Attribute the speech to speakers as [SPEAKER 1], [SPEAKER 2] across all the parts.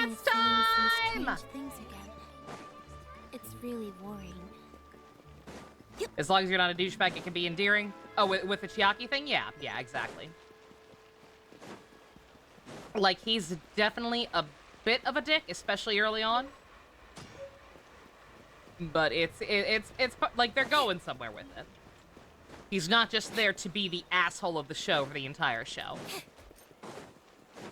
[SPEAKER 1] Dance time!
[SPEAKER 2] Things again. It's really worrying.
[SPEAKER 1] As long as you're not a douchebag, it can be endearing. Oh, with the Chiaki thing? Yeah, exactly. Like, he's definitely a bit of a dick, especially early on. But it's like they're going somewhere with it. He's not just there to be the asshole of the show for the entire show.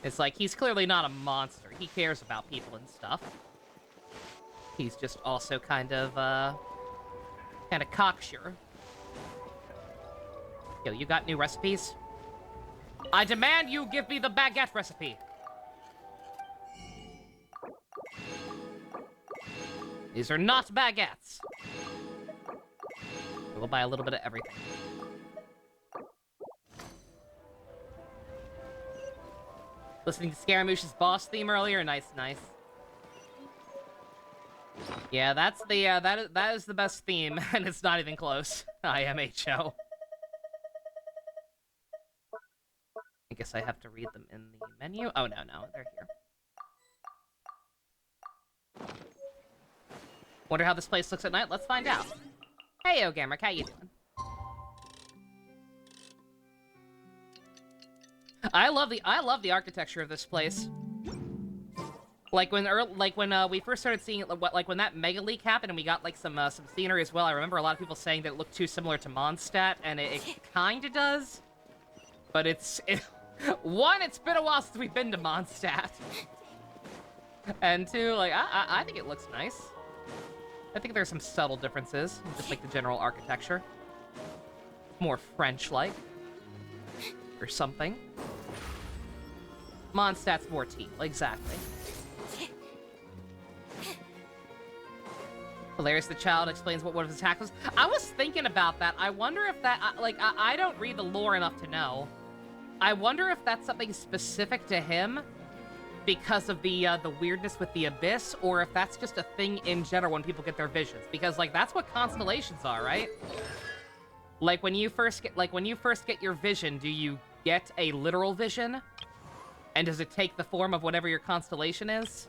[SPEAKER 1] It's like, he's clearly not a monster. He cares about people and stuff. He's just also kind of cocksure. Yo, you got new recipes? I demand you give me the baguette recipe. These are not baguettes. We'll buy a little bit of everything. Listening to Scaramouche's boss theme earlier, nice. Yeah, that's the that is the best theme, and it's not even close. IMHO. I guess I have to read them in the menu. Oh no, they're here. Wonder how this place looks at night. Let's find out. Hey, yo, Gamrick, how you doing? I love the architecture of this place. Like when we first started seeing it, like when that mega leak happened and we got like some scenery as well. I remember a lot of people saying that it looked too similar to Mondstadt, and it kind of does. But one, it's been a while since we've been to Mondstadt, and two, like I think it looks nice. I think there's some subtle differences, just like the general architecture. More French-like. Or something. Mondstadt's more teal, exactly. Hilarious, the child explains what one of his attacks was. I was thinking about that. I wonder if that, I don't read the lore enough to know. I wonder if that's something specific to him because of the weirdness with the abyss, or if that's just a thing in general when people get their visions. Because, like, that's what constellations are, right? Like, when you first get your vision, do you get a literal vision? And does it take the form of whatever your constellation is?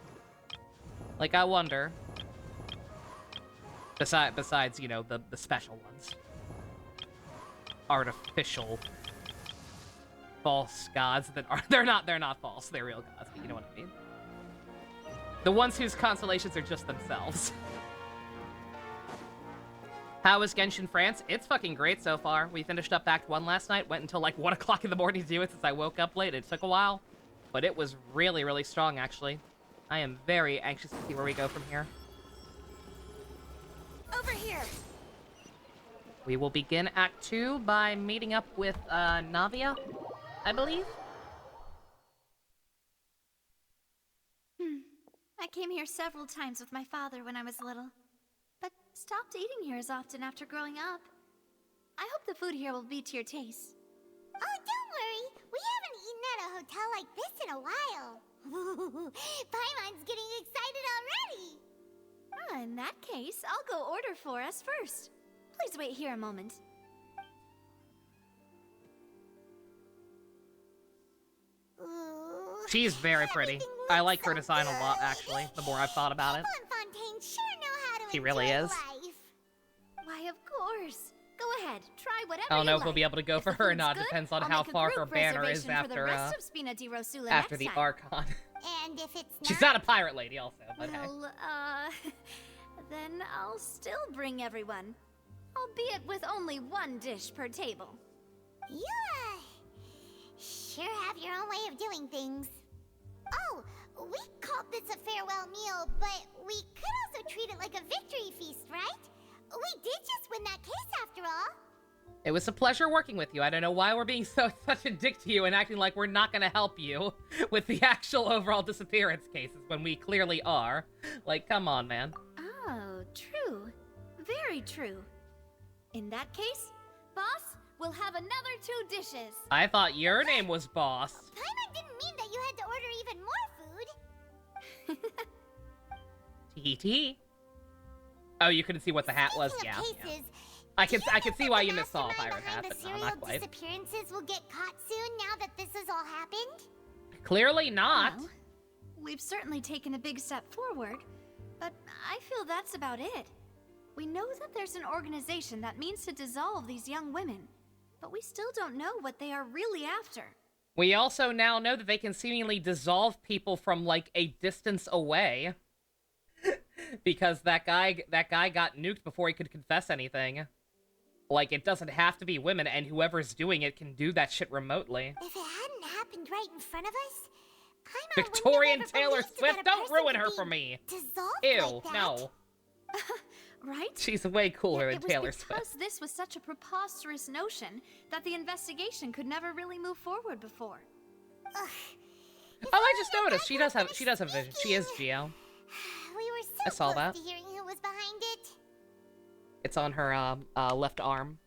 [SPEAKER 1] Like, I wonder. Besides, you know, the special ones. Artificial false gods that are they're not false, they're real gods, but you know what I mean. The ones whose constellations are just themselves. How is Genshin France? It's fucking great so far. We finished up Act 1 last night, went until like 1 o'clock in the morning to do it since I woke up late. It took a while, but it was really, really strong, actually. I am very anxious to see where we go from here.
[SPEAKER 2] Over here!
[SPEAKER 1] We will begin Act 2 by meeting up with, Navia, I believe?
[SPEAKER 2] I came here several times with my father when I was little, but stopped eating here as often after growing up. I hope the food here will be to your taste.
[SPEAKER 3] Oh, don't worry. We haven't eaten at a hotel like this in a while. Paimon's getting excited already.
[SPEAKER 2] In that case, I'll go order for us first. Please wait here a moment.
[SPEAKER 3] Ooh,
[SPEAKER 1] She's very pretty. I like her design a lot, actually, the more I've thought about it.
[SPEAKER 3] Fontaine sure know how to
[SPEAKER 1] She really
[SPEAKER 3] enjoy
[SPEAKER 1] is.
[SPEAKER 3] life.
[SPEAKER 2] Why, of course. Go ahead, try whatever
[SPEAKER 1] I don't know
[SPEAKER 2] you
[SPEAKER 1] if we'll be
[SPEAKER 2] like.
[SPEAKER 1] able to go for
[SPEAKER 2] If
[SPEAKER 1] her or
[SPEAKER 2] the
[SPEAKER 1] not.
[SPEAKER 2] food's
[SPEAKER 1] Depends
[SPEAKER 2] good,
[SPEAKER 1] on
[SPEAKER 2] I'll
[SPEAKER 1] how
[SPEAKER 2] make a
[SPEAKER 1] far her
[SPEAKER 2] group
[SPEAKER 1] banner is
[SPEAKER 2] reservation for the
[SPEAKER 1] after,
[SPEAKER 2] rest of Spina di Rosula
[SPEAKER 1] after
[SPEAKER 2] next
[SPEAKER 1] the
[SPEAKER 2] time.
[SPEAKER 1] Archon.
[SPEAKER 3] And if it's
[SPEAKER 1] She's not a pirate lady, also, but hey.
[SPEAKER 2] Well, then I'll still bring everyone. Albeit with only one dish per table.
[SPEAKER 3] You, sure have your own way of doing things. Oh, we called this a farewell meal, but we could also treat it like a victory feast, right? We did just win that case after all.
[SPEAKER 1] It was a pleasure working with you. I don't know why we're being such a dick to you and acting like we're not gonna help you with the actual overall disappearance cases when we clearly are. Like, come on, man.
[SPEAKER 2] Oh, true. Very true. In that case, boss, we'll have another 2 dishes.
[SPEAKER 1] I thought your name was Boss.
[SPEAKER 3] Paimon didn't mean that you had to order even more food.
[SPEAKER 1] Tee. Oh, you couldn't see what the hat was?
[SPEAKER 3] Speaking
[SPEAKER 1] Yeah.
[SPEAKER 3] of cases,
[SPEAKER 1] I can see why you missed all
[SPEAKER 3] mastermind
[SPEAKER 1] pirate
[SPEAKER 3] behind
[SPEAKER 1] hats,
[SPEAKER 3] the
[SPEAKER 1] but no,
[SPEAKER 3] serial
[SPEAKER 1] not quite.
[SPEAKER 3] disappearances will get caught soon now that this has all happened?
[SPEAKER 1] Clearly not.
[SPEAKER 2] Well, we've certainly taken a big step forward, but I feel that's about it. We know that there's an organization that means to dissolve these young women, but we still don't know what they are really after.
[SPEAKER 1] We also now know that they can seemingly dissolve people from, like, a distance away. Because that guy got nuked before he could confess anything. Like, it doesn't have to be women, and whoever's doing it can do that shit remotely.
[SPEAKER 3] If it hadn't happened right in front of us,
[SPEAKER 1] Victorian Taylor Swift, don't ruin her for me! Ew,
[SPEAKER 3] like that.
[SPEAKER 1] no.
[SPEAKER 2] Right?
[SPEAKER 1] She's way cooler than Taylor
[SPEAKER 2] Swift. It was because this was such a preposterous notion that the investigation could never really move forward before.
[SPEAKER 3] Ugh.
[SPEAKER 1] Oh, I just noticed. She does have vision. She is Geo.
[SPEAKER 3] We were so
[SPEAKER 1] I saw
[SPEAKER 3] close
[SPEAKER 1] that.
[SPEAKER 3] to hearing who was behind it.
[SPEAKER 1] It's on her left arm.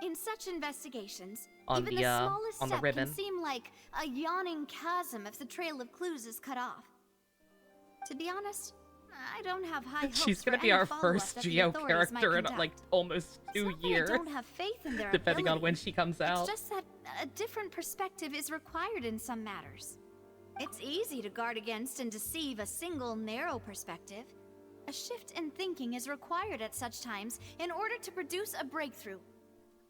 [SPEAKER 2] In such investigations,
[SPEAKER 1] On
[SPEAKER 2] even
[SPEAKER 1] the,
[SPEAKER 2] the smallest
[SPEAKER 1] on the
[SPEAKER 2] step
[SPEAKER 1] ribbon.
[SPEAKER 2] can seem like a yawning chasm if the trail of clues is cut off. To be honest, I don't have high hopes
[SPEAKER 1] She's gonna
[SPEAKER 2] for
[SPEAKER 1] be
[SPEAKER 2] any
[SPEAKER 1] our
[SPEAKER 2] follow-up
[SPEAKER 1] first
[SPEAKER 2] that the
[SPEAKER 1] Geo
[SPEAKER 2] authorities might
[SPEAKER 1] character in
[SPEAKER 2] conduct.
[SPEAKER 1] like almost
[SPEAKER 2] It's
[SPEAKER 1] 2
[SPEAKER 2] not that
[SPEAKER 1] years,
[SPEAKER 2] I don't have faith in their
[SPEAKER 1] depending on
[SPEAKER 2] ability.
[SPEAKER 1] when she comes out.
[SPEAKER 2] It's just that a different perspective is required in some matters. It's easy to guard against and deceive a single narrow perspective. A shift in thinking is required at such times in order to produce a breakthrough.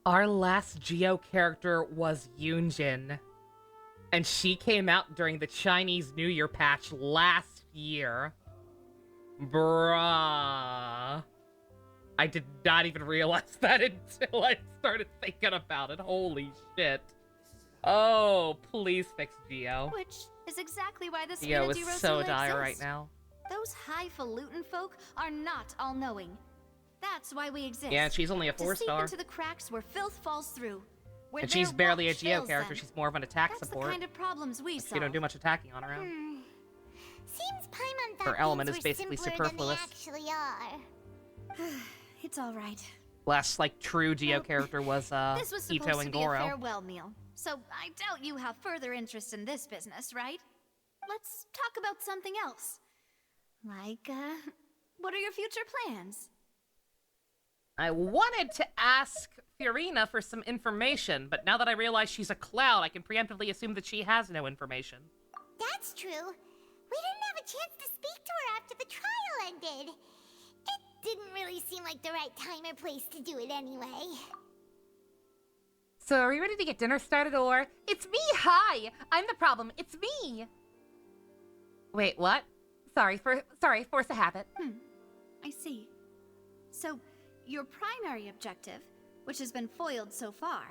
[SPEAKER 1] Our last Geo character was Yunjin, and she came out during the Chinese New Year patch last year. Bruh. I did not even realize that until I started thinking about it. Holy shit. Oh, please fix Geo.
[SPEAKER 2] Which is exactly why this
[SPEAKER 1] Geo is
[SPEAKER 2] Unity
[SPEAKER 1] so
[SPEAKER 2] Rosula
[SPEAKER 1] dire right
[SPEAKER 2] exists.
[SPEAKER 1] now.
[SPEAKER 2] Those highfalutin folk are not all-knowing. That's why we exist.
[SPEAKER 1] Yeah, and she's only a
[SPEAKER 2] To
[SPEAKER 1] 4-star.
[SPEAKER 2] seep into the cracks where filth falls through. Where
[SPEAKER 1] And she's
[SPEAKER 2] their
[SPEAKER 1] barely a
[SPEAKER 2] watch
[SPEAKER 1] Geo
[SPEAKER 2] fails
[SPEAKER 1] character.
[SPEAKER 2] them.
[SPEAKER 1] She's more of an attack
[SPEAKER 2] That's
[SPEAKER 1] support.
[SPEAKER 2] the kind of problems we
[SPEAKER 1] She
[SPEAKER 2] solve.
[SPEAKER 1] don't do much attacking on her own.
[SPEAKER 3] Seems Paimon thought
[SPEAKER 1] Her element
[SPEAKER 3] things
[SPEAKER 1] is
[SPEAKER 3] were
[SPEAKER 1] basically
[SPEAKER 3] simpler
[SPEAKER 1] superfluous.
[SPEAKER 3] than they actually are.
[SPEAKER 2] It's all right.
[SPEAKER 1] Last, like, true Geo
[SPEAKER 2] Well,
[SPEAKER 1] character was,
[SPEAKER 2] This was supposed
[SPEAKER 1] Ito
[SPEAKER 2] to
[SPEAKER 1] and
[SPEAKER 2] be a
[SPEAKER 1] Goro.
[SPEAKER 2] farewell meal, so I doubt you have further interest in this business, right? Let's talk about something else. Like, what are your future plans?
[SPEAKER 1] I wanted to ask Fiorina for some information, but now that I realize she's a cloud, I can preemptively assume that she has no information.
[SPEAKER 3] That's true. We didn't have a chance to speak to her after the trial ended. It didn't really seem like the right time or place to do it anyway.
[SPEAKER 1] So, are you ready to get dinner started, or... It's me, hi! I'm the problem, it's me! Wait, what? Sorry, force a habit.
[SPEAKER 2] I see. So, your primary objective, which has been foiled so far,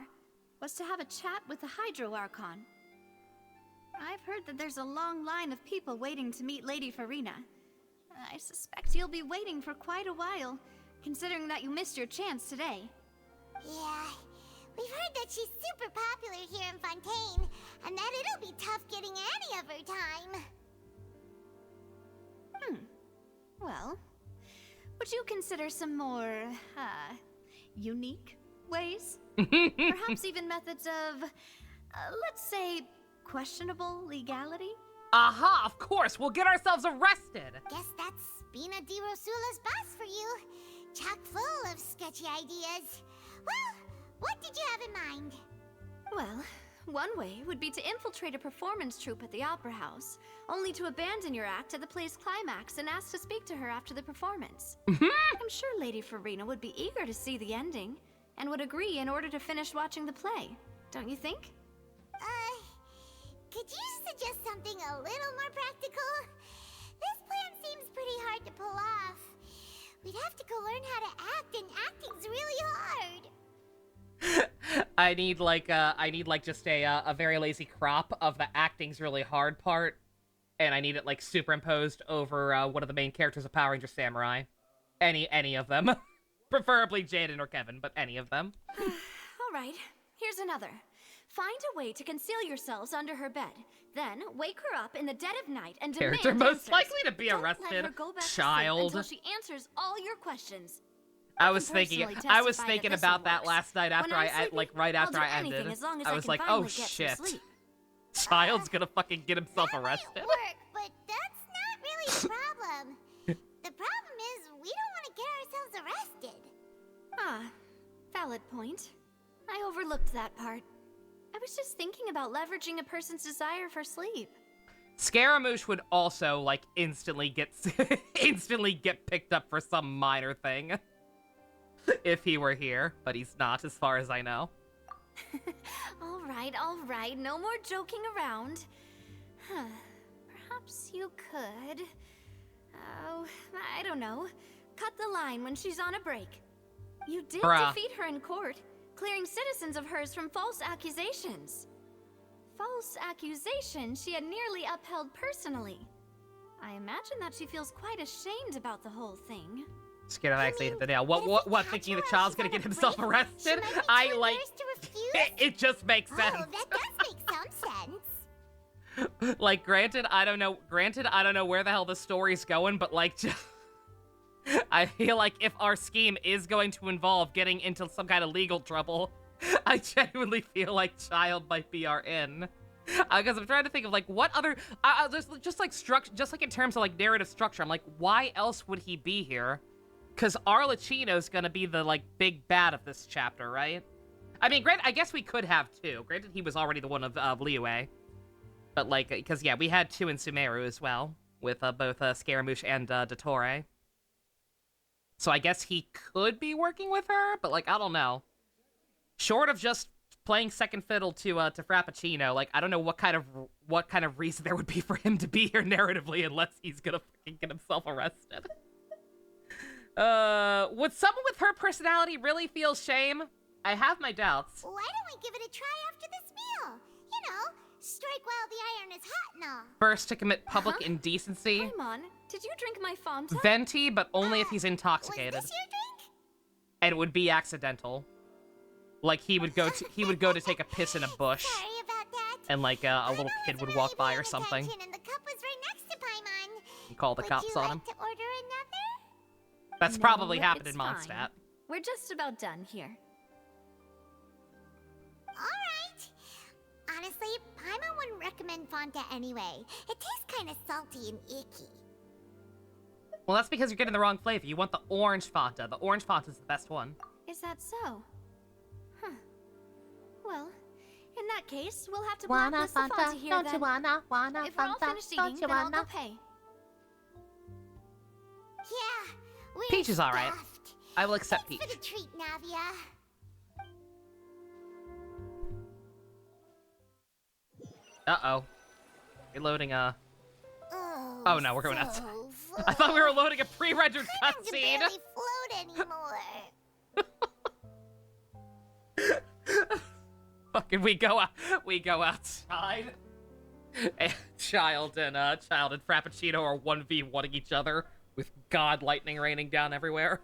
[SPEAKER 2] was to have a chat with the Hydro Archon. I've heard that there's a long line of people waiting to meet Lady Farina. I suspect you'll be waiting for quite a while, considering that you missed your chance today.
[SPEAKER 3] Yeah, we've heard that she's super popular here in Fontaine, and that it'll be tough getting any of her time.
[SPEAKER 2] Well, would you consider some more, unique ways? Perhaps even methods of, let's say, questionable legality?
[SPEAKER 1] Aha, of course, we'll get ourselves arrested!
[SPEAKER 3] Guess that's Spina di Rosula's boss for you. Chock full of sketchy ideas. Well, what did you have in mind?
[SPEAKER 2] Well, one way would be to infiltrate a performance troupe at the Opera House, only to abandon your act at the play's climax and ask to speak to her after the performance. I'm sure Lady Farina would be eager to see the ending, and would agree in order to finish watching the play. Don't you think?
[SPEAKER 3] Could you suggest something a little more practical? This plan seems pretty hard to pull off. We'd have to go learn how to act, and acting's really hard.
[SPEAKER 1] I need just a very lazy crop of the acting's really hard part, and I need it like superimposed over one of the main characters of Power Ranger Samurai. Any of them. Preferably Jaden or Kevin, but any of them.
[SPEAKER 2] All right, here's another. Find a way to conceal yourselves under her bed. Then wake her up in the dead of night and demand
[SPEAKER 1] Character most
[SPEAKER 2] answers.
[SPEAKER 1] likely to be
[SPEAKER 2] Don't
[SPEAKER 1] arrested.
[SPEAKER 2] let her go back to
[SPEAKER 1] Child.
[SPEAKER 2] sleep until she answers all your questions.
[SPEAKER 1] I was
[SPEAKER 2] can
[SPEAKER 1] thinking
[SPEAKER 2] personally testify that this
[SPEAKER 1] about
[SPEAKER 2] one
[SPEAKER 1] that
[SPEAKER 2] works.
[SPEAKER 1] last night after
[SPEAKER 2] When I'm
[SPEAKER 1] I
[SPEAKER 2] sleeping,
[SPEAKER 1] like right
[SPEAKER 2] I'll
[SPEAKER 1] after
[SPEAKER 2] do
[SPEAKER 1] I ended.
[SPEAKER 2] anything as long as
[SPEAKER 1] I
[SPEAKER 2] I
[SPEAKER 1] was
[SPEAKER 2] can
[SPEAKER 1] like, oh
[SPEAKER 2] finally get some
[SPEAKER 1] shit.
[SPEAKER 2] sleep.
[SPEAKER 1] Child's gonna fucking get himself
[SPEAKER 3] That
[SPEAKER 1] arrested.
[SPEAKER 3] might work, but that's not really the problem. The problem is we don't want to get ourselves arrested.
[SPEAKER 2] Ah, valid point. I overlooked that part. I was just thinking about leveraging a person's desire for sleep.
[SPEAKER 1] Scaramouche would also, like, instantly get instantly get picked up for some minor thing. If he were here, but he's not, as far as I know.
[SPEAKER 2] All right, no more joking around. Perhaps you could... Oh, I don't know. Cut the line when she's on a break. You did defeat her in court, clearing citizens of hers from false accusations. False accusations she had nearly upheld personally. I imagine that she feels quite ashamed about the whole thing.
[SPEAKER 1] Scared of actually hit the nail. What? Thinking the child's gonna get himself arrested? I like. It just makes sense.
[SPEAKER 3] Oh, that does make some sense.
[SPEAKER 1] Like, granted, I don't know where the hell the story's going, but like, I feel like if our scheme is going to involve getting into some kind of legal trouble, I genuinely feel like Child might be our in. Because I'm trying to think of like what other, just like in terms of like narrative structure, I'm like, why else would he be here? Because Arlecchino's gonna be the, like, big bad of this chapter, right? I mean, granted, I guess we could have two. Granted, he was already the one of Liyue. But, like, because, yeah, we had two in Sumeru as well, with both Scaramouche and Dottore. So I guess he could be working with her, but, like, I don't know. Short of just playing second fiddle to Frappuccino, like, I don't know what kind of reason there would be for him to be here narratively unless he's gonna fucking get himself arrested. Would someone with her personality really feel shame? I have my doubts.
[SPEAKER 3] Why don't we give it a try after this meal? You know, strike while the iron is hot and all.
[SPEAKER 1] First to commit public indecency.
[SPEAKER 2] Paimon, did you drink my Fanta?
[SPEAKER 1] Venti, but only if he's intoxicated.
[SPEAKER 3] Was this your drink?
[SPEAKER 1] And it would be accidental. Like he would go to take a piss in a bush.
[SPEAKER 3] Sorry about that.
[SPEAKER 1] And like a little kid would walk by or something.
[SPEAKER 3] And the cup was right next to Paimon.
[SPEAKER 1] And call the cops on him.
[SPEAKER 3] Would you like to order another?
[SPEAKER 1] That's probably happened in
[SPEAKER 2] fine.
[SPEAKER 1] Mondstadt.
[SPEAKER 2] We're just about done here.
[SPEAKER 3] Alright. Honestly, Paimon wouldn't recommend Fanta anyway. It tastes kind of salty and icky.
[SPEAKER 1] Well, that's because you're getting the wrong flavor. You want the orange Fanta. The orange Fanta's the best one.
[SPEAKER 2] Is that so? Huh. Well, in that case, we'll have to blacklist the Fanta here then. If we're all finished eating, then I'll go pay.
[SPEAKER 3] Yeah, we're
[SPEAKER 1] Peach is alright.
[SPEAKER 3] stuffed.
[SPEAKER 1] I will accept
[SPEAKER 3] Thanks
[SPEAKER 1] Peach.
[SPEAKER 3] for the treat, Navia.
[SPEAKER 1] Uh-oh. Reloading,
[SPEAKER 3] Oh
[SPEAKER 1] no, we're going
[SPEAKER 3] so
[SPEAKER 1] outside.
[SPEAKER 3] full.
[SPEAKER 1] I thought we were loading a pre-rendered
[SPEAKER 3] I can
[SPEAKER 1] cutscene.
[SPEAKER 3] barely float anymore.
[SPEAKER 1] Fucking we go outside. And Child and Frappuccino are 1v1ing each other with god lightning raining down everywhere.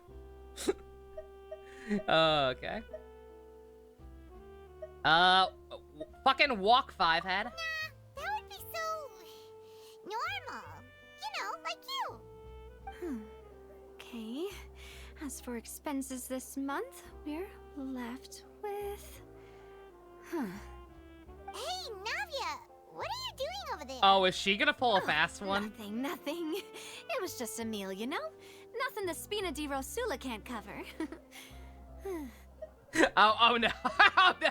[SPEAKER 1] Okay. Fucking walk, Five Head.
[SPEAKER 3] Nah, that would be so normal. You know, like you.
[SPEAKER 2] Okay. As for expenses this month, we're left with...
[SPEAKER 3] Hey, Navia, what are you doing over there?
[SPEAKER 1] Oh, is she gonna pull a fast one?
[SPEAKER 2] Nothing. It was just a meal, you know? Nothing the Spina di Rosula can't cover.
[SPEAKER 1] Oh no. Oh no.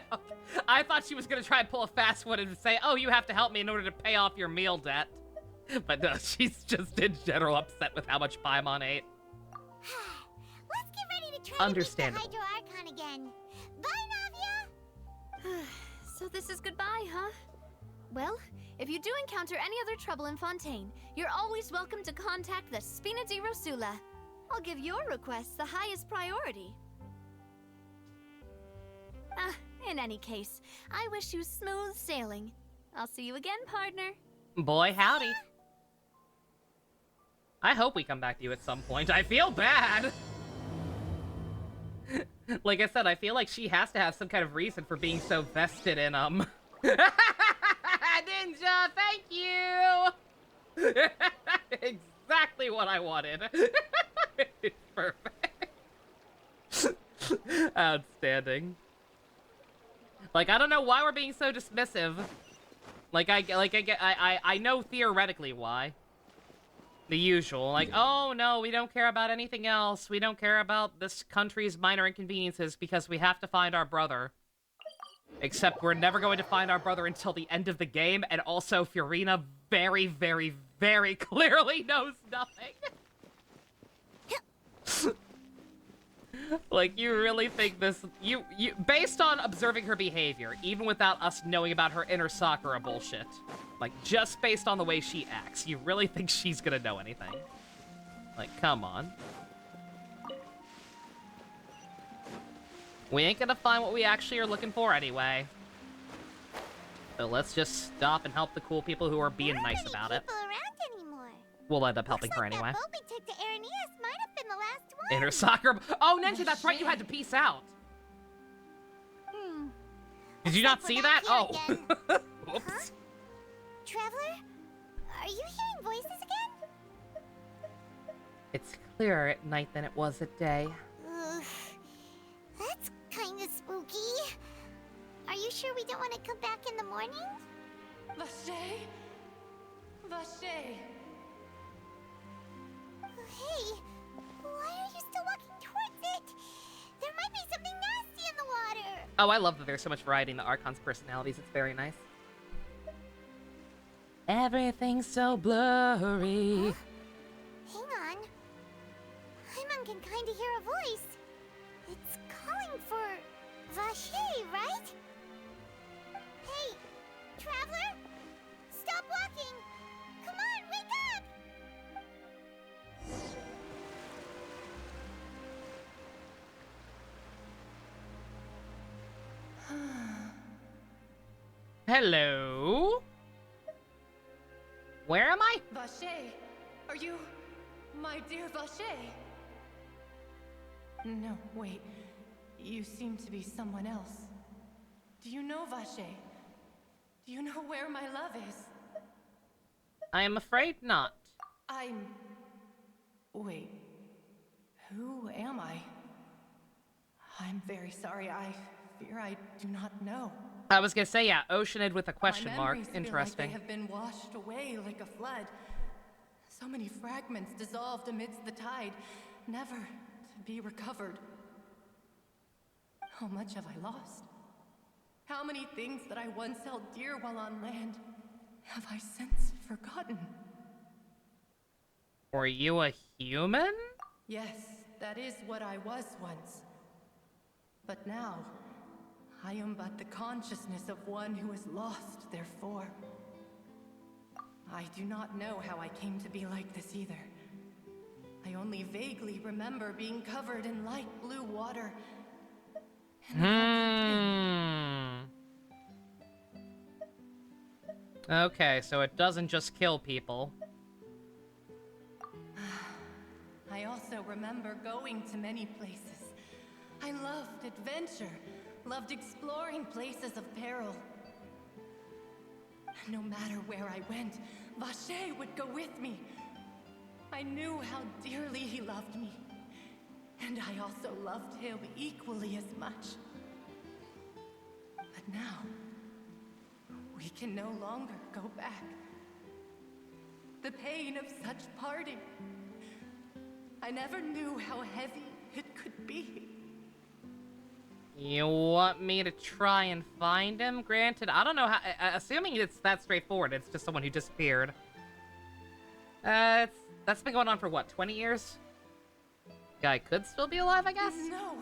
[SPEAKER 1] I thought she was gonna try and pull a fast one and say, oh, you have to help me in order to pay off your meal debt. But no, she's just in general upset with how much Paimon ate.
[SPEAKER 3] Let's get ready to try
[SPEAKER 1] Understandable.
[SPEAKER 3] to beat the Hydro Archon again. Bye, Navia!
[SPEAKER 2] So this is goodbye, huh? Well, if you do encounter any other trouble in Fontaine, you're always welcome to contact the Spina di Rosula. I'll give your requests the highest priority. In any case, I wish you smooth sailing. I'll see you again, partner.
[SPEAKER 1] Boy, howdy. I hope we come back to you at some point. I feel bad. Like I said, I feel like she has to have some kind of reason for being so vested in, Ninja, thank you! Exactly what I wanted. It's perfect. Outstanding. Like, I don't know why we're being so dismissive. I know theoretically why. The usual, like, oh no, we don't care about anything else. We don't care about this country's minor inconveniences because we have to find our brother. Except we're never going to find our brother until the end of the game, and also Fiorina very, very, very clearly knows nothing. Like, you really think this... You based on observing her behavior, even without us knowing about her inner Sakura bullshit, like, just based on the way she acts, you really think she's gonna know anything? Like, come on. We ain't gonna find what we actually are looking for anyway. So let's just stop and help the cool people who are being nice about it.
[SPEAKER 3] Around anymore.
[SPEAKER 1] We'll end up helping her anyway.
[SPEAKER 3] That boat we took to Aranias might have been the last one.
[SPEAKER 1] Inner Sakura... Oh, Ninja, that's right, you had to peace out. Did you not see that? Oh. Oops.
[SPEAKER 3] Huh? Traveler? Are you hearing voices again?
[SPEAKER 1] It's clearer at night than it was at day.
[SPEAKER 3] That's kind of spooky. Are you sure we don't want to come back in the morning?
[SPEAKER 4] Vache? Vache.
[SPEAKER 3] Hey, why are you still walking towards it? There might be something nasty in the water.
[SPEAKER 1] Oh, I love that there's so much variety in the Archon's personalities. It's very nice. Everything's so blurry.
[SPEAKER 3] Hang on. Paimon can kind of hear a voice. It's calling for Vache, right? Hey, Traveler? Stop walking! Come on, wake up!
[SPEAKER 1] Hello? Where am I?
[SPEAKER 4] Vache, are you my dear Vache? No, wait. You seem to be someone else. Do you know Vache? Do you know where my love is?
[SPEAKER 1] I am afraid not.
[SPEAKER 4] Wait. Who am I? I'm very sorry. I fear I do not know.
[SPEAKER 1] I was gonna say, yeah, Oceanid with a question
[SPEAKER 4] My
[SPEAKER 1] mark.
[SPEAKER 4] memories feel
[SPEAKER 1] Interesting.
[SPEAKER 4] like they have been washed away like a flood. So many fragments dissolved amidst the tide, never to be recovered. How much have I lost? How many things that I once held dear while on land have I since forgotten?
[SPEAKER 1] Were you a human?
[SPEAKER 4] Yes, that is what I was once. But now, I am but the consciousness of one who is lost, therefore. I do not know how I came to be like this either. I only vaguely remember being covered in light blue water.
[SPEAKER 1] Okay, so it doesn't just kill people.
[SPEAKER 4] I also remember going to many places. I loved adventure, loved exploring places of peril. No matter where I went, Vache would go with me. I knew how dearly he loved me, and I also loved him equally as much. But now, we can no longer go back. The pain of such parting. I never knew how heavy it could be.
[SPEAKER 1] You want me to try and find him? Granted, I don't know how... assuming it's that straightforward, it's just someone who disappeared. That's been going on for, what, 20 years? Guy could still be alive, I guess?
[SPEAKER 4] No!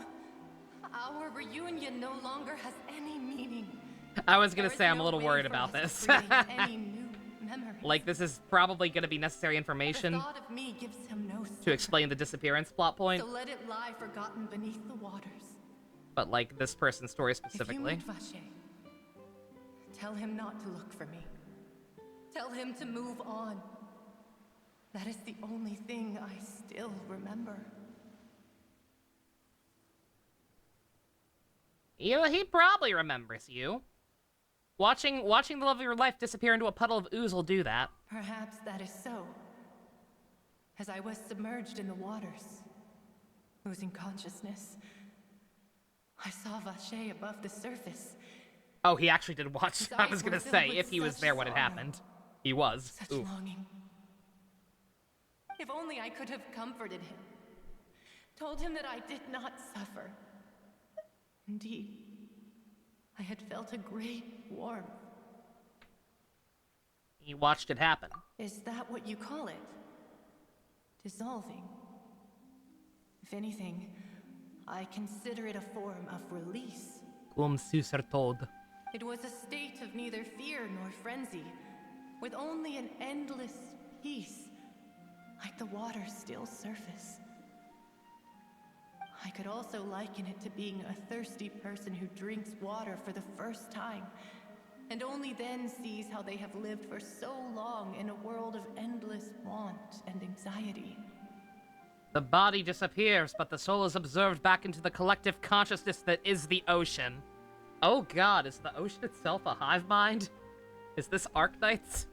[SPEAKER 4] Our reunion no longer has any meaning.
[SPEAKER 1] I was gonna
[SPEAKER 4] There is
[SPEAKER 1] say I'm a
[SPEAKER 4] no
[SPEAKER 1] little
[SPEAKER 4] way
[SPEAKER 1] worried
[SPEAKER 4] for
[SPEAKER 1] about
[SPEAKER 4] us
[SPEAKER 1] this.
[SPEAKER 4] to create any new memories.
[SPEAKER 1] Like, this is probably gonna be necessary
[SPEAKER 4] The
[SPEAKER 1] information
[SPEAKER 4] thought of me gives him no
[SPEAKER 1] to
[SPEAKER 4] secret.
[SPEAKER 1] explain the disappearance plot point,
[SPEAKER 4] So let it lie forgotten beneath the waters.
[SPEAKER 1] but, like, this person's story
[SPEAKER 4] If you
[SPEAKER 1] specifically.
[SPEAKER 4] meet Vache, tell him not to look for me. Tell him to move on. That is the only thing I still remember.
[SPEAKER 1] He probably remembers you. Watching the love of your life disappear into a puddle of ooze will do that.
[SPEAKER 4] Perhaps that is so. As I was submerged in the waters, losing consciousness, I saw Vache above the surface.
[SPEAKER 1] Oh, he actually did watch.
[SPEAKER 4] His
[SPEAKER 1] I
[SPEAKER 4] eyes
[SPEAKER 1] was gonna
[SPEAKER 4] were filled
[SPEAKER 1] say,
[SPEAKER 4] with
[SPEAKER 1] if he was
[SPEAKER 4] such
[SPEAKER 1] there when it
[SPEAKER 4] sorrow.
[SPEAKER 1] happened. He was.
[SPEAKER 4] Such
[SPEAKER 1] Oof.
[SPEAKER 4] longing. If only I could have comforted him. Told him that I did not suffer. Indeed, I had felt a great warmth.
[SPEAKER 1] You watched it happen.
[SPEAKER 4] Is that what you call it? Dissolving? If anything, I consider it a form of release.
[SPEAKER 1] Susertod.
[SPEAKER 4] It was a state of neither fear nor frenzy, with only an endless peace, like the water's still surface. I could also liken it to being a thirsty person who drinks water for the first time, and only then sees how they have lived for so long in a world of endless want and anxiety.
[SPEAKER 1] The body disappears, but the soul is absorbed back into the collective consciousness that is the ocean. Oh god, is the ocean itself a hive mind? Is this Arknights?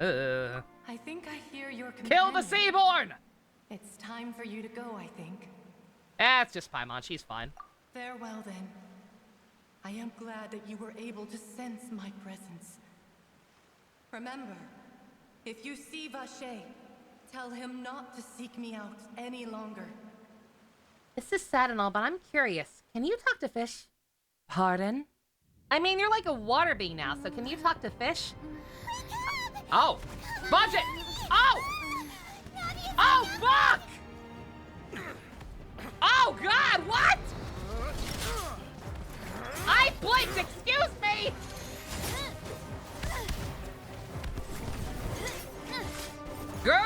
[SPEAKER 4] I think I hear your
[SPEAKER 1] Kill the
[SPEAKER 4] companion.
[SPEAKER 1] Seaborn!
[SPEAKER 4] It's time for you to go, I think.
[SPEAKER 1] It's just Paimon, she's fine.
[SPEAKER 4] Farewell, then. I am glad that you were able to sense my presence. Remember, if you see Vache, tell him not to seek me out any longer.
[SPEAKER 1] This is sad and all, but I'm curious. Can you talk to fish? Pardon? I mean, you're like a water being now, so can you talk to fish? Oh! Budget! Oh! Oh, fuck! Oh, God, what? I blinked, excuse me! Girl!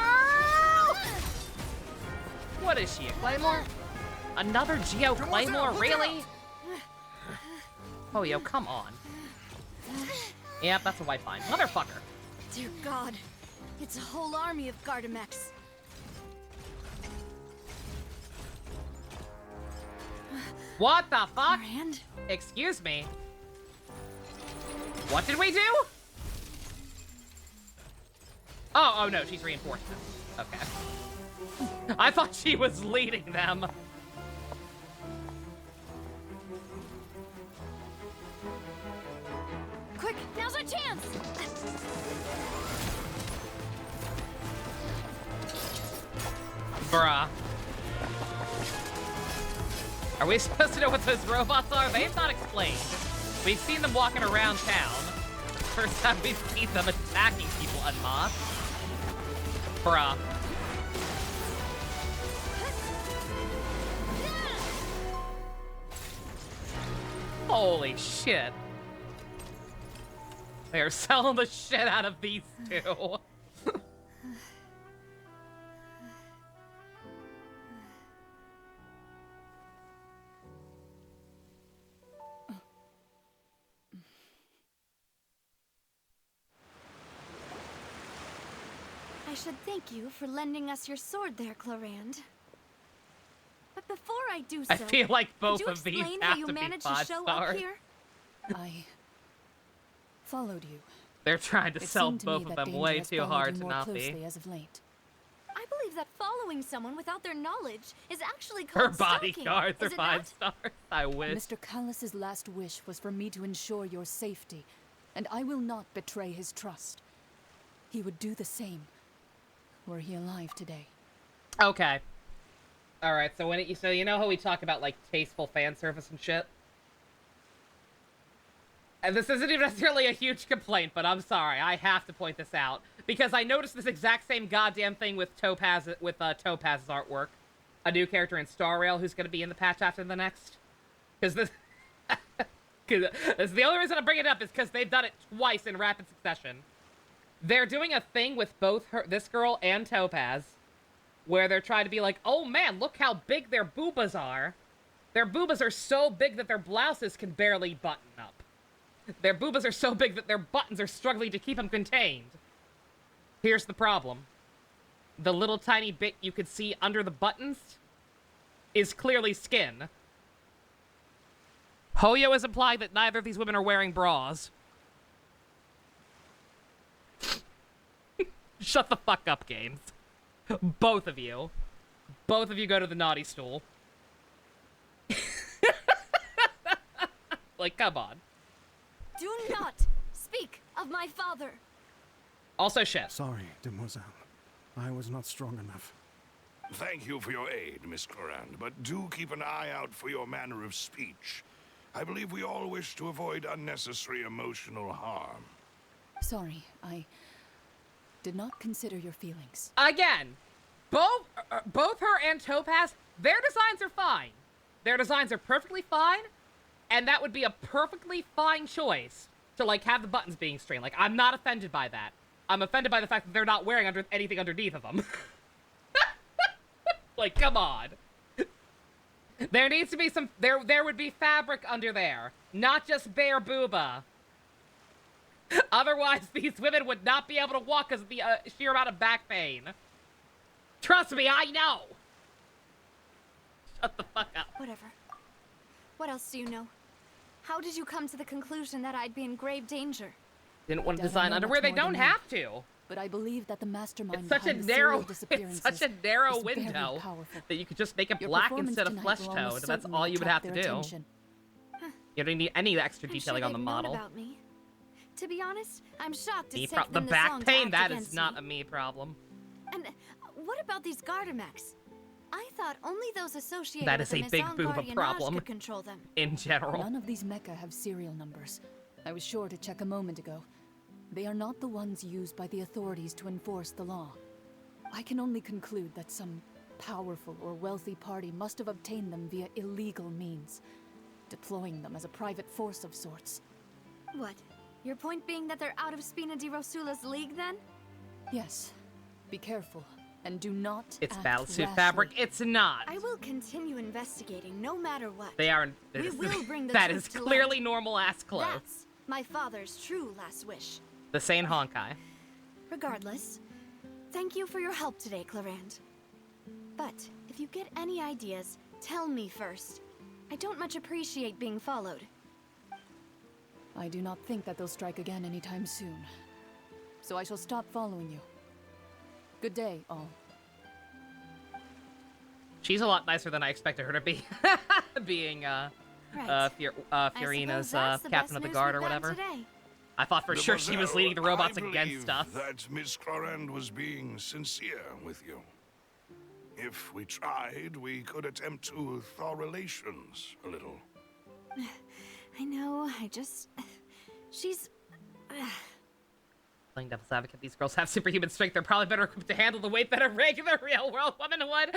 [SPEAKER 1] What is she, a Claymore? Another Geo Claymore, really? Oh, yo, come on. Yep, that's a white line. Motherfucker.
[SPEAKER 2] Dear God, it's a whole army of Gardamex.
[SPEAKER 1] What the fuck?
[SPEAKER 2] Rand?
[SPEAKER 1] Excuse me. What did we do? Oh no, she's reinforced them. Okay. I thought she was leading them.
[SPEAKER 2] Quick, now's our chance!
[SPEAKER 1] Bruh. Are we supposed to know what those robots are? They've not explained. We've seen them walking around town. First time we've seen them attacking people en masse. Bruh. Holy shit. They're selling the shit out of these two.
[SPEAKER 2] I should thank you for lending us your sword there, Clorand. But before I do so,
[SPEAKER 1] I feel like both
[SPEAKER 2] could you
[SPEAKER 1] of these
[SPEAKER 2] explain
[SPEAKER 1] have
[SPEAKER 2] how you
[SPEAKER 1] to be
[SPEAKER 2] managed to
[SPEAKER 1] 5
[SPEAKER 2] show
[SPEAKER 1] stars.
[SPEAKER 2] up here?
[SPEAKER 5] I followed you.
[SPEAKER 1] They're trying to
[SPEAKER 5] It
[SPEAKER 1] sell
[SPEAKER 5] seemed to
[SPEAKER 1] both
[SPEAKER 5] me
[SPEAKER 1] of
[SPEAKER 5] that
[SPEAKER 1] them
[SPEAKER 5] danger
[SPEAKER 1] way
[SPEAKER 5] has
[SPEAKER 1] too
[SPEAKER 5] followed
[SPEAKER 1] hard
[SPEAKER 5] you
[SPEAKER 1] to
[SPEAKER 5] more
[SPEAKER 1] not
[SPEAKER 5] closely
[SPEAKER 1] be.
[SPEAKER 5] as of late.
[SPEAKER 2] I believe that following someone without their knowledge is actually
[SPEAKER 1] Her
[SPEAKER 2] called stalking.
[SPEAKER 1] bodyguards are
[SPEAKER 2] Is it
[SPEAKER 1] 5
[SPEAKER 2] not?
[SPEAKER 1] stars. I wish.
[SPEAKER 5] Mr. Callus's last wish was for me to ensure your safety, and I will not betray his trust. He would do the same, were he alive today.
[SPEAKER 1] Okay. Alright, so so you know how we talk about, like, tasteful fan service and shit? And this isn't even necessarily a huge complaint, but I'm sorry, I have to point this out. Because I noticed this exact same goddamn thing with Topaz's artwork. A new character in Star Rail who's gonna be in the patch after the next. Because this... Cause the only reason I bring it up is because they've done it twice in rapid succession. They're doing a thing with both this girl and Topaz, where they're trying to be like, oh man, look how big their boobas are. Their boobas are so big that their blouses can barely button up. Their boobas are so big that their buttons are struggling to keep them contained. Here's the problem. The little tiny bit you could see under the buttons is clearly skin. Hoyo is implying that neither of these women are wearing bras. Shut the fuck up, games. Both of you. Both of you go to the naughty stool. Like, come on.
[SPEAKER 2] Do not speak of my father.
[SPEAKER 1] Also, Chef.
[SPEAKER 6] Sorry, demoiselle. I was not strong enough.
[SPEAKER 7] Thank you for your aid, Miss Clorand, but do keep an eye out for your manner of speech. I believe we all wish to avoid unnecessary emotional harm.
[SPEAKER 5] Sorry, I did not consider your feelings.
[SPEAKER 1] Again, both her and Topaz, their designs are fine. Their designs are perfectly fine, and that would be a perfectly fine choice to, like, have the buttons being straight. Like, I'm not offended by that. I'm offended by the fact that they're not wearing anything underneath of them. Like, come on. There needs to be some... There would be fabric under there, not just bare booba. Otherwise, these women would not be able to walk because of the sheer amount of back pain. Trust me, I know! Shut the fuck up.
[SPEAKER 8] Whatever. What else do you know? How did you come to the conclusion that I'd be in grave danger?
[SPEAKER 1] Didn't want to
[SPEAKER 5] Doubt I
[SPEAKER 1] design
[SPEAKER 5] know
[SPEAKER 1] underwear,
[SPEAKER 5] much
[SPEAKER 1] they
[SPEAKER 5] more
[SPEAKER 1] don't
[SPEAKER 5] than you.
[SPEAKER 1] have to.
[SPEAKER 5] But I believe that the mastermind
[SPEAKER 1] It's such a
[SPEAKER 5] behind the serial
[SPEAKER 1] narrow, it's
[SPEAKER 5] disappearances
[SPEAKER 1] such a narrow
[SPEAKER 5] is very
[SPEAKER 1] window
[SPEAKER 5] powerful.
[SPEAKER 1] that you could just make it
[SPEAKER 5] Your
[SPEAKER 1] black
[SPEAKER 5] performance
[SPEAKER 1] instead of
[SPEAKER 5] tonight
[SPEAKER 1] flesh
[SPEAKER 5] will
[SPEAKER 1] toned.
[SPEAKER 5] almost
[SPEAKER 1] That's
[SPEAKER 5] certainly
[SPEAKER 1] all you would have
[SPEAKER 5] attract
[SPEAKER 1] to
[SPEAKER 5] their
[SPEAKER 1] do.
[SPEAKER 5] attention.
[SPEAKER 1] You don't need any extra
[SPEAKER 8] I'm
[SPEAKER 1] detailing
[SPEAKER 8] sure
[SPEAKER 1] on the
[SPEAKER 8] they've known
[SPEAKER 1] model.
[SPEAKER 8] about me. To be honest, I'm shocked it
[SPEAKER 1] Me
[SPEAKER 8] took
[SPEAKER 1] the
[SPEAKER 8] them this
[SPEAKER 1] back
[SPEAKER 8] long to
[SPEAKER 1] pain,
[SPEAKER 8] act
[SPEAKER 1] that is
[SPEAKER 8] against
[SPEAKER 1] not
[SPEAKER 8] me.
[SPEAKER 1] a me problem.
[SPEAKER 8] And what about these Gardamex? I thought only those associated
[SPEAKER 1] That
[SPEAKER 8] with
[SPEAKER 1] is
[SPEAKER 8] the
[SPEAKER 1] a big
[SPEAKER 8] Maison
[SPEAKER 1] booba
[SPEAKER 8] Gardiennage
[SPEAKER 1] problem.
[SPEAKER 8] could control them.
[SPEAKER 1] In general.
[SPEAKER 5] None of these mecha have serial numbers. I was sure to check a moment ago. They are not the ones used by the authorities to enforce the law. I can only conclude that some powerful or wealthy party must have obtained them via illegal means, deploying them as a private force of sorts.
[SPEAKER 8] What? Your point being that they're out of Spina di Rosula's league, then?
[SPEAKER 5] Yes. Be careful, and do not
[SPEAKER 1] It's
[SPEAKER 5] act
[SPEAKER 1] battlesuit
[SPEAKER 5] rashly.
[SPEAKER 1] fabric. It's not.
[SPEAKER 8] I will continue investigating, no matter what.
[SPEAKER 1] They are.
[SPEAKER 8] We will bring the
[SPEAKER 1] that
[SPEAKER 8] truth
[SPEAKER 1] is
[SPEAKER 8] to
[SPEAKER 1] clearly
[SPEAKER 8] light.
[SPEAKER 1] normal ass clothes.
[SPEAKER 8] That's my father's true last wish.
[SPEAKER 1] The sane Honkai.
[SPEAKER 8] Regardless, thank you for your help today, Clarand. But if you get any ideas, tell me first. I don't much appreciate being followed.
[SPEAKER 5] I do not think that they'll strike again anytime soon. So I shall stop following you. Good day, all.
[SPEAKER 1] She's a lot nicer than I expected her to be. Being,
[SPEAKER 8] Right.
[SPEAKER 1] Fiorina's,
[SPEAKER 8] that's the
[SPEAKER 1] captain
[SPEAKER 8] best
[SPEAKER 1] of the
[SPEAKER 8] news
[SPEAKER 1] guard or
[SPEAKER 8] we've gotten
[SPEAKER 1] whatever.
[SPEAKER 8] today.
[SPEAKER 1] I thought for sure she was
[SPEAKER 7] Mademoiselle,
[SPEAKER 1] leading the robots
[SPEAKER 7] I
[SPEAKER 1] against
[SPEAKER 7] believe
[SPEAKER 1] us.
[SPEAKER 7] that Miss Clorand was being sincere with you. If we tried, we could attempt to thaw relations a little.
[SPEAKER 8] I know, she's...
[SPEAKER 1] Playing devil's advocate, these girls have superhuman strength. They're probably better equipped to handle the weight than a regular real-world woman would.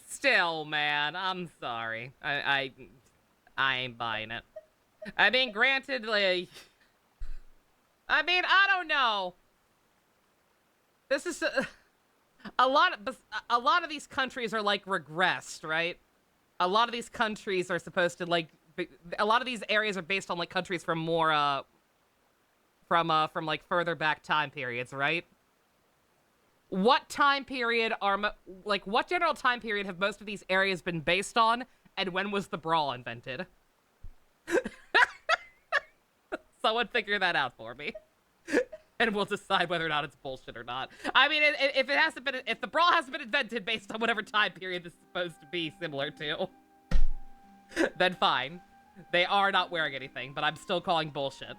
[SPEAKER 1] Still, man, I'm sorry. I ain't buying it. I mean, granted, like... I mean, I don't know. This is... a lot of these countries are, like, regressed, right? A lot of these countries are supposed to, like... A lot of these areas are based on, like, countries from more, from like further back time periods, right? What time period are what general time period have most of these areas been based on, and when was the brawl invented? Someone figure that out for me, and we'll decide whether or not it's bullshit or not. I mean, if the brawl hasn't been invented based on whatever time period this is supposed to be similar to, then fine. They are not wearing anything, but I'm still calling bullshit.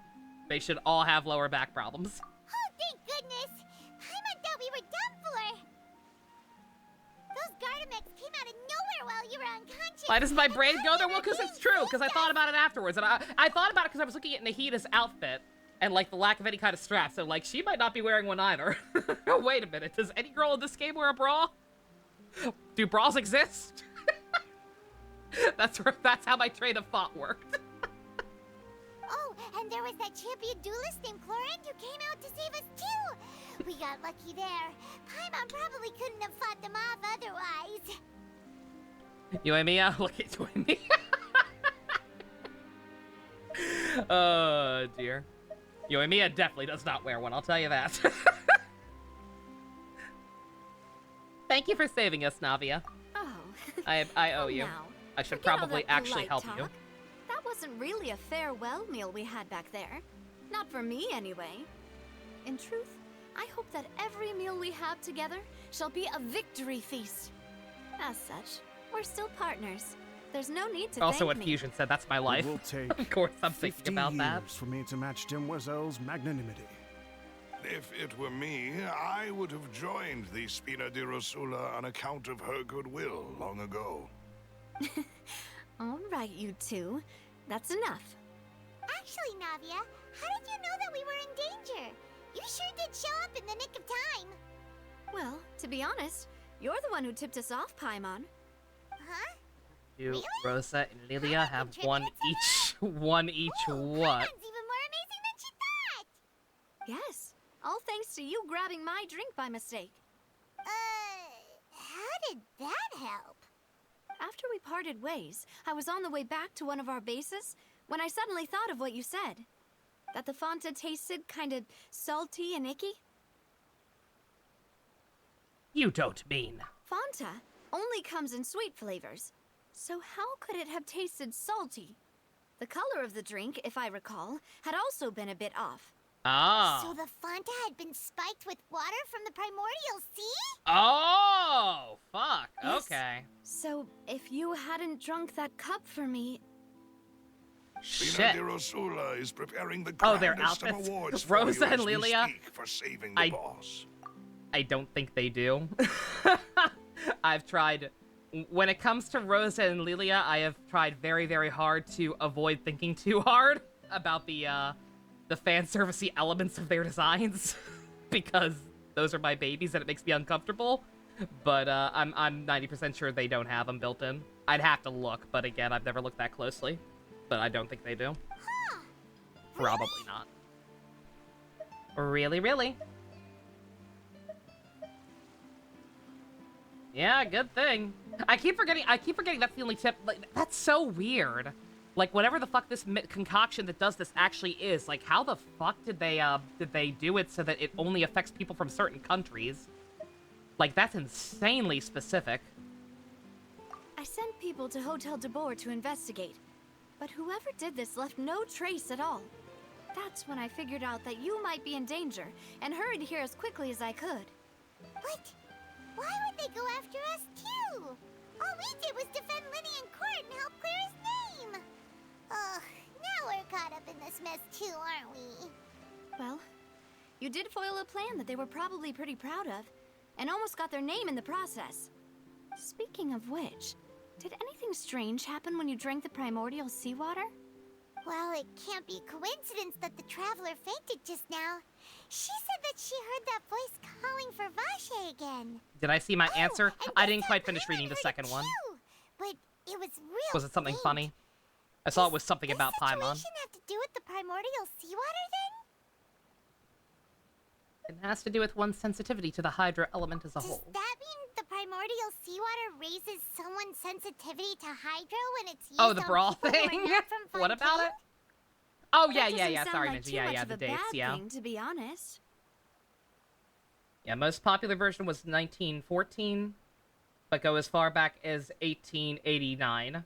[SPEAKER 1] They should all have lower back problems.
[SPEAKER 3] Oh, thank goodness! Paimon thought we were done for! Those Gardamex came out of nowhere while you were unconscious!
[SPEAKER 1] Why does my
[SPEAKER 3] and
[SPEAKER 1] brain
[SPEAKER 3] now
[SPEAKER 1] go there?
[SPEAKER 3] you're
[SPEAKER 1] Well, because it's
[SPEAKER 3] being
[SPEAKER 1] true, because I thought about it afterwards. And I thought about it because I was looking at Nahida's outfit and, like, the lack of any kind of strap. So, like, she might not be wearing one either. Wait a minute. Does any girl in this game wear a bra? Do bras exist? That's how my train of thought worked.
[SPEAKER 3] Oh, and there was that champion duelist named Clorand who came out to save us too! We got lucky there. Paimon probably couldn't have fought them off otherwise.
[SPEAKER 1] Yoimiya, look at Yoimiya. Oh, dear. Yoimiya definitely does not wear one, I'll tell you that. Thank you for saving us, Navia.
[SPEAKER 8] Oh.
[SPEAKER 1] I owe you.
[SPEAKER 8] Now,
[SPEAKER 1] I should
[SPEAKER 8] forget all
[SPEAKER 1] probably
[SPEAKER 8] that
[SPEAKER 1] actually
[SPEAKER 8] polite
[SPEAKER 1] help you.
[SPEAKER 8] talk. That wasn't really a farewell meal we had back there. Not for me, anyway. In truth, I hope that every meal we have together shall be a victory feast. As such, we're still partners. There's no need to
[SPEAKER 1] Also,
[SPEAKER 8] thank
[SPEAKER 1] what
[SPEAKER 8] me.
[SPEAKER 1] Fusion said, that's my life.
[SPEAKER 6] It will take
[SPEAKER 1] Of course, I'm
[SPEAKER 6] 50
[SPEAKER 1] thinking about that.
[SPEAKER 6] years for me to match Demoiselle's magnanimity.
[SPEAKER 7] If it were me, I would have joined the Spina di Rosula on account of her goodwill long ago.
[SPEAKER 8] All right, you two. That's enough.
[SPEAKER 3] Actually, Navia, how did you know that we were in danger? You sure did show up in the nick of time.
[SPEAKER 8] Well, to be honest, you're the one who tipped us off, Paimon.
[SPEAKER 3] Huh?
[SPEAKER 1] Do
[SPEAKER 3] Really?
[SPEAKER 1] Rosa and Lilia
[SPEAKER 3] Paimon
[SPEAKER 1] have
[SPEAKER 3] contributed
[SPEAKER 1] one each
[SPEAKER 3] Ooh,
[SPEAKER 1] what?
[SPEAKER 3] Paimon's even more amazing than she thought!
[SPEAKER 8] Yes, all thanks to you grabbing my drink by mistake.
[SPEAKER 3] How did that help?
[SPEAKER 8] After we parted ways, I was on the way back to one of our bases when I suddenly thought of what you said. That the Fanta tasted kinda salty and icky.
[SPEAKER 1] You don't mean.
[SPEAKER 8] Fanta only comes in sweet flavors. So how could it have tasted salty? The color of the drink, if I recall, had also been a bit off.
[SPEAKER 1] Ah.
[SPEAKER 3] So the Fanta had been spiked with water from the primordial sea?
[SPEAKER 1] Oh, fuck.
[SPEAKER 8] Yes.
[SPEAKER 1] Okay.
[SPEAKER 8] So if you hadn't drunk that cup for me...
[SPEAKER 1] Shit.
[SPEAKER 7] Spina de Rosula is preparing the
[SPEAKER 1] Oh, their
[SPEAKER 7] grandest of
[SPEAKER 1] outfits?
[SPEAKER 7] awards for
[SPEAKER 1] Rosa
[SPEAKER 7] you
[SPEAKER 1] and
[SPEAKER 7] as we
[SPEAKER 1] Lilia?
[SPEAKER 7] speak for saving the boss.
[SPEAKER 1] I don't think they do. I've tried... When it comes to Rosa and Lilia, I have tried very, very hard to avoid thinking too hard about the fan servicey elements of their designs. Because those are my babies and it makes me uncomfortable. But I'm 90% sure they don't have them built in. I'd have to look, but again, I've never looked that closely. But I don't think they do.
[SPEAKER 3] Huh.
[SPEAKER 1] Probably not. Really, really? Yeah, good thing. I keep forgetting that's the only tip. Like, that's so weird. Like, whatever the fuck this concoction that does this actually is, like, how the fuck did they do it so that it only affects people from certain countries? Like, that's insanely specific.
[SPEAKER 8] I sent people to Hotel de Boer to investigate, but whoever did this left no trace at all. That's when I figured out that you might be in danger, and hurried here as quickly as I could.
[SPEAKER 3] What? Why would they go after us, too? All we did was defend Lenny in court and help clear his name. Ugh, now we're caught up in this mess, too, aren't we?
[SPEAKER 8] Well, you did foil a plan that they were probably pretty proud of, and almost got their name in the process. Speaking of which, did anything strange happen when you drank the primordial seawater?
[SPEAKER 3] Well, it can't be coincidence that the traveler fainted just now. She said that she heard that voice calling for Vache again.
[SPEAKER 1] Did I see my answer?
[SPEAKER 3] And
[SPEAKER 1] I
[SPEAKER 3] guess
[SPEAKER 1] didn't
[SPEAKER 3] that
[SPEAKER 1] quite finish
[SPEAKER 3] Paimon
[SPEAKER 1] reading the
[SPEAKER 3] heard it
[SPEAKER 1] second one.
[SPEAKER 3] too. But it was real.
[SPEAKER 1] Was it something
[SPEAKER 3] faint.
[SPEAKER 1] funny? I saw it was something about
[SPEAKER 3] Does
[SPEAKER 1] Paimon.
[SPEAKER 3] this situation have to do with the primordial seawater then?
[SPEAKER 1] It has to do with one's sensitivity to the Hydra element as a
[SPEAKER 3] Does
[SPEAKER 1] whole.
[SPEAKER 3] that mean the primordial seawater raises someone's sensitivity to Hydro when it's used
[SPEAKER 1] Oh, the
[SPEAKER 3] on
[SPEAKER 1] brawl
[SPEAKER 3] people who are
[SPEAKER 1] thing?
[SPEAKER 3] not from
[SPEAKER 1] What about
[SPEAKER 3] Fontaine?
[SPEAKER 1] it? Oh,
[SPEAKER 8] That
[SPEAKER 1] yeah,
[SPEAKER 8] doesn't sound
[SPEAKER 1] sorry,
[SPEAKER 8] like
[SPEAKER 1] Ninja.
[SPEAKER 8] too much of
[SPEAKER 1] The
[SPEAKER 8] a
[SPEAKER 1] dates,
[SPEAKER 8] bad
[SPEAKER 1] yeah.
[SPEAKER 8] thing, to be honest.
[SPEAKER 1] Yeah, most popular version was 1914, but go as far back as 1889.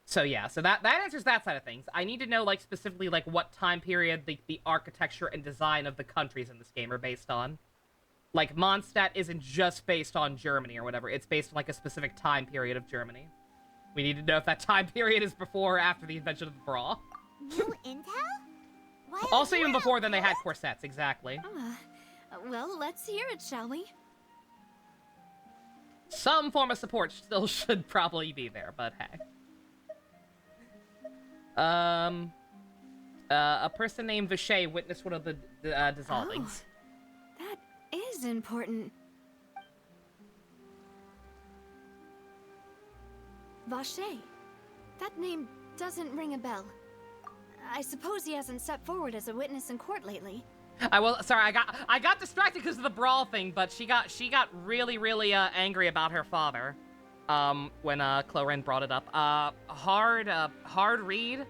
[SPEAKER 1] So yeah, so that answers that side of things. I need to know, like, specifically, like, what time period the architecture and design of the countries in this game are based on. Like, Mondstadt isn't just based on Germany or whatever. It's based on, like, a specific time period of Germany. We need to know if that time period is before or after the invention of the bra.
[SPEAKER 3] New intel? Why are
[SPEAKER 1] Also,
[SPEAKER 3] you
[SPEAKER 1] even
[SPEAKER 3] out
[SPEAKER 1] before then, they had
[SPEAKER 3] there?
[SPEAKER 1] corsets, exactly.
[SPEAKER 8] Well, let's hear it, shall we?
[SPEAKER 1] Some form of support still should probably be there, but hey. A person named Vache witnessed one of the dissolvings.
[SPEAKER 8] That is important. Vache. That name doesn't ring a bell. I suppose he hasn't stepped forward as a witness in court lately.
[SPEAKER 1] Sorry, I got distracted because of the brawl thing, but she got really angry about her father, when Clorin brought it up. Hard read.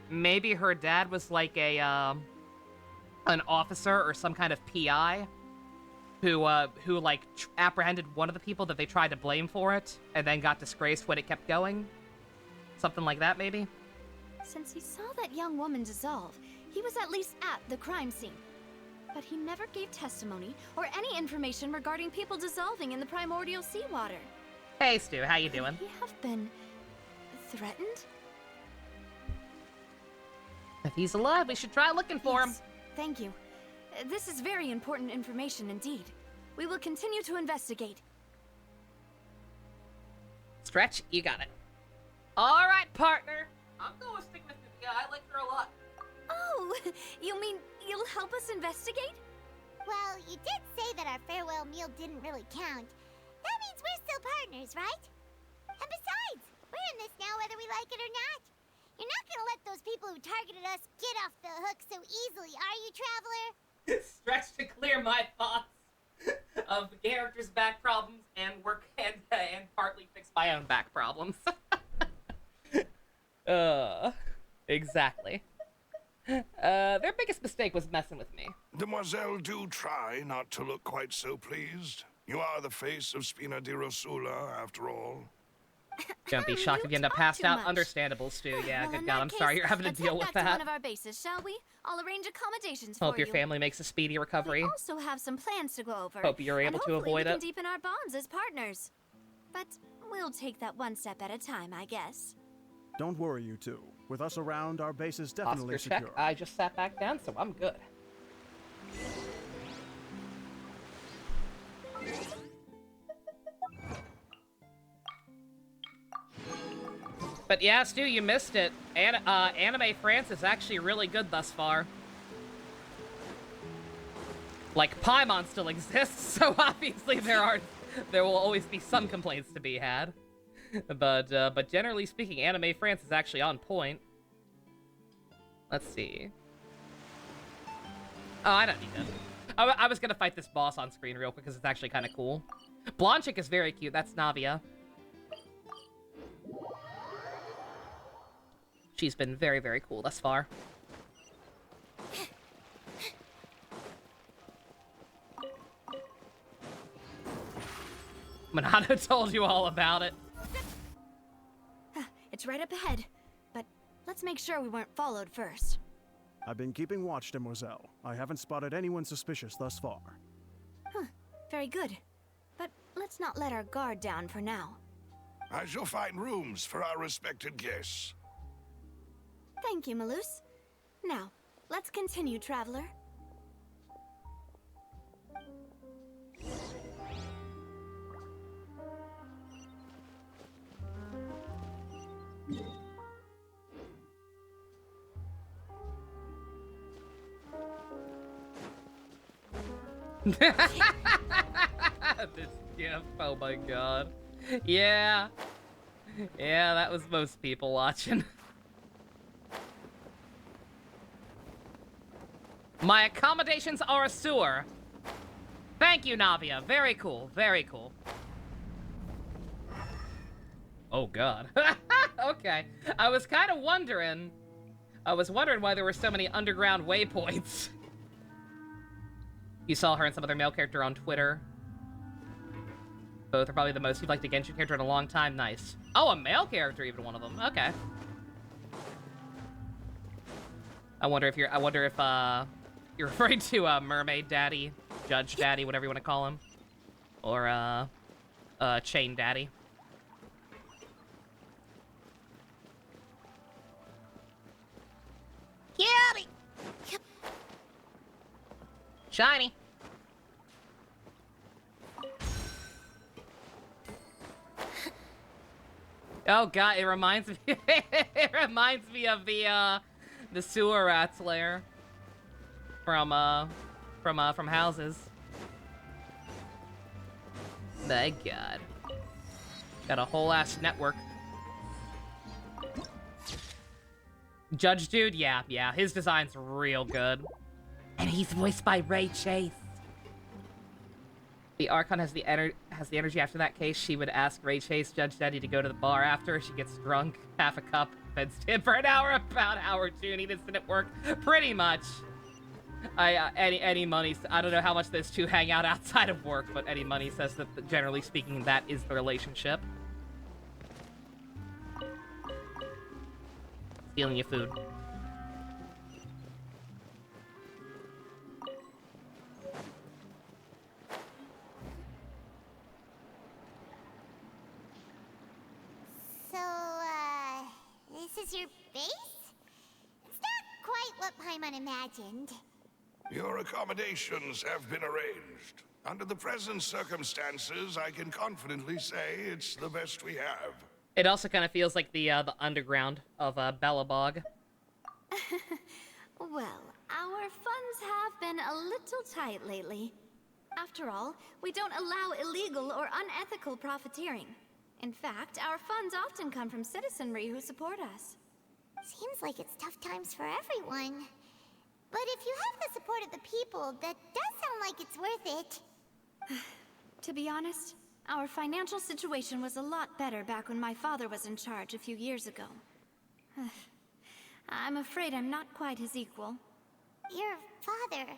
[SPEAKER 1] Maybe her dad was like an officer or some kind of PI, who like apprehended one of the people that they tried to blame for it, and then got disgraced when it kept going. Something like that, maybe.
[SPEAKER 8] Since he saw that young woman dissolve, he was at least at the crime scene. But he never gave testimony or any information regarding people dissolving in the primordial seawater.
[SPEAKER 1] Hey, Stu, how you doing?
[SPEAKER 8] Could he have been threatened?
[SPEAKER 1] If he's alive, we should try looking for him.
[SPEAKER 8] Yes, thank you. This is very important information indeed. We will continue to investigate.
[SPEAKER 1] Stretch, you got it. All right, partner. I'm going to stick with you. Yeah, I like her a lot.
[SPEAKER 8] Oh, you mean you'll help us investigate?
[SPEAKER 3] Well, you did say that our farewell meal didn't really count. That means we're still partners, right? And besides, we're in this now whether we like it or not. You're not gonna let those people who targeted us get off the hook so easily, are you, Traveler?
[SPEAKER 1] Stretch to clear my thoughts of the characters' back problems and work and partly fix my own back problems. Exactly. Their biggest mistake was messing with me.
[SPEAKER 7] Demoiselle, do try not to look quite so pleased. You are the face of Spina di Rosula, after all.
[SPEAKER 1] Don't be shocked if you end up passed out. Understandable, Stu. Yeah,
[SPEAKER 8] Well,
[SPEAKER 1] good
[SPEAKER 8] in
[SPEAKER 1] God,
[SPEAKER 8] that
[SPEAKER 1] I'm
[SPEAKER 8] case,
[SPEAKER 1] sorry you're having to
[SPEAKER 8] let's
[SPEAKER 1] deal
[SPEAKER 8] head
[SPEAKER 1] with
[SPEAKER 8] back to
[SPEAKER 1] that.
[SPEAKER 8] one of our bases, shall we? I'll arrange accommodations for
[SPEAKER 1] Hope your
[SPEAKER 8] you.
[SPEAKER 1] family makes a speedy recovery.
[SPEAKER 8] We also have some plans to go over.
[SPEAKER 1] Hope you're able to avoid
[SPEAKER 8] we
[SPEAKER 1] it.
[SPEAKER 8] can deepen our bonds as partners. But we'll take that one step at a time, I guess.
[SPEAKER 6] Don't worry, you two. With us around, our base is definitely
[SPEAKER 1] Oscar check.
[SPEAKER 6] secure.
[SPEAKER 1] I just sat back down, so I'm good. But yeah, Stu, you missed it. Anime France is actually really good thus far. Like, Paimon still exists, so obviously there will always be some complaints to be had. But generally speaking, Anime France is actually on point. Let's see. Oh, I don't need it. I was gonna fight this boss on screen real quick because it's actually kind of cool. Blonde chick is very cute. That's Navia. She's been very, very cool thus far. Monado told you all about it.
[SPEAKER 8] It's right up ahead, but let's make sure we weren't followed first.
[SPEAKER 6] I've been keeping watch, Demoiselle. I haven't spotted anyone suspicious thus far.
[SPEAKER 8] Huh, very good. But let's not let our guard down for now.
[SPEAKER 7] I shall find rooms for our respected guests.
[SPEAKER 8] Thank you, Malus. Now, let's continue, Traveler.
[SPEAKER 1] This gif, oh my god. Yeah. Yeah, that was most people watching. My accommodations are a sewer. Thank you, Navia. Very cool. Very cool. Oh god. Okay. I was kind of wondering. I was wondering why there were so many underground waypoints. You saw her and some other male character on Twitter. Both are probably the most you've liked a Genshin character in a long time. Nice. Oh, a male character, even one of them. Okay. I wonder if you're referring to Mermaid Daddy, Judge Daddy, whatever you want to call him, or Chain Daddy. Kitty. Shiny. Oh god, it reminds me. It reminds me of the sewer rat's lair from Houses. My god, got a whole ass network. Judge Dude, yeah, his design's real good. And he's voiced by Ray Chase. The Archon has the energy after that case. She would ask Ray Chase, Judge Daddy, to go to the bar after. She gets drunk, half a cup, beds in for an hour, about an hour or two, and he doesn't at work. Pretty much. Any money, I don't know how much those two hang out outside of work, but Any Money says that, generally speaking, that is the relationship. Stealing your food.
[SPEAKER 3] This is your base? It's not quite what Paimon imagined.
[SPEAKER 7] Your accommodations have been arranged. Under the present circumstances, I can confidently say it's the best we have.
[SPEAKER 1] It also kind of feels like the underground of Bellabog.
[SPEAKER 8] Well, Our funds have been a little tight lately. After all, we don't allow illegal or unethical profiteering. In fact, our funds often come from citizenry who support us.
[SPEAKER 3] Seems like it's tough times for everyone. But if you have the support of the people, that does sound like it's worth it.
[SPEAKER 8] To be honest, our financial situation was a lot better back when my father was in charge a few years ago. I'm afraid I'm not quite his equal.
[SPEAKER 3] Your father...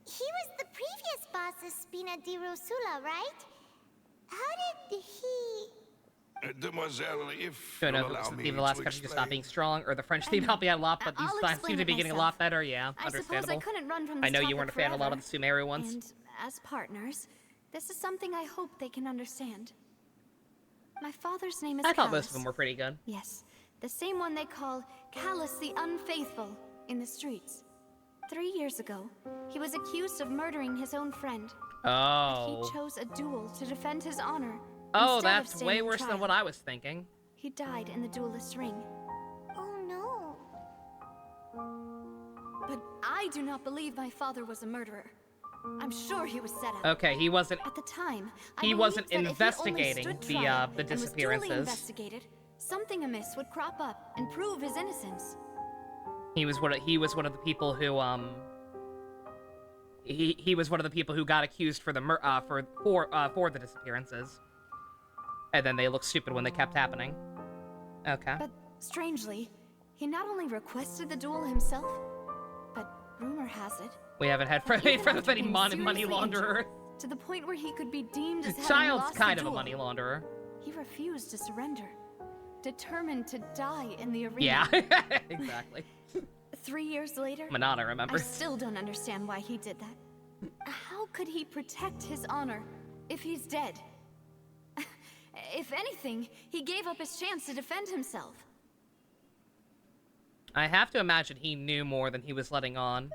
[SPEAKER 3] He was the previous boss of Spina di Rosula, right? How did he...
[SPEAKER 7] Demoiselle, if
[SPEAKER 1] Don't know
[SPEAKER 7] you'll
[SPEAKER 1] if it was
[SPEAKER 7] allow
[SPEAKER 1] the
[SPEAKER 7] me
[SPEAKER 1] theme of the last
[SPEAKER 7] to
[SPEAKER 1] country just not being
[SPEAKER 7] explain.
[SPEAKER 1] strong, or the French theme helping out a lot, but these
[SPEAKER 8] I'll
[SPEAKER 1] times
[SPEAKER 8] explain
[SPEAKER 1] seem to
[SPEAKER 8] it
[SPEAKER 1] be getting a
[SPEAKER 8] myself.
[SPEAKER 1] lot better, yeah.
[SPEAKER 8] I suppose I
[SPEAKER 1] Understandable.
[SPEAKER 8] couldn't run from this
[SPEAKER 1] I know you
[SPEAKER 8] topic
[SPEAKER 1] weren't a fan of a lot of
[SPEAKER 8] forever.
[SPEAKER 1] the Sumeri ones.
[SPEAKER 8] And as partners, this is something I hope they can understand. My father's name is
[SPEAKER 1] I thought
[SPEAKER 8] Callus.
[SPEAKER 1] most of them were pretty good.
[SPEAKER 8] Yes, the same one they call Callus the Unfaithful in the streets. 3 years ago, he was accused of murdering his own friend. But
[SPEAKER 1] Oh.
[SPEAKER 8] he chose a duel to defend his honor.
[SPEAKER 1] Oh,
[SPEAKER 8] instead of
[SPEAKER 1] that's
[SPEAKER 8] standing
[SPEAKER 1] way worse
[SPEAKER 8] trial.
[SPEAKER 1] than what I was thinking.
[SPEAKER 8] He died in the duelist's ring.
[SPEAKER 3] Oh no.
[SPEAKER 8] But I do not believe my father was a murderer. I'm sure he was set up.
[SPEAKER 1] Okay, he wasn't.
[SPEAKER 8] At the time, I
[SPEAKER 1] He
[SPEAKER 8] believed
[SPEAKER 1] wasn't
[SPEAKER 8] that if he only
[SPEAKER 1] investigating
[SPEAKER 8] stood
[SPEAKER 1] the,
[SPEAKER 8] trial
[SPEAKER 1] the
[SPEAKER 8] and was duly
[SPEAKER 1] disappearances.
[SPEAKER 8] investigated, something amiss would crop up and prove his innocence.
[SPEAKER 1] He was one of the people who he was one of the people who got accused for the for the disappearances. And then they looked stupid when they kept happening. Okay.
[SPEAKER 8] But strangely, he not only requested the duel himself, but rumor has it
[SPEAKER 1] We haven't had
[SPEAKER 8] that even
[SPEAKER 1] from
[SPEAKER 8] after
[SPEAKER 1] any
[SPEAKER 8] being
[SPEAKER 1] money
[SPEAKER 8] seriously
[SPEAKER 1] launderer.
[SPEAKER 8] injured, to the point where he could be deemed as having
[SPEAKER 1] Child's
[SPEAKER 8] lost
[SPEAKER 1] kind
[SPEAKER 8] the
[SPEAKER 1] of a
[SPEAKER 8] duel,
[SPEAKER 1] money launderer.
[SPEAKER 8] he refused to surrender, determined to die in the arena.
[SPEAKER 1] Yeah, exactly.
[SPEAKER 8] 3 years later,
[SPEAKER 1] Manana
[SPEAKER 8] I
[SPEAKER 1] remembers.
[SPEAKER 8] still don't understand why he did that. How could he protect his honor if he's dead? If anything, he gave up his chance to defend himself.
[SPEAKER 1] I have to imagine he knew more than he was letting on.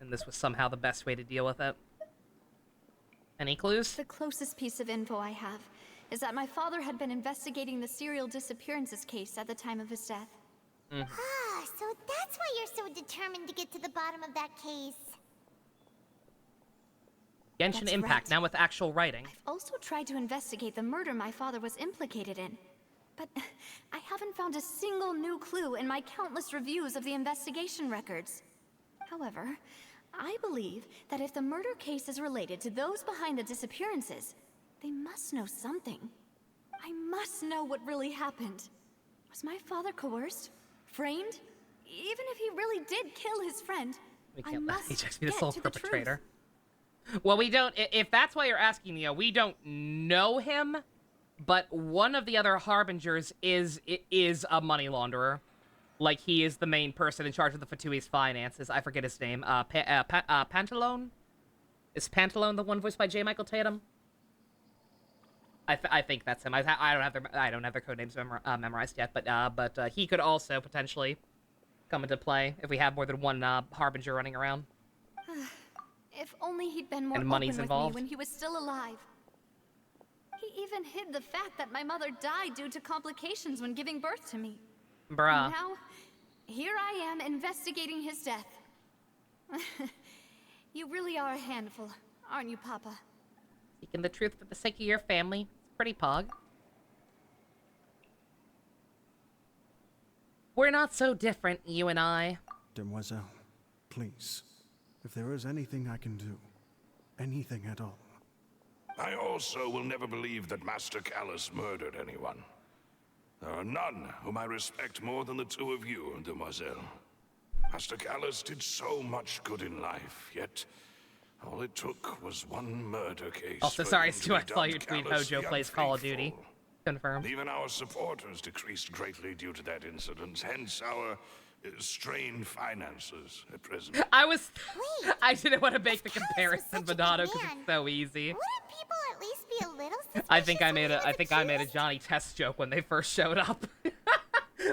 [SPEAKER 1] And this was somehow the best way to deal with it. Any clues?
[SPEAKER 8] The closest piece of info I have is that my father had been investigating the serial disappearances case at the time of his death.
[SPEAKER 3] Ah, so that's why you're so determined to get to the bottom of that case.
[SPEAKER 1] Genshin
[SPEAKER 8] That's
[SPEAKER 1] Impact,
[SPEAKER 8] right.
[SPEAKER 1] now with actual writing.
[SPEAKER 8] I've also tried to investigate the murder my father was implicated in, but I haven't found a single new clue in my countless reviews of the investigation records. However, I believe that if the murder case is related to those behind the disappearances, they must know something. I must know what really happened. Was my father coerced? Framed? Even if he really did kill his friend,
[SPEAKER 1] We
[SPEAKER 8] I
[SPEAKER 1] can't let
[SPEAKER 8] must
[SPEAKER 1] HX be the
[SPEAKER 8] get
[SPEAKER 1] sole
[SPEAKER 8] to the truth.
[SPEAKER 1] perpetrator. Well, we don't. If that's why you're asking, Neo, we don't know him, but one of the other harbingers is a money launderer. Like, he is the main person in charge of the Fatui's finances. I forget his name. Pantalone? Is Pantalone the one voiced by J. Michael Tatum? I think that's him. I don't have their code names memorized yet, but he could also potentially come into play if we have more than one harbinger running around.
[SPEAKER 8] If only he'd been more
[SPEAKER 1] And
[SPEAKER 8] open
[SPEAKER 1] money's
[SPEAKER 8] with
[SPEAKER 1] involved.
[SPEAKER 8] me when he was still alive. He even hid the fact that my mother died due to complications when giving birth to me.
[SPEAKER 1] Bruh.
[SPEAKER 8] And now, here I am investigating his death. You really are a handful, aren't you, Papa?
[SPEAKER 1] Seeking the truth for the sake of your family. It's pretty pog. We're not so different, you and I.
[SPEAKER 6] Demoiselle, please. If there is anything I can do, anything at all,
[SPEAKER 7] I also will never believe that Master Callus murdered anyone. There are none whom I respect more than the two of you, Demoiselle. Master Callus did so much good in life, yet all it took was one murder case.
[SPEAKER 1] Also,
[SPEAKER 7] for
[SPEAKER 1] sorry,
[SPEAKER 7] him to
[SPEAKER 1] Stu,
[SPEAKER 7] be
[SPEAKER 1] I saw
[SPEAKER 7] dubbed
[SPEAKER 1] your tweet.
[SPEAKER 7] Callus
[SPEAKER 1] Hojo
[SPEAKER 7] the
[SPEAKER 1] plays Call of Duty.
[SPEAKER 7] Unfaithful.
[SPEAKER 1] Confirmed.
[SPEAKER 7] Even our supporters decreased greatly due to that incident, hence our strained finances at present.
[SPEAKER 1] I didn't want to make the
[SPEAKER 3] Callus was
[SPEAKER 1] comparison,
[SPEAKER 3] such a good
[SPEAKER 1] Bonato, because
[SPEAKER 3] man.
[SPEAKER 1] it's so easy.
[SPEAKER 3] Wouldn't people at least be a little suspicious
[SPEAKER 1] I think I
[SPEAKER 3] when
[SPEAKER 1] made
[SPEAKER 3] he was
[SPEAKER 1] I made a
[SPEAKER 3] accused?
[SPEAKER 1] Johnny Test joke when they first showed up.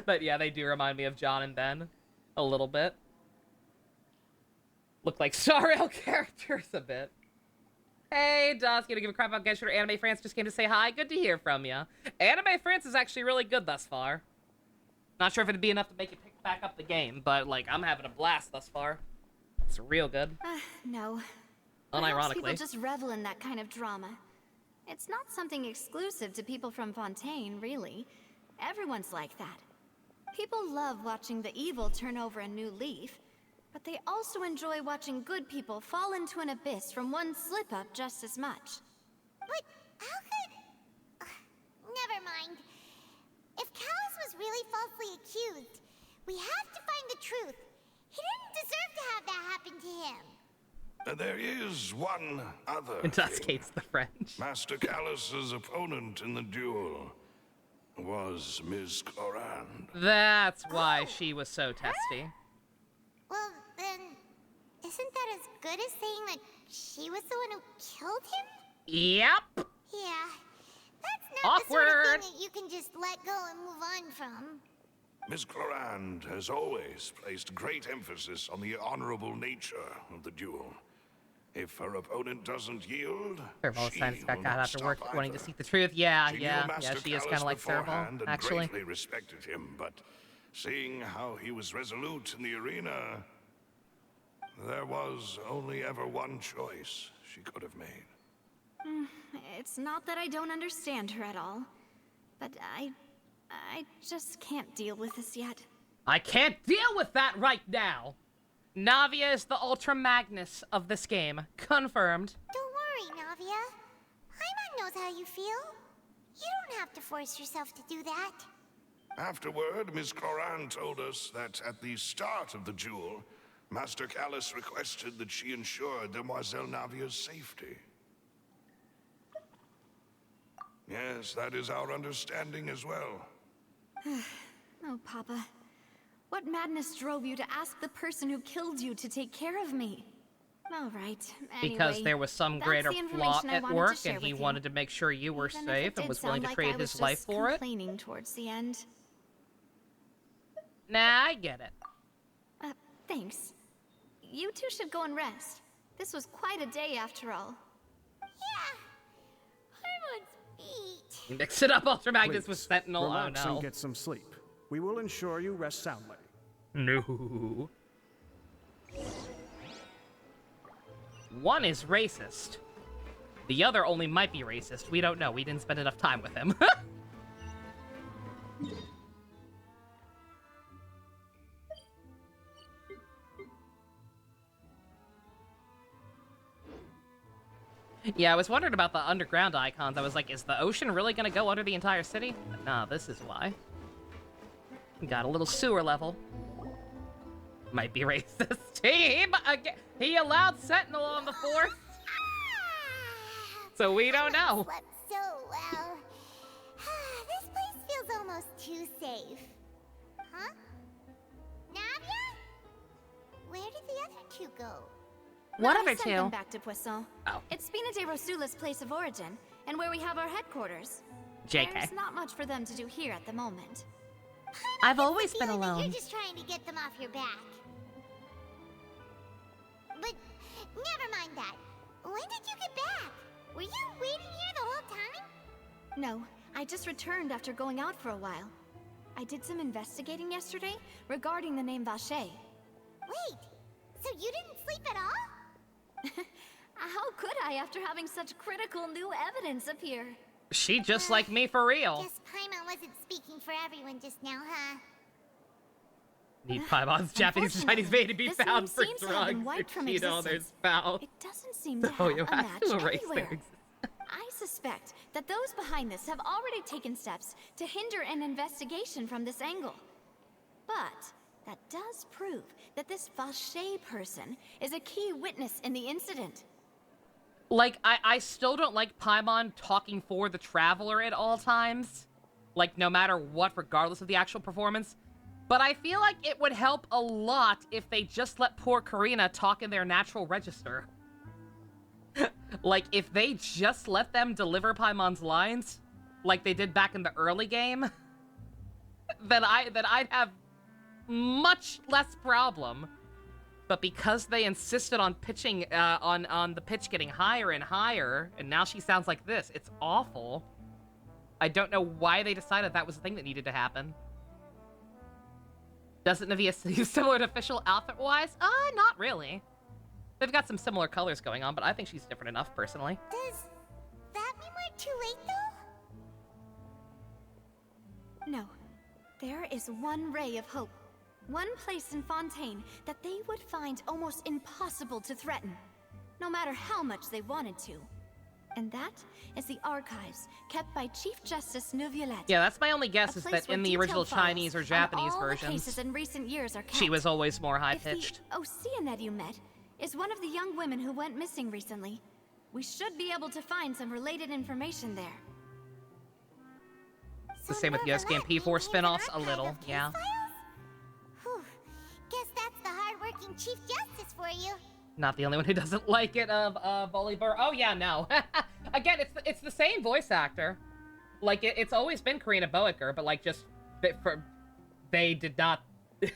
[SPEAKER 1] But yeah, they do remind me of John and Ben a little bit. Look like Star Rail characters a bit. Hey, Dawes, gonna give a crap about Genshin or Anime France just came to say hi. Good to hear from ya. Anime France is actually really good thus far. Not sure if it'd be enough to make it pick back up the game, but like I'm having a blast thus far. It's real good.
[SPEAKER 8] No. Perhaps
[SPEAKER 1] Unironically.
[SPEAKER 8] people just revel in that kind of drama. It's not something exclusive to people from Fontaine, really. Everyone's like that. People love watching the evil turn over a new leaf, but they also enjoy watching good people fall into an abyss from one slip-up just as much.
[SPEAKER 3] But how could... never mind. If Callus was really falsely accused, we have to find the truth. He didn't deserve to have that happen to him.
[SPEAKER 7] There is one other
[SPEAKER 1] Intoxicates the French.
[SPEAKER 7] Master Callus's opponent in the duel was Ms. Clorand.
[SPEAKER 1] That's why she was so testy.
[SPEAKER 3] Well, then, isn't that as good as saying that she was the one who killed him?
[SPEAKER 1] Yep.
[SPEAKER 3] Yeah, that's not the sort
[SPEAKER 1] Awkward.
[SPEAKER 3] of thing that you can just let go and move on from.
[SPEAKER 7] Ms. Clorand has always placed great emphasis on the honorable nature of the duel. If her opponent doesn't yield,
[SPEAKER 1] Serval
[SPEAKER 7] she
[SPEAKER 1] signs got
[SPEAKER 7] will
[SPEAKER 1] caught
[SPEAKER 7] not
[SPEAKER 1] after work
[SPEAKER 7] stop
[SPEAKER 1] wanting to
[SPEAKER 7] either.
[SPEAKER 1] seek the truth. Yeah,
[SPEAKER 7] She
[SPEAKER 1] yeah,
[SPEAKER 7] knew Master
[SPEAKER 1] she is kind
[SPEAKER 7] Callus
[SPEAKER 1] of like Serval,
[SPEAKER 7] beforehand and
[SPEAKER 1] actually.
[SPEAKER 7] greatly respected him, but seeing how he was resolute in the arena, there was only ever one choice she could have made.
[SPEAKER 8] It's not that I don't understand her at all, but I just can't deal with this yet.
[SPEAKER 1] I can't deal with that right now. Navia is the Ultra Magnus of this game. Confirmed.
[SPEAKER 3] Don't worry, Navia. Paimon knows how you feel. You don't have to force yourself to do that.
[SPEAKER 7] Afterward, Ms. Clorand told us that at the start of the duel, Master Callus requested that she ensure Demoiselle Navia's safety. Yes, that is our understanding as well.
[SPEAKER 8] Oh, Papa. What madness drove you to ask the person who killed you to take care of me? All right.
[SPEAKER 1] Because
[SPEAKER 8] Anyway,
[SPEAKER 1] there was some
[SPEAKER 8] that's
[SPEAKER 1] greater
[SPEAKER 8] the information
[SPEAKER 1] plot
[SPEAKER 8] I
[SPEAKER 1] at
[SPEAKER 8] wanted to
[SPEAKER 1] work,
[SPEAKER 8] share
[SPEAKER 1] and he
[SPEAKER 8] with you.
[SPEAKER 1] wanted to make sure you were
[SPEAKER 8] Even if
[SPEAKER 1] safe
[SPEAKER 8] it
[SPEAKER 1] and
[SPEAKER 8] did
[SPEAKER 1] was willing
[SPEAKER 8] sound
[SPEAKER 1] to
[SPEAKER 8] like
[SPEAKER 1] trade
[SPEAKER 8] I was
[SPEAKER 1] his life
[SPEAKER 8] just
[SPEAKER 1] for it.
[SPEAKER 8] complaining towards the end.
[SPEAKER 1] Nah, I get it.
[SPEAKER 8] Thanks. You two should go and rest. This was quite a day after all.
[SPEAKER 3] Yeah. Paimon's beat.
[SPEAKER 1] Mix it up, Ultra Magnus with
[SPEAKER 6] Please,
[SPEAKER 1] Sentinel.
[SPEAKER 6] relax
[SPEAKER 1] Oh no.
[SPEAKER 6] and get some sleep. We will ensure you rest soundly.
[SPEAKER 1] No. One is racist. The other only might be racist. We don't know. We didn't spend enough time with him. Yeah, I was wondering about the underground icons. I was like, is the ocean really gonna go under the entire city? But nah, this is why. Got a little sewer level. Might be racist. He allowed Sentinel on the 4th, so we don't know.
[SPEAKER 3] Slept so well. This place feels almost too safe. Huh? Navia? Where did the other two go?
[SPEAKER 1] What
[SPEAKER 8] I
[SPEAKER 1] other
[SPEAKER 8] sent them
[SPEAKER 1] two?
[SPEAKER 8] back to Poisson.
[SPEAKER 1] Oh.
[SPEAKER 8] It's Spina de Rosula's place of origin, and where we have our headquarters.
[SPEAKER 1] JK.
[SPEAKER 8] There's not much for them to do here at the moment.
[SPEAKER 1] I've
[SPEAKER 3] Gets the
[SPEAKER 1] always been
[SPEAKER 3] feeling that
[SPEAKER 1] alone.
[SPEAKER 3] You're just trying to get them off your back. But never mind that. When did you get back? Were you waiting here the whole time?
[SPEAKER 8] No, I just returned after going out for a while. I did some investigating yesterday regarding the name Vache.
[SPEAKER 3] Wait, so you didn't sleep at all?
[SPEAKER 8] How could I after having such critical new evidence appear?
[SPEAKER 1] She just like me for real.
[SPEAKER 3] Guess Paimon wasn't speaking for everyone just now, huh?
[SPEAKER 1] Need Paimon's Japanese and Chinese made to be
[SPEAKER 8] this
[SPEAKER 1] found
[SPEAKER 8] name
[SPEAKER 1] for
[SPEAKER 8] seems to have been
[SPEAKER 1] drugs.
[SPEAKER 8] wiped from
[SPEAKER 1] You know,
[SPEAKER 8] existence.
[SPEAKER 1] there's foul.
[SPEAKER 8] It doesn't seem to
[SPEAKER 1] Oh,
[SPEAKER 8] have
[SPEAKER 1] you
[SPEAKER 8] a
[SPEAKER 1] have
[SPEAKER 8] match
[SPEAKER 1] to erase
[SPEAKER 8] anywhere.
[SPEAKER 1] their existence.
[SPEAKER 8] I suspect that those behind this have already taken steps to hinder an investigation from this angle. But that does prove that this Vache person is a key witness in the incident.
[SPEAKER 1] Like, I still don't like Paimon talking for the Traveler at all times. Like, no matter what, regardless of the actual performance. But I feel like it would help a lot if they just let poor Karina talk in their natural register. Like, if they just let them deliver Paimon's lines, like they did back in the early game, then I'd have much less problem. But because they insisted on pitching, on the pitch getting higher and higher, and now she sounds like this, it's awful. I don't know why they decided that was the thing that needed to happen. Doesn't Navia seem similar to official outfit-wise? Not really. they've got some similar colors going on, but I think she's different enough, personally.
[SPEAKER 3] Does that mean we're too late, though?
[SPEAKER 8] No. There is one ray of hope. One place in Fontaine that they would find almost impossible to threaten, no matter how much they wanted to. And that is the archives kept by Chief Justice Neuvillette.
[SPEAKER 1] Yeah, that's my only guess, is that in the original Chinese or Japanese versions,
[SPEAKER 8] cases in recent years are kept.
[SPEAKER 1] she was always more high-pitched.
[SPEAKER 8] If the Oceanid you met is one of the young women who went missing recently, we should be able to find some related information there.
[SPEAKER 1] The same with Yosuke and P4 spin-offs, a little, yeah.
[SPEAKER 3] Whew. Guess that's the hard-working Chief Justice for you.
[SPEAKER 1] Not the only one who doesn't like it, Bolívar. Oh yeah, no. Again, it's the same voice actor. Like, it's always been Karina Boecker, but like, just they did not,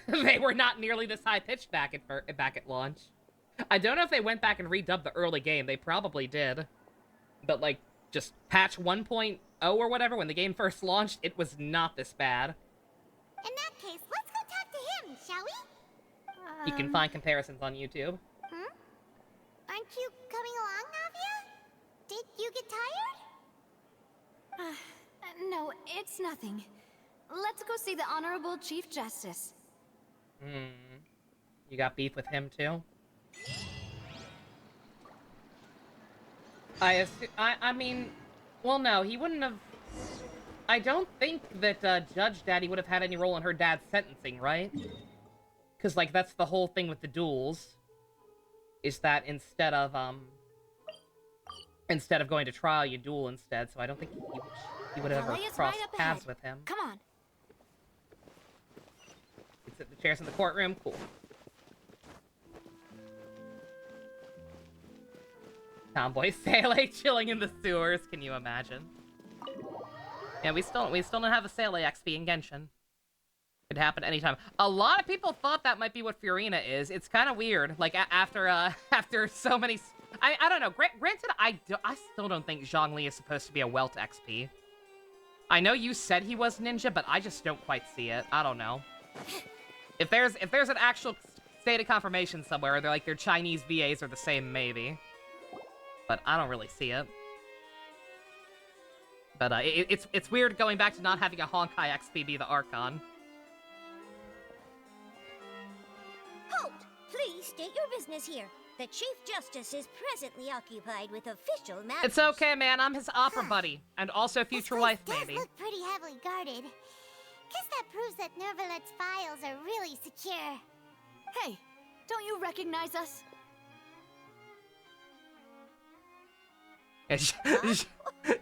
[SPEAKER 1] they were not nearly this high-pitched back at launch. I don't know if they went back and redubbed the early game. They probably did. But like, just patch 1.0 or whatever, when the game first launched, it was not this bad.
[SPEAKER 3] In that case, let's go talk to him, shall we?
[SPEAKER 1] You can find comparisons on YouTube.
[SPEAKER 3] Aren't you coming along, Navia? Did you get tired?
[SPEAKER 8] No, it's nothing. Let's go see the Honorable Chief Justice.
[SPEAKER 1] You got beef with him too? I mean, well, no, he wouldn't have. I don't think that Judge Daddy would have had any role in her dad's sentencing, right? Because like that's the whole thing with the duels. Is that instead of going to trial, you duel instead. So I don't think he would have ever crossed paths with him.
[SPEAKER 8] Come on.
[SPEAKER 1] You sit in the chairs in the courtroom. Cool. Tomboy Sele chilling in the sewers. Can you imagine? Yeah, we still don't have a Sele XP in Genshin. Could happen anytime. A lot of people thought that might be what Furina is. It's kind of weird. Like after so many, I don't know. Granted, I still don't think Zhongli is supposed to be a Welt XP. I know you said he was ninja, but I just don't quite see it. I don't know. If there's an actual stated confirmation somewhere, they're like their Chinese VAs are the same, maybe. But I don't really see it. But it's weird going back to not having a Honkai XP be the Archon.
[SPEAKER 9] Halt! Please state your business here. The Chief Justice is presently occupied with official matters.
[SPEAKER 1] It's okay, man. I'm his opera buddy. And also future wife, maybe.
[SPEAKER 3] This look pretty heavily guarded. Guess that proves that Neuvillette's files are really secure.
[SPEAKER 8] Hey, don't you recognize us?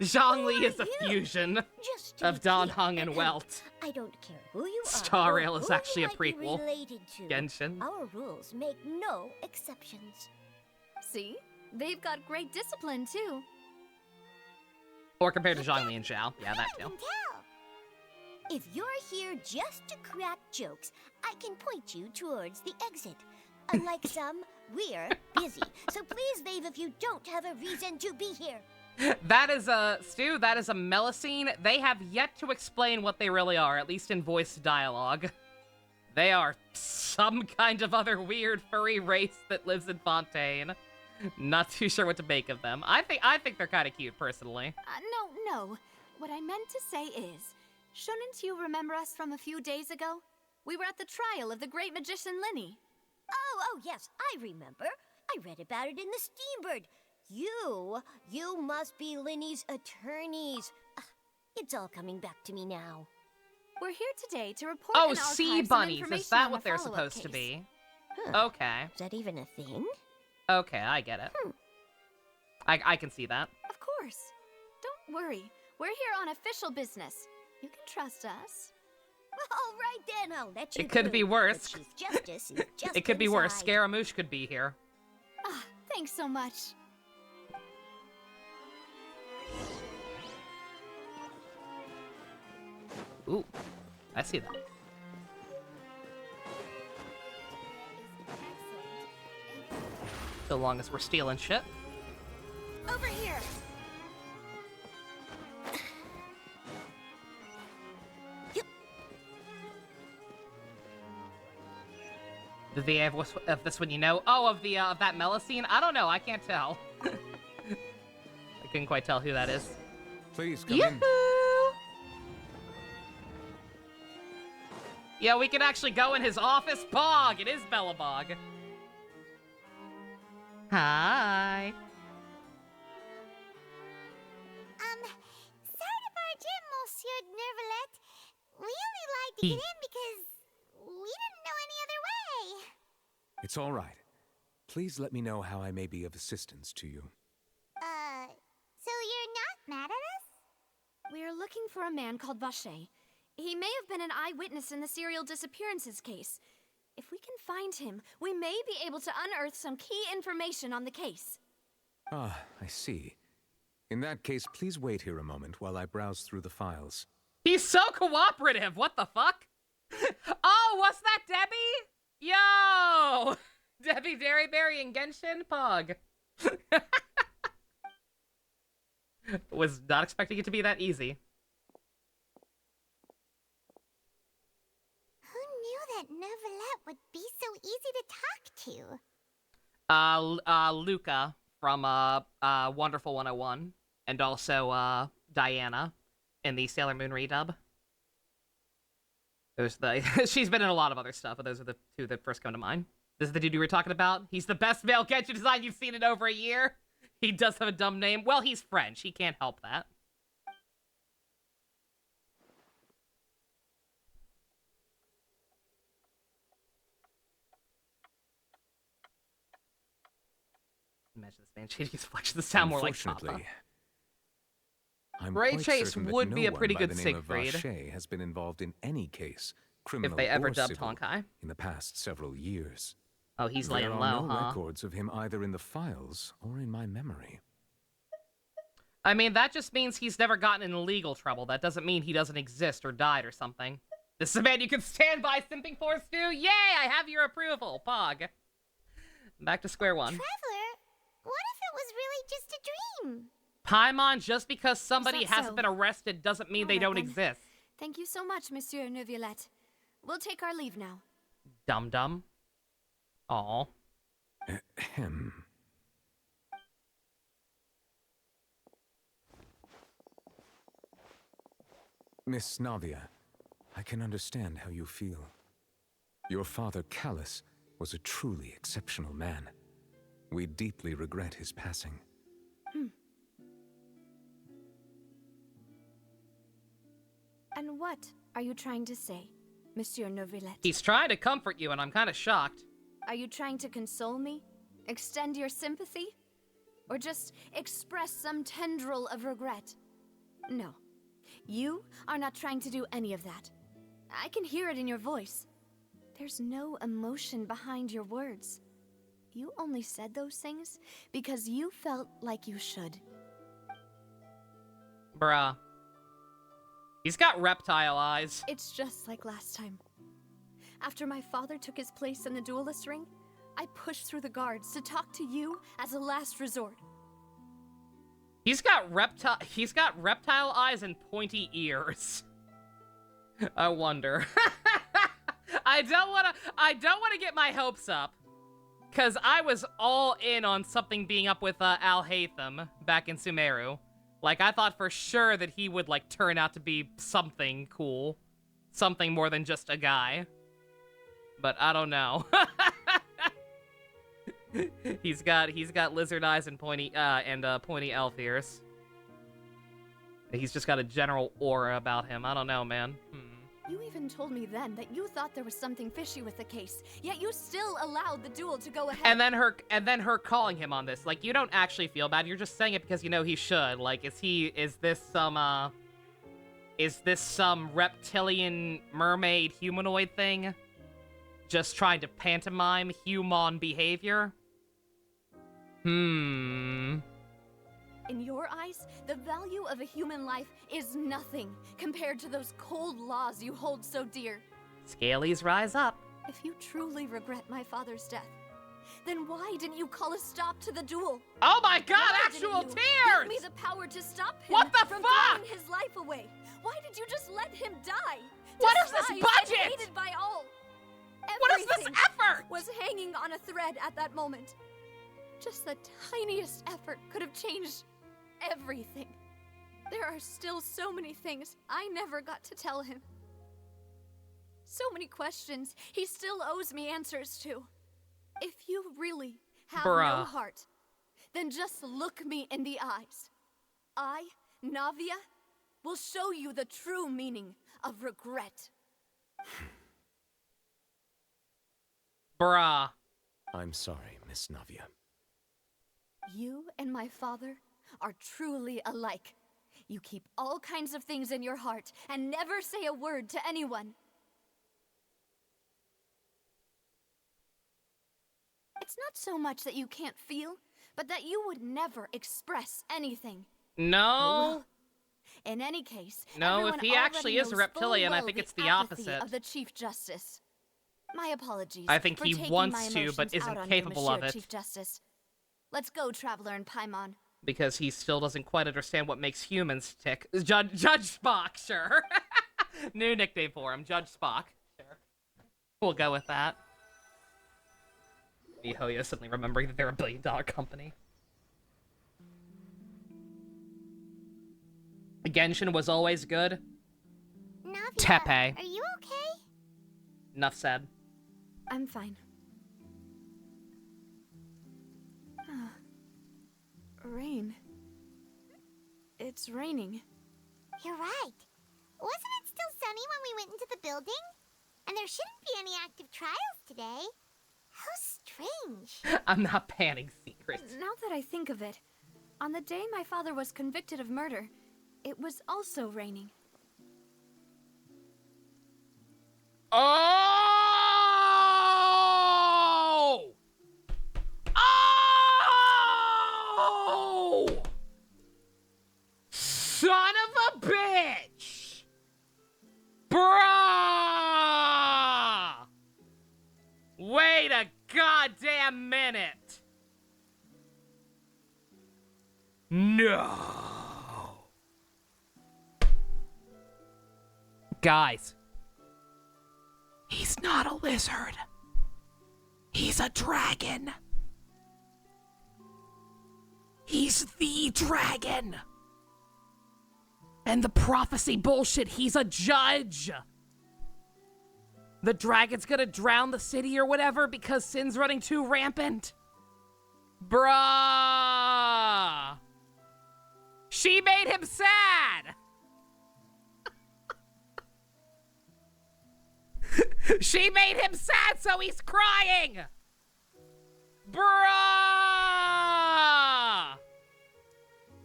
[SPEAKER 1] Zhongli is a fusion of Dan Heng and Welt.
[SPEAKER 9] I don't care who you are.
[SPEAKER 1] Star Rail
[SPEAKER 9] or
[SPEAKER 1] is
[SPEAKER 9] who
[SPEAKER 1] actually
[SPEAKER 9] you
[SPEAKER 1] a
[SPEAKER 9] might be
[SPEAKER 1] prequel.
[SPEAKER 9] related to.
[SPEAKER 1] Genshin.
[SPEAKER 9] Our rules make no exceptions.
[SPEAKER 8] See? They've got great discipline, too.
[SPEAKER 1] Or compared to Zhongli and Zhao. Yeah, that
[SPEAKER 3] I
[SPEAKER 1] too.
[SPEAKER 3] can tell.
[SPEAKER 9] If you're here just to crack jokes, I can point you towards the exit. Unlike some, we're busy, so please leave if you don't have a reason to be here.
[SPEAKER 1] That is a... Stu, that is a Melusine. They have yet to explain what they really are, at least in voice dialogue. They are some kind of other weird furry race that lives in Fontaine. Not too sure what to make of them. I think they're kind of cute, personally.
[SPEAKER 8] No. What I meant to say is, shouldn't you remember us from a few days ago? We were at the trial of the great magician Linny.
[SPEAKER 9] Oh, yes, I remember. I read about it in the Steambird. You must be Linny's attorneys. It's all coming back to me now.
[SPEAKER 8] We're here today to report
[SPEAKER 1] Oh,
[SPEAKER 8] and archive
[SPEAKER 1] sea
[SPEAKER 8] some
[SPEAKER 1] bunnies.
[SPEAKER 8] information
[SPEAKER 1] Is that
[SPEAKER 8] on
[SPEAKER 1] what
[SPEAKER 8] a
[SPEAKER 1] they're
[SPEAKER 8] follow-up
[SPEAKER 1] supposed to
[SPEAKER 8] case.
[SPEAKER 1] be?
[SPEAKER 9] Huh.
[SPEAKER 1] Okay.
[SPEAKER 9] Is that even a thing?
[SPEAKER 1] Okay, I get it. I can see that.
[SPEAKER 8] Of course. Don't worry. We're here on official business. You can trust us.
[SPEAKER 9] All right then, I'll let you
[SPEAKER 1] It could
[SPEAKER 9] through.
[SPEAKER 1] be worse.
[SPEAKER 9] The Chief Justice is just
[SPEAKER 1] It could be worse.
[SPEAKER 9] inside.
[SPEAKER 1] Scaramouche could be here.
[SPEAKER 8] Ah, thanks so much.
[SPEAKER 1] Ooh, I see that. So long as we're stealing shit.
[SPEAKER 9] Over here.
[SPEAKER 1] The VA of this one, you know? Oh, of the of that Melusine? I don't know. I can't tell. I couldn't quite tell who that is.
[SPEAKER 10] Please come
[SPEAKER 1] Yoo-hoo!
[SPEAKER 10] in.
[SPEAKER 1] Yeah, we can actually go in his office. Bog. It is Bellabog. Hi.
[SPEAKER 3] Sorry to barge in, Monsieur Nervalet. We only lied to get in because we didn't know any other way.
[SPEAKER 10] It's all right. Please let me know how I may be of assistance to you.
[SPEAKER 3] So you're not mad at us?
[SPEAKER 8] We're looking for a man called Vacher. He may have been an eyewitness in the serial disappearances case. If we can find him, we may be able to unearth some key information on the case.
[SPEAKER 10] Ah, I see. In that case, please wait here a moment while I browse through the files.
[SPEAKER 1] He's so cooperative. What the fuck? Oh, what's that, Debbie? Yo! Debbie Derryberry and Genshin Pog. Was not expecting it to be that easy.
[SPEAKER 3] Who knew that Nervalet would be so easy to talk to?
[SPEAKER 1] Luca from Wonderful 101, and also Diana in the Sailor Moon redub. There's she's been in a lot of other stuff, but those are the two that first come to mind. This is the dude you were talking about. He's the best male Genshin design you've seen in over a year. He does have a dumb name. Well, he's French. He can't help that. Imagine this man changing his flexion to sound more like Papa.
[SPEAKER 10] I'm
[SPEAKER 1] Ray
[SPEAKER 10] quite
[SPEAKER 1] Chase
[SPEAKER 10] certain that
[SPEAKER 1] would be
[SPEAKER 10] no
[SPEAKER 1] a pretty
[SPEAKER 10] one by
[SPEAKER 1] good
[SPEAKER 10] the name of
[SPEAKER 1] Siegfried.
[SPEAKER 10] Vacher has been involved in any case, criminal
[SPEAKER 1] If they ever
[SPEAKER 10] or
[SPEAKER 1] dubbed
[SPEAKER 10] civil,
[SPEAKER 1] Honkai.
[SPEAKER 10] in the past several years.
[SPEAKER 1] Oh, he's
[SPEAKER 10] There
[SPEAKER 1] laying
[SPEAKER 10] are
[SPEAKER 1] low,
[SPEAKER 10] no
[SPEAKER 1] huh?
[SPEAKER 10] records of him either in the files or in my memory.
[SPEAKER 1] I mean, that just means he's never gotten in legal trouble. That doesn't mean he doesn't exist or died or something. This is a man you can stand by simping for, Stu? Yay, I have your approval, Pog. Back to square one.
[SPEAKER 3] Traveler, what if it was really just a dream?
[SPEAKER 1] Paimon, just because somebody
[SPEAKER 8] Is that
[SPEAKER 1] hasn't
[SPEAKER 8] so?
[SPEAKER 1] been arrested doesn't mean they
[SPEAKER 8] All right,
[SPEAKER 1] don't
[SPEAKER 8] then.
[SPEAKER 1] exist.
[SPEAKER 8] Thank you so much, Monsieur Neuvillette. We'll take our leave now.
[SPEAKER 1] Dum-dum. Aw.
[SPEAKER 10] Ahem. Miss Navia, I can understand how you feel. Your father, Callus, was a truly exceptional man. We deeply regret his passing.
[SPEAKER 8] And what are you trying to say, Monsieur Neuvillette?
[SPEAKER 1] He's trying to comfort you, and I'm kind of shocked.
[SPEAKER 8] Are you trying to console me? Extend your sympathy? Or just express some tendril of regret? No. You are not trying to do any of that. I can hear it in your voice. There's no emotion behind your words. You only said those things because you felt like you should.
[SPEAKER 1] Bruh. He's got reptile eyes.
[SPEAKER 8] It's just like last time. After my father took his place in the duelist ring, I pushed through the guards to talk to you as a last resort.
[SPEAKER 1] He's got reptile eyes and pointy ears. I wonder. I don't want to get my hopes up, cuz I was all in on something being up with Al Haytham back in Sumeru. Like, I thought for sure that he would, like, turn out to be something cool. Something more than just a guy. But I don't know. He's got lizard eyes and pointy elf ears. He's just got a general aura about him. I don't know, man.
[SPEAKER 8] You even told me then that you thought there was something fishy with the case, yet you still allowed the duel to go ahead.
[SPEAKER 1] And then her calling him on this. Like, you don't actually feel bad. You're just saying it because you know he should. Like, is this some reptilian mermaid humanoid thing? Just trying to pantomime human behavior?
[SPEAKER 8] In your eyes, the value of a human life is nothing compared to those cold laws you hold so dear.
[SPEAKER 1] Scalies rise up.
[SPEAKER 8] If you truly regret my father's death, then why didn't you call a stop to the duel?
[SPEAKER 1] Oh my god,
[SPEAKER 8] Why
[SPEAKER 1] actual
[SPEAKER 8] didn't you
[SPEAKER 1] tears!
[SPEAKER 8] Give me the power to stop him
[SPEAKER 1] What the
[SPEAKER 8] from
[SPEAKER 1] fuck?
[SPEAKER 8] throwing his life away. Why did you just let him die?
[SPEAKER 1] What is this
[SPEAKER 8] Despised
[SPEAKER 1] budget?
[SPEAKER 8] and hated by all.
[SPEAKER 1] What is this
[SPEAKER 8] Everything
[SPEAKER 1] effort?
[SPEAKER 8] was hanging on a thread at that moment. Just the tiniest effort could have changed everything. There are still so many things I never got to tell him. So many questions he still owes me answers to. If you really have no
[SPEAKER 1] Bruh.
[SPEAKER 8] heart, then just look me in the eyes. I, Navia, will show you the true meaning of regret.
[SPEAKER 1] Bruh.
[SPEAKER 10] I'm sorry, Miss Navia.
[SPEAKER 8] You and my father are truly alike. You keep all kinds of things in your heart and never say a word to anyone. It's not so much that you can't feel, but that you would never express anything.
[SPEAKER 1] No.
[SPEAKER 8] Well, in any case,
[SPEAKER 1] No, if
[SPEAKER 8] everyone
[SPEAKER 1] he actually
[SPEAKER 8] already
[SPEAKER 1] is a
[SPEAKER 8] knows
[SPEAKER 1] reptilian,
[SPEAKER 8] full
[SPEAKER 1] I
[SPEAKER 8] well
[SPEAKER 1] think it's the
[SPEAKER 8] apathy
[SPEAKER 1] opposite.
[SPEAKER 8] of the Chief Justice. My apologies.
[SPEAKER 1] I think
[SPEAKER 8] for
[SPEAKER 1] he
[SPEAKER 8] taking
[SPEAKER 1] wants
[SPEAKER 8] my
[SPEAKER 1] to, but
[SPEAKER 8] emotions
[SPEAKER 1] isn't
[SPEAKER 8] out on you,
[SPEAKER 1] capable of
[SPEAKER 8] Monsieur
[SPEAKER 1] it.
[SPEAKER 8] Chief Justice. Let's go, Traveler and Paimon.
[SPEAKER 1] Because he still doesn't quite understand what makes humans tick. Judge Spock, sure. New nickname for him, Judge Spock. Sure. We'll go with that. miHoYo suddenly remembering that they're $1 billion company. Genshin was always good.
[SPEAKER 3] Navia,
[SPEAKER 1] Tepe.
[SPEAKER 3] are you okay?
[SPEAKER 1] Enough said.
[SPEAKER 8] I'm fine. Rain. It's raining.
[SPEAKER 3] You're right. Wasn't it still sunny when we went into the building? And there shouldn't be any active trials today. How strange.
[SPEAKER 1] I'm not panning secrets.
[SPEAKER 8] Now that I think of it, on the day my father was convicted of murder, it was also raining.
[SPEAKER 1] Oh! Oh! Son of a bitch! Bruh! Wait a goddamn minute! No! Guys. He's not a lizard. He's a dragon. He's the dragon. And the prophecy bullshit, he's a judge. The dragon's gonna drown the city or whatever because sin's running too rampant. Bruh. She made him sad. She made him sad, so he's crying! Bruh!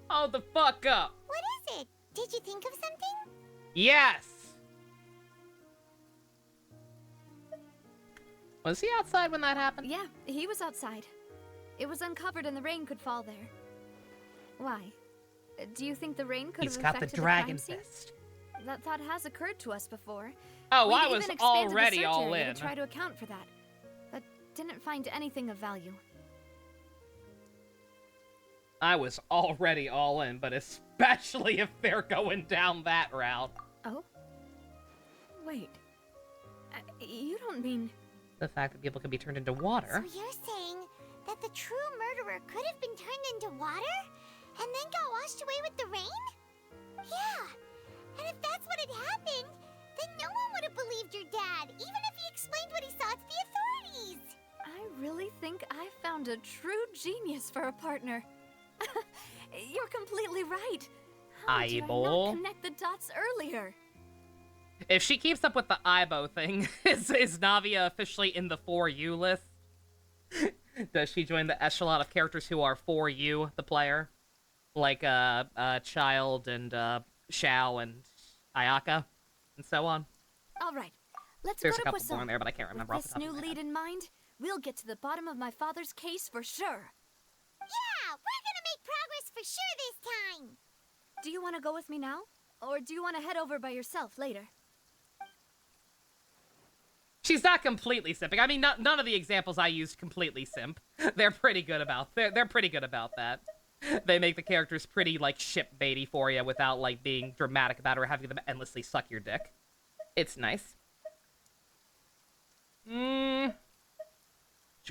[SPEAKER 1] Hold the fuck up.
[SPEAKER 3] What is it? Did you think of something?
[SPEAKER 1] Yes! Was he outside when that happened?
[SPEAKER 8] Yeah, he was outside. It was uncovered and the rain could fall there. Why? Do you think the rain could
[SPEAKER 1] He's
[SPEAKER 8] have
[SPEAKER 1] got
[SPEAKER 8] affected
[SPEAKER 1] the dragon
[SPEAKER 8] crime scene?
[SPEAKER 1] fist.
[SPEAKER 8] That thought has occurred to us before.
[SPEAKER 1] Oh,
[SPEAKER 8] We'd
[SPEAKER 1] I
[SPEAKER 8] even
[SPEAKER 1] was
[SPEAKER 8] expanded the
[SPEAKER 1] already
[SPEAKER 8] search
[SPEAKER 1] all
[SPEAKER 8] area
[SPEAKER 1] in.
[SPEAKER 8] to try to account for that, but didn't find anything of value.
[SPEAKER 1] I was already all in, but especially if they're going down that route.
[SPEAKER 8] Oh? Wait. You don't mean...
[SPEAKER 1] The fact that people can be turned into water.
[SPEAKER 3] So you're saying that the true murderer could have been turned into water and then got washed away with the rain? Yeah. And if that's what had happened, then no one would have believed your dad, even if he explained what he saw to the authorities.
[SPEAKER 8] I really think I found a true genius for a partner. You're completely right. How did I
[SPEAKER 1] Eyeball.
[SPEAKER 8] not connect the dots earlier?
[SPEAKER 1] If she keeps up with the Aibo thing, is Navia officially in the For You list? Does she join the echelon of characters who are for you, the player? Like, Child and, Xiao and Ayaka, and so on?
[SPEAKER 8] All right, let's
[SPEAKER 1] There's
[SPEAKER 8] go
[SPEAKER 1] a
[SPEAKER 8] to
[SPEAKER 1] couple
[SPEAKER 8] Poisson.
[SPEAKER 1] more in there, but I can't remember off
[SPEAKER 8] With
[SPEAKER 1] the
[SPEAKER 8] this
[SPEAKER 1] top
[SPEAKER 8] new
[SPEAKER 1] of my
[SPEAKER 8] lead
[SPEAKER 1] head.
[SPEAKER 8] in mind, we'll get to the bottom of my father's case for sure.
[SPEAKER 3] Yeah, we're gonna make progress for sure this time.
[SPEAKER 8] Do you want to go with me now? Or do you want to head over by yourself later?
[SPEAKER 1] She's not completely simping. I mean, none of the examples I used completely simp. They're pretty good about they're pretty good about that. They make the characters pretty like ship baity for you without like being dramatic about it or having them endlessly suck your dick. It's nice. Should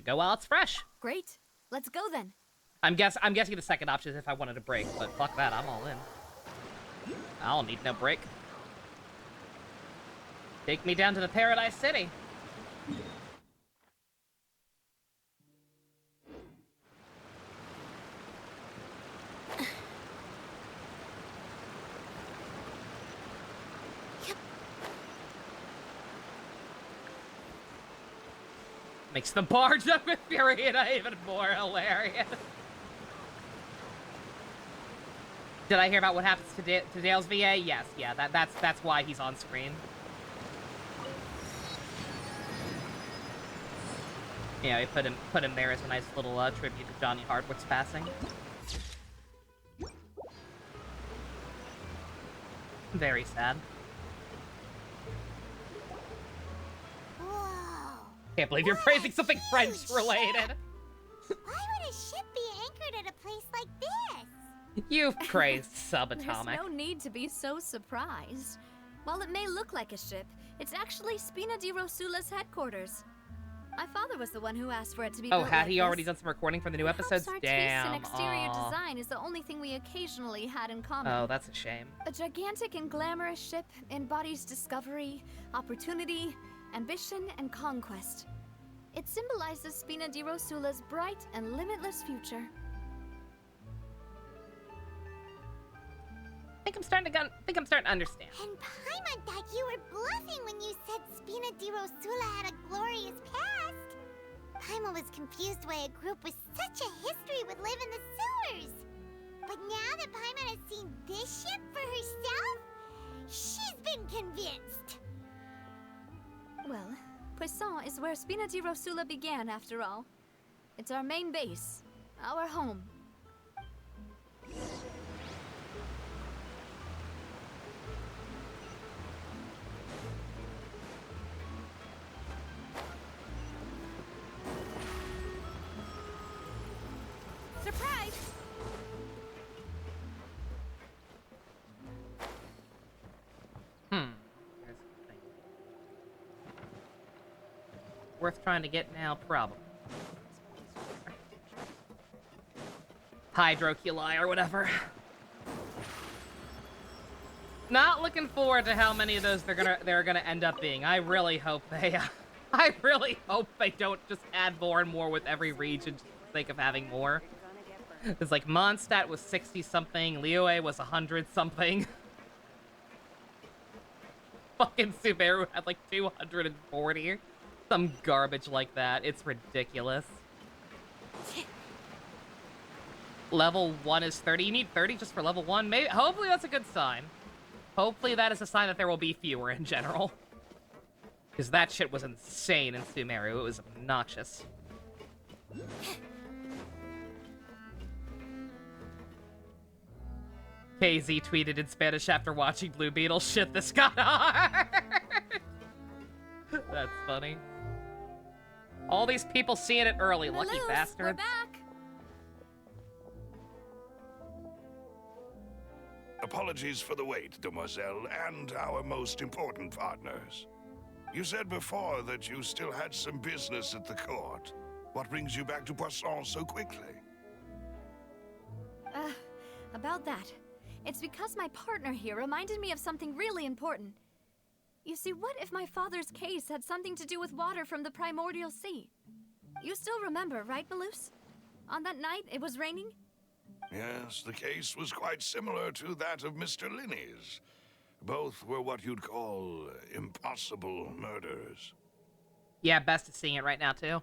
[SPEAKER 1] go while it's fresh.
[SPEAKER 8] Great. Let's go then.
[SPEAKER 1] I'm guessing the second option is if I wanted a break, but fuck that, I'm all in. I'll need no break. Take me down to the Paradise City. Makes the barge up with Furina even more hilarious. Did I hear about what happens to Dale's VA? Yes, yeah, that's why he's on screen. Yeah, we put him there as a nice little tribute to Johnny Hardwick's passing. Very sad.
[SPEAKER 3] Whoa.
[SPEAKER 1] Can't believe you're praising something French-related.
[SPEAKER 3] Why would a ship be anchored at a place like this?
[SPEAKER 1] You've praised
[SPEAKER 8] There's
[SPEAKER 1] subatomic.
[SPEAKER 8] no need to be so surprised. While it may look like a ship, it's actually Spina di Rosula's headquarters. My father was the one who asked for it to be built
[SPEAKER 1] Had
[SPEAKER 8] like
[SPEAKER 1] he already
[SPEAKER 8] this.
[SPEAKER 1] done some recording for the new
[SPEAKER 8] Perhaps
[SPEAKER 1] episodes?
[SPEAKER 8] our
[SPEAKER 1] Damn.
[SPEAKER 8] taste in exterior
[SPEAKER 1] Aw.
[SPEAKER 8] design is the only thing we occasionally had in common.
[SPEAKER 1] Oh, that's a shame.
[SPEAKER 8] A gigantic and glamorous ship embodies discovery, opportunity, ambition, and conquest. It symbolizes Spina di Rosula's bright and limitless future.
[SPEAKER 1] I think I'm starting to understand.
[SPEAKER 3] And Paimon thought you were bluffing when you said Spina di Rosula had a glorious past. Paimon was confused why a group with such a history would live in the sewers. But now that Paimon has seen this ship for herself, she's been convinced.
[SPEAKER 8] Well, Poisson is where Spina di Rosula began, after all. It's our main base, our home. Surprise!
[SPEAKER 1] Here's the thing. Worth trying to get now, probably. Hydroculi or whatever. Not looking forward to how many of those they're gonna end up being. I really hope they don't just add more and more with every region just for the sake of having more. It's like Mondstadt was 60-something, Liyue was 100-something. Fucking Subaru had like 240. Some garbage like that. It's ridiculous. Level 1 is 30. You need 30 just for level 1? Maybe. Hopefully that's a good sign. Hopefully that is a sign that there will be fewer in general. Because that shit was insane in Sumeru. It was obnoxious. KZ tweeted in Spanish after watching Blue Beetle. Shit, this got hard. That's funny. All these people seeing it early, lucky
[SPEAKER 8] Malus,
[SPEAKER 1] bastards.
[SPEAKER 8] we're back.
[SPEAKER 7] Apologies for the wait, demoiselle, and our most important partners. You said before that you still had some business at the court. What brings you back to Poisson so quickly?
[SPEAKER 8] About that. It's because my partner here reminded me of something really important. You see, what if my father's case had something to do with water from the primordial sea? You still remember, right, Malus? On that night, it was raining?
[SPEAKER 7] Yes, the case was quite similar to that of Mr. Linney's. Both were what you'd call impossible murders.
[SPEAKER 1] Yeah, Best is seeing it right now, too.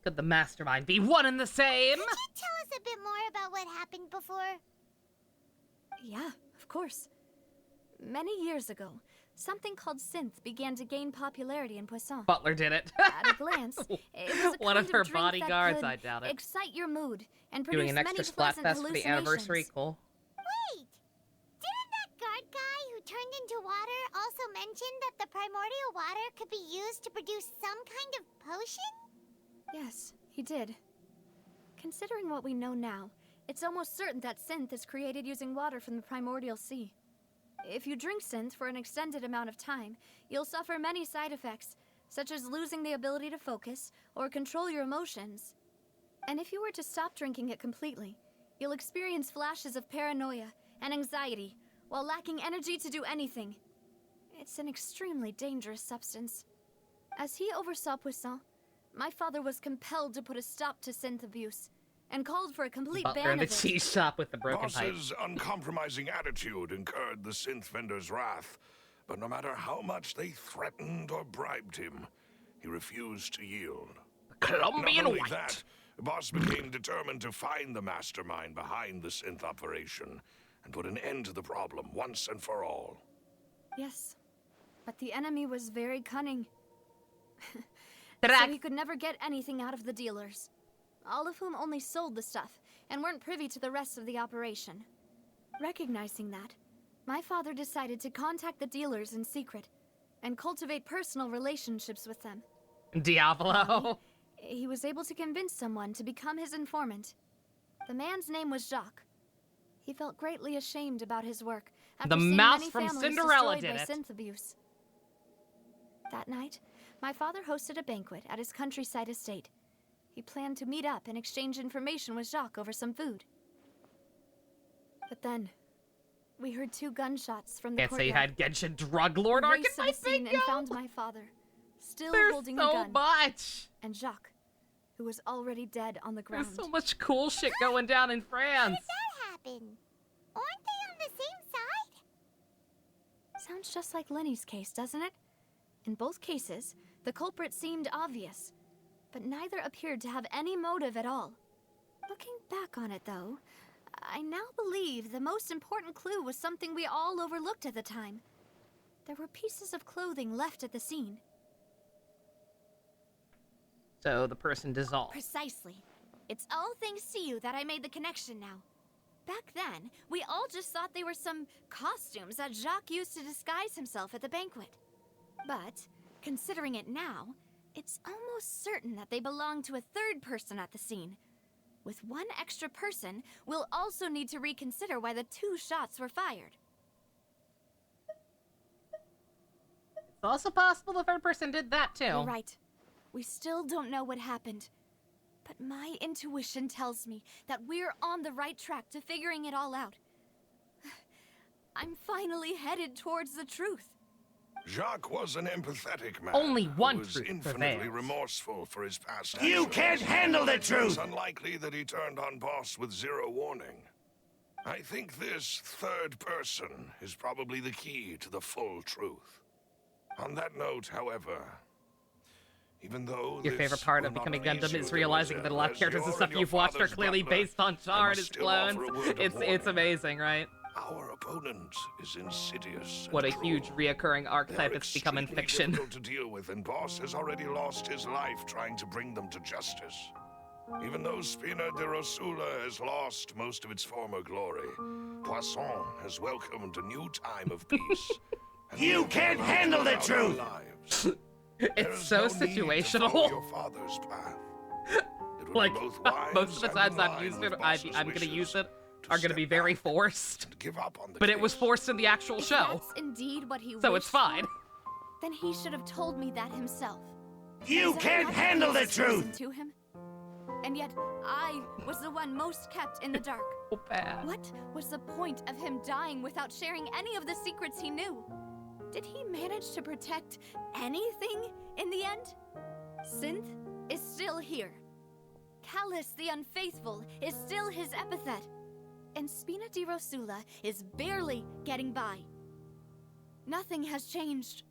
[SPEAKER 1] Could the mastermind be one and the same?
[SPEAKER 3] Could you tell us a bit more about what happened before?
[SPEAKER 8] Yeah, of course. Many years ago, something called synth began to gain popularity in Poisson.
[SPEAKER 1] Butler did it.
[SPEAKER 8] At a glance, it was a
[SPEAKER 1] One
[SPEAKER 8] kind
[SPEAKER 1] of her
[SPEAKER 8] drink
[SPEAKER 1] bodyguards,
[SPEAKER 8] that
[SPEAKER 1] I
[SPEAKER 8] could
[SPEAKER 1] doubt it.
[SPEAKER 8] excite your mood and produce
[SPEAKER 1] Doing an extra
[SPEAKER 8] many
[SPEAKER 1] splat
[SPEAKER 8] pleasant
[SPEAKER 1] fest for the anniversary,
[SPEAKER 8] hallucinations.
[SPEAKER 1] cool.
[SPEAKER 3] Wait! Didn't that guard guy who turned into water also mention that the primordial water could be used to produce some kind of potion?
[SPEAKER 8] Yes, he did. Considering what we know now, it's almost certain that synth is created using water from the primordial sea. If you drink synth for an extended amount of time, you'll suffer many side effects, such as losing the ability to focus or control your emotions. And if you were to stop drinking it completely, you'll experience flashes of paranoia and anxiety while lacking energy to do anything. It's an extremely dangerous substance. As he oversaw Poisson, my father was compelled to put a stop to synth abuse and called for a complete
[SPEAKER 1] Butler
[SPEAKER 8] ban
[SPEAKER 1] in the
[SPEAKER 8] of it.
[SPEAKER 1] cheese shop with the broken pipe.
[SPEAKER 7] Boss's uncompromising attitude incurred the synth vendor's wrath, but no matter how much they threatened or bribed him, he refused to yield.
[SPEAKER 1] Colombian
[SPEAKER 7] Not only
[SPEAKER 1] white.
[SPEAKER 7] that, Boss became determined to find the mastermind behind the synth operation and put an end to the problem once and for all.
[SPEAKER 8] Yes, but the enemy was very cunning.
[SPEAKER 1] Drac.
[SPEAKER 8] So he could never get anything out of the dealers, all of whom only sold the stuff and weren't privy to the rest of the operation. Recognizing that, my father decided to contact the dealers in secret and cultivate personal relationships with them.
[SPEAKER 1] Diablo.
[SPEAKER 8] He was able to convince someone to become his informant. The man's name was Jacques. He felt greatly ashamed about his work after
[SPEAKER 1] The
[SPEAKER 8] seeing
[SPEAKER 1] mouse
[SPEAKER 8] many
[SPEAKER 1] from
[SPEAKER 8] families
[SPEAKER 1] Cinderella
[SPEAKER 8] destroyed
[SPEAKER 1] did
[SPEAKER 8] by
[SPEAKER 1] it.
[SPEAKER 8] synth abuse. That night, my father hosted a banquet at his countryside estate. He planned to meet up and exchange information with Jacques over some food. But then, we heard 2 gunshots from the
[SPEAKER 1] Can't say you
[SPEAKER 8] courtyard.
[SPEAKER 1] had Genshin drug lord
[SPEAKER 8] We raced to the
[SPEAKER 1] archetype
[SPEAKER 8] scene and
[SPEAKER 1] bingo.
[SPEAKER 8] found my father, still
[SPEAKER 1] There's
[SPEAKER 8] holding a
[SPEAKER 1] so
[SPEAKER 8] gun,
[SPEAKER 1] much.
[SPEAKER 8] and Jacques, who was already dead on the ground.
[SPEAKER 1] There's so much cool shit going down in France.
[SPEAKER 3] That happened. Aren't they on the same side?
[SPEAKER 8] Sounds just like Lenny's case, doesn't it? In both cases, the culprit seemed obvious, but neither appeared to have any motive at all. Looking back on it, though, I now believe the most important clue was something we all overlooked at the time. There were pieces of clothing left at the scene.
[SPEAKER 1] So the person dissolved.
[SPEAKER 8] Precisely. It's all thanks to you that I made the connection now. Back then, we all just thought they were some costumes that Jacques used to disguise himself at the banquet. But, considering it now, it's almost certain that they belong to a third person at the scene. With one extra person, we'll also need to reconsider why the 2 shots were fired.
[SPEAKER 1] It's also possible the third person did that too.
[SPEAKER 8] You're right. We still don't know what happened. But my intuition tells me that we're on the right track to figuring it all out. I'm finally headed towards the truth.
[SPEAKER 7] Jacques was an empathetic man.
[SPEAKER 1] Only one
[SPEAKER 7] who was
[SPEAKER 1] truth
[SPEAKER 7] infinitely
[SPEAKER 1] prevails.
[SPEAKER 7] remorseful for his past
[SPEAKER 11] You
[SPEAKER 7] actions.
[SPEAKER 11] can't handle the
[SPEAKER 7] It's
[SPEAKER 11] truth!
[SPEAKER 7] unlikely that he turned on Boss with 0 warning. I think this third person is probably the key to the full truth. On that note, however, even though
[SPEAKER 1] Your
[SPEAKER 7] this
[SPEAKER 1] favorite part
[SPEAKER 7] will
[SPEAKER 1] of
[SPEAKER 7] not
[SPEAKER 1] becoming
[SPEAKER 7] please
[SPEAKER 1] Gundam
[SPEAKER 7] you,
[SPEAKER 1] is realizing that a lot of
[SPEAKER 7] as
[SPEAKER 1] characters and
[SPEAKER 7] you're
[SPEAKER 1] stuff
[SPEAKER 7] your
[SPEAKER 1] you've watched are
[SPEAKER 7] father's
[SPEAKER 1] clearly
[SPEAKER 7] butler,
[SPEAKER 1] based on
[SPEAKER 7] I
[SPEAKER 1] Char and
[SPEAKER 7] must
[SPEAKER 1] his
[SPEAKER 7] still
[SPEAKER 1] clones.
[SPEAKER 7] offer a word of
[SPEAKER 1] It's
[SPEAKER 7] warning.
[SPEAKER 1] amazing, right?
[SPEAKER 7] Our opponent is insidious.
[SPEAKER 1] What a
[SPEAKER 7] and
[SPEAKER 1] huge
[SPEAKER 7] cruel.
[SPEAKER 1] reoccurring
[SPEAKER 7] They're
[SPEAKER 1] archetype it's become in
[SPEAKER 7] extremely
[SPEAKER 1] fiction.
[SPEAKER 7] difficult to deal with, and Boss has already lost his life trying to bring them to justice. Even though Spina de Rosula has lost most of its former glory, Poisson has welcomed a new time of peace. and
[SPEAKER 11] You
[SPEAKER 7] we
[SPEAKER 11] can't
[SPEAKER 7] will
[SPEAKER 11] handle the
[SPEAKER 7] live out our
[SPEAKER 11] truth!
[SPEAKER 7] lives.
[SPEAKER 1] It's
[SPEAKER 7] There's
[SPEAKER 1] so
[SPEAKER 7] no need to follow
[SPEAKER 1] situational.
[SPEAKER 7] your father's path. It would
[SPEAKER 1] Like,
[SPEAKER 7] be both wise
[SPEAKER 1] most of the
[SPEAKER 7] and
[SPEAKER 1] times
[SPEAKER 7] in
[SPEAKER 1] I've
[SPEAKER 7] line
[SPEAKER 1] used
[SPEAKER 7] with
[SPEAKER 1] it,
[SPEAKER 7] Boss's
[SPEAKER 1] I'm gonna
[SPEAKER 7] wishes
[SPEAKER 1] use it,
[SPEAKER 7] to
[SPEAKER 1] are gonna
[SPEAKER 7] step
[SPEAKER 1] be very
[SPEAKER 7] back
[SPEAKER 1] forced.
[SPEAKER 7] and give up on the
[SPEAKER 1] But it was
[SPEAKER 7] case.
[SPEAKER 1] forced in the actual
[SPEAKER 8] If
[SPEAKER 1] show,
[SPEAKER 8] that's indeed what he
[SPEAKER 1] so
[SPEAKER 8] wished
[SPEAKER 1] it's fine.
[SPEAKER 8] for, then he should have told me that himself.
[SPEAKER 11] You
[SPEAKER 8] Was I
[SPEAKER 11] can't
[SPEAKER 8] not
[SPEAKER 11] handle the
[SPEAKER 8] closest person
[SPEAKER 11] truth!
[SPEAKER 8] to him? And yet, I was the one most kept in the dark.
[SPEAKER 1] So bad.
[SPEAKER 8] What was the point of him dying without sharing any of the secrets he knew? Did he manage to protect anything in the end? Synth is still here. Callus the Unfaithful is still his epithet. And Spina di Rosula is barely getting by. Nothing has changed.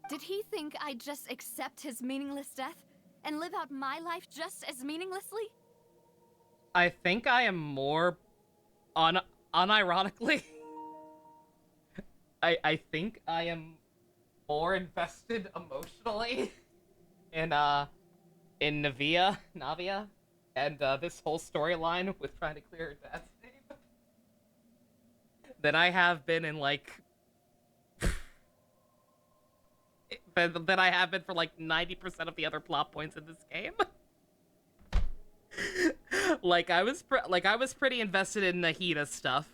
[SPEAKER 8] Did he think I'd just accept his meaningless death and live out my life just as meaninglessly?
[SPEAKER 1] I think I am more, unironically, I think I am more invested emotionally in Navia, and this whole storyline with trying to clear her dad's name than I have been in like than I have been for like 90% of the other plot points in this game. Like I was pretty invested in Nahita's stuff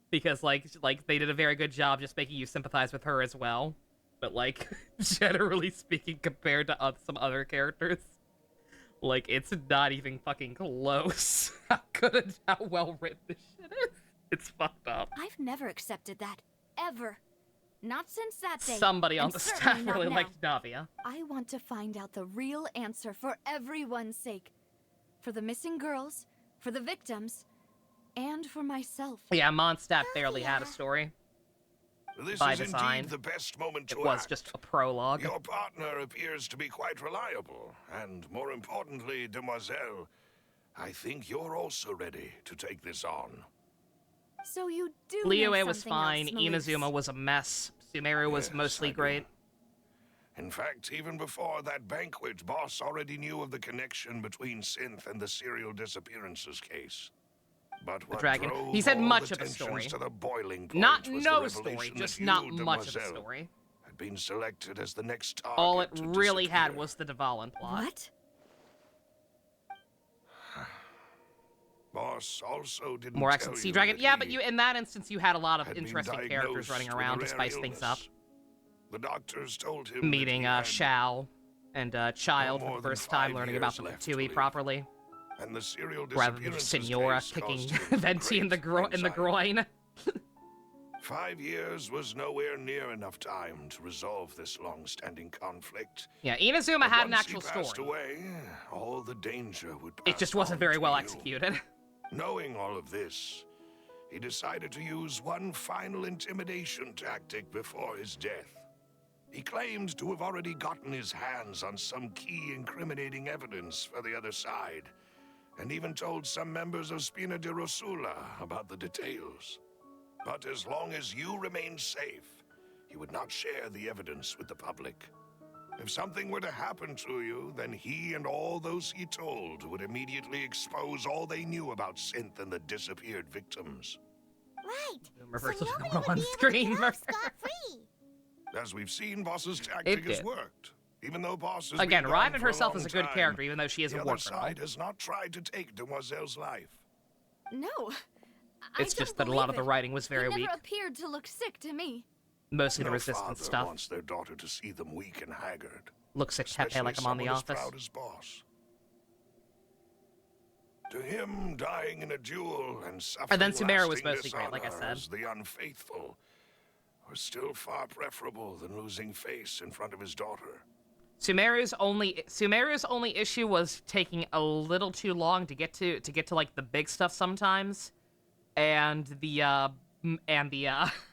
[SPEAKER 1] because like they did a very good job just making you sympathize with her as well. but like generally speaking, compared to some other characters, like it's not even fucking close. How good and how well written this shit is. It's fucked up.
[SPEAKER 8] I've never accepted that. Ever. Not since that day.
[SPEAKER 1] Somebody on
[SPEAKER 8] and
[SPEAKER 1] the
[SPEAKER 8] certainly
[SPEAKER 1] staff
[SPEAKER 8] not
[SPEAKER 1] really
[SPEAKER 8] now.
[SPEAKER 1] liked Navia.
[SPEAKER 8] I want to find out the real answer for everyone's sake. For the missing girls, for the victims, and for myself.
[SPEAKER 1] Yeah, Mondstadt barely had a story.
[SPEAKER 7] This
[SPEAKER 1] By
[SPEAKER 7] is
[SPEAKER 1] design.
[SPEAKER 7] indeed the best moment to
[SPEAKER 1] It was
[SPEAKER 7] act.
[SPEAKER 1] just a prologue.
[SPEAKER 7] Your partner appears to be quite reliable, and more importantly, Demoiselle, I think you're also ready to take this on.
[SPEAKER 8] So you do
[SPEAKER 1] Liyue
[SPEAKER 8] know
[SPEAKER 1] was
[SPEAKER 8] something
[SPEAKER 1] fine,
[SPEAKER 8] else, Melisse.
[SPEAKER 1] Inazuma was a mess, Sumeru was
[SPEAKER 7] Yes,
[SPEAKER 1] mostly
[SPEAKER 7] I do.
[SPEAKER 1] great.
[SPEAKER 7] In fact, even before that banquet, Boss already knew of the connection between Synth and the serial disappearances case. But what
[SPEAKER 1] Dragon.
[SPEAKER 7] drove
[SPEAKER 1] He said
[SPEAKER 7] all
[SPEAKER 1] much
[SPEAKER 7] the
[SPEAKER 1] of a
[SPEAKER 7] tensions
[SPEAKER 1] story.
[SPEAKER 7] to the boiling point
[SPEAKER 1] Not
[SPEAKER 7] was
[SPEAKER 1] no
[SPEAKER 7] the
[SPEAKER 1] story,
[SPEAKER 7] revelation
[SPEAKER 1] just
[SPEAKER 7] that
[SPEAKER 1] not
[SPEAKER 7] you,
[SPEAKER 1] much of a
[SPEAKER 7] Demoiselle,
[SPEAKER 1] story.
[SPEAKER 7] had been selected as the next target
[SPEAKER 1] All it
[SPEAKER 7] to
[SPEAKER 1] really had
[SPEAKER 7] disappear.
[SPEAKER 1] was the Dvalin plot.
[SPEAKER 8] What?
[SPEAKER 7] Boss also didn't
[SPEAKER 1] More
[SPEAKER 7] tell
[SPEAKER 1] excellent
[SPEAKER 7] you
[SPEAKER 1] Sea Dragon.
[SPEAKER 7] that
[SPEAKER 1] Yeah,
[SPEAKER 7] he
[SPEAKER 1] but in that instance, you had a lot of
[SPEAKER 7] had been
[SPEAKER 1] interesting characters
[SPEAKER 7] diagnosed
[SPEAKER 1] running
[SPEAKER 7] with a
[SPEAKER 1] around to
[SPEAKER 7] rare
[SPEAKER 1] spice things up.
[SPEAKER 7] illness. The doctors told him
[SPEAKER 1] Meeting
[SPEAKER 7] that he had
[SPEAKER 1] Xiao and Child
[SPEAKER 7] no
[SPEAKER 1] for
[SPEAKER 7] more
[SPEAKER 1] the
[SPEAKER 7] than
[SPEAKER 1] first time,
[SPEAKER 7] 5
[SPEAKER 1] learning about
[SPEAKER 7] years
[SPEAKER 1] the
[SPEAKER 7] left to
[SPEAKER 1] Fatui
[SPEAKER 7] live.
[SPEAKER 1] properly,
[SPEAKER 7] and the serial
[SPEAKER 1] rather than just
[SPEAKER 7] disappearances
[SPEAKER 1] Senora
[SPEAKER 7] case
[SPEAKER 1] kicking
[SPEAKER 7] caused him
[SPEAKER 1] Venti in the
[SPEAKER 7] great
[SPEAKER 1] in the
[SPEAKER 7] anxiety.
[SPEAKER 1] groin.
[SPEAKER 7] 5 years was nowhere near enough time to resolve this long-standing conflict.
[SPEAKER 1] Yeah, Inazuma
[SPEAKER 7] But
[SPEAKER 1] had an
[SPEAKER 7] once
[SPEAKER 1] actual
[SPEAKER 7] he passed
[SPEAKER 1] story.
[SPEAKER 7] away, all the danger would pass
[SPEAKER 1] It just wasn't
[SPEAKER 7] on
[SPEAKER 1] very
[SPEAKER 7] to
[SPEAKER 1] well
[SPEAKER 7] you.
[SPEAKER 1] executed.
[SPEAKER 7] Knowing all of this, he decided to use one final intimidation tactic before his death. He claimed to have already gotten his hands on some key incriminating evidence for the other side, and even told some members of Spina di Rosula about the details. But as long as you remained safe, he would not share the evidence with the public. If something were to happen to you, then he and all those he told would immediately expose all they knew about Synth and the disappeared victims.
[SPEAKER 3] Right.
[SPEAKER 1] Reversal
[SPEAKER 3] so
[SPEAKER 1] of
[SPEAKER 3] nobody would
[SPEAKER 1] on
[SPEAKER 3] be able to
[SPEAKER 1] screen
[SPEAKER 3] get
[SPEAKER 1] murder.
[SPEAKER 3] off scot-free.
[SPEAKER 7] As we've seen, Boss's tactic has
[SPEAKER 1] did.
[SPEAKER 7] worked. Even though Boss has
[SPEAKER 1] Again,
[SPEAKER 7] been gone
[SPEAKER 1] Raiden
[SPEAKER 7] for
[SPEAKER 1] herself
[SPEAKER 7] long
[SPEAKER 1] is a good
[SPEAKER 7] time,
[SPEAKER 1] character, even though she is
[SPEAKER 7] the
[SPEAKER 1] a
[SPEAKER 7] other
[SPEAKER 1] war criminal.
[SPEAKER 7] side has not tried to take Demoiselle's life.
[SPEAKER 8] No.
[SPEAKER 1] It's
[SPEAKER 8] I
[SPEAKER 1] just
[SPEAKER 8] don't
[SPEAKER 1] that a lot of the
[SPEAKER 8] believe it.
[SPEAKER 1] writing was very
[SPEAKER 8] He
[SPEAKER 1] weak.
[SPEAKER 8] never appeared to look sick to me.
[SPEAKER 1] Mostly the
[SPEAKER 7] No
[SPEAKER 1] resistance
[SPEAKER 7] father
[SPEAKER 1] stuff.
[SPEAKER 7] wants their daughter to see them weak and haggard.
[SPEAKER 1] Looks like Pepe
[SPEAKER 7] Especially
[SPEAKER 1] like I'm on The
[SPEAKER 7] someone as
[SPEAKER 1] Office.
[SPEAKER 7] proud as Boss. To him, dying in a duel and suffering
[SPEAKER 1] And then Sumeru was
[SPEAKER 7] lasting
[SPEAKER 1] mostly great, like I
[SPEAKER 7] dishonor
[SPEAKER 1] said.
[SPEAKER 7] as the unfaithful was still far preferable than losing face in front of his daughter.
[SPEAKER 1] Sumeru's only issue was taking a little too long to get to like the big stuff sometimes, and the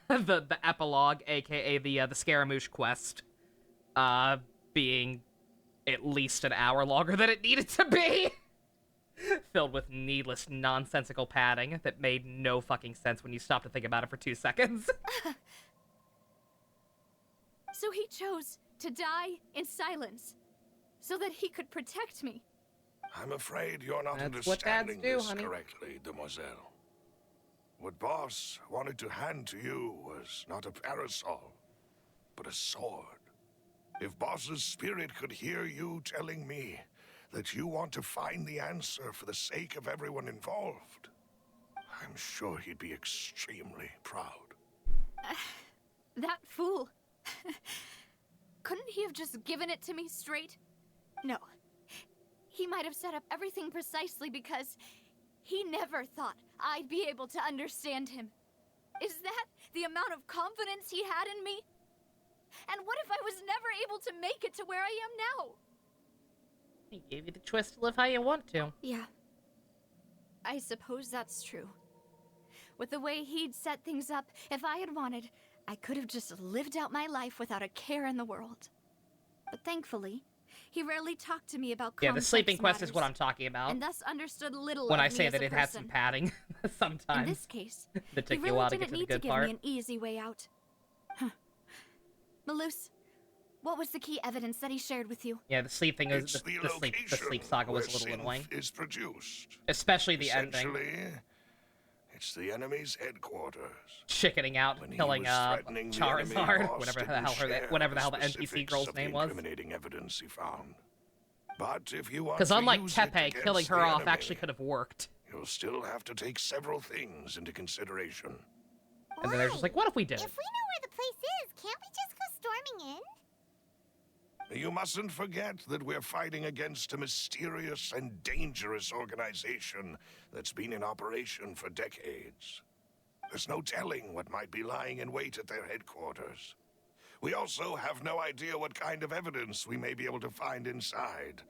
[SPEAKER 1] the epilogue, aka the Scaramouche quest, being at least an hour longer than it needed to be, filled with needless, nonsensical padding that made no fucking sense when you stop to think about it for 2 seconds.
[SPEAKER 8] So he chose to die in silence, so that he could protect me.
[SPEAKER 7] I'm afraid you're not
[SPEAKER 1] That's what dads
[SPEAKER 7] understanding
[SPEAKER 1] do,
[SPEAKER 7] this
[SPEAKER 1] honey.
[SPEAKER 7] correctly, Demoiselle. What Boss wanted to hand to you was not a parasol, but a sword. If Boss's spirit could hear you telling me that you want to find the answer for the sake of everyone involved, I'm sure he'd be extremely proud.
[SPEAKER 8] That fool. Couldn't he have just given it to me straight? No. He might have set up everything precisely because he never thought I'd be able to understand him. Is that the amount of confidence he had in me? And what if I was never able to make it to where I am now?
[SPEAKER 1] He gave you the choice to live how you want to.
[SPEAKER 8] Yeah. I suppose that's true. With the way he'd set things up, if I had wanted, I could have just lived out my life without a care in the world. But thankfully, he rarely talked to me about
[SPEAKER 1] Yeah, the
[SPEAKER 8] complex
[SPEAKER 1] sleeping quest is
[SPEAKER 8] matters,
[SPEAKER 1] what I'm talking about.
[SPEAKER 8] and thus understood little
[SPEAKER 1] When
[SPEAKER 8] of
[SPEAKER 1] I
[SPEAKER 8] me
[SPEAKER 1] say
[SPEAKER 8] as
[SPEAKER 1] that
[SPEAKER 8] a
[SPEAKER 1] it has some
[SPEAKER 8] person.
[SPEAKER 1] padding,
[SPEAKER 8] In
[SPEAKER 1] sometimes.
[SPEAKER 8] this case,
[SPEAKER 1] That
[SPEAKER 8] he
[SPEAKER 1] took you a
[SPEAKER 8] really
[SPEAKER 1] while to
[SPEAKER 8] didn't
[SPEAKER 1] get to the
[SPEAKER 8] need to
[SPEAKER 1] good
[SPEAKER 8] give
[SPEAKER 1] part.
[SPEAKER 8] me an easy way out. Huh. Melus, what was the key evidence that he shared with you?
[SPEAKER 1] Yeah, the sleep thing is
[SPEAKER 7] It's the
[SPEAKER 1] the
[SPEAKER 7] location
[SPEAKER 1] sleep saga was a
[SPEAKER 7] where
[SPEAKER 1] little
[SPEAKER 7] Synth
[SPEAKER 1] annoying,
[SPEAKER 7] is produced.
[SPEAKER 1] especially the ending.
[SPEAKER 7] Essentially, it's the enemy's headquarters.
[SPEAKER 1] Chickening out,
[SPEAKER 7] When he
[SPEAKER 1] killing
[SPEAKER 7] was threatening the enemy,
[SPEAKER 1] Charizard,
[SPEAKER 7] Boss
[SPEAKER 1] whatever the
[SPEAKER 7] didn't
[SPEAKER 1] hell
[SPEAKER 7] share
[SPEAKER 1] whatever the hell the NPC
[SPEAKER 7] specifics
[SPEAKER 1] girl's
[SPEAKER 7] of the
[SPEAKER 1] name was.
[SPEAKER 7] incriminating evidence he found. But if you want
[SPEAKER 1] Because
[SPEAKER 7] to
[SPEAKER 1] unlike
[SPEAKER 7] use it
[SPEAKER 1] Tepe,
[SPEAKER 7] against
[SPEAKER 1] killing her
[SPEAKER 7] the
[SPEAKER 1] off
[SPEAKER 7] enemy,
[SPEAKER 1] actually could have worked.
[SPEAKER 7] you'll still have to take several things into consideration.
[SPEAKER 1] And then they're just like, what if we did?
[SPEAKER 3] If we know where the place is, can't we just go storming in?
[SPEAKER 7] You mustn't forget that we're fighting against a mysterious and dangerous organization that's been in operation for decades. There's no telling what might be lying in wait at their headquarters. We also have no idea what kind of evidence we may be able to find inside,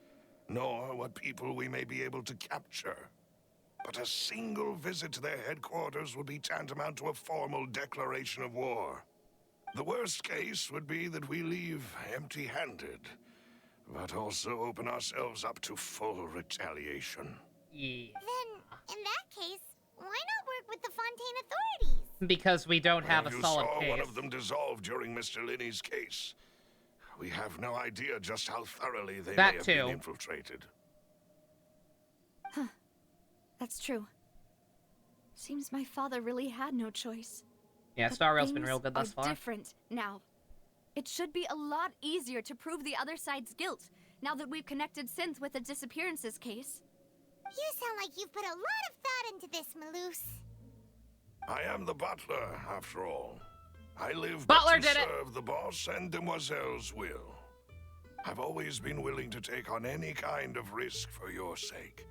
[SPEAKER 7] nor what people we may be able to capture. But a single visit to their headquarters would be tantamount to a formal declaration of war. The worst case would be that we leave empty-handed, but also open ourselves up to full retaliation.
[SPEAKER 1] Yeah.
[SPEAKER 3] Then, in that case, why not work with the Fontaine authorities?
[SPEAKER 1] Because we don't have a solid
[SPEAKER 7] You saw
[SPEAKER 1] case.
[SPEAKER 7] one of them dissolve during Mr. Linney's case. We have no idea just how thoroughly they may have been infiltrated.
[SPEAKER 8] Huh. That's true. Seems my father really had no choice.
[SPEAKER 1] Yeah,
[SPEAKER 8] But
[SPEAKER 1] Star Rail's been
[SPEAKER 8] things
[SPEAKER 1] real good thus
[SPEAKER 8] are
[SPEAKER 1] far.
[SPEAKER 8] different now. It should be a lot easier to prove the other side's guilt, now that we've connected Synth with the disappearances case.
[SPEAKER 3] You sound like you've put a lot of thought into this, Maloose.
[SPEAKER 7] I am the butler, after all. I live
[SPEAKER 1] Butler
[SPEAKER 7] but to
[SPEAKER 1] did it.
[SPEAKER 7] serve the boss and Demoiselle's will. I've always been willing to take on any kind of risk for your sake.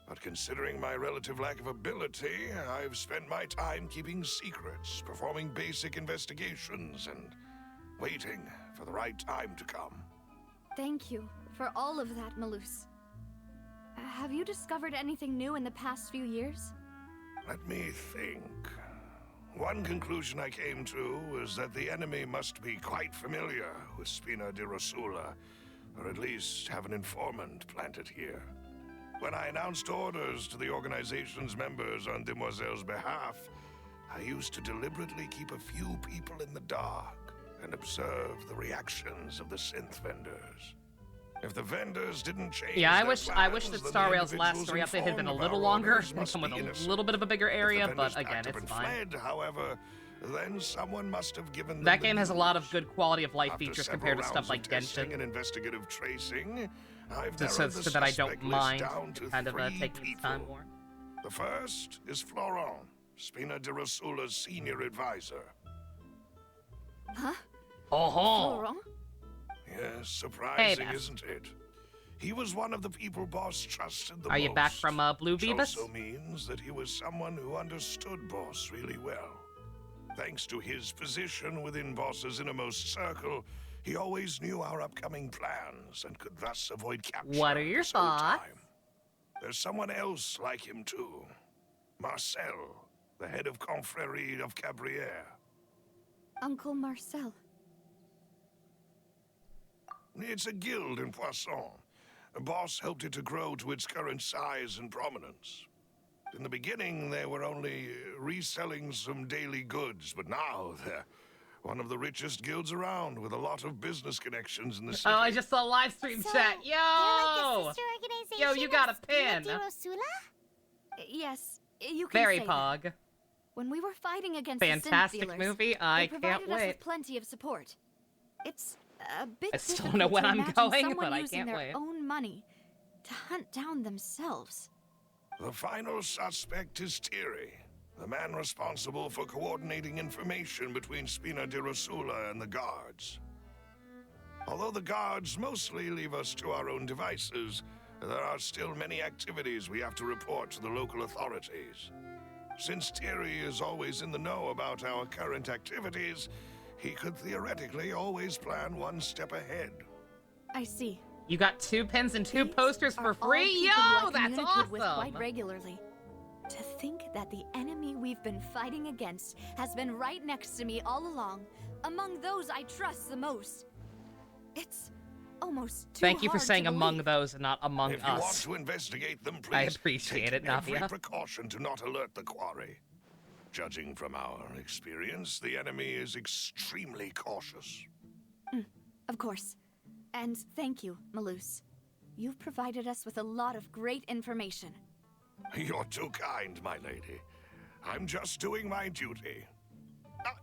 [SPEAKER 7] But considering my relative lack of ability, I've spent my time keeping secrets, performing basic investigations, and waiting for the right time to come.
[SPEAKER 8] Thank you for all of that, Maloose. Have you discovered anything new in the past few years?
[SPEAKER 7] Let me think. One conclusion I came to was that the enemy must be quite familiar with Spina di Rosula, or at least have an informant planted here. When I announced orders to the organization's members on Demoiselle's behalf, I used to deliberately keep a few people in the dark and observe the reactions of the synth vendors. If the vendors didn't change
[SPEAKER 1] Yeah, I
[SPEAKER 7] their
[SPEAKER 1] wish
[SPEAKER 7] plans,
[SPEAKER 1] that
[SPEAKER 7] then
[SPEAKER 1] Star
[SPEAKER 7] the
[SPEAKER 1] Rail's last
[SPEAKER 7] individuals
[SPEAKER 1] story update had been a
[SPEAKER 7] informed of
[SPEAKER 1] little
[SPEAKER 7] our
[SPEAKER 1] longer
[SPEAKER 7] orders
[SPEAKER 1] and
[SPEAKER 7] must
[SPEAKER 1] come with
[SPEAKER 7] be
[SPEAKER 1] a
[SPEAKER 7] innocent.
[SPEAKER 1] little bit of a bigger
[SPEAKER 7] If the
[SPEAKER 1] area,
[SPEAKER 7] vendors
[SPEAKER 1] but again,
[SPEAKER 7] packed up
[SPEAKER 1] it's
[SPEAKER 7] and
[SPEAKER 1] fine.
[SPEAKER 7] fled, however, then someone must have given them
[SPEAKER 1] That
[SPEAKER 7] the
[SPEAKER 1] game has a lot of
[SPEAKER 7] news.
[SPEAKER 1] good quality of life
[SPEAKER 7] After
[SPEAKER 1] features
[SPEAKER 7] several
[SPEAKER 1] compared to stuff
[SPEAKER 7] rounds
[SPEAKER 1] like
[SPEAKER 7] of testing
[SPEAKER 1] Genshin.
[SPEAKER 7] and investigative tracing, I've
[SPEAKER 1] So,
[SPEAKER 7] narrowed the
[SPEAKER 1] so that I
[SPEAKER 7] suspect
[SPEAKER 1] don't
[SPEAKER 7] list
[SPEAKER 1] mind
[SPEAKER 7] down to
[SPEAKER 1] kind of
[SPEAKER 7] 3
[SPEAKER 1] taking its time
[SPEAKER 7] people.
[SPEAKER 1] more.
[SPEAKER 7] The first is Florent, Spina di Rosula's senior advisor.
[SPEAKER 8] Huh?
[SPEAKER 1] Oh,
[SPEAKER 8] Florent?
[SPEAKER 7] Yes, surprising,
[SPEAKER 1] Beth.
[SPEAKER 7] isn't it? He was one of the people Boss trusted the most.
[SPEAKER 1] Are you back from Blue
[SPEAKER 7] which
[SPEAKER 1] Beavis?
[SPEAKER 7] also means that he was someone who understood Boss really well. Thanks to his position within Boss's innermost circle, he always knew our upcoming plans and could thus avoid capture.
[SPEAKER 1] What are your
[SPEAKER 7] this whole
[SPEAKER 1] thoughts?
[SPEAKER 7] time. There's someone else like him too. Marcel, the head of Confrérie of Cabrières.
[SPEAKER 8] Uncle Marcel.
[SPEAKER 7] It's a guild in Poisson. Boss helped it to grow to its current size and prominence. In the beginning, they were only reselling some daily goods, but now they're one of the richest guilds around, with a lot of business connections in the city.
[SPEAKER 1] Oh, I just saw a live stream
[SPEAKER 3] So,
[SPEAKER 1] chat.
[SPEAKER 3] they're like a
[SPEAKER 1] Yo!
[SPEAKER 3] sister organization
[SPEAKER 1] Yo, you got
[SPEAKER 3] of
[SPEAKER 1] a pin.
[SPEAKER 3] Spina di Rosula?
[SPEAKER 8] Yes, you can
[SPEAKER 1] Very
[SPEAKER 8] say
[SPEAKER 1] pog.
[SPEAKER 8] that. When we were fighting against the synth
[SPEAKER 1] Fantastic
[SPEAKER 8] dealers,
[SPEAKER 1] movie.
[SPEAKER 8] they
[SPEAKER 1] I
[SPEAKER 8] provided
[SPEAKER 1] can't
[SPEAKER 8] us
[SPEAKER 1] wait.
[SPEAKER 8] with plenty of support. It's a bit
[SPEAKER 1] I still
[SPEAKER 8] difficult
[SPEAKER 1] don't know when
[SPEAKER 8] to
[SPEAKER 1] I'm
[SPEAKER 8] imagine
[SPEAKER 1] going,
[SPEAKER 8] someone
[SPEAKER 1] but I
[SPEAKER 8] using
[SPEAKER 1] can't
[SPEAKER 8] their
[SPEAKER 1] wait.
[SPEAKER 8] own money to hunt down themselves.
[SPEAKER 7] The final suspect is Thierry, the man responsible for coordinating information between Spina di Rosula and the guards. Although the guards mostly leave us to our own devices, there are still many activities we have to report to the local authorities. Since Thierry is always in the know about our current activities, he could theoretically always plan one step ahead.
[SPEAKER 8] I see.
[SPEAKER 1] You got 2 pins and 2
[SPEAKER 8] These
[SPEAKER 1] posters
[SPEAKER 8] are
[SPEAKER 1] for
[SPEAKER 8] all
[SPEAKER 1] free?
[SPEAKER 8] people
[SPEAKER 1] Yo,
[SPEAKER 8] who I
[SPEAKER 1] that's
[SPEAKER 8] communicate with quite
[SPEAKER 1] awesome!
[SPEAKER 8] regularly. To think that the enemy we've been fighting against has been right next to me all along, among those I trust the most. It's almost too
[SPEAKER 1] Thank you for
[SPEAKER 8] hard
[SPEAKER 1] saying
[SPEAKER 8] to
[SPEAKER 1] among
[SPEAKER 8] believe.
[SPEAKER 1] those and not among
[SPEAKER 7] If you want
[SPEAKER 1] us.
[SPEAKER 7] to investigate them, please
[SPEAKER 1] I appreciate
[SPEAKER 7] take
[SPEAKER 1] it,
[SPEAKER 7] every
[SPEAKER 1] Navia.
[SPEAKER 7] precaution to not alert the quarry. Judging from our experience, the enemy is extremely cautious.
[SPEAKER 8] Of course. And thank you, Maloose. You've provided us with a lot of great information.
[SPEAKER 7] You're too kind, my lady. I'm just doing my duty.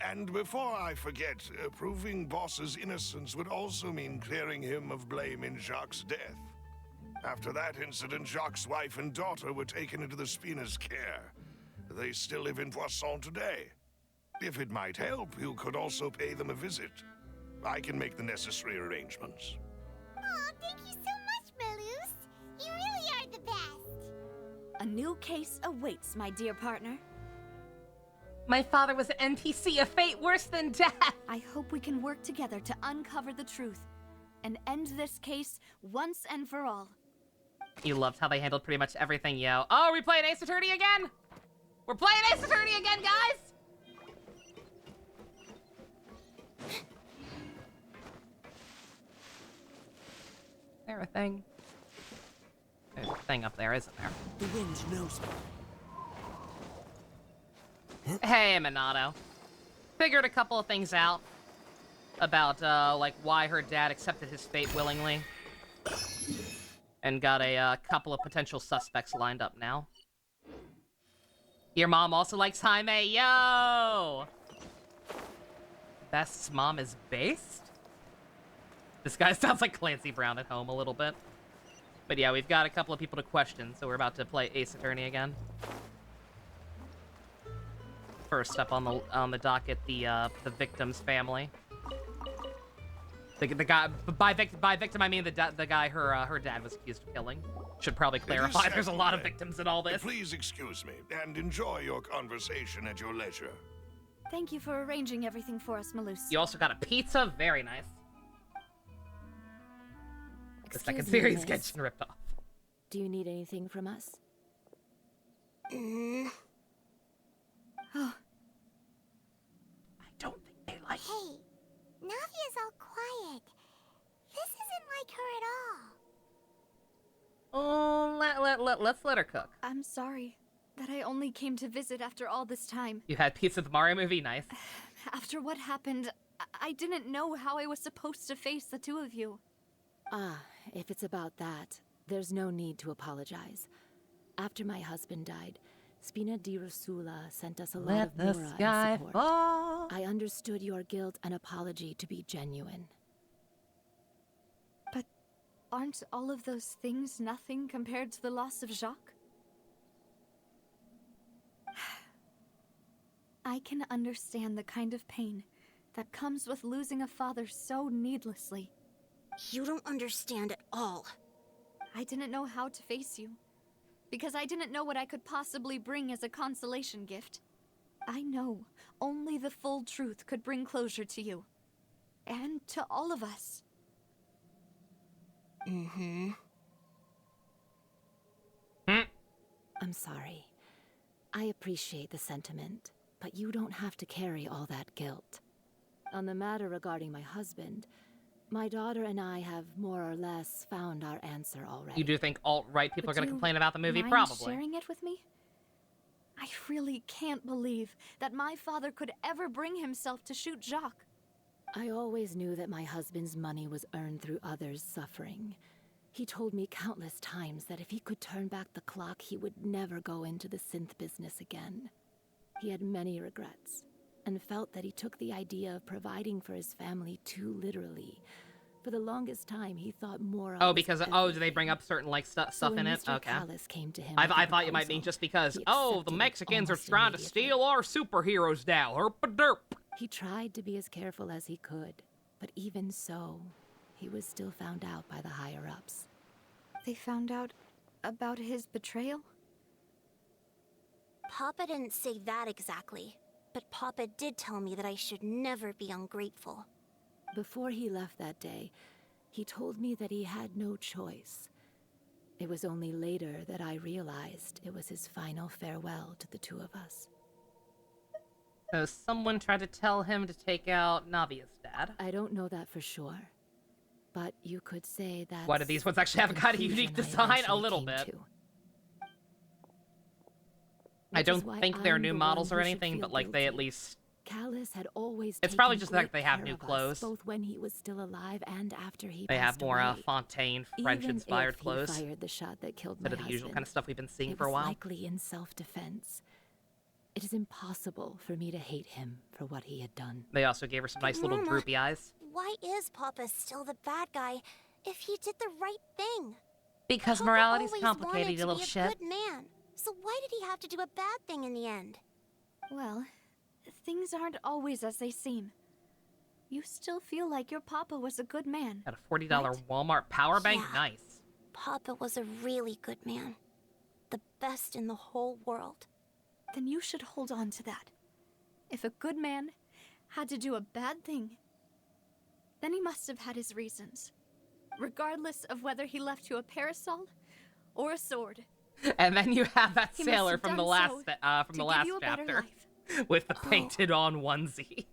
[SPEAKER 7] And before I forget, proving Boss's innocence would also mean clearing him of blame in Jacques' death. After that incident, Jacques' wife and daughter were taken into the Spina's care. They still live in Poisson today. If it might help, you could also pay them a visit. I can make the necessary arrangements.
[SPEAKER 3] Aw, thank you so much, Murderous. You really are the best.
[SPEAKER 8] A new case awaits, my dear partner.
[SPEAKER 1] My father was an NPC, a fate worse than death.
[SPEAKER 8] I hope we can work together to uncover the truth and end this case once and for all.
[SPEAKER 1] You loved how they handled pretty much everything, yo. Oh, are we playing Ace Attorney again? We're playing Ace Attorney again, guys! Is there a thing? There's a thing up there, isn't there?
[SPEAKER 11] The wind knows me.
[SPEAKER 1] Hey, Minato. Figured a couple of things out about, like, why her dad accepted his fate willingly. And got a couple of potential suspects lined up now. Your mom also likes Jaime, yo! Best's mom is based? This guy sounds like Clancy Brown at home a little bit. But yeah, we've got a couple of people to question, so we're about to play Ace Attorney again. First up on the docket, the victim's family. The guy by victim I mean the guy her dad was accused of killing. Should probably clarify. There's a lot of victims in all this.
[SPEAKER 7] Please excuse me and enjoy your conversation at your leisure.
[SPEAKER 8] Thank you for arranging everything for us, Malus.
[SPEAKER 1] You also got a pizza, very nice. The
[SPEAKER 5] Excuse
[SPEAKER 1] second
[SPEAKER 5] me,
[SPEAKER 1] series
[SPEAKER 5] miss.
[SPEAKER 1] getting ripped off.
[SPEAKER 5] Do you need anything from us?
[SPEAKER 8] Oh,
[SPEAKER 1] I don't think they like.
[SPEAKER 3] Hey, Navia's all quiet. This isn't like her at all.
[SPEAKER 1] Oh, let's let her cook.
[SPEAKER 8] I'm sorry that I only came to visit after all this time.
[SPEAKER 1] You had pizza at the Mario movie, nice.
[SPEAKER 8] After what happened, I didn't know how I was supposed to face the two of you.
[SPEAKER 5] Ah, if it's about that, there's no need to apologize. After my husband died, Spina di Rosula sent us a lot
[SPEAKER 1] Let
[SPEAKER 5] of
[SPEAKER 1] the
[SPEAKER 5] Mura
[SPEAKER 1] sky
[SPEAKER 5] and support.
[SPEAKER 1] fall.
[SPEAKER 5] I understood your guilt and apology to be genuine.
[SPEAKER 8] But aren't all of those things nothing compared to the loss of Jacques? I can understand the kind of pain that comes with losing a father so needlessly.
[SPEAKER 9] You don't understand at all.
[SPEAKER 8] I didn't know how to face you, because I didn't know what I could possibly bring as a consolation gift. I know only the full truth could bring closure to you. And to all of us.
[SPEAKER 5] I'm sorry. I appreciate the sentiment, but you don't have to carry all that guilt. On the matter regarding my husband, my daughter and I have more or less found our answer already.
[SPEAKER 1] You do think alt-right people
[SPEAKER 8] Would
[SPEAKER 1] are going to
[SPEAKER 8] you
[SPEAKER 1] complain about the movie?
[SPEAKER 8] mind
[SPEAKER 1] Probably.
[SPEAKER 8] sharing it with me? I really can't believe that my father could ever bring himself to shoot Jacques.
[SPEAKER 5] I always knew that my husband's money was earned through others' suffering. He told me countless times that if he could turn back the clock, he would never go into the synth business again. He had many regrets, and felt that he took the idea of providing for his family too literally. For the longest time, he thought more.
[SPEAKER 1] Oh, because do they bring up certain like stuff in it? Okay.
[SPEAKER 5] Came to him
[SPEAKER 1] I thought you might mean just because. Oh, the Mexicans are trying to steal our superheroes now. Herp-a-derp.
[SPEAKER 5] He tried to be as careful as he could, but even so, he was still found out by the higher-ups.
[SPEAKER 8] They found out about his betrayal?
[SPEAKER 9] Papa didn't say that exactly, but Papa did tell me that I should never be ungrateful.
[SPEAKER 5] Before he left that day, he told me that he had no choice. It was only later that I realized it was his final farewell to the two of us.
[SPEAKER 1] So someone tried to tell him to take out Navia's dad.
[SPEAKER 5] I don't know that for sure, but you could say that.
[SPEAKER 1] Why do these ones actually have a kind of unique design? A little bit. I don't think they're new models or anything, but like they at least.
[SPEAKER 5] Callus had always.
[SPEAKER 1] It's probably just that they have new clothes.
[SPEAKER 5] Both when he was still alive and after he.
[SPEAKER 1] They have more
[SPEAKER 5] away.
[SPEAKER 1] Fontaine French-inspired clothes.
[SPEAKER 5] Even if he fired the shot that killed my
[SPEAKER 1] instead of the usual
[SPEAKER 5] husband,
[SPEAKER 1] kind of stuff we've been seeing
[SPEAKER 5] it
[SPEAKER 1] for a
[SPEAKER 5] was
[SPEAKER 1] while.
[SPEAKER 5] Likely in self-defense. It is impossible for me to hate him for what he had done.
[SPEAKER 1] They also gave her some nice little
[SPEAKER 9] Mama,
[SPEAKER 1] droopy eyes.
[SPEAKER 9] Why is Papa still the bad guy if he did the right thing?
[SPEAKER 1] Because
[SPEAKER 9] Papa
[SPEAKER 1] morality's
[SPEAKER 9] always
[SPEAKER 1] complicated,
[SPEAKER 9] wanted
[SPEAKER 1] you little
[SPEAKER 9] to be
[SPEAKER 1] shit.
[SPEAKER 9] a good man. So why did he have to do a bad thing in the end?
[SPEAKER 8] Well, things aren't always as they seem. you still feel like your papa was a good man.
[SPEAKER 1] Got a $40 Walmart power bank?
[SPEAKER 9] Yeah.
[SPEAKER 1] Nice.
[SPEAKER 9] Papa was a really good man. The best in the whole world.
[SPEAKER 8] Then you should hold on to that. If a good man had to do a bad thing, then he must have had his reasons. Regardless of whether he left you a parasol or a sword.
[SPEAKER 1] And then you have that
[SPEAKER 8] He must
[SPEAKER 1] sailor
[SPEAKER 8] have
[SPEAKER 1] from the
[SPEAKER 8] done
[SPEAKER 1] last
[SPEAKER 8] so
[SPEAKER 1] from
[SPEAKER 8] to
[SPEAKER 1] the
[SPEAKER 8] give
[SPEAKER 1] last
[SPEAKER 8] you a better
[SPEAKER 1] chapter
[SPEAKER 8] life.
[SPEAKER 1] with the painted on onesie.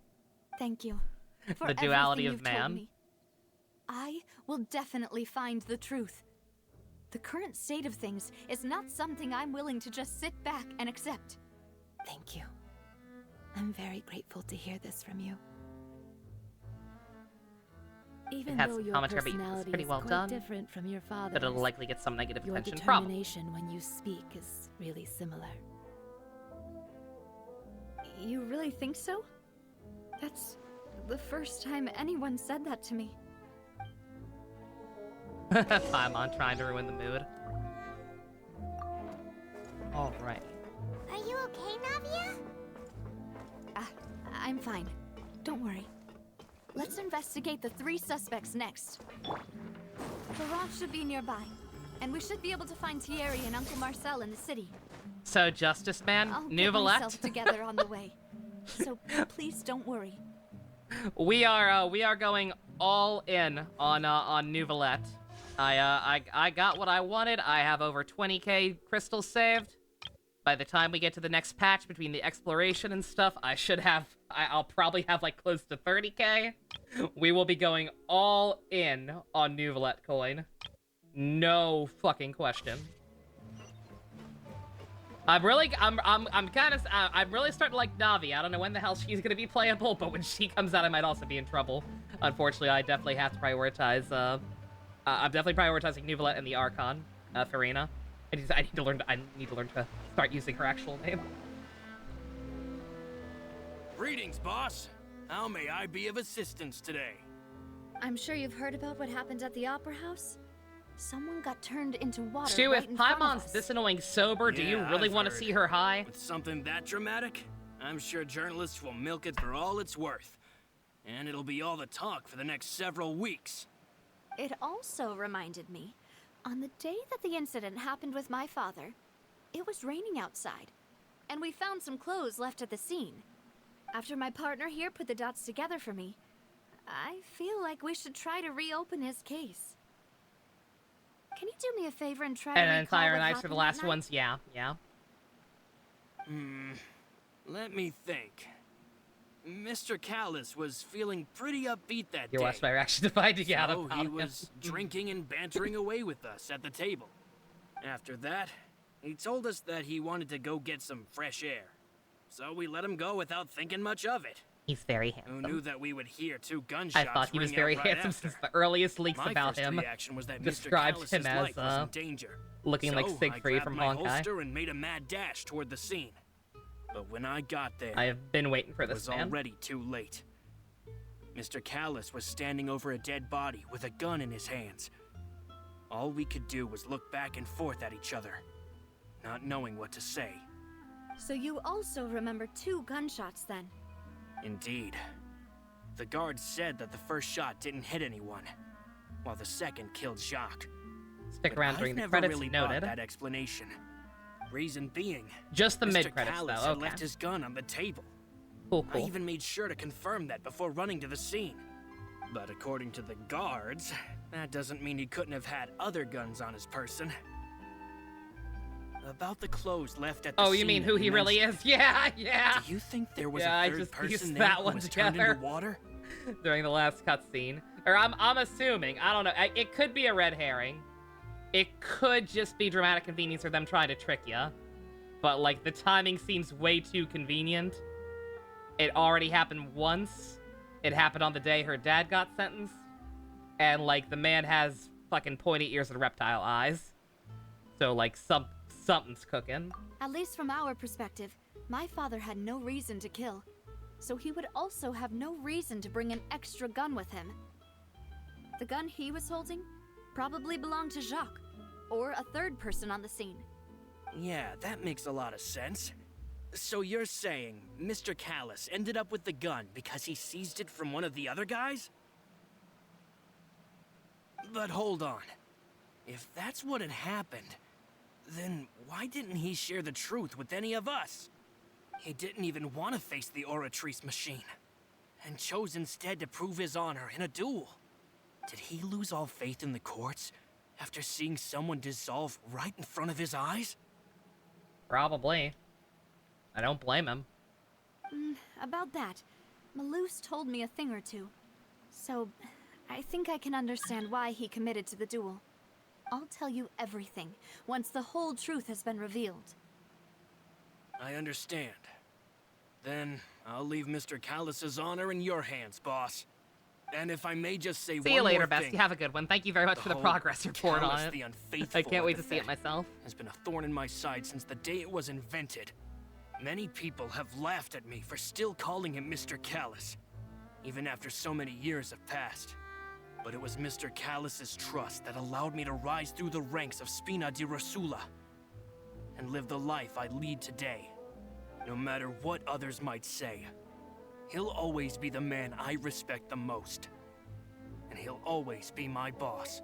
[SPEAKER 8] Thank you for
[SPEAKER 1] The duality
[SPEAKER 8] everything
[SPEAKER 1] of
[SPEAKER 8] you've told
[SPEAKER 1] man.
[SPEAKER 8] me. I will definitely find the truth. The current state of things is not something I'm willing to just sit back and accept.
[SPEAKER 5] Thank you. I'm very grateful to hear this from you. Even
[SPEAKER 1] had
[SPEAKER 5] though
[SPEAKER 1] some
[SPEAKER 5] your
[SPEAKER 1] commentary, but it's
[SPEAKER 5] personality
[SPEAKER 1] pretty
[SPEAKER 5] is
[SPEAKER 1] well
[SPEAKER 5] quite
[SPEAKER 1] done.
[SPEAKER 5] different from your father's,
[SPEAKER 1] But it'll likely get some negative
[SPEAKER 5] your
[SPEAKER 1] attention from.
[SPEAKER 5] determination when you speak is really similar.
[SPEAKER 8] You really think so? That's the first time anyone said that to me.
[SPEAKER 1] Paimon trying to ruin the mood. Alright.
[SPEAKER 3] Are you okay, Navia?
[SPEAKER 8] I'm fine. Don't worry. Let's investigate the 3 suspects next. Laurent should be nearby, and we should be able to find Thierry and Uncle Marcel in the city.
[SPEAKER 1] So, Justice Man,
[SPEAKER 8] I'll get
[SPEAKER 1] Nouvellette.
[SPEAKER 8] myself together on the way. So please don't worry.
[SPEAKER 1] We are going all in on Nouvellette. I got what I wanted. I have over 20k crystals saved. By the time we get to the next patch, between the exploration and stuff, I'll probably have like close to 30k. We will be going all in on Nouvellette coin. No fucking question. I'm really starting to like Navi. I don't know when the hell she's gonna be playable, but when she comes out, I might also be in trouble. Unfortunately, I definitely have to prioritize. I'm definitely prioritizing Nouvellette and the Archon, Farina. I need to learn to start using her actual name.
[SPEAKER 11] Greetings, boss. How may I be of assistance today?
[SPEAKER 8] I'm sure you've heard about what happened at the Opera House. Someone got turned into water
[SPEAKER 1] Stu,
[SPEAKER 8] right
[SPEAKER 1] if
[SPEAKER 8] in front of
[SPEAKER 1] Paimon's
[SPEAKER 8] us.
[SPEAKER 1] this annoying sober, do you
[SPEAKER 11] Yeah,
[SPEAKER 1] really
[SPEAKER 11] I've
[SPEAKER 1] want to
[SPEAKER 11] heard.
[SPEAKER 1] see her high?
[SPEAKER 11] With something that dramatic, I'm sure journalists will milk it for all it's worth. And it'll be all the talk for the next several weeks.
[SPEAKER 8] It also reminded me, on the day that the incident happened with my father, it was raining outside, and we found some clothes left at the scene. After my partner here put the dots together for me, I feel like we should try to reopen his case. Can you do me a favor and try to
[SPEAKER 1] And then
[SPEAKER 8] recall
[SPEAKER 1] Fire
[SPEAKER 8] what
[SPEAKER 1] and Ice for
[SPEAKER 8] happened
[SPEAKER 1] the
[SPEAKER 8] that
[SPEAKER 1] last
[SPEAKER 8] night?
[SPEAKER 1] ones, yeah.
[SPEAKER 11] Let me think. Mr. Callis was feeling pretty upbeat that
[SPEAKER 1] You
[SPEAKER 11] day.
[SPEAKER 1] watched my reaction to finding out
[SPEAKER 11] So
[SPEAKER 1] about
[SPEAKER 11] he
[SPEAKER 1] him.
[SPEAKER 11] was drinking and bantering away with us at the table. After that, he told us that he wanted to go get some fresh air. So we let him go without thinking much of it.
[SPEAKER 1] He's very
[SPEAKER 11] Who
[SPEAKER 1] handsome.
[SPEAKER 11] knew that we would hear 2 gunshots
[SPEAKER 1] I thought he was
[SPEAKER 11] ring
[SPEAKER 1] very
[SPEAKER 11] out right
[SPEAKER 1] handsome
[SPEAKER 11] after?
[SPEAKER 1] since the earliest leaks
[SPEAKER 11] My
[SPEAKER 1] about
[SPEAKER 11] first
[SPEAKER 1] him
[SPEAKER 11] reaction was that Mr.
[SPEAKER 1] described
[SPEAKER 11] Callis'
[SPEAKER 1] him as
[SPEAKER 11] life was in danger.
[SPEAKER 1] looking like
[SPEAKER 11] So I
[SPEAKER 1] Siegfried
[SPEAKER 11] grabbed
[SPEAKER 1] from
[SPEAKER 11] my
[SPEAKER 1] Honkai.
[SPEAKER 11] holster and made a mad dash toward the scene. But when I got there,
[SPEAKER 1] I have been waiting for
[SPEAKER 11] it
[SPEAKER 1] this
[SPEAKER 11] was
[SPEAKER 1] man.
[SPEAKER 11] already too late. Mr. Callis was standing over a dead body with a gun in his hands. All we could do was look back and forth at each other, not knowing what to say.
[SPEAKER 8] So you also remember 2 gunshots then?
[SPEAKER 11] Indeed. The guard said that the first shot didn't hit anyone, while the second killed Jacques.
[SPEAKER 1] Stick
[SPEAKER 11] But
[SPEAKER 1] around
[SPEAKER 11] I've
[SPEAKER 1] during the
[SPEAKER 11] never
[SPEAKER 1] credits,
[SPEAKER 11] really bought
[SPEAKER 1] noted.
[SPEAKER 11] that explanation. Reason being,
[SPEAKER 1] Just the
[SPEAKER 11] Mr.
[SPEAKER 1] mid-credits,
[SPEAKER 11] Callis
[SPEAKER 1] though,
[SPEAKER 11] had
[SPEAKER 1] okay.
[SPEAKER 11] left his gun on the table.
[SPEAKER 1] Cool,
[SPEAKER 11] I
[SPEAKER 1] cool.
[SPEAKER 11] even made sure to confirm that before running to the scene. But according to the guards, that doesn't mean he couldn't have had other guns on his person. About the clothes left at the
[SPEAKER 1] Oh,
[SPEAKER 11] scene
[SPEAKER 1] you mean
[SPEAKER 11] that
[SPEAKER 1] who he really
[SPEAKER 11] mentioned.
[SPEAKER 1] is? Yeah!
[SPEAKER 11] Do you think there was
[SPEAKER 1] Yeah, I
[SPEAKER 11] a third
[SPEAKER 1] just pieced
[SPEAKER 11] person
[SPEAKER 1] that
[SPEAKER 11] there who
[SPEAKER 1] one
[SPEAKER 11] was turned
[SPEAKER 1] together.
[SPEAKER 11] into water?
[SPEAKER 1] During the last cutscene. Or I'm assuming. I don't know. It could be a red herring. It could just be dramatic convenience or them trying to trick you. But, like, the timing seems way too convenient. It already happened once. It happened on the day her dad got sentenced. And, like, the man has fucking pointy ears and reptile eyes. So, like, something's cooking.
[SPEAKER 8] At least from our perspective, my father had no reason to kill. So he would also have no reason to bring an extra gun with him. The gun he was holding probably belonged to Jacques, or a third person on the scene.
[SPEAKER 11] Yeah, that makes a lot of sense. So you're saying Mr. Callus ended up with the gun because he seized it from one of the other guys? But hold on. If that's what had happened, then why didn't he share the truth with any of us? He didn't even want to face the Oratrice machine, and chose instead to prove his honor in a duel. Did he lose all faith in the courts after seeing someone dissolve right in front of his eyes?
[SPEAKER 1] Probably. I don't blame him.
[SPEAKER 8] About that, Malus told me a thing or two. So, I think I can understand why he committed to the duel. I'll tell you everything, once the whole truth has been revealed.
[SPEAKER 11] I understand. Then, I'll leave Mr. Callus's honor in your hands, boss. And if I may just say
[SPEAKER 1] See you later, Bestie. Have a good one. Thank you very much for the progress report on it.
[SPEAKER 11] The unfaithful
[SPEAKER 1] I can't wait to see it myself.
[SPEAKER 11] Has been a thorn in my side since the day it was invented. Many people have laughed at me for still calling him Mr. Callus, even after so many years have passed. But it was Mr. Callus's trust that allowed me to rise through the ranks of Spina di Rosula and live the life I lead today. No matter what others might say, he'll always be the man I respect the most. And he'll always be my boss.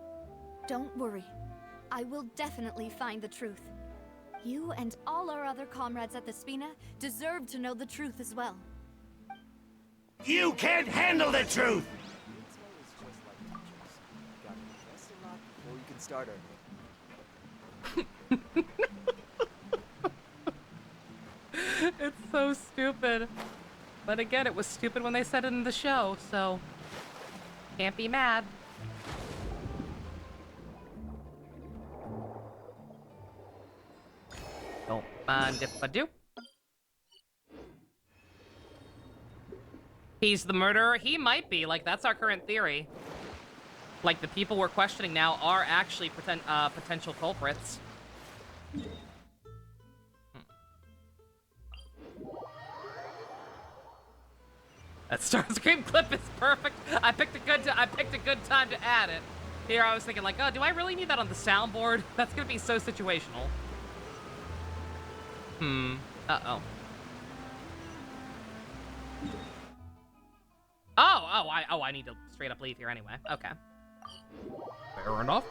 [SPEAKER 8] Don't worry. I will definitely find the truth. You and all our other comrades at the Spina deserve to know the truth as well.
[SPEAKER 12] You can't handle the truth!
[SPEAKER 1] It's so stupid. But again, it was stupid when they said it in the show, so can't be mad. Don't mind if I do. He's the murderer? He might be. Like, that's our current theory. Like, the people we're questioning now are actually potential culprits. That Starscream clip is perfect. I picked a good time to add it. Here I was thinking like, oh, do I really need that on the soundboard? That's gonna be so situational. Uh-oh. I need to straight up leave here anyway. Okay. Fair enough.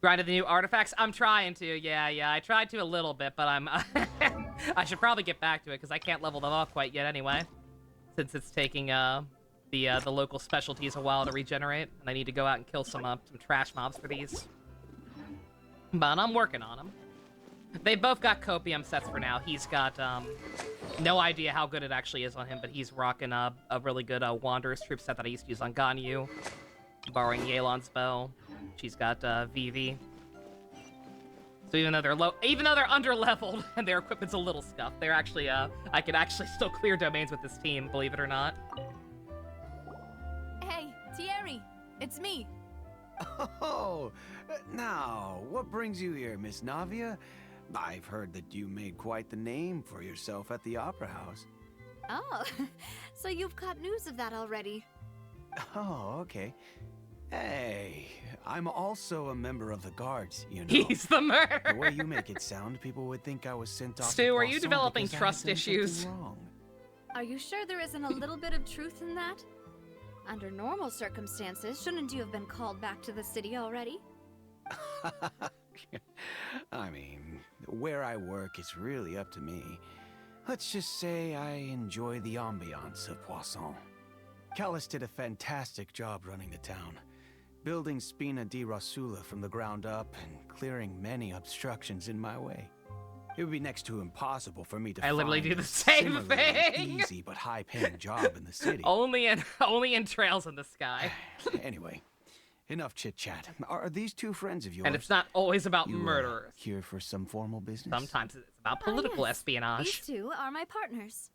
[SPEAKER 1] Grinded the new artifacts? I'm trying to. Yeah. I tried to a little bit, but I'm... I should probably get back to it, because I can't level them up quite yet anyway. Since it's taking, the local specialties a while to regenerate. And I need to go out and kill some trash mobs for these. But I'm working on them. They both got copium sets for now. He's got, no idea how good it actually is on him, but he's rocking a really good Wanderous troop set that I used to use on Ganyu. Borrowing Yelan's bow. She's got Vivi. So even though they're under-leveled and their equipment's a little scuffed, they're actually, I can actually still clear domains with this team, believe it or not.
[SPEAKER 8] Hey, Thierry, it's me.
[SPEAKER 13] Oh, now, what brings you here, Miss Navia? I've heard that you made quite the name for yourself at the Opera House.
[SPEAKER 8] Oh, so you've caught news of that already.
[SPEAKER 13] Oh, okay. Hey, I'm also a member of the guards, you know.
[SPEAKER 1] He's the murderer!
[SPEAKER 13] The way you make it sound, people would think I was sent off
[SPEAKER 1] Stu, are you developing trust issues?
[SPEAKER 8] Are you sure there isn't a little bit of truth in that? Under normal circumstances, shouldn't you have been called back to the city already?
[SPEAKER 13] I mean, where I work is really up to me. Let's just say I enjoy the ambiance of Poisson. Callus did a fantastic job running the town, building Spina di Rosula from the ground up and clearing many obstructions in my way. It would be next to impossible for me to
[SPEAKER 1] I literally do the same thing.
[SPEAKER 13] Easy but high-paying job in the city.
[SPEAKER 1] only in trails in the sky.
[SPEAKER 13] Anyway, enough chit-chat. Are these two friends of yours?
[SPEAKER 1] And it's not always about murderers.
[SPEAKER 13] Here for some formal business?
[SPEAKER 1] Sometimes it's about political
[SPEAKER 8] yes.
[SPEAKER 1] espionage.
[SPEAKER 8] These two are my partners.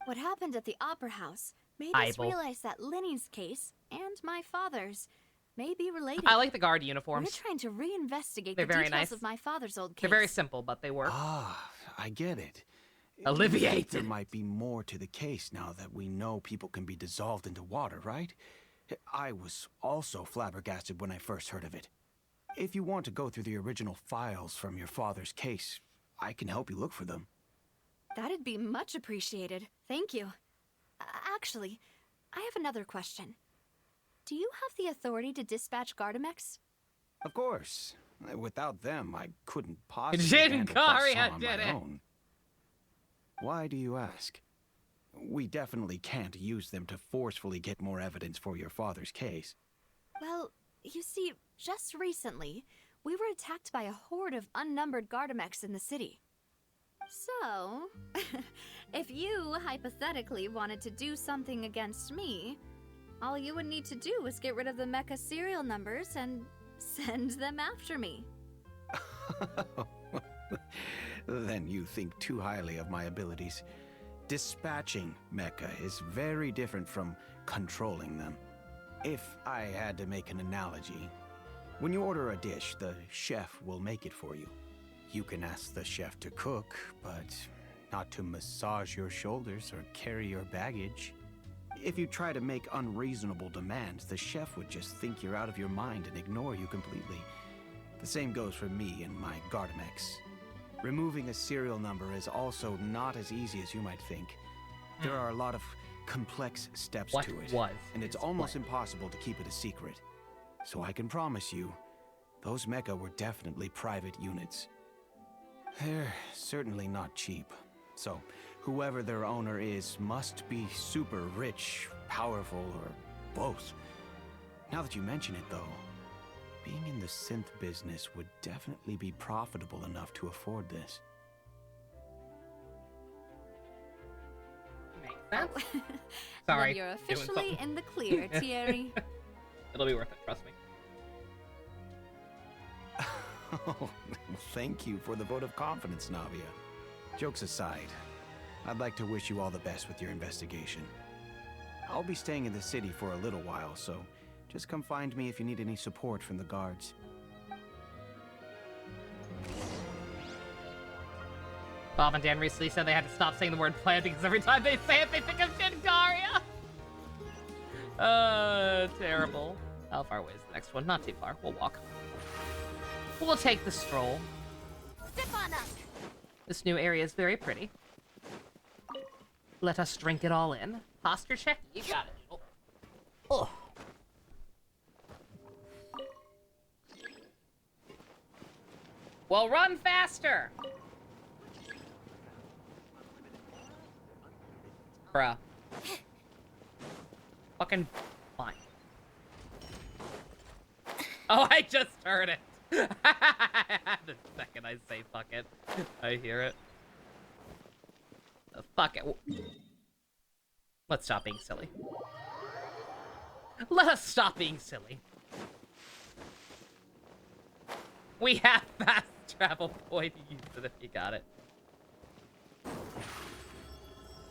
[SPEAKER 8] What happened at the Opera House made us realize that Linny's case and my father's may be related.
[SPEAKER 1] I like the guard uniforms.
[SPEAKER 8] We're trying to reinvestigate
[SPEAKER 1] They're
[SPEAKER 8] the
[SPEAKER 1] very
[SPEAKER 8] details
[SPEAKER 1] nice.
[SPEAKER 8] of my father's old case.
[SPEAKER 1] They're very simple, but they work.
[SPEAKER 13] Ah, I get it.
[SPEAKER 1] Alleviated.
[SPEAKER 13] There might be more to the case now that we know people can be dissolved into water, right? I was also flabbergasted when I first heard of it. If you want to go through the original files from your father's case, I can help you look for them.
[SPEAKER 8] That'd be much appreciated. Thank you. Actually, I have another question. Do you have the authority to dispatch Gardamex?
[SPEAKER 13] Of course. Without them, I couldn't possibly handle
[SPEAKER 1] Jinkaria
[SPEAKER 13] Poisson on
[SPEAKER 1] did
[SPEAKER 13] my
[SPEAKER 1] it.
[SPEAKER 13] own. Why do you ask? We definitely can't use them to forcefully get more evidence for your father's case.
[SPEAKER 8] Well, you see, just recently, we were attacked by a horde of unnumbered Gardamex in the city. So, if you hypothetically wanted to do something against me, all you would need to do is get rid of the mecha serial numbers and send them after me.
[SPEAKER 13] Then you think too highly of my abilities. Dispatching mecha is very different from controlling them. If I had to make an analogy, when you order a dish, the chef will make it for you. You can ask the chef to cook, but not to massage your shoulders or carry your baggage. If you try to make unreasonable demands, the chef would just think you're out of your mind and ignore you completely. The same goes for me and my Gardamex. Removing a serial number is also not as easy as you might think. There are a lot of complex steps to it, and it's almost impossible to keep it a secret. So I can promise you, those mecha were definitely private units. They're certainly not cheap. So, whoever their owner is must be super rich, powerful, or both. Now that you mention it, though, being in the synth business would definitely be profitable enough to afford this.
[SPEAKER 1] Makes sense.
[SPEAKER 8] Sorry.
[SPEAKER 1] Sorry.
[SPEAKER 8] Then you're
[SPEAKER 1] doing
[SPEAKER 8] officially
[SPEAKER 1] something.
[SPEAKER 8] in the clear, Thierry.
[SPEAKER 1] It'll be worth it, trust me.
[SPEAKER 13] Oh, thank you for the vote of confidence, Navia. Jokes aside, I'd like to wish you all the best with your investigation. I'll be staying in the city for a little while, so just come find me if you need any support from the guards.
[SPEAKER 1] Bob and Dan recently said they had to stop saying the word plan because every time they say it, they think of Jinkaria. Terrible. How far away is the next one? Not too far. We'll walk. We'll take the stroll.
[SPEAKER 3] Sip on up.
[SPEAKER 1] This new area is very pretty. Let us drink it all in. Posture check? You got it. Oh. Oh. Well, run faster! Bruh. Fucking fine. Oh, I just heard it. The second I say fuck it, I hear it. Fuck it. Let's stop being silly. Let us stop being silly. We have fast travel point. Use it if you got it.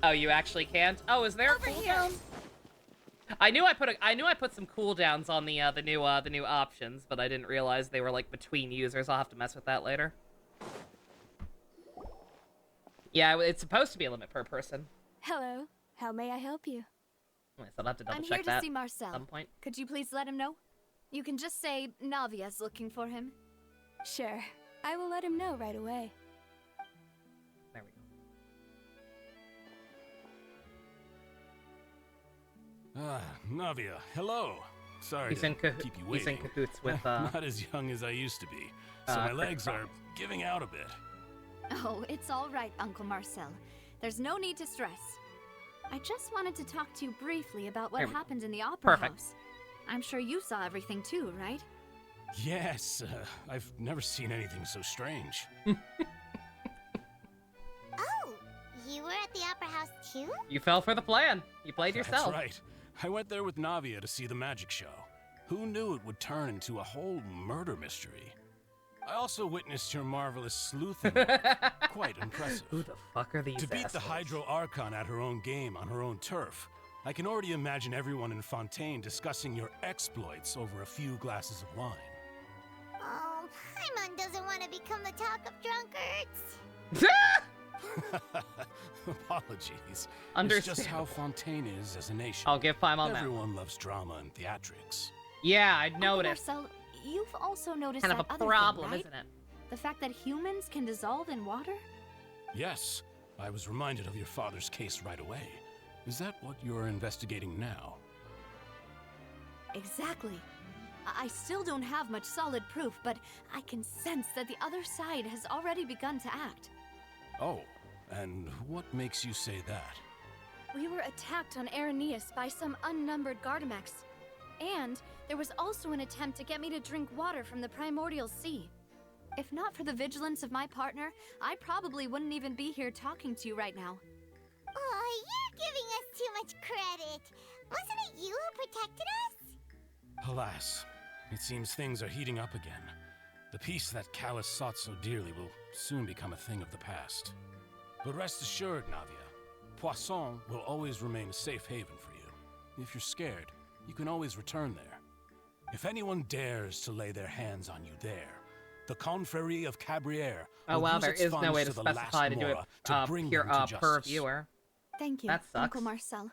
[SPEAKER 1] Oh, you actually can't? Oh, is there a cooldown? I knew I put some cooldowns on the new options, but I didn't realize they were like between users. I'll have to mess with that later. Yeah, it's supposed to be a limit per person.
[SPEAKER 14] Hello. How may I help you?
[SPEAKER 1] So I'll have to double
[SPEAKER 8] I'm
[SPEAKER 1] check
[SPEAKER 8] here
[SPEAKER 1] that
[SPEAKER 8] to see Marcel.
[SPEAKER 1] at some point.
[SPEAKER 8] Could you please let him know? You can just say Navia's looking for him.
[SPEAKER 14] Sure. I will let him know right away.
[SPEAKER 1] There we go.
[SPEAKER 15] Ah, Navia, hello. Sorry
[SPEAKER 1] He's
[SPEAKER 15] to
[SPEAKER 1] in
[SPEAKER 15] keep you waiting.
[SPEAKER 1] He's in cahoots with
[SPEAKER 15] Not as young as I used to be, so my legs are giving out a bit.
[SPEAKER 8] Oh, it's all right, Uncle Marcel. There's no need to stress. I just wanted to talk to you briefly about what happened in the opera house. I'm sure you saw everything too, right?
[SPEAKER 15] Yes, I've never seen anything so strange.
[SPEAKER 3] Oh, you were at the opera house too?
[SPEAKER 1] You fell for the plan. You played yourself.
[SPEAKER 15] That's right. I went there with Navia to see the magic show. Who knew it would turn into a whole murder mystery? I also witnessed your marvelous sleuthing. Quite impressive.
[SPEAKER 1] Who the fuck are these
[SPEAKER 15] To beat the
[SPEAKER 1] assholes?
[SPEAKER 15] Hydro Archon at her own game on her own turf, I can already imagine everyone in Fontaine discussing your exploits over a few glasses of wine.
[SPEAKER 3] Oh, Paimon doesn't want to become the talk of drunkards.
[SPEAKER 15] Apologies.
[SPEAKER 1] Understandable.
[SPEAKER 15] It's just how Fontaine is as a nation.
[SPEAKER 1] I'll give Paimon that.
[SPEAKER 15] Everyone loves drama and theatrics.
[SPEAKER 1] Yeah, I
[SPEAKER 8] Uncle
[SPEAKER 1] noticed.
[SPEAKER 8] Marcel, you've also noticed
[SPEAKER 1] Kind of
[SPEAKER 8] that
[SPEAKER 1] a
[SPEAKER 8] other
[SPEAKER 1] problem,
[SPEAKER 8] thing, right?
[SPEAKER 1] isn't it?
[SPEAKER 8] The fact that humans can dissolve in water?
[SPEAKER 15] Yes, I was reminded of your father's case right away. Is that what you're investigating now?
[SPEAKER 8] Exactly. I still don't have much solid proof, but I can sense that the other side has already begun to act.
[SPEAKER 15] Oh, and what makes you say that?
[SPEAKER 8] We were attacked on Araneus by some unnumbered Gardamex. And there was also an attempt to get me to drink water from the primordial sea. If not for the vigilance of my partner, I probably wouldn't even be here talking to you right now.
[SPEAKER 3] Oh, you're giving us too much credit. Wasn't it you who protected us?
[SPEAKER 15] Alas, it seems things are heating up again. The peace that Callus sought so dearly will soon become a thing of the past. But rest assured, Navia, Poisson will always remain a safe haven for you. If you're scared, you can always return there. If anyone dares to lay their hands on you there, the Confrérie of Cabriere
[SPEAKER 1] Oh
[SPEAKER 15] will
[SPEAKER 1] wow,
[SPEAKER 15] use
[SPEAKER 1] there
[SPEAKER 15] its
[SPEAKER 1] is no
[SPEAKER 15] funds
[SPEAKER 1] way to
[SPEAKER 15] the last
[SPEAKER 1] specify to do it
[SPEAKER 15] Mora to bring them to
[SPEAKER 1] per
[SPEAKER 15] justice.
[SPEAKER 1] viewer.
[SPEAKER 8] Thank you,
[SPEAKER 1] That sucks.
[SPEAKER 8] Uncle Marcel.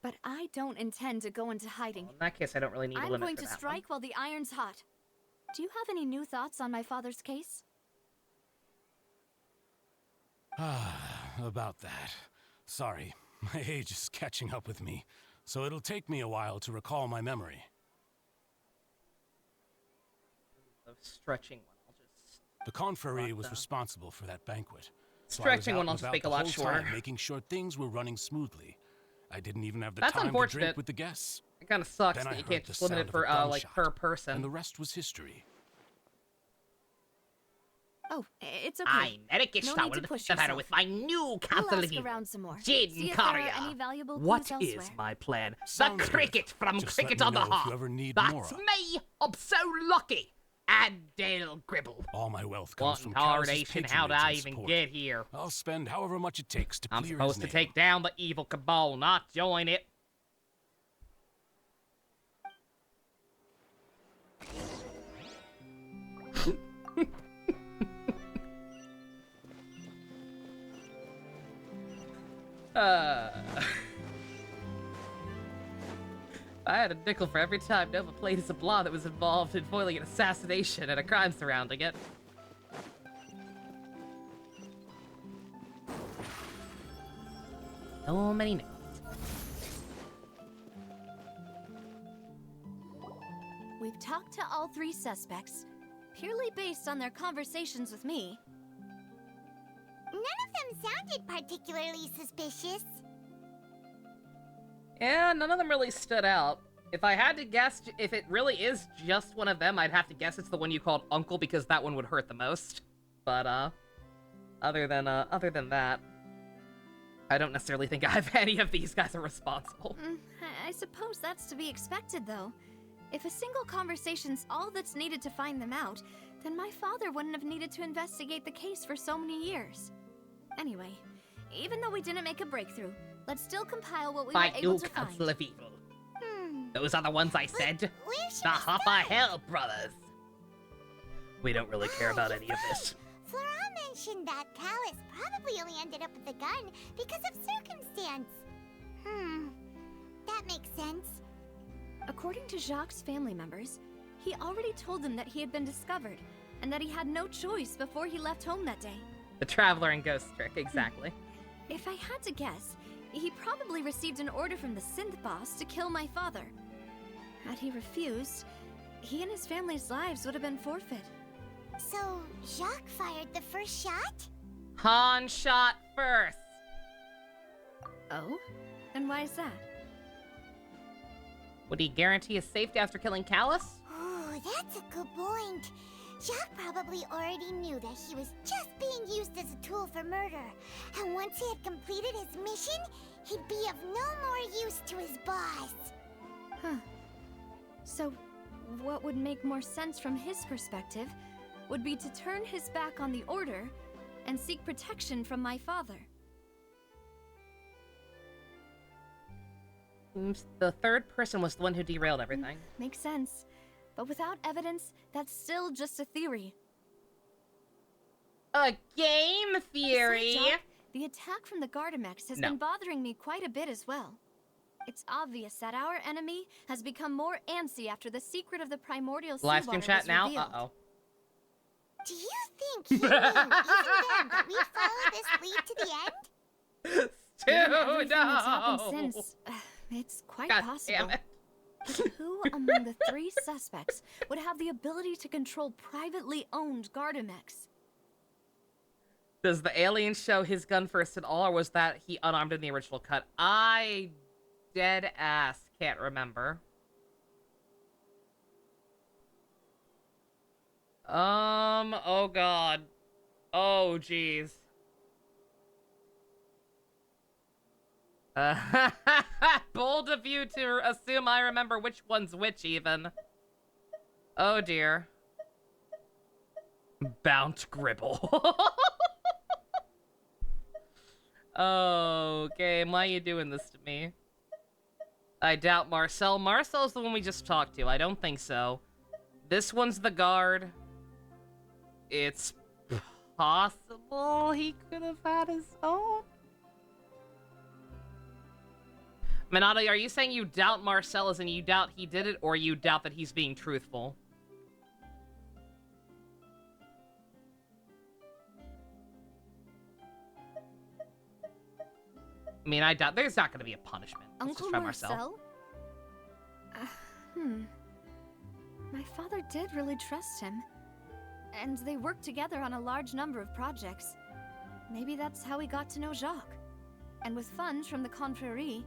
[SPEAKER 8] But I don't intend to go into hiding.
[SPEAKER 1] Well, in that case, I don't really need a
[SPEAKER 8] I'm
[SPEAKER 1] limit
[SPEAKER 8] going
[SPEAKER 1] for
[SPEAKER 8] to
[SPEAKER 1] that
[SPEAKER 8] strike while the iron's hot. Do you have any new thoughts on my father's case?
[SPEAKER 15] About that. Sorry, my age is catching up with me, so it'll take me a while to recall my memory.
[SPEAKER 1] The stretching one, I'll just...
[SPEAKER 15] The Confrérie was responsible for that banquet.
[SPEAKER 1] Stretching one, I'll
[SPEAKER 15] just
[SPEAKER 1] just make a lot shorter.
[SPEAKER 15] Making sure things were running smoothly. I didn't even have the
[SPEAKER 1] That's
[SPEAKER 15] time to
[SPEAKER 1] unfortunate.
[SPEAKER 15] drink with the guests.
[SPEAKER 1] It kind of sucks
[SPEAKER 15] Then
[SPEAKER 1] that
[SPEAKER 15] I
[SPEAKER 1] you
[SPEAKER 15] heard
[SPEAKER 1] can't
[SPEAKER 15] the
[SPEAKER 1] just limit
[SPEAKER 15] sound
[SPEAKER 1] it
[SPEAKER 15] of a
[SPEAKER 1] for, like,
[SPEAKER 15] gunshot,
[SPEAKER 1] per person.
[SPEAKER 15] And the rest was history.
[SPEAKER 8] Oh, it's okay.
[SPEAKER 1] I'm Eric
[SPEAKER 8] No
[SPEAKER 1] Ishtar,
[SPEAKER 8] need to
[SPEAKER 1] the
[SPEAKER 8] push
[SPEAKER 1] Stefano
[SPEAKER 8] yourself.
[SPEAKER 1] with my new
[SPEAKER 8] We'll
[SPEAKER 1] castle
[SPEAKER 8] ask
[SPEAKER 1] of
[SPEAKER 8] around some more.
[SPEAKER 1] Jin
[SPEAKER 8] See if there are
[SPEAKER 1] Karya.
[SPEAKER 8] any valuable
[SPEAKER 1] What
[SPEAKER 8] clues
[SPEAKER 1] is
[SPEAKER 8] elsewhere.
[SPEAKER 1] my plan?
[SPEAKER 15] Sounds
[SPEAKER 1] the
[SPEAKER 15] good.
[SPEAKER 1] cricket from
[SPEAKER 15] Just
[SPEAKER 1] Cricket
[SPEAKER 15] let me
[SPEAKER 1] on the
[SPEAKER 15] know if you
[SPEAKER 1] Hearth.
[SPEAKER 15] ever need
[SPEAKER 1] That's
[SPEAKER 15] Mora.
[SPEAKER 1] me. I'm so lucky. And Dale Gribble.
[SPEAKER 15] All my wealth comes
[SPEAKER 1] What
[SPEAKER 15] from
[SPEAKER 1] tarnation? How did I
[SPEAKER 15] patronage and
[SPEAKER 1] even
[SPEAKER 15] support.
[SPEAKER 1] get here?
[SPEAKER 15] I'll spend however much it takes to
[SPEAKER 1] I'm
[SPEAKER 15] clear
[SPEAKER 1] supposed
[SPEAKER 15] his
[SPEAKER 1] to
[SPEAKER 15] name.
[SPEAKER 1] take down the evil cabal, not join it. I had a nickel for every time Nova played as a blonde that was involved in foiling an assassination and a crime surrounding it. So many nickels.
[SPEAKER 8] We've talked to all three suspects, purely based on their conversations with me.
[SPEAKER 3] None of them sounded particularly suspicious.
[SPEAKER 1] Yeah, none of them really stood out. If I had to guess, if it really is just one of them, I'd have to guess it's the one you called Uncle, because that one would hurt the most. But, other than that, I don't necessarily think any of these guys are responsible.
[SPEAKER 8] I suppose that's to be expected, though. If a single conversation's all that's needed to find them out, then my father wouldn't have needed to investigate the case for so many years. Anyway, even though we didn't make a breakthrough, let's still compile what we were able to find.
[SPEAKER 1] Council of Evil. Those are the ones I said.
[SPEAKER 3] Where should
[SPEAKER 1] The
[SPEAKER 3] we
[SPEAKER 1] Hopper
[SPEAKER 3] start?
[SPEAKER 1] Hell Brothers. We don't really care about any of this.
[SPEAKER 3] Flora mentioned that Callus probably only ended up with the gun because of circumstance. That makes sense.
[SPEAKER 8] According to Jacques' family members, he already told them that he had been discovered, and that he had no choice before he left home that day.
[SPEAKER 1] The Traveler and Ghost trick, exactly.
[SPEAKER 8] If I had to guess, he probably received an order from the synth boss to kill my father. Had he refused, he and his family's lives would have been forfeit.
[SPEAKER 3] So, Jacques fired the first shot?
[SPEAKER 1] Han shot first.
[SPEAKER 8] Oh? And why is that?
[SPEAKER 1] Would he guarantee his safety after killing Callus?
[SPEAKER 3] Oh, that's a good point. Jacques probably already knew that he was just being used as a tool for murder. And once he had completed his mission, he'd be of no more use to his boss.
[SPEAKER 8] Huh. So, what would make more sense from his perspective would be to turn his back on the Order and seek protection from my father.
[SPEAKER 1] Seems the third person was the one who derailed everything.
[SPEAKER 8] Makes sense. But without evidence, that's still just a theory.
[SPEAKER 1] A game theory?
[SPEAKER 8] Besides, Jack, the attack from the Gardamex has
[SPEAKER 1] No.
[SPEAKER 8] been bothering me quite a bit as well. It's obvious that our enemy has become more antsy after the secret of the primordial
[SPEAKER 1] Live
[SPEAKER 8] seawater
[SPEAKER 1] stream chat
[SPEAKER 8] was
[SPEAKER 1] now?
[SPEAKER 8] revealed.
[SPEAKER 1] Uh-oh.
[SPEAKER 3] Do you think he knew, even then, that we'd follow this lead to the end?
[SPEAKER 8] Given
[SPEAKER 1] Dude,
[SPEAKER 8] everything that's
[SPEAKER 1] no!
[SPEAKER 8] happened since, it's quite
[SPEAKER 1] God
[SPEAKER 8] possible.
[SPEAKER 1] damn it.
[SPEAKER 8] Who among the 3 suspects would have the ability to control privately owned Gardamex?
[SPEAKER 1] Does the alien show his gun first at all, or was that he unarmed in the original cut? I dead ass can't remember. Oh god. Oh jeez. Bold of you to assume I remember which one's which, even. Oh dear. Bount Gribble. Oh, game, why are you doing this to me? I doubt Marcel. Marcel's the one we just talked to. I don't think so. This one's the guard. It's possible he could have had his own. Minato, are you saying you doubt Marcel as in you doubt he did it, or you doubt that he's being truthful? I mean, I doubt there's not going to be a punishment. Let's
[SPEAKER 8] Uncle
[SPEAKER 1] just try
[SPEAKER 8] Marcel? My father did really trust him. And they worked together on a large number of projects. Maybe that's how he got to know Jacques. And with funds from the Confrérie,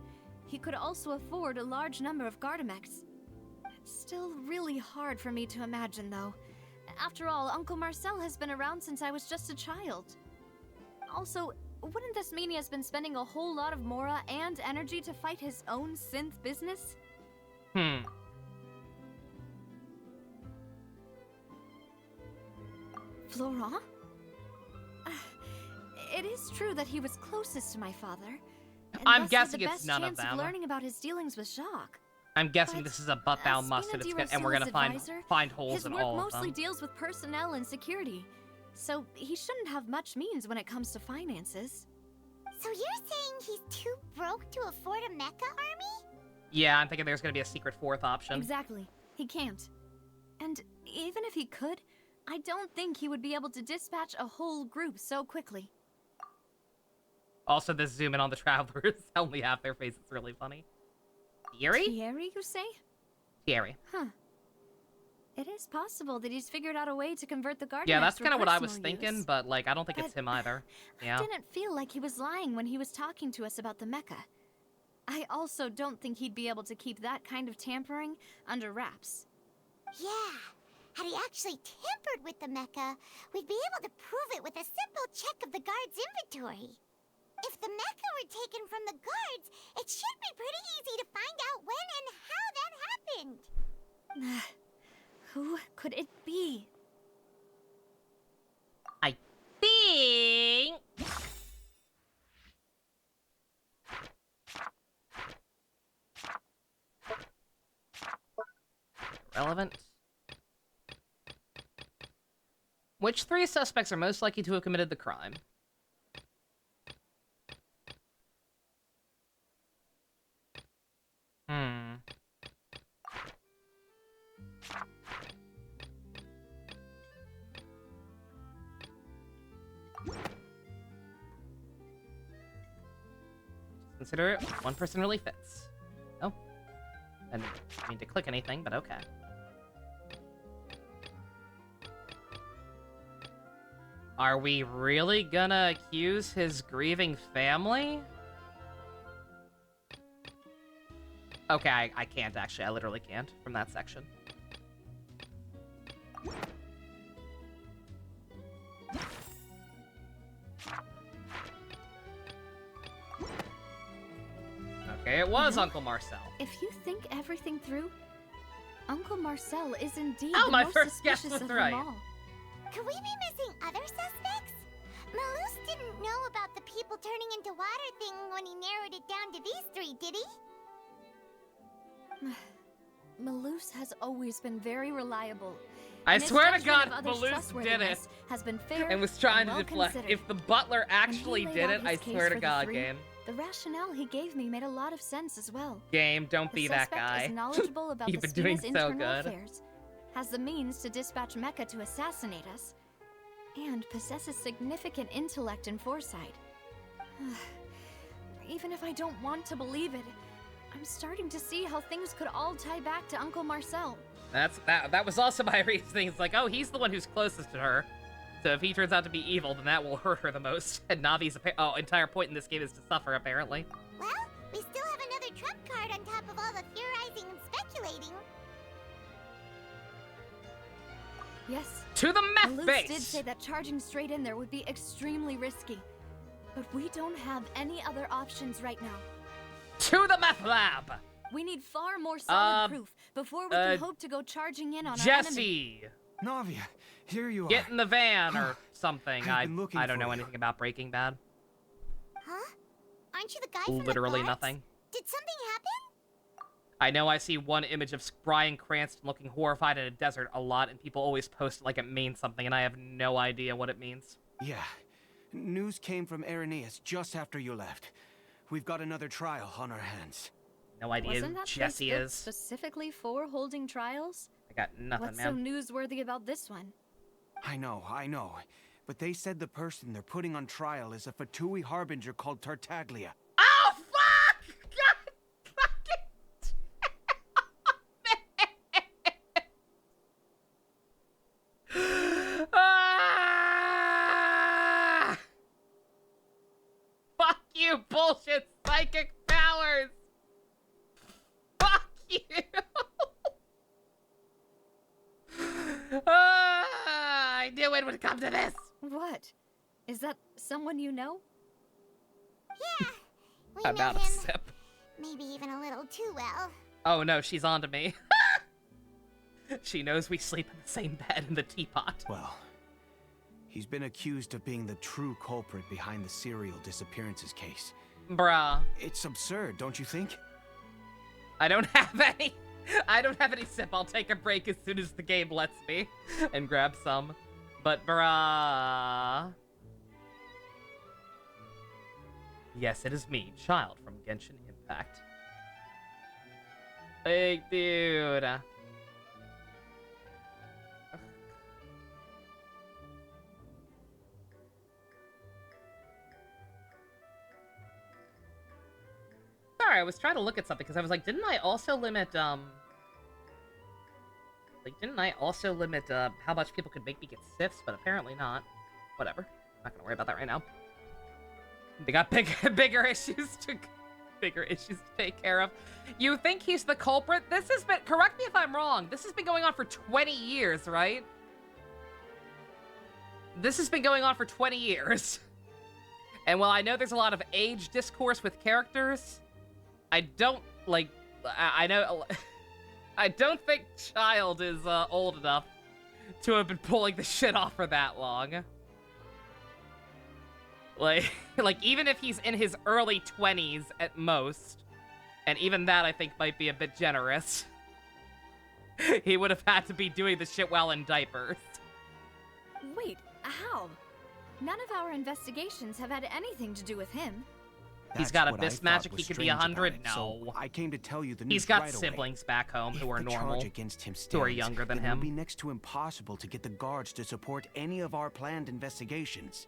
[SPEAKER 8] he could also afford a large number of Gardamex. It's still really hard for me to imagine, though. After all, Uncle Marcel has been around since I was just a child. Also, wouldn't this mean he has been spending a whole lot of mora and energy to fight his own synth business? Florent? It is true that he was closest to my father.
[SPEAKER 1] I'm guessing it's none of them.
[SPEAKER 8] Learning about his dealings with Jacques.
[SPEAKER 1] I'm guessing this is a butt-bound must, and we're gonna find holes in all of them.
[SPEAKER 8] His work mostly deals with personnel and security, so he shouldn't have much means when it comes to finances.
[SPEAKER 3] So you're saying he's too broke to afford a mecha army?
[SPEAKER 1] Yeah, I'm thinking there's gonna be a secret 4th option.
[SPEAKER 8] Exactly. He can't. And even if he could, I don't think he would be able to dispatch a whole group so quickly.
[SPEAKER 1] Also, this zoom in on the travelers, only half their face, it's really funny. Thierry?
[SPEAKER 8] Thierry, you say?
[SPEAKER 1] Thierry.
[SPEAKER 8] Huh. It is possible that he's figured out a way to convert the Gardamex.
[SPEAKER 1] Yeah, that's kind of what I was
[SPEAKER 8] personal
[SPEAKER 1] thinking,
[SPEAKER 8] use.
[SPEAKER 1] but, like, I don't think it's him either. Yeah.
[SPEAKER 8] I didn't feel like he was lying when he was talking to us about the mecha. I also don't think he'd be able to keep that kind of tampering under wraps.
[SPEAKER 3] Yeah. Had he actually tampered with the mecha, we'd be able to prove it with a simple check of the guard's inventory. If the mecha were taken from the guards, it should be pretty easy to find out when and how that happened.
[SPEAKER 8] Who could it be?
[SPEAKER 1] I think... Relevant. Which 3 suspects are most likely to have committed the crime? Consider it. One person really fits. Oh. I didn't mean to click anything, but okay. Are we really gonna accuse his grieving family? Okay, I can't actually. I literally can't from that section. Okay, it was Uncle Marcel.
[SPEAKER 8] If you think everything through, Uncle Marcel is indeed
[SPEAKER 1] Oh,
[SPEAKER 8] the
[SPEAKER 1] my
[SPEAKER 8] most
[SPEAKER 1] first guess
[SPEAKER 8] suspicious
[SPEAKER 1] was
[SPEAKER 8] of
[SPEAKER 1] right.
[SPEAKER 8] them all.
[SPEAKER 3] Could we be missing other suspects? Malus didn't know about the people turning into water thing when he narrowed it down to these 3, did he?
[SPEAKER 8] Malus has always been very reliable.
[SPEAKER 1] I
[SPEAKER 8] and his
[SPEAKER 1] swear to
[SPEAKER 8] judgment
[SPEAKER 1] God,
[SPEAKER 8] of others'
[SPEAKER 1] Malus did it
[SPEAKER 8] trustworthiness has been fair
[SPEAKER 1] and was trying to
[SPEAKER 8] well
[SPEAKER 1] deflect.
[SPEAKER 8] considered.
[SPEAKER 1] If the butler actually
[SPEAKER 8] When he
[SPEAKER 1] did
[SPEAKER 8] laid
[SPEAKER 1] it,
[SPEAKER 8] out
[SPEAKER 1] I
[SPEAKER 8] his case
[SPEAKER 1] swear
[SPEAKER 8] for
[SPEAKER 1] to
[SPEAKER 8] the
[SPEAKER 1] God,
[SPEAKER 8] 3,
[SPEAKER 1] game.
[SPEAKER 8] The rationale he gave me made a lot of sense as well.
[SPEAKER 1] Game, don't
[SPEAKER 8] The
[SPEAKER 1] be that
[SPEAKER 8] suspect
[SPEAKER 1] guy.
[SPEAKER 8] is knowledgeable about
[SPEAKER 1] You've
[SPEAKER 8] the
[SPEAKER 1] been doing
[SPEAKER 8] Spina's
[SPEAKER 1] so
[SPEAKER 8] internal
[SPEAKER 1] good.
[SPEAKER 8] affairs, has the means to dispatch Mecha to assassinate us, and possesses significant intellect and foresight. Even if I don't want to believe it, I'm starting to see how things could all tie back to Uncle Marcel.
[SPEAKER 1] That was also my reasoning. It's like, oh, he's the one who's closest to her. So if he turns out to be evil, then that will hurt her the most. And Navi's entire point in this game is to suffer, apparently.
[SPEAKER 3] Well, we still have another trump card on top of all the theorizing and speculating.
[SPEAKER 8] Yes.
[SPEAKER 1] To the meth
[SPEAKER 8] Luz
[SPEAKER 1] base!
[SPEAKER 8] did say that charging straight in there would be extremely risky. But we don't have any other options right now.
[SPEAKER 1] To the meth lab!
[SPEAKER 8] We need far more solid proof before we can hope to go charging in on our enemy.
[SPEAKER 1] Jesse!
[SPEAKER 13] Navia, here you are.
[SPEAKER 1] Get in the van or something.
[SPEAKER 13] I've been looking
[SPEAKER 1] I don't
[SPEAKER 13] for
[SPEAKER 1] know
[SPEAKER 13] you.
[SPEAKER 1] anything about Breaking Bad.
[SPEAKER 3] Huh? Aren't you the guy from
[SPEAKER 1] Literally
[SPEAKER 3] the box?
[SPEAKER 1] nothing.
[SPEAKER 3] Did something happen?
[SPEAKER 1] I know I see one image of Bryan Cranston looking horrified in a desert a lot, and people always post it like it means something, and I have no idea what it means.
[SPEAKER 13] Yeah. News came from Irenaeus just after you left. We've got another trial on our hands.
[SPEAKER 1] No idea
[SPEAKER 8] Wasn't
[SPEAKER 1] who
[SPEAKER 8] that
[SPEAKER 1] Jesse
[SPEAKER 8] place built
[SPEAKER 1] is.
[SPEAKER 8] specifically for holding trials?
[SPEAKER 1] I got nothing,
[SPEAKER 8] What's
[SPEAKER 1] man.
[SPEAKER 8] so newsworthy about this one?
[SPEAKER 13] I know. But they said the person they're putting on trial is a Fatui harbinger called Tartaglia.
[SPEAKER 1] Oh, fuck! God ah! Fuck you, bullshit psychic powers! Fuck you! I knew it would come to this!
[SPEAKER 8] What? Is that someone you know?
[SPEAKER 3] Yeah, we
[SPEAKER 1] I'm
[SPEAKER 3] know
[SPEAKER 1] out of
[SPEAKER 3] him.
[SPEAKER 1] sip.
[SPEAKER 3] Maybe even a little too well.
[SPEAKER 1] Oh no, she's on to me. She knows we sleep in the same bed in the teapot.
[SPEAKER 13] Well, he's been accused of being the true culprit behind the serial disappearances case.
[SPEAKER 1] Bruh.
[SPEAKER 13] It's absurd, don't you think?
[SPEAKER 1] I don't have any. I don't have any sip. I'll take a break as soon as the game lets me and grab some. But bruh. Yes, it is me, Child from Genshin Impact. Big dude. Sorry, I was trying to look at something because I was like, didn't I also limit how much people could make me get sips? But apparently not. Whatever. Not gonna worry about that right now. They got bigger issues to take care of. You think he's the culprit? This has been, correct me if I'm wrong, this has been going on for 20 years, right? This has been going on for 20 years. And while I know there's a lot of age discourse with characters, I don't think Child is old enough to have been pulling the shit off for that long. Like even if he's in his early 20s at most, and even that I think might be a bit generous, he would have had to be doing the shit while in diapers.
[SPEAKER 8] Wait, how? None of our investigations have had anything to do with him.
[SPEAKER 1] He's got abyss magic, he could be 100? No.
[SPEAKER 13] So I came to tell you the news
[SPEAKER 1] He's got
[SPEAKER 13] right away.
[SPEAKER 1] siblings back home who are
[SPEAKER 13] If the
[SPEAKER 1] normal,
[SPEAKER 13] charge against him
[SPEAKER 1] who are
[SPEAKER 13] stands,
[SPEAKER 1] younger than
[SPEAKER 13] then it'll
[SPEAKER 1] him.
[SPEAKER 13] be next to impossible to get the guards to support any of our planned investigations.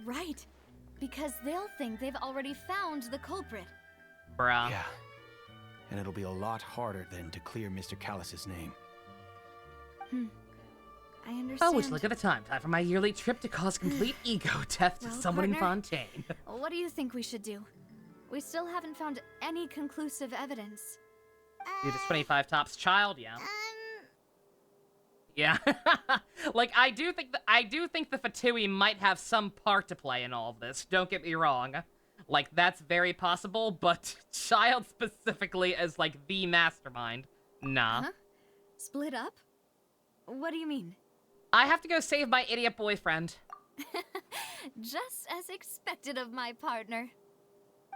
[SPEAKER 8] Right. Because they'll think they've already found the culprit.
[SPEAKER 1] Bruh.
[SPEAKER 13] Yeah. And it'll be a lot harder then to clear Mr. Callus's name.
[SPEAKER 8] I understand.
[SPEAKER 1] Oh, which look at the time. Time for my yearly trip to cause complete ego death to
[SPEAKER 8] Well,
[SPEAKER 1] someone in
[SPEAKER 8] partner,
[SPEAKER 1] Fontaine.
[SPEAKER 8] What do you think we should do? We still haven't found any conclusive evidence.
[SPEAKER 1] Dude, it's 25 tops. Child, yeah. Yeah. Like, I do think the Fatui might have some part to play in all of this. Don't get me wrong. Like, that's very possible, but Child specifically as, like, the mastermind. Nah.
[SPEAKER 8] Huh? Split up? What do you mean?
[SPEAKER 1] I have to go save my idiot boyfriend.
[SPEAKER 8] Just as expected of my partner.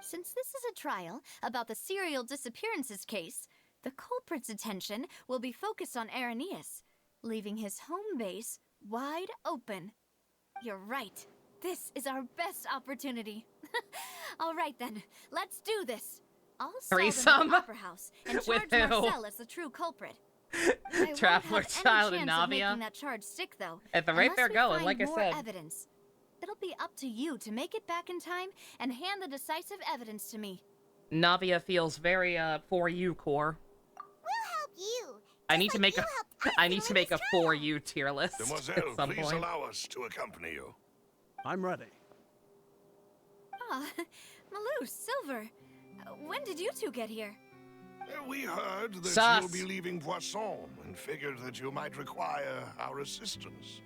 [SPEAKER 8] Since this is a trial about the serial disappearances case, the culprit's attention will be focused on Irenaeus, leaving his home base wide open. You're right. This is our best opportunity. All right then, let's do this. I'll sell them
[SPEAKER 1] Threesome?
[SPEAKER 8] the opera house and
[SPEAKER 1] With
[SPEAKER 8] charge
[SPEAKER 1] who?
[SPEAKER 8] Marcel as the true culprit. I
[SPEAKER 1] Traveler
[SPEAKER 8] won't have
[SPEAKER 1] child
[SPEAKER 8] any
[SPEAKER 1] and
[SPEAKER 8] chance of
[SPEAKER 1] Navia.
[SPEAKER 8] making that charge stick, though.
[SPEAKER 1] At the rate
[SPEAKER 8] unless
[SPEAKER 1] they're
[SPEAKER 8] we
[SPEAKER 1] going,
[SPEAKER 8] find
[SPEAKER 1] like I
[SPEAKER 8] more
[SPEAKER 1] said.
[SPEAKER 8] evidence. It'll be up to you to make it back in time and hand the decisive evidence to me.
[SPEAKER 1] Navia feels very for you core.
[SPEAKER 3] We'll help you.
[SPEAKER 1] I need to make a I need to make a for you tier list
[SPEAKER 7] Demoiselle,
[SPEAKER 1] at some
[SPEAKER 7] please
[SPEAKER 1] point.
[SPEAKER 7] allow us to accompany you.
[SPEAKER 6] I'm ready.
[SPEAKER 8] Ah, Malou, Silver. When did you two get here?
[SPEAKER 7] We heard that
[SPEAKER 1] Sus.
[SPEAKER 7] you'll be leaving Poisson and figured that you might require our assistance.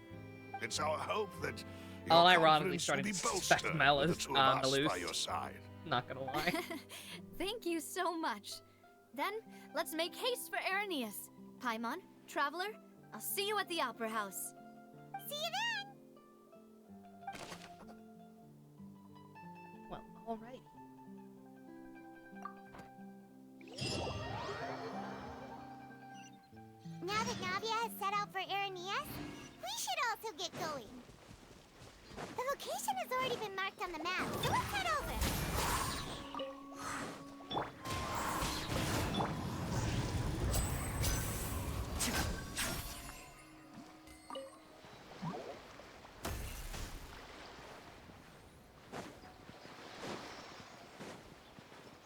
[SPEAKER 7] It's our hope that your
[SPEAKER 1] I'll ironically
[SPEAKER 7] confidence
[SPEAKER 1] starting
[SPEAKER 7] will be
[SPEAKER 1] to suspect
[SPEAKER 7] bolstered
[SPEAKER 1] Malus,
[SPEAKER 7] with the two of us
[SPEAKER 1] Malus.
[SPEAKER 7] by your side.
[SPEAKER 1] Not gonna lie.
[SPEAKER 8] Thank you so much. Then, let's make haste for Arrhenius. Paimon, Traveler, I'll see you at the Opera House.
[SPEAKER 3] See you then!
[SPEAKER 1] Well, alright.
[SPEAKER 3] Now that Navia has set out for Arrhenius, we should also get going. The location has already been marked on the map, so let's head over.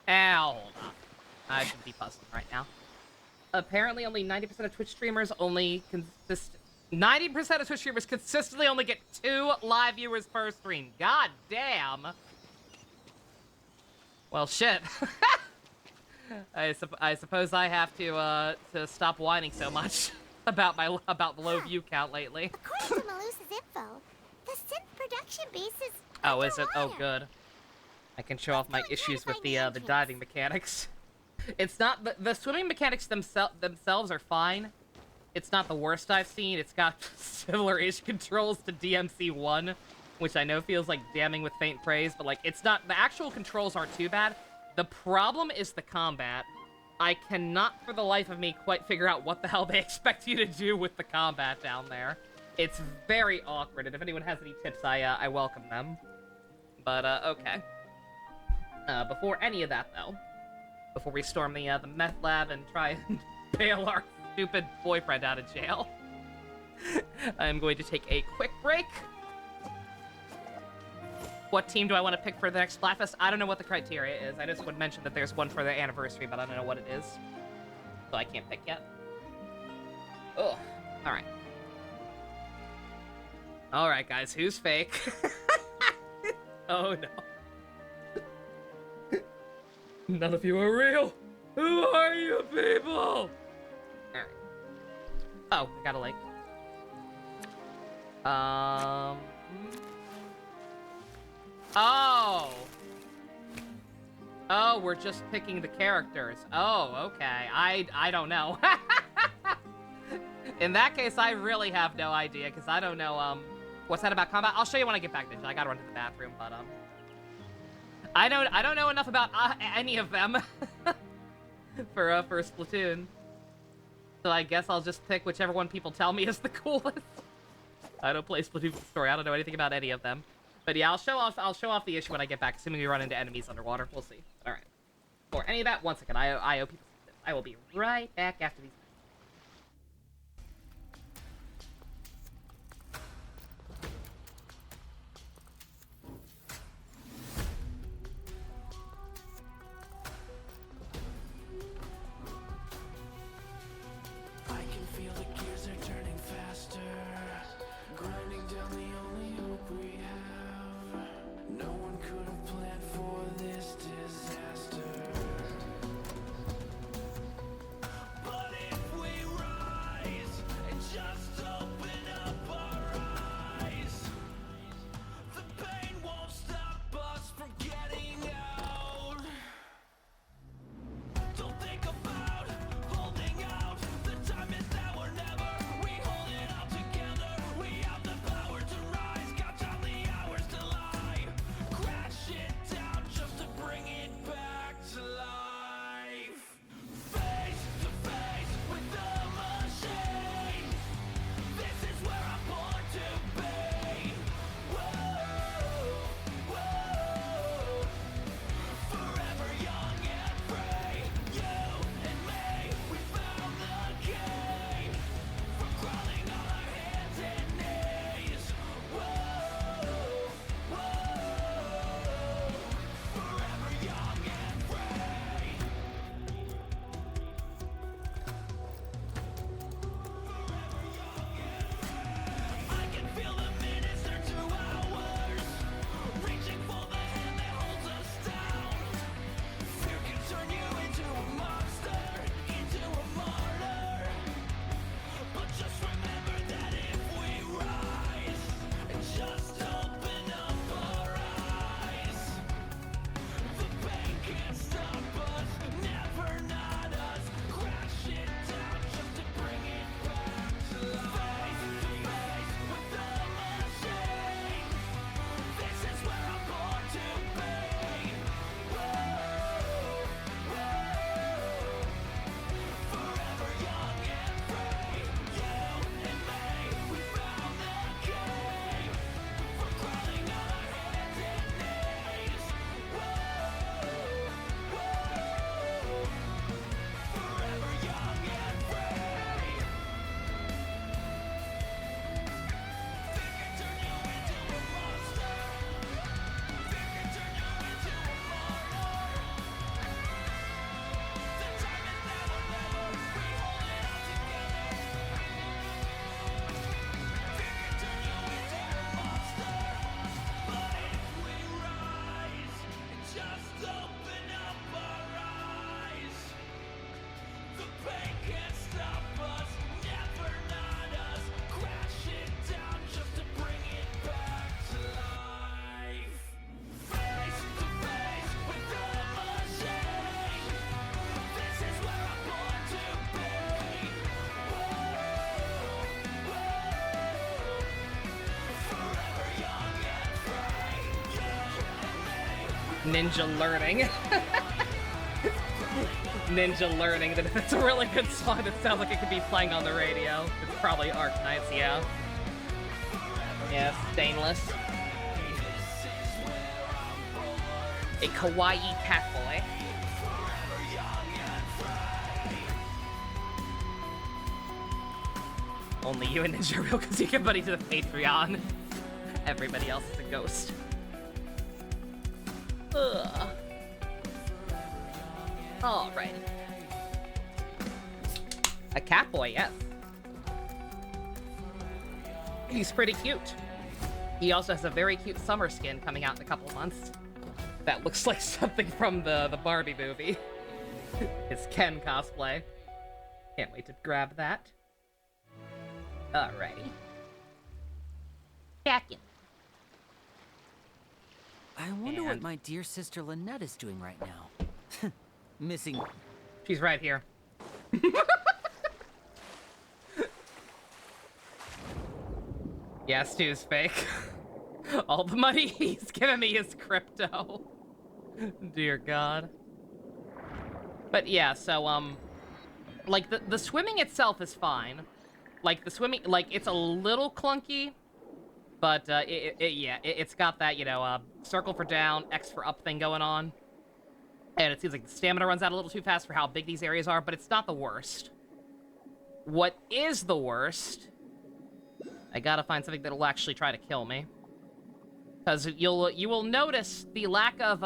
[SPEAKER 1] Ow, hold on. I should be puzzling right now. Apparently, only 90% of Twitch streamers only 90% of Twitch streamers consistently only get 2 live viewers per stream. God damn. Well, shit. I suppose I have to stop whining so much about the low view count lately.
[SPEAKER 3] According to Malus's info, the synth production base is
[SPEAKER 1] Oh, is it? Oh,
[SPEAKER 3] underwater.
[SPEAKER 1] good. I can show off my issues with the diving mechanics. It's not the swimming mechanics themselves are fine. It's not the worst I've seen. It's got similar-ish controls to DMC1, which I know feels like damning with faint praise, but like it's not. The actual controls aren't too bad. The problem is the combat. I cannot, for the life of me, quite figure out what the hell they expect you to do with the combat down there. It's very awkward, and if anyone has any tips, I welcome them. But okay. Before any of that, though, before we storm the meth lab and try and bail our stupid boyfriend out of jail, I'm going to take a quick break. What team do I want to pick for the next Splatfest? I don't know what the criteria is. I just would mention that there's one for the anniversary, but I don't know what it is. So I can't pick yet. Ugh. Alright. Alright, guys. Who's fake? Oh, no. None of you are real. Who are you people? Alright. Oh, I got a lake. Oh. Oh, we're just picking the characters. Oh, okay. I don't know. In that case, I really have no idea, because I don't know, what's that about combat? I'll show you when I get back, Ninja. I gotta run to the bathroom, but, I don't know enough about any of them for Splatoon. So I guess I'll just pick whichever one people tell me is the coolest. I don't play Splatoon for the story. I don't know anything about any of them. But yeah, I'll show off the issue when I get back, assuming we run into enemies underwater. We'll see. All right. For any of that, once again, I owe people. I will be right back after these.
[SPEAKER 16] I can feel the gears are turning faster, grinding down the only hope we have. No one could have planned for this disaster. But if we rise and just open up our eyes, the pain won't stop us from getting out. Don't think about holding out. The time is now or never.
[SPEAKER 1] Ninja learning. Ninja learning that if it's a really good song that sounds like it could be playing on the radio. It's probably Arknights, yeah. Yeah, Stainless. A kawaii cat boy. Only you and Ninja are real because you give money to the Patreon. Everybody else is a ghost. Ugh. Alrighty. A cat boy, yes. He's pretty cute. He also has a very cute summer skin coming out in a couple months. That looks like something from the Barbie movie. His Ken cosplay. Can't wait to grab that. Alrighty. Jackin.
[SPEAKER 17] I wonder what my dear sister Lynette is doing right now. Missing.
[SPEAKER 1] She's right here. Yeah, Stu's fake. All the money he's giving me is crypto. Dear God. But yeah, so, like, the swimming itself is fine. Like, the swimming, like, it's a little clunky, but, it's got that, you know, circle for down, X for up thing going on. And it seems like the stamina runs out a little too fast for how big these areas are, but it's not the worst. What is the worst? I gotta find something that'll actually try to kill me. Because you will notice the lack of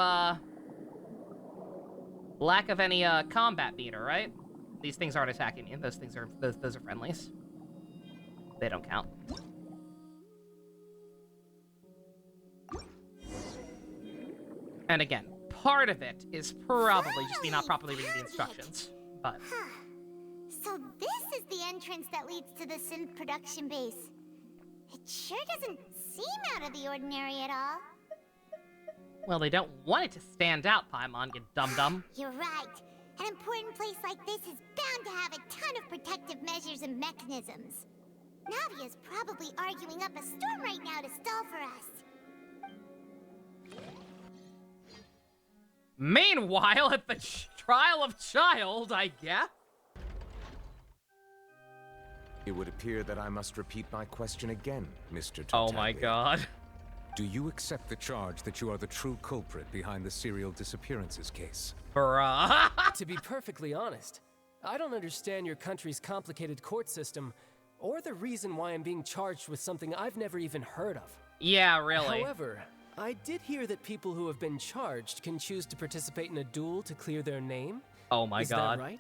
[SPEAKER 1] any combat meter, right? These things aren't attacking me. Those things are those are friendlies. They don't count. And again, part of it is probably just me not properly reading the instructions, but...
[SPEAKER 3] So this is the entrance that leads to the synth production base. It sure doesn't seem out of the ordinary at all.
[SPEAKER 1] Well, they don't want it to stand out, Paimon, you dum-dum.
[SPEAKER 3] You're right. An important place like this is bound to have a ton of protective measures and mechanisms. Navia's probably arguing up a storm right now to stall for us.
[SPEAKER 1] Meanwhile, at the trial of Child, I guess.
[SPEAKER 10] It would appear that I must repeat my question again, Mr. Tartaglia.
[SPEAKER 1] Oh my God.
[SPEAKER 10] Do you accept the charge that you are the true culprit behind the serial disappearances case?
[SPEAKER 1] Bruh.
[SPEAKER 18] To be perfectly honest, I don't understand your country's complicated court system, or the reason why I'm being charged with something I've never even heard of.
[SPEAKER 1] Yeah, really.
[SPEAKER 18] However, I did hear that people who have been charged can choose to participate in a duel to clear their name.
[SPEAKER 1] Oh my God.
[SPEAKER 18] Is that right?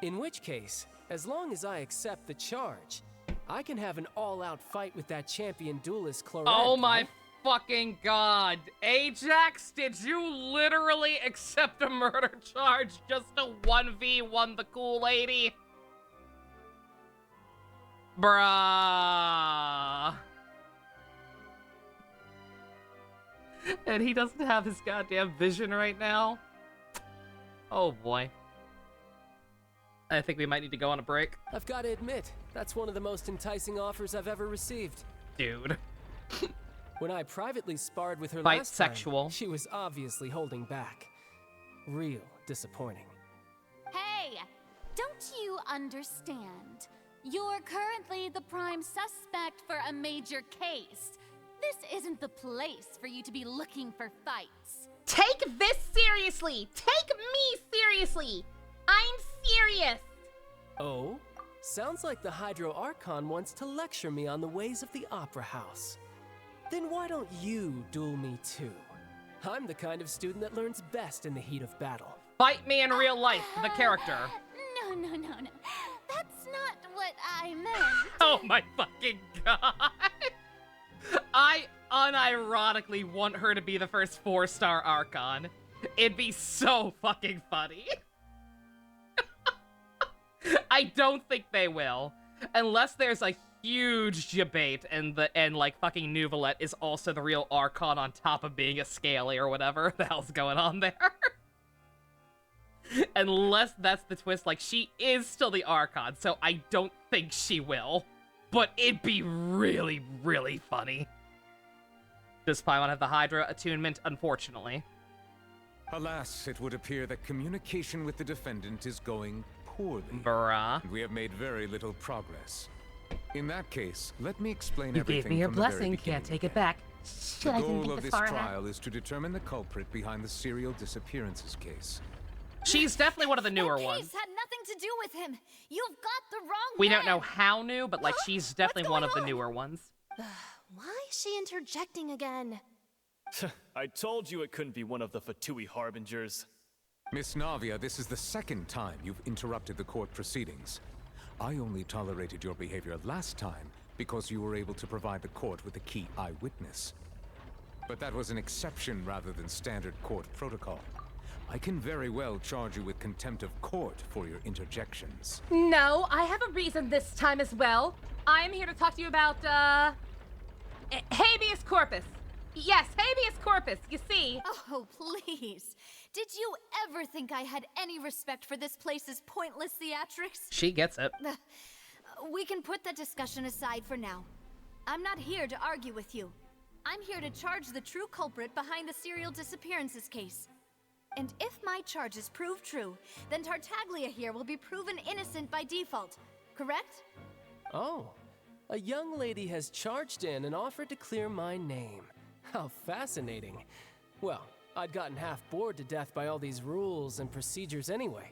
[SPEAKER 18] In which case, as long as I accept the charge, I can have an all-out fight with that champion duelist, Clorette.
[SPEAKER 1] Oh my fucking God. Ajax, did you literally accept a murder charge just to 1v1 the cool lady? Bruh. And he doesn't have his goddamn vision right now. Oh boy. I think we might need to go on a break.
[SPEAKER 18] I've got to admit, that's one of the most enticing offers I've ever received.
[SPEAKER 1] Dude.
[SPEAKER 18] When I privately sparred with her
[SPEAKER 1] Quite
[SPEAKER 18] last
[SPEAKER 1] sexual.
[SPEAKER 18] time, she was obviously holding back. Real disappointing.
[SPEAKER 19] Hey, don't you understand? You're currently the prime suspect for a major case. This isn't the place for you to be looking for fights.
[SPEAKER 20] Take this seriously! Take me seriously! I'm serious!
[SPEAKER 18] Oh? Sounds like the Hydro Archon wants to lecture me on the ways of the Opera House. Then why don't you duel me too? I'm the kind of student that learns best in the heat of battle.
[SPEAKER 1] Fight me in real life, the character.
[SPEAKER 19] No. That's not what I meant.
[SPEAKER 1] Oh my fucking God. I unironically want her to be the first 4-star Archon. It'd be so fucking funny. I don't think they will. Unless there's a huge debate and like fucking Nuvolette is also the real Archon on top of being a Scaly or whatever the hell's going on there. Unless that's the twist, like she is still the Archon, so I don't think she will. But it'd be really, really funny. Does Paimon have the Hydra attunement? Unfortunately.
[SPEAKER 10] Alas, it would appear that communication with the defendant is going poorly.
[SPEAKER 1] Bruh.
[SPEAKER 10] And we have made very little progress. In that case, let me explain
[SPEAKER 1] You
[SPEAKER 10] everything
[SPEAKER 1] gave me your
[SPEAKER 10] from the very
[SPEAKER 1] blessing, can't
[SPEAKER 10] beginning
[SPEAKER 1] take it
[SPEAKER 10] again.
[SPEAKER 1] back.
[SPEAKER 10] The
[SPEAKER 1] Shit, I didn't
[SPEAKER 10] goal
[SPEAKER 1] think
[SPEAKER 10] of
[SPEAKER 1] this
[SPEAKER 10] this
[SPEAKER 1] far ahead.
[SPEAKER 10] trial is to determine the culprit behind the serial disappearances case.
[SPEAKER 1] She's definitely one of the newer
[SPEAKER 8] That
[SPEAKER 1] ones.
[SPEAKER 8] case had nothing to do with him. You've got the wrong
[SPEAKER 1] We
[SPEAKER 8] man.
[SPEAKER 1] don't know how new, but like she's definitely one of the newer ones.
[SPEAKER 14] Why is she interjecting again?
[SPEAKER 21] I told you it couldn't be one of the Fatui Harbingers.
[SPEAKER 10] Miss Navia, this is the second time you've interrupted the court proceedings. I only tolerated your behavior last time because you were able to provide the court with a key eyewitness. But that was an exception rather than standard court protocol. I can very well charge you with contempt of court for your interjections.
[SPEAKER 20] No, I have a reason this time as well. I'm here to talk to you about, habeas corpus. Yes, habeas corpus, you see.
[SPEAKER 8] Oh, please. Did you ever think I had any respect for this place's pointless theatrics?
[SPEAKER 1] She gets it.
[SPEAKER 8] We can put that discussion aside for now. I'm not here to argue with you. I'm here to charge the true culprit behind the serial disappearances case. And if my charges prove true, then Tartaglia here will be proven innocent by default, correct?
[SPEAKER 18] Oh, a young lady has charged in and offered to clear my name. How fascinating. Well, I'd gotten half bored to death by all these rules and procedures anyway,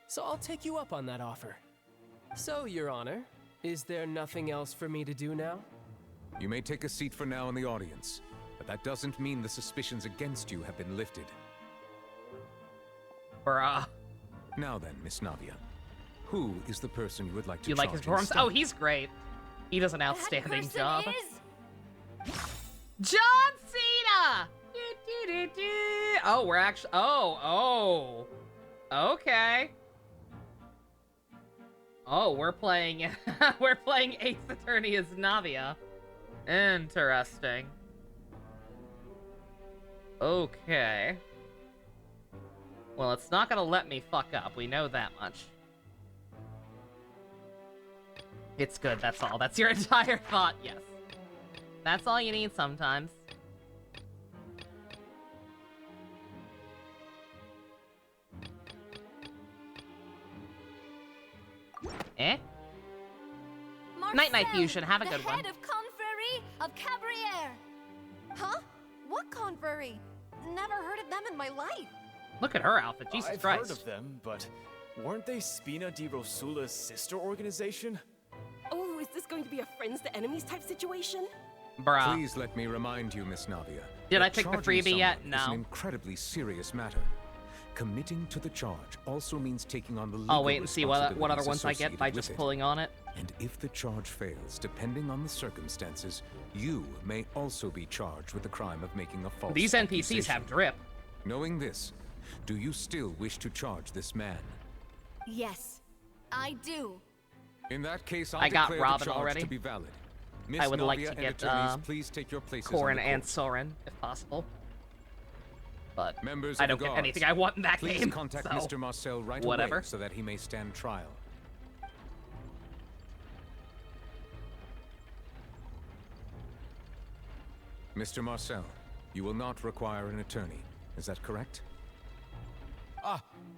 [SPEAKER 18] so I'll take you up on that offer. So, Your Honor, is there nothing else for me to do now?
[SPEAKER 10] You may take a seat for now in the audience, but that doesn't mean the suspicions against you have been lifted.
[SPEAKER 1] Bruh.
[SPEAKER 10] Now then, Miss Navia, who is the person you would like to
[SPEAKER 1] You
[SPEAKER 10] charge
[SPEAKER 1] like his performance?
[SPEAKER 10] instead?
[SPEAKER 1] Oh, he's great. He does an outstanding
[SPEAKER 8] Person
[SPEAKER 1] job.
[SPEAKER 8] is...
[SPEAKER 20] John Cena!
[SPEAKER 1] Oh, we're actually. Oh. Okay. Oh, we're playing. We're playing Ace Attorney as Navia. Interesting. Okay. Well, it's not gonna let me fuck up. We know that much. It's good. That's all. That's your entire thought. Yes. That's all you need sometimes. Eh? Night-night fusion. Have a good
[SPEAKER 8] the
[SPEAKER 1] one.
[SPEAKER 8] head of Confrérie of Cabriere.
[SPEAKER 14] Huh? What confrérie? Never heard of them in my life.
[SPEAKER 1] Look at her outfit. Jesus
[SPEAKER 21] I've
[SPEAKER 1] Christ.
[SPEAKER 21] heard of them, but weren't they Spina di Rosula's sister organization?
[SPEAKER 14] Oh, is this going to be a friends to enemies type situation?
[SPEAKER 1] Bruh.
[SPEAKER 10] Please let me remind you, Miss Navia.
[SPEAKER 1] Did
[SPEAKER 10] that
[SPEAKER 1] I pick the
[SPEAKER 10] charging
[SPEAKER 1] freebie yet?
[SPEAKER 10] someone is
[SPEAKER 1] No.
[SPEAKER 10] an incredibly serious matter. Committing to the charge also means taking on the legal
[SPEAKER 1] I'll wait and see what other
[SPEAKER 10] responsibilities
[SPEAKER 1] ones I get
[SPEAKER 10] associated
[SPEAKER 1] by
[SPEAKER 10] with
[SPEAKER 1] just
[SPEAKER 10] it.
[SPEAKER 1] pulling on it.
[SPEAKER 10] And if the charge fails, depending on the circumstances, you may also be charged with the crime of making a false
[SPEAKER 1] These NPCs
[SPEAKER 10] accusation.
[SPEAKER 1] have drip.
[SPEAKER 10] Knowing this, do you still wish to charge this man?
[SPEAKER 8] Yes, I do.
[SPEAKER 10] In that case, I'll
[SPEAKER 1] I got
[SPEAKER 10] declare
[SPEAKER 1] Robin
[SPEAKER 10] the charge
[SPEAKER 1] already.
[SPEAKER 10] to be valid. Miss
[SPEAKER 1] I would like
[SPEAKER 10] Navia
[SPEAKER 1] to
[SPEAKER 10] and
[SPEAKER 1] get
[SPEAKER 10] attorneys, please take your places on
[SPEAKER 1] Corin
[SPEAKER 10] the
[SPEAKER 1] and
[SPEAKER 10] court.
[SPEAKER 1] Soren, if possible. But
[SPEAKER 10] Members
[SPEAKER 1] I
[SPEAKER 10] of
[SPEAKER 1] don't
[SPEAKER 10] the
[SPEAKER 1] get
[SPEAKER 10] guards,
[SPEAKER 1] anything I want in that
[SPEAKER 10] please
[SPEAKER 1] game.
[SPEAKER 10] contact
[SPEAKER 1] so
[SPEAKER 10] Mr. Marcel right
[SPEAKER 1] whatever.
[SPEAKER 10] away so that he may stand trial. Mr. Marcel, you will not require an attorney. Is that correct?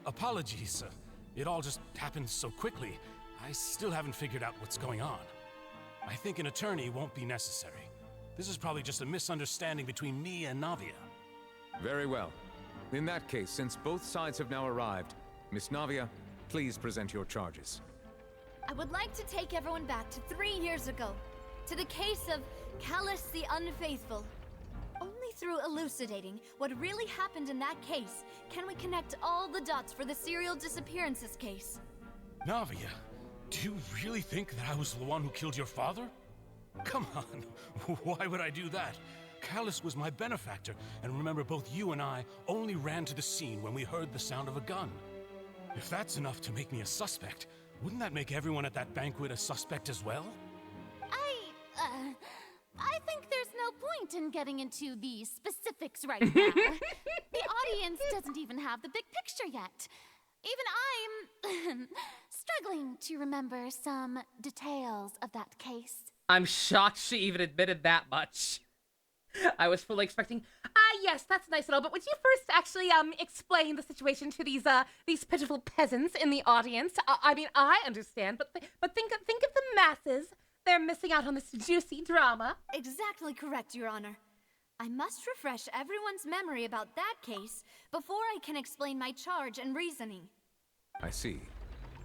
[SPEAKER 15] Apologies. It all just happened so quickly. I still haven't figured out what's going on. I think an attorney won't be necessary. This is probably just a misunderstanding between me and Navia.
[SPEAKER 10] Very well. In that case, since both sides have now arrived, Miss Navia, please present your charges.
[SPEAKER 8] I would like to take everyone back to 3 years ago, to the case of Callus the Unfaithful. Only through elucidating what really happened in that case can we connect all the dots for the serial disappearances case.
[SPEAKER 15] Navia, do you really think that I was the one who killed your father? Come on, why would I do that? Callus was my benefactor, and remember both you and I only ran to the scene when we heard the sound of a gun. If that's enough to make me a suspect, wouldn't that make everyone at that banquet a suspect as well?
[SPEAKER 19] I think there's no point in getting into the specifics right now. The audience doesn't even have the big picture yet. Even I'm struggling to remember some details of that case.
[SPEAKER 1] I'm shocked she even admitted that much. I was fully expecting.
[SPEAKER 20] Yes, that's nice and all, but would you first actually explain the situation to these pitiful peasants in the audience? I mean, I understand, but think of the masses. They're missing out on this juicy drama.
[SPEAKER 8] Exactly correct, Your Honor. I must refresh everyone's memory about that case before I can explain my charge and reasoning.
[SPEAKER 10] I see.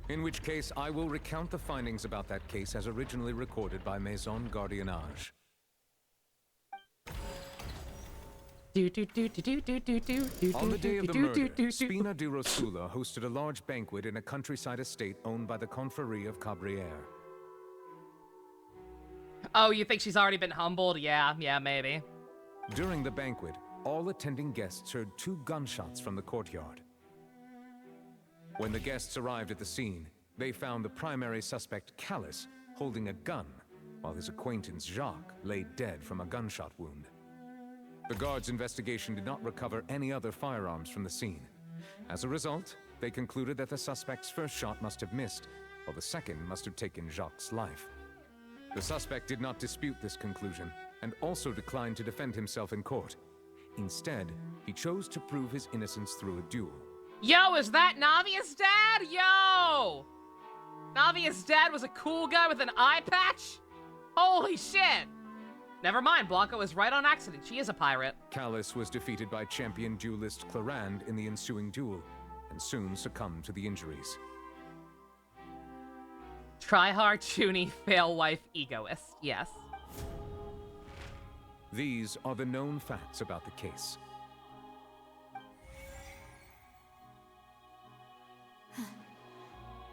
[SPEAKER 10] In which case, I will recount the findings about that case as originally recorded by Maison Gardiennage.
[SPEAKER 1] On the
[SPEAKER 10] day of the murder, Spina di Rosula hosted a large banquet in a countryside estate owned by the Confrérie of Cabrières.
[SPEAKER 1] Oh, you think she's already been humbled? Yeah, maybe.
[SPEAKER 10] During the banquet, all attending guests heard 2 gunshots from the courtyard. When the guests arrived at the scene, they found the primary suspect, Callus, holding a gun, while his acquaintance, Jacques, lay dead from a gunshot wound. The guards' investigation did not recover any other firearms from the scene. As a result, they concluded that the suspect's first shot must have missed, while the second must have taken Jacques' life. The suspect did not dispute this conclusion, and also declined to defend himself in court. Instead, he chose to prove his innocence through a duel.
[SPEAKER 1] Yo, is that Navia's dad? Yo! Navia's dad was a cool guy with an eye patch? Holy shit! Never mind, Blanca was right on accident. She is a pirate.
[SPEAKER 10] Callus was defeated by champion duelist Clarande in the ensuing duel, and soon succumbed to the injuries.
[SPEAKER 1] Try hard, chuny, fail wife, egoist. Yes.
[SPEAKER 10] These are the known facts about the case.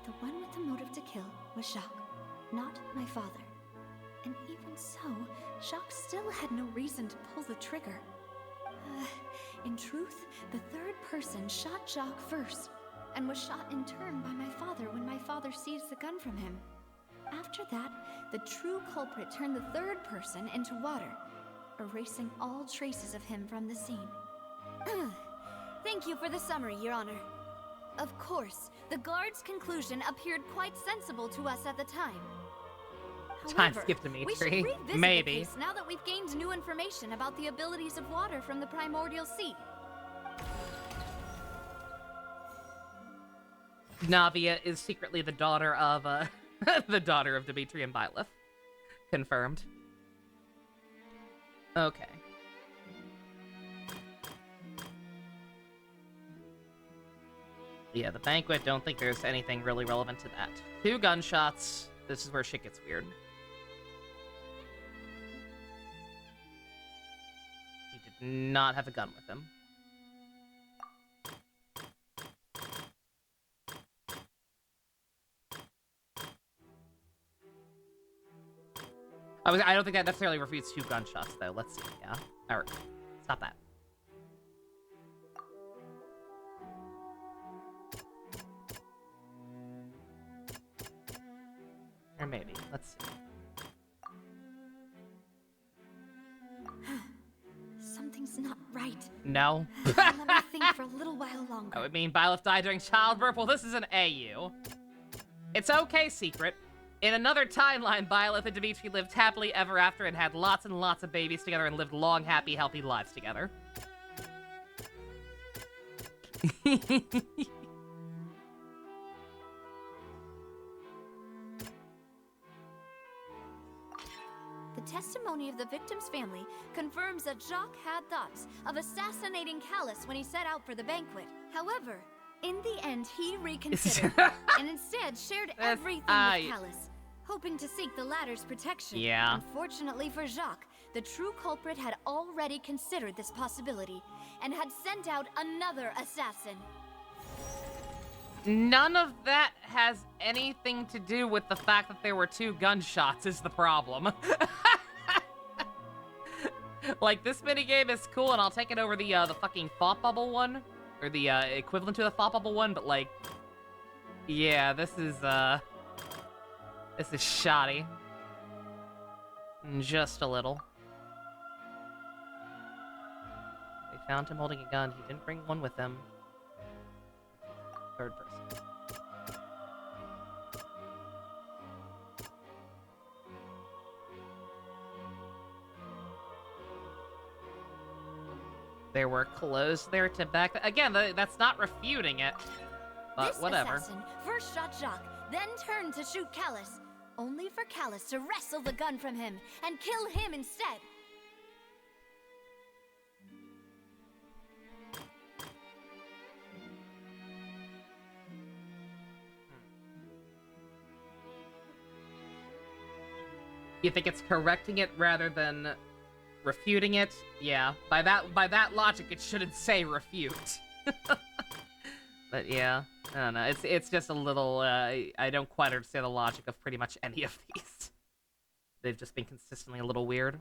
[SPEAKER 8] The one with the motive to kill was Jacques, not my father. And even so, Jacques still had no reason to pull the trigger. In truth, the third person shot Jacques first, and was shot in turn by my father when my father seized the gun from him. After that, the true culprit turned the third person into water, erasing all traces of him from the scene. Thank you for the summary, Your Honor. Of course, the guard's conclusion appeared quite sensible to us at the time.
[SPEAKER 1] Time
[SPEAKER 8] However,
[SPEAKER 1] skip
[SPEAKER 8] we should
[SPEAKER 1] Dimitri.
[SPEAKER 8] revisit
[SPEAKER 1] Maybe.
[SPEAKER 8] the case now that we've gained new information about the abilities of water from the primordial sea.
[SPEAKER 1] Navia is secretly the daughter of, the daughter of Dimitri and Byleth. Confirmed. Okay. Yeah, the banquet, don't think there's anything really relevant to that. 2 gunshots. This is where shit gets weird. He did not have a gun with him. I don't think that necessarily refutes 2 gunshots, though. Let's see. Yeah. Alright. Stop that. Or maybe. Let's see.
[SPEAKER 8] Something's not right.
[SPEAKER 1] No.
[SPEAKER 8] Let me think for a little while longer.
[SPEAKER 1] I would mean Byleth died during childbirth? Well, this is an AU. It's okay, Secret. In another timeline, Byleth and Dimitri lived happily ever after and had lots and lots of babies together and lived long, happy, healthy lives together.
[SPEAKER 8] The testimony of the victim's family confirms that Jacques had thoughts of assassinating Callus when he set out for the banquet. However, in the end, he reconsidered and instead shared everything with Callus, hoping to seek the latter's protection.
[SPEAKER 1] Yeah.
[SPEAKER 8] Unfortunately for Jacques, the true culprit had already considered this possibility and had sent out another assassin.
[SPEAKER 1] None of that has anything to do with the fact that there were 2 gunshots is the problem. Like, this minigame is cool, and I'll take it over the fucking thought bubble one. Or the, equivalent to the thought bubble one, but, like... Yeah, this is shoddy. Just a little. They found him holding a gun. He didn't bring one with him. Third person. There were clothes there to back... Again, that's not refuting it. But
[SPEAKER 8] this
[SPEAKER 1] whatever.
[SPEAKER 8] Assassin first shot Jacques, then turned to shoot Callus, only for Callus to wrestle the gun from him and kill him instead.
[SPEAKER 1] You think it's correcting it rather than refuting it? Yeah. By that logic, it shouldn't say refute. But yeah, I don't know. It's just a little. I don't quite understand the logic of pretty much any of these. They've just been consistently a little weird.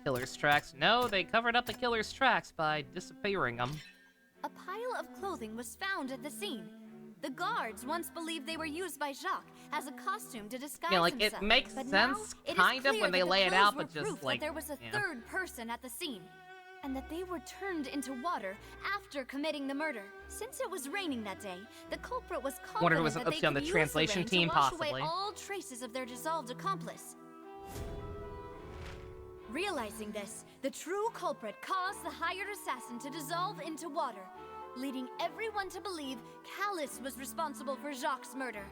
[SPEAKER 1] Killer's tracks. No, they covered up the killer's tracks by disappearing them.
[SPEAKER 8] A pile of clothing was found at the scene. The guards once believed they were used by Jacques as a costume to disguise
[SPEAKER 1] Yeah, like,
[SPEAKER 8] himself.
[SPEAKER 1] it makes
[SPEAKER 8] but
[SPEAKER 1] sense,
[SPEAKER 8] now,
[SPEAKER 1] kind of, when they lay it out, but just, like,
[SPEAKER 8] there was a
[SPEAKER 1] yeah.
[SPEAKER 8] third person at the scene, and that they were turned into water after committing the murder. Since it was raining that day, the culprit was
[SPEAKER 1] Wonder if
[SPEAKER 8] confident
[SPEAKER 1] it was
[SPEAKER 8] that
[SPEAKER 1] up
[SPEAKER 8] they
[SPEAKER 1] to on the
[SPEAKER 8] could use
[SPEAKER 1] translation
[SPEAKER 8] the rain
[SPEAKER 1] team,
[SPEAKER 8] to wash
[SPEAKER 1] possibly.
[SPEAKER 8] away all traces of their dissolved accomplice. Realizing this, the true culprit caused the hired assassin to dissolve into water, leading everyone to believe Callus was responsible for Jacques' murder.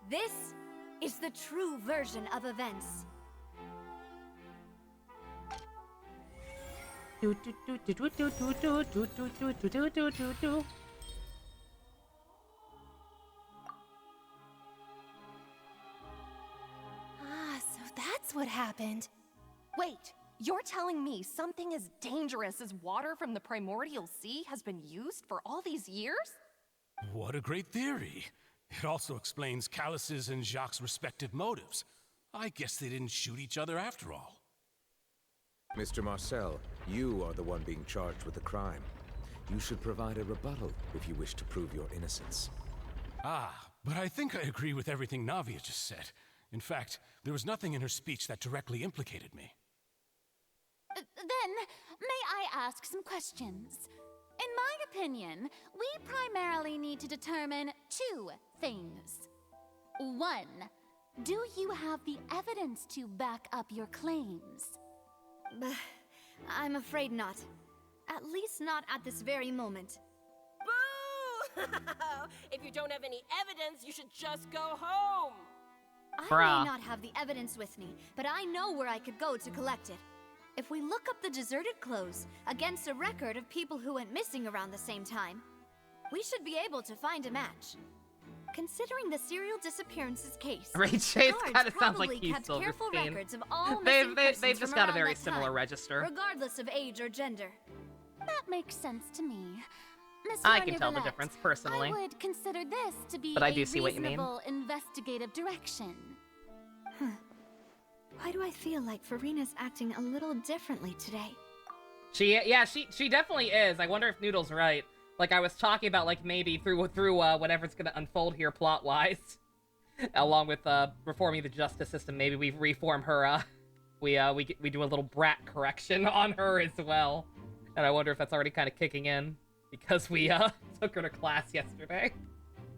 [SPEAKER 8] This is the true version of events.
[SPEAKER 14] Ah, so that's what happened. Wait, you're telling me something as dangerous as water from the primordial sea has been used for all these years?
[SPEAKER 15] What a great theory. It also explains Callus's and Jacques' respective motives. I guess they didn't shoot each other after all.
[SPEAKER 10] Mr. Marcel, you are the one being charged with the crime. You should provide a rebuttal if you wish to prove your innocence.
[SPEAKER 15] Ah, but I think I agree with everything Navia just said. In fact, there was nothing in her speech that directly implicated me.
[SPEAKER 19] Then, may I ask some questions? In my opinion, we primarily need to determine two things. One, do you have the evidence to back up your claims?
[SPEAKER 8] I'm afraid not. At least not at this very moment.
[SPEAKER 14] Boo! If you don't have any evidence, you should just go home.
[SPEAKER 8] I may not have the evidence with me, but I know where I could go to collect it. If we look up the deserted clothes against a record of people who went missing around the same time, we should be able to find a match. Considering the serial disappearances case,
[SPEAKER 1] Ray Chase
[SPEAKER 8] guards
[SPEAKER 1] kind of sounds like
[SPEAKER 8] probably
[SPEAKER 1] Keith
[SPEAKER 8] kept careful
[SPEAKER 1] Silverstein.
[SPEAKER 8] records of all missing persons
[SPEAKER 1] They've just
[SPEAKER 8] from
[SPEAKER 1] got a
[SPEAKER 8] around
[SPEAKER 1] very
[SPEAKER 8] that
[SPEAKER 1] similar
[SPEAKER 8] time,
[SPEAKER 1] register.
[SPEAKER 8] regardless of age or gender.
[SPEAKER 19] That makes sense to me. Monsieur
[SPEAKER 1] I can tell the
[SPEAKER 19] Neuvillette,
[SPEAKER 1] difference, personally.
[SPEAKER 19] I would consider this to be
[SPEAKER 1] But I
[SPEAKER 19] a
[SPEAKER 1] do see what you mean.
[SPEAKER 19] reasonable investigative direction.
[SPEAKER 8] Why do I feel like Farina's acting a little differently today?
[SPEAKER 1] She definitely is. I wonder if Noodle's right. Like I was talking about, like maybe through whatever's gonna unfold here plot-wise, along with reforming the justice system, maybe we reform her. We do a little brat correction on her as well, and I wonder if that's already kind of kicking in because we took her to class yesterday.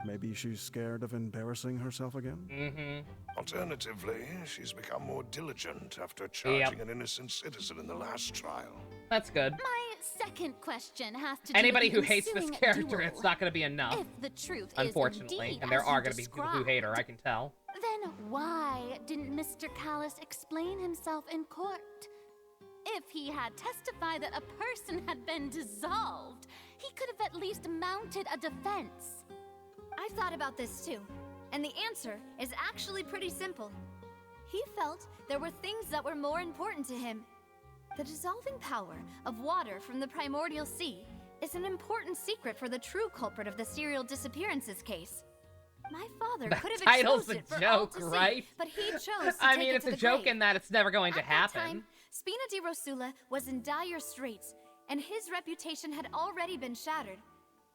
[SPEAKER 6] Maybe she's scared of embarrassing herself again?
[SPEAKER 1] Mm-hmm.
[SPEAKER 7] Alternatively, she's become more diligent after charging an innocent citizen in the last trial.
[SPEAKER 1] That's good.
[SPEAKER 19] My second question has to do
[SPEAKER 1] Anybody
[SPEAKER 19] with
[SPEAKER 1] who
[SPEAKER 19] the
[SPEAKER 1] hates this
[SPEAKER 19] ensuing
[SPEAKER 1] character,
[SPEAKER 19] duel.
[SPEAKER 1] it's not going to be enough.
[SPEAKER 19] If the truth
[SPEAKER 1] Unfortunately,
[SPEAKER 19] is indeed
[SPEAKER 1] and there
[SPEAKER 19] as
[SPEAKER 1] are
[SPEAKER 19] you
[SPEAKER 1] going to be people who hate her, I can tell.
[SPEAKER 19] Then why didn't Mr. Callus explain himself in court? If he had testified that a person had been dissolved, he could have at least mounted a defense.
[SPEAKER 8] I've thought about this too, and the answer is actually pretty simple. He felt there were things that were more important to him. The dissolving power of water from the primordial sea is an important secret for the true culprit of the serial disappearances case. My father
[SPEAKER 1] That
[SPEAKER 8] could have
[SPEAKER 1] title's
[SPEAKER 8] exposed
[SPEAKER 1] a
[SPEAKER 8] it for
[SPEAKER 1] joke,
[SPEAKER 8] all to see,
[SPEAKER 1] right?
[SPEAKER 8] but he chose to
[SPEAKER 1] I
[SPEAKER 8] take
[SPEAKER 1] mean,
[SPEAKER 8] it
[SPEAKER 1] it's
[SPEAKER 8] to
[SPEAKER 1] a
[SPEAKER 8] the
[SPEAKER 1] joke
[SPEAKER 8] grave.
[SPEAKER 1] in that it's never going to
[SPEAKER 8] At that
[SPEAKER 1] happen.
[SPEAKER 8] time, Spina di Rosula was in dire straits, and his reputation had already been shattered.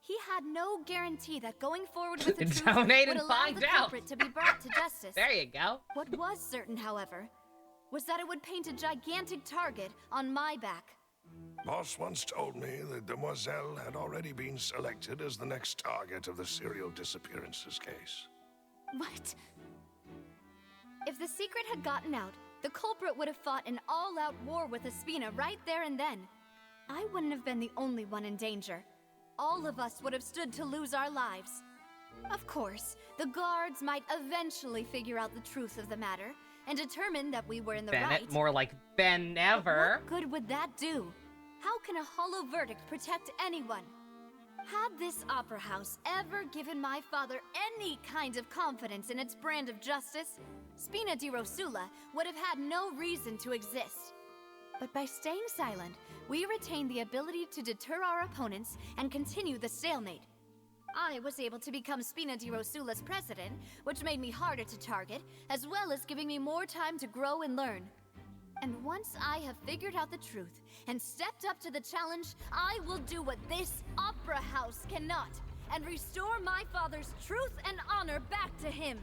[SPEAKER 8] He had no guarantee that going forward with the truth
[SPEAKER 1] Donate
[SPEAKER 8] would
[SPEAKER 1] and
[SPEAKER 8] allow
[SPEAKER 1] find
[SPEAKER 8] the
[SPEAKER 1] out.
[SPEAKER 8] culprit to be brought to justice.
[SPEAKER 1] There you go.
[SPEAKER 8] What was certain, however, was that it would paint a gigantic target on my back.
[SPEAKER 7] Boss once told me that Demoiselle had already been selected as the next target of the serial disappearances case.
[SPEAKER 8] What? If the secret had gotten out, the culprit would have fought an all-out war with Espina right there and then. I wouldn't have been the only one in danger. All of us would have stood to lose our lives. Of course, the guards might eventually figure out the truth of the matter and determine that we were in the
[SPEAKER 1] Bennett,
[SPEAKER 8] right.
[SPEAKER 1] more like Ben Never.
[SPEAKER 8] What good would that do? How can a hollow verdict protect anyone? Had this opera house ever given my father any kind of confidence in its brand of justice, Spina di Rosula would have had no reason to exist. But by staying silent, we retain the ability to deter our opponents and continue the stalemate. I was able to become Spina di Rosula's president, which made me harder to target, as well as giving me more time to grow and learn. And once I have figured out the truth and stepped up to the challenge, I will do what this opera house cannot, and restore my father's truth and honor back to him.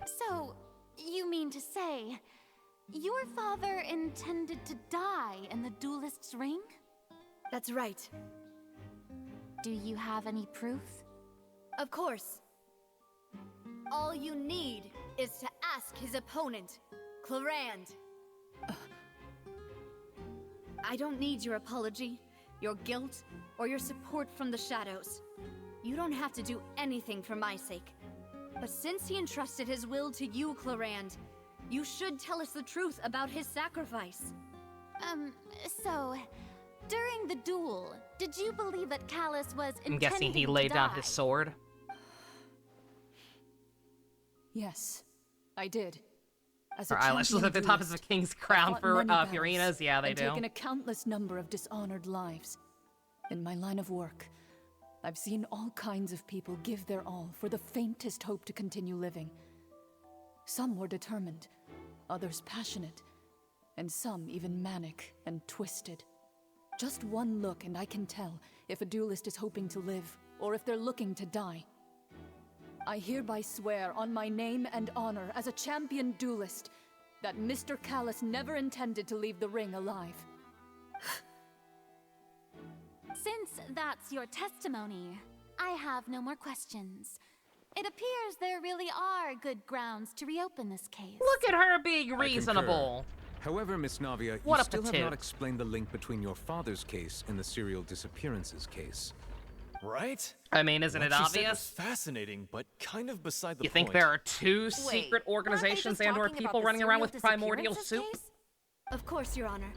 [SPEAKER 19] So, you mean to say, your father intended to die in the duelist's ring?
[SPEAKER 8] That's right.
[SPEAKER 19] Do you have any proof?
[SPEAKER 8] Of course. All you need is to ask his opponent, Clarand. I don't need your apology, your guilt, or your support from the shadows. You don't have to do anything for my sake. But since he entrusted his will to you, Clarand, you should tell us the truth about his sacrifice.
[SPEAKER 19] So, during the duel, did you believe that Callus was intending
[SPEAKER 1] I'm guessing he laid down his sword.
[SPEAKER 5] Yes, I did. As
[SPEAKER 1] Her
[SPEAKER 5] a
[SPEAKER 1] eyelashes
[SPEAKER 5] champion
[SPEAKER 1] at the top
[SPEAKER 5] duelist,
[SPEAKER 1] is a king's
[SPEAKER 5] I
[SPEAKER 1] crown
[SPEAKER 5] fought
[SPEAKER 1] for
[SPEAKER 5] many battles
[SPEAKER 1] Furina's. Yeah, they
[SPEAKER 5] and
[SPEAKER 1] do.
[SPEAKER 5] taken a countless number of dishonored lives. In my line of work, I've seen all kinds of people give their all for the faintest hope to continue living. Some were determined, others passionate, and some even manic and twisted. Just one look and I can tell if a duelist is hoping to live or if they're looking to die. I hereby swear on my name and honor as a champion duelist that Mr. Callus never intended to leave the ring alive.
[SPEAKER 19] Since that's your testimony, I have no more questions. It appears there really are good grounds to reopen this case.
[SPEAKER 1] Look at her being
[SPEAKER 10] I
[SPEAKER 1] reasonable.
[SPEAKER 10] concur. However, Miss Navia,
[SPEAKER 1] What
[SPEAKER 10] you
[SPEAKER 1] a
[SPEAKER 10] still have
[SPEAKER 1] patoot.
[SPEAKER 10] not explained the link between your father's case and the serial disappearances case.
[SPEAKER 21] Right?
[SPEAKER 1] I mean, isn't it
[SPEAKER 21] What you said
[SPEAKER 1] obvious?
[SPEAKER 21] was fascinating, but kind of beside the
[SPEAKER 1] You
[SPEAKER 21] point.
[SPEAKER 1] think there are two secret organizations and/or people running around with primordial soup?
[SPEAKER 8] Of course, Your Honor.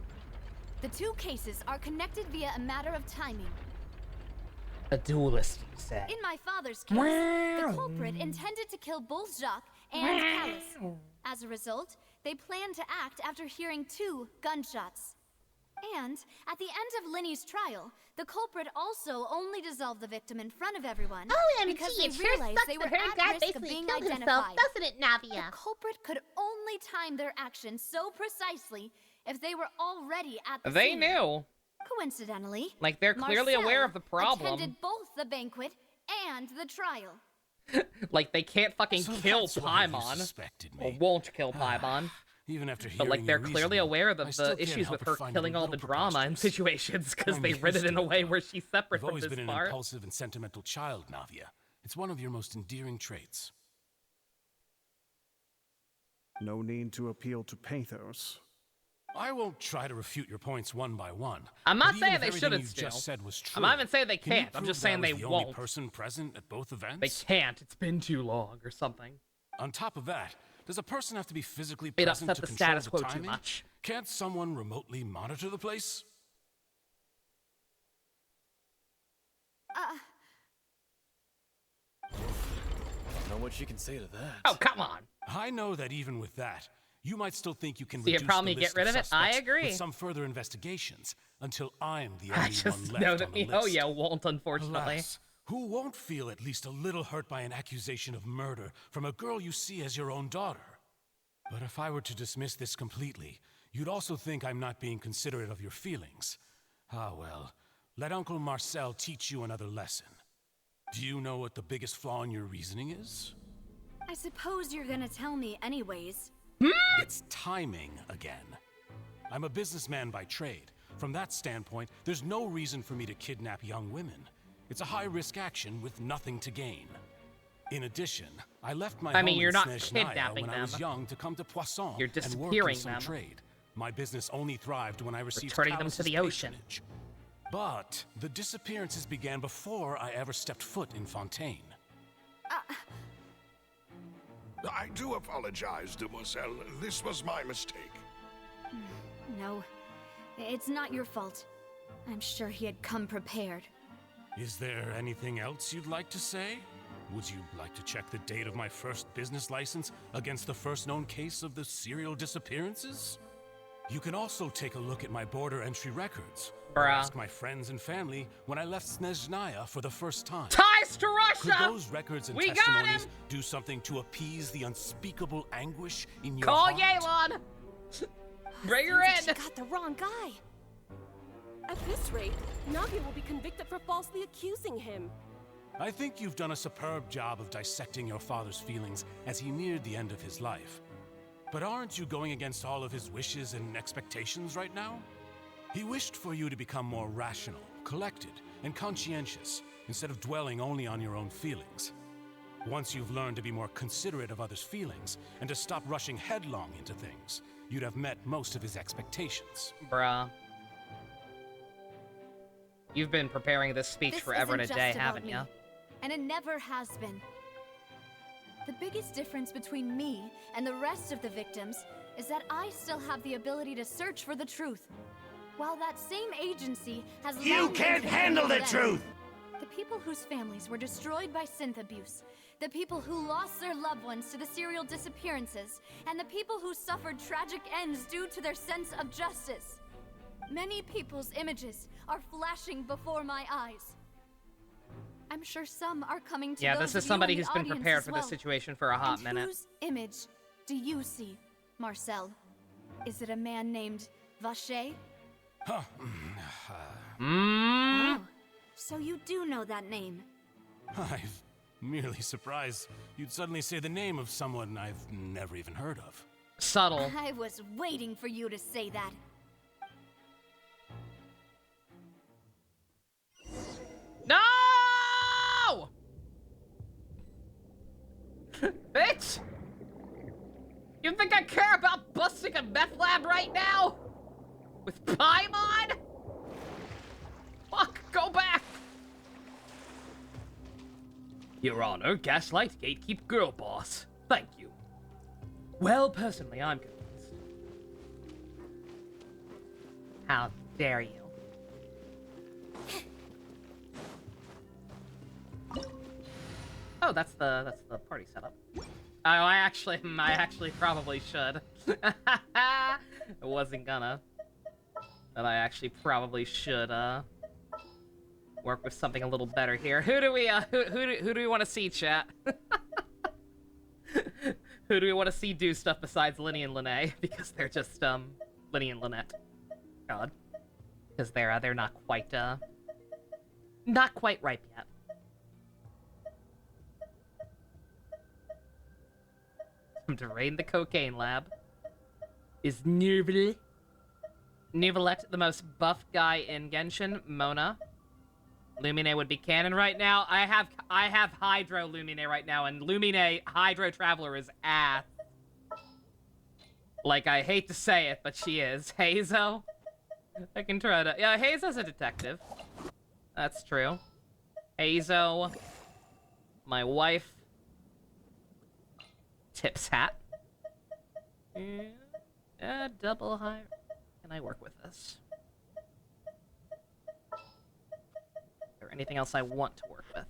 [SPEAKER 8] The two cases are connected via a matter of timing.
[SPEAKER 1] A duelist, you said.
[SPEAKER 8] In my father's case, the culprit intended to kill both Jacques and Callus. As a result, they planned to act after hearing 2 gunshots. And at the end of Linny's trial, the culprit also only dissolved the victim in front of everyone because they realized they were at risk of being identified.
[SPEAKER 20] doesn't it, Navia?
[SPEAKER 8] The culprit could only time their actions so precisely if they were already at the
[SPEAKER 1] They
[SPEAKER 8] scene.
[SPEAKER 1] knew.
[SPEAKER 8] Coincidentally,
[SPEAKER 1] Like, they're clearly
[SPEAKER 8] Marcel
[SPEAKER 1] aware of the problem.
[SPEAKER 8] attended both the banquet and the trial.
[SPEAKER 1] Like, they can't fucking
[SPEAKER 15] So
[SPEAKER 1] kill
[SPEAKER 15] that's why you
[SPEAKER 1] Paimon.
[SPEAKER 15] suspected
[SPEAKER 1] Or
[SPEAKER 15] me.
[SPEAKER 1] won't kill Paimon.
[SPEAKER 15] Even after
[SPEAKER 1] But, like,
[SPEAKER 15] hearing
[SPEAKER 1] they're
[SPEAKER 15] your
[SPEAKER 1] clearly
[SPEAKER 15] reasoning,
[SPEAKER 1] aware of
[SPEAKER 15] I still
[SPEAKER 1] the
[SPEAKER 15] can't
[SPEAKER 1] issues
[SPEAKER 15] help
[SPEAKER 1] with
[SPEAKER 15] but
[SPEAKER 1] her
[SPEAKER 15] find it a
[SPEAKER 1] killing all the
[SPEAKER 15] little
[SPEAKER 1] drama in situations, because
[SPEAKER 15] I'm
[SPEAKER 1] they writ it
[SPEAKER 15] used
[SPEAKER 1] in
[SPEAKER 15] to
[SPEAKER 1] a way where she's separate
[SPEAKER 15] You've
[SPEAKER 1] from
[SPEAKER 15] always
[SPEAKER 1] this
[SPEAKER 15] been an
[SPEAKER 1] part.
[SPEAKER 15] impulsive and sentimental child, Navia. It's one of your most endearing traits.
[SPEAKER 6] No need to appeal to pathos.
[SPEAKER 15] I won't try to refute your points one by one.
[SPEAKER 1] I'm not
[SPEAKER 15] but even
[SPEAKER 1] saying
[SPEAKER 15] if
[SPEAKER 1] they
[SPEAKER 15] everything
[SPEAKER 1] shouldn't
[SPEAKER 15] you
[SPEAKER 1] still.
[SPEAKER 15] just said was true,
[SPEAKER 1] I'm not even saying they
[SPEAKER 15] can you
[SPEAKER 1] can't. I'm
[SPEAKER 15] prove
[SPEAKER 1] just
[SPEAKER 15] that I
[SPEAKER 1] saying
[SPEAKER 15] was
[SPEAKER 1] they
[SPEAKER 15] the only
[SPEAKER 1] won't.
[SPEAKER 15] person present at both events?
[SPEAKER 1] They can't. It's been too long or something.
[SPEAKER 15] On top of that, does a person have to be physically
[SPEAKER 1] It
[SPEAKER 15] present
[SPEAKER 1] upset
[SPEAKER 15] to
[SPEAKER 1] the
[SPEAKER 15] control
[SPEAKER 1] status
[SPEAKER 15] the
[SPEAKER 1] quo too
[SPEAKER 15] timing?
[SPEAKER 1] much.
[SPEAKER 15] Can't someone remotely monitor the place?
[SPEAKER 21] Don't know what you can say to that.
[SPEAKER 1] Oh, come on.
[SPEAKER 15] I know that even with that, you might still think you can
[SPEAKER 1] See a
[SPEAKER 15] reduce
[SPEAKER 1] problem,
[SPEAKER 15] the
[SPEAKER 1] you
[SPEAKER 15] list
[SPEAKER 1] get rid of it? I
[SPEAKER 15] suspects
[SPEAKER 1] agree.
[SPEAKER 15] with some further investigations until I'm the
[SPEAKER 1] I
[SPEAKER 15] only
[SPEAKER 1] just
[SPEAKER 15] one left
[SPEAKER 1] know that
[SPEAKER 15] on the
[SPEAKER 1] Mihoyo
[SPEAKER 15] list.
[SPEAKER 1] won't, unfortunately.
[SPEAKER 15] Alas, who won't feel at least a little hurt by an accusation of murder from a girl you see as your own daughter? But if I were to dismiss this completely, you'd also think I'm not being considerate of your feelings. Ah well, let Uncle Marcel teach you another lesson. Do you know what the biggest flaw in your reasoning is?
[SPEAKER 8] I suppose you're gonna tell me anyways.
[SPEAKER 15] It's timing again. I'm a businessman by trade, From that standpoint, there's no reason for me to kidnap young women. It's a high-risk action with nothing to gain. In addition, I left my home
[SPEAKER 1] you're
[SPEAKER 15] in
[SPEAKER 1] not
[SPEAKER 15] Snezhnaya
[SPEAKER 1] kidnapping
[SPEAKER 15] when I was
[SPEAKER 1] them.
[SPEAKER 15] young to come to Poisson
[SPEAKER 1] You're
[SPEAKER 15] and work in
[SPEAKER 1] disappearing
[SPEAKER 15] some
[SPEAKER 1] them.
[SPEAKER 15] trade. My business only thrived when I received
[SPEAKER 1] Returning them to
[SPEAKER 15] Callus's
[SPEAKER 1] the ocean.
[SPEAKER 15] patronage. But the disappearances began before I ever stepped foot in Fontaine.
[SPEAKER 7] I do apologize, Demoiselle. This was my mistake.
[SPEAKER 8] No, it's not your fault. I'm sure he had come prepared.
[SPEAKER 15] Is there anything else you'd like to say? Would you like to check the date of my first business license against the first known case of the serial disappearances? You can also take a look at my border entry records. Or ask my friends and family when I left Snezhnaya for the first time.
[SPEAKER 1] Ties to Russia!
[SPEAKER 15] Could those records and
[SPEAKER 1] We got
[SPEAKER 15] testimonies
[SPEAKER 1] him!
[SPEAKER 15] do something to appease the unspeakable anguish in your
[SPEAKER 1] Call
[SPEAKER 15] heart?
[SPEAKER 1] Yelan! Bring her in!
[SPEAKER 14] She got the wrong guy. At this rate, Navi will be convicted for falsely accusing him.
[SPEAKER 15] I think you've done a superb job of dissecting your father's feelings as he neared the end of his life. But aren't you going against all of his wishes and expectations right now? He wished for you to become more rational, collected, and conscientious, instead of dwelling only on your own feelings. Once you've learned to be more considerate of others' feelings, and to stop rushing headlong into things, you'd have met most of his expectations.
[SPEAKER 1] Bruh. You've been preparing this speech
[SPEAKER 8] This
[SPEAKER 1] forever and a
[SPEAKER 8] isn't
[SPEAKER 1] day,
[SPEAKER 8] just about
[SPEAKER 1] haven't
[SPEAKER 8] me,
[SPEAKER 1] you?
[SPEAKER 8] And it never has been. The biggest difference between me and the rest of the victims is that I still have the ability to search for the truth, while that same agency has
[SPEAKER 12] You
[SPEAKER 8] long been
[SPEAKER 12] can't
[SPEAKER 8] taken
[SPEAKER 12] handle
[SPEAKER 8] from
[SPEAKER 12] the
[SPEAKER 8] them.
[SPEAKER 12] truth!
[SPEAKER 8] The people whose families were destroyed by synth abuse, the people who lost their loved ones to the serial disappearances, and the people who suffered tragic ends due to their sense of justice. Many people's images are flashing before my eyes. I'm sure some are coming to
[SPEAKER 1] Yeah,
[SPEAKER 8] those
[SPEAKER 1] this is
[SPEAKER 8] of you
[SPEAKER 1] somebody
[SPEAKER 8] in the
[SPEAKER 1] who's been
[SPEAKER 8] audience
[SPEAKER 1] prepared
[SPEAKER 8] as
[SPEAKER 1] for
[SPEAKER 8] well.
[SPEAKER 1] this situation for a hot
[SPEAKER 8] And
[SPEAKER 1] minute.
[SPEAKER 8] whose image do you see, Marcel? Is it a man named Vacher?
[SPEAKER 15] Huh.
[SPEAKER 8] Oh, so you do know that name.
[SPEAKER 15] I'm merely surprised you'd suddenly say the name of someone I've never even heard of.
[SPEAKER 1] Subtle.
[SPEAKER 8] I was waiting for you to say that.
[SPEAKER 1] No! Bitch! You think I care about busting a meth lab right now? With Paimon? Fuck, go back! Your Honor, Gaslight Gatekeep Girl Boss. Thank you. Well, personally, I'm convinced. How dare you? Oh, that's the party setup. Oh, I actually probably should. I wasn't gonna. But I actually probably should, work with something a little better here. Who do we want to see, chat? Who do we want to see do stuff besides Linny and Lene? Because they're just, Linny and Lynette. God. Because they're not quite ripe yet. To raid the cocaine lab is Nerville. Nervillette, the most buff guy in Genshin. Mona. Lumine would be canon right now. I have Hydro Lumine right now, and Lumine Hydro Traveler is ass. Like, I hate to say it, but she is. Hazo? I can try to... Yeah, Hazo's a detective. That's true. Hazo. My wife. Tips hat. Yeah, double high. Can I work with this? Is there anything else I want to work with?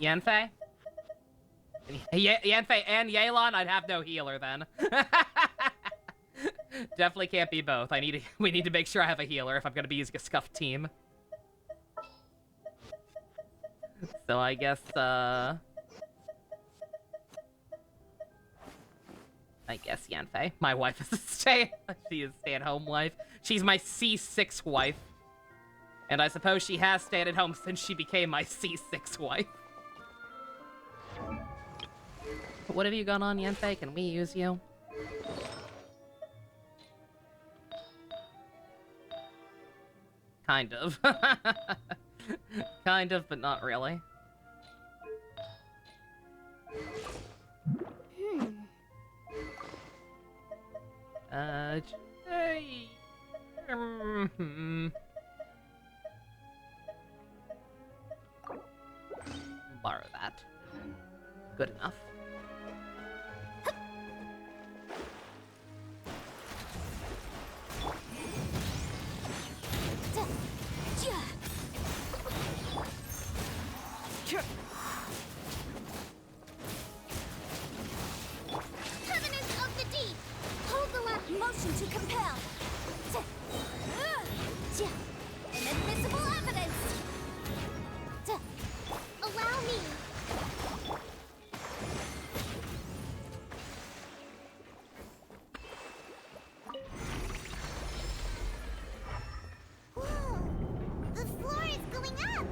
[SPEAKER 1] Yanfei? Yanfei and Yelan? I'd have no healer then. Definitely can't be both. We need to make sure I have a healer if I'm gonna be using a scuffed team. So I guess, Yanfei. My wife is she is stay-at-home wife. She's my C6 wife. And I suppose she has stayed at home since she became my C6 wife. What have you got on, Yanfei? Can we use you? Kind of. Kind of, but not really. Hey. Borrow that. Good enough.
[SPEAKER 9] Covenant of the Deep! Hold the left motion to compel! Inadmissible evidence! Allow me! Whoa! The floor is going up!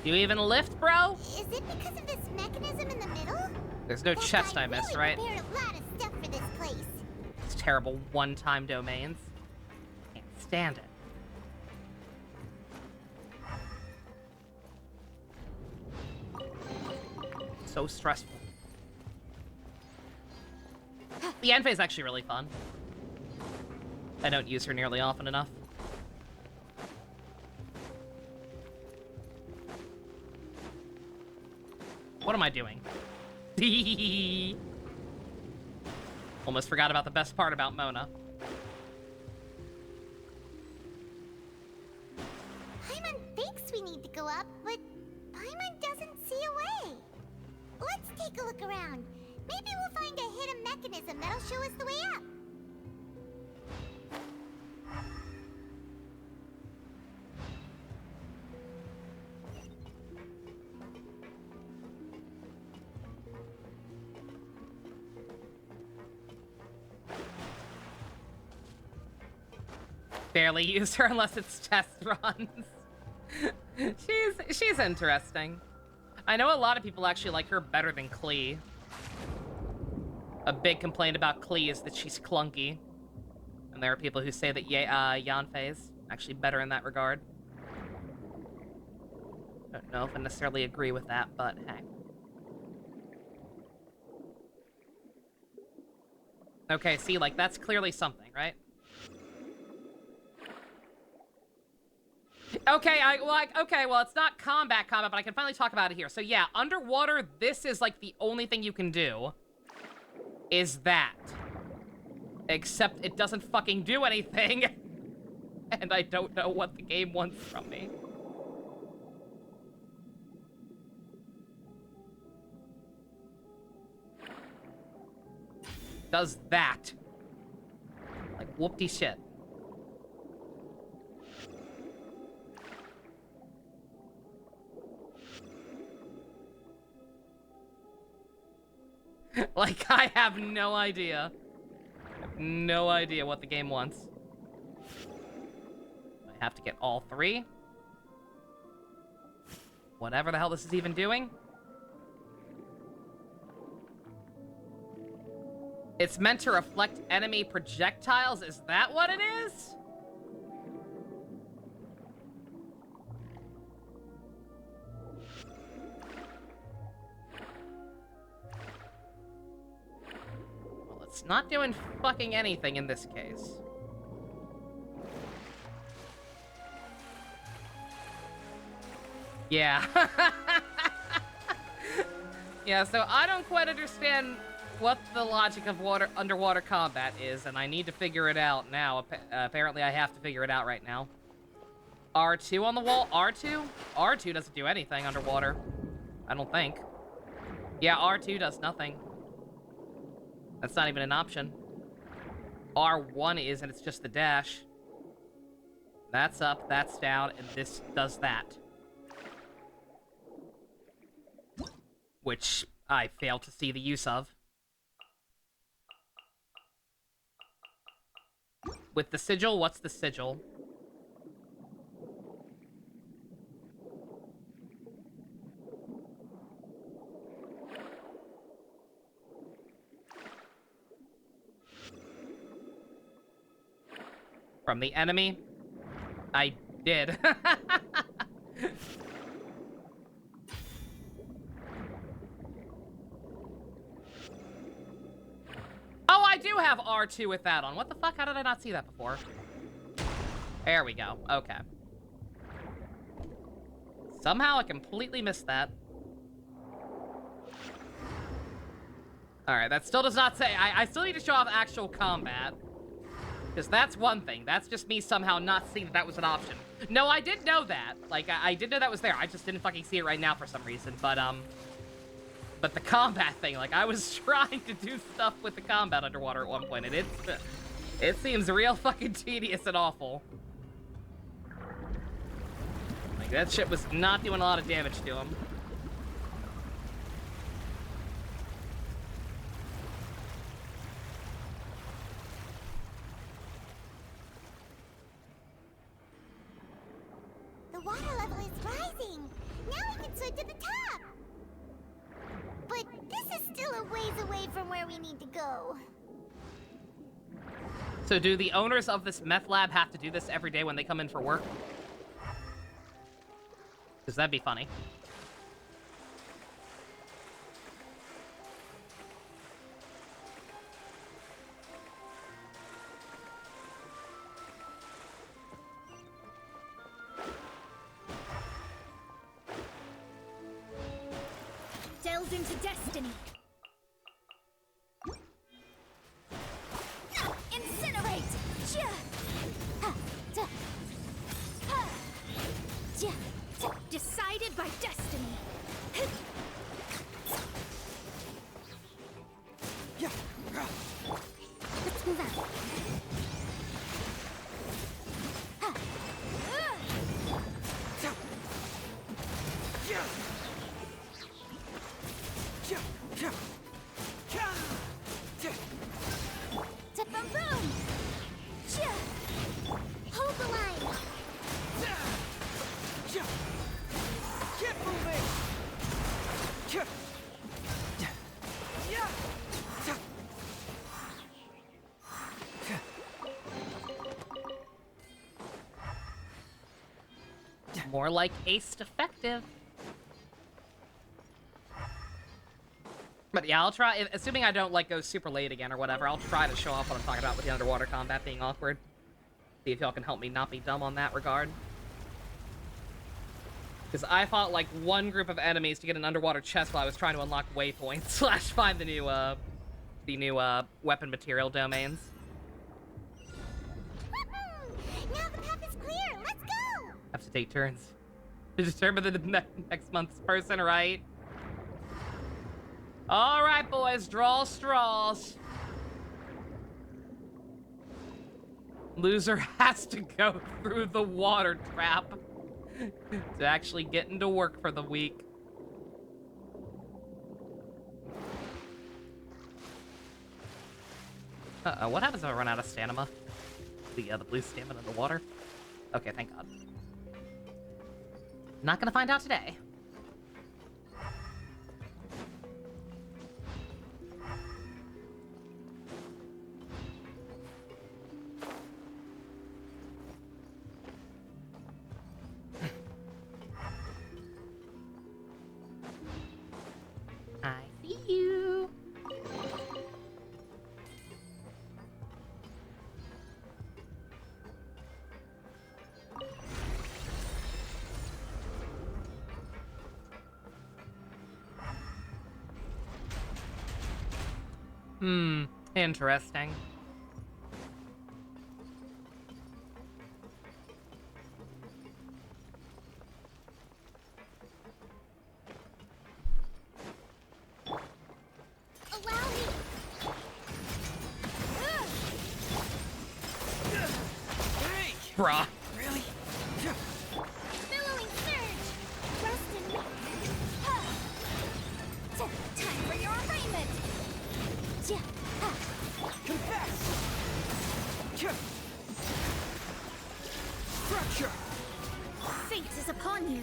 [SPEAKER 1] You even lift, bro?
[SPEAKER 3] Is it because of this mechanism in the middle?
[SPEAKER 1] There's no chest I missed, right?
[SPEAKER 3] Prepared a lot of stuff for this place.
[SPEAKER 1] It's terrible one-time domains. Can't stand it. So stressful. The Yanfei is actually really fun. I don't use her nearly often enough. What am I doing? Almost forgot about the best part about Mona.
[SPEAKER 3] Paimon thinks we need to go up, but Paimon doesn't see a way. Let's take a look around. Maybe we'll find a hidden mechanism that'll show us the way up.
[SPEAKER 1] Barely use her unless it's test runs. She's interesting. I know a lot of people actually like her better than Klee. A big complaint about Klee is that she's clunky. And there are people who say that Yanfei's actually better in that regard. Don't know if I necessarily agree with that, but hey. Okay, see, like, that's clearly something, right? Okay, well, it's not combat, but I can finally talk about it here. So yeah, underwater, this is like the only thing you can do. Is that. Except it doesn't fucking do anything. And I don't know what the game wants from me. Does that. Like, whoop-de shit. Like, I have no idea. No idea what the game wants. I have to get all three. Whatever the hell this is even doing. It's meant to reflect enemy projectiles. Is that what it is? It's not doing fucking anything in this case. Yeah. Yeah, so I don't quite understand what the logic of underwater combat is, and I need to figure it out now. Apparently I have to figure it out right now. R2 on the wall? R2? R2 doesn't do anything underwater. I don't think. Yeah, R2 does nothing. That's not even an option. R1 is, and it's just the dash. That's up, that's down, and this does that. Which I fail to see the use of. With the sigil, what's the sigil? From the enemy? I did. Oh, I do have R2 with that on. What the fuck? How did I not see that before? There we go. Okay. Somehow I completely missed that. Alright, that still does not say... I still need to show off actual combat. Because that's one thing. That's just me somehow not seeing that was an option. No, I did know that. Like, I did know that was there. I just didn't fucking see it right now for some reason. But the combat thing, like, I was trying to do stuff with the combat underwater at one point, and it seems real fucking tedious and awful. Like, that shit was not doing a lot of damage to him.
[SPEAKER 3] The water level is rising. Now we can swim to the top. But this is still a ways away from where we need to go.
[SPEAKER 1] So do the owners of this meth lab have to do this every day when they come in for work? Because that'd be funny.
[SPEAKER 2] Delve into destiny.
[SPEAKER 9] Incinerate!
[SPEAKER 2] Decided by destiny.
[SPEAKER 9] Let's move out.
[SPEAKER 3] Boom! Hold the line.
[SPEAKER 13] Keep moving!
[SPEAKER 1] More like aced effective. But yeah, I'll try, assuming I don't like go super late again or whatever, I'll try to show off what I'm talking about with the underwater combat being awkward. See if y'all can help me not be dumb on that regard. Because I fought like one group of enemies to get an underwater chest while I was trying to unlock waypoints / find the new weapon material domains.
[SPEAKER 3] Now the path is clear. Let's go.
[SPEAKER 1] Have to take turns to determine the next month's person, right? All right, boys, draw straws. Loser has to go through the water trap to actually get into work for the week. Uh-oh, what happens if I run out of stamina? The blue stamina in the water? Okay, thank God. Not gonna find out today. I see you. Interesting.
[SPEAKER 3] Allow me.
[SPEAKER 13] Hey!
[SPEAKER 1] Bruh.
[SPEAKER 13] Really?
[SPEAKER 3] Billowing surge. Trust in me.
[SPEAKER 9] Time for your arraignment!
[SPEAKER 13] Confess! Structure!
[SPEAKER 2] Fate is upon you.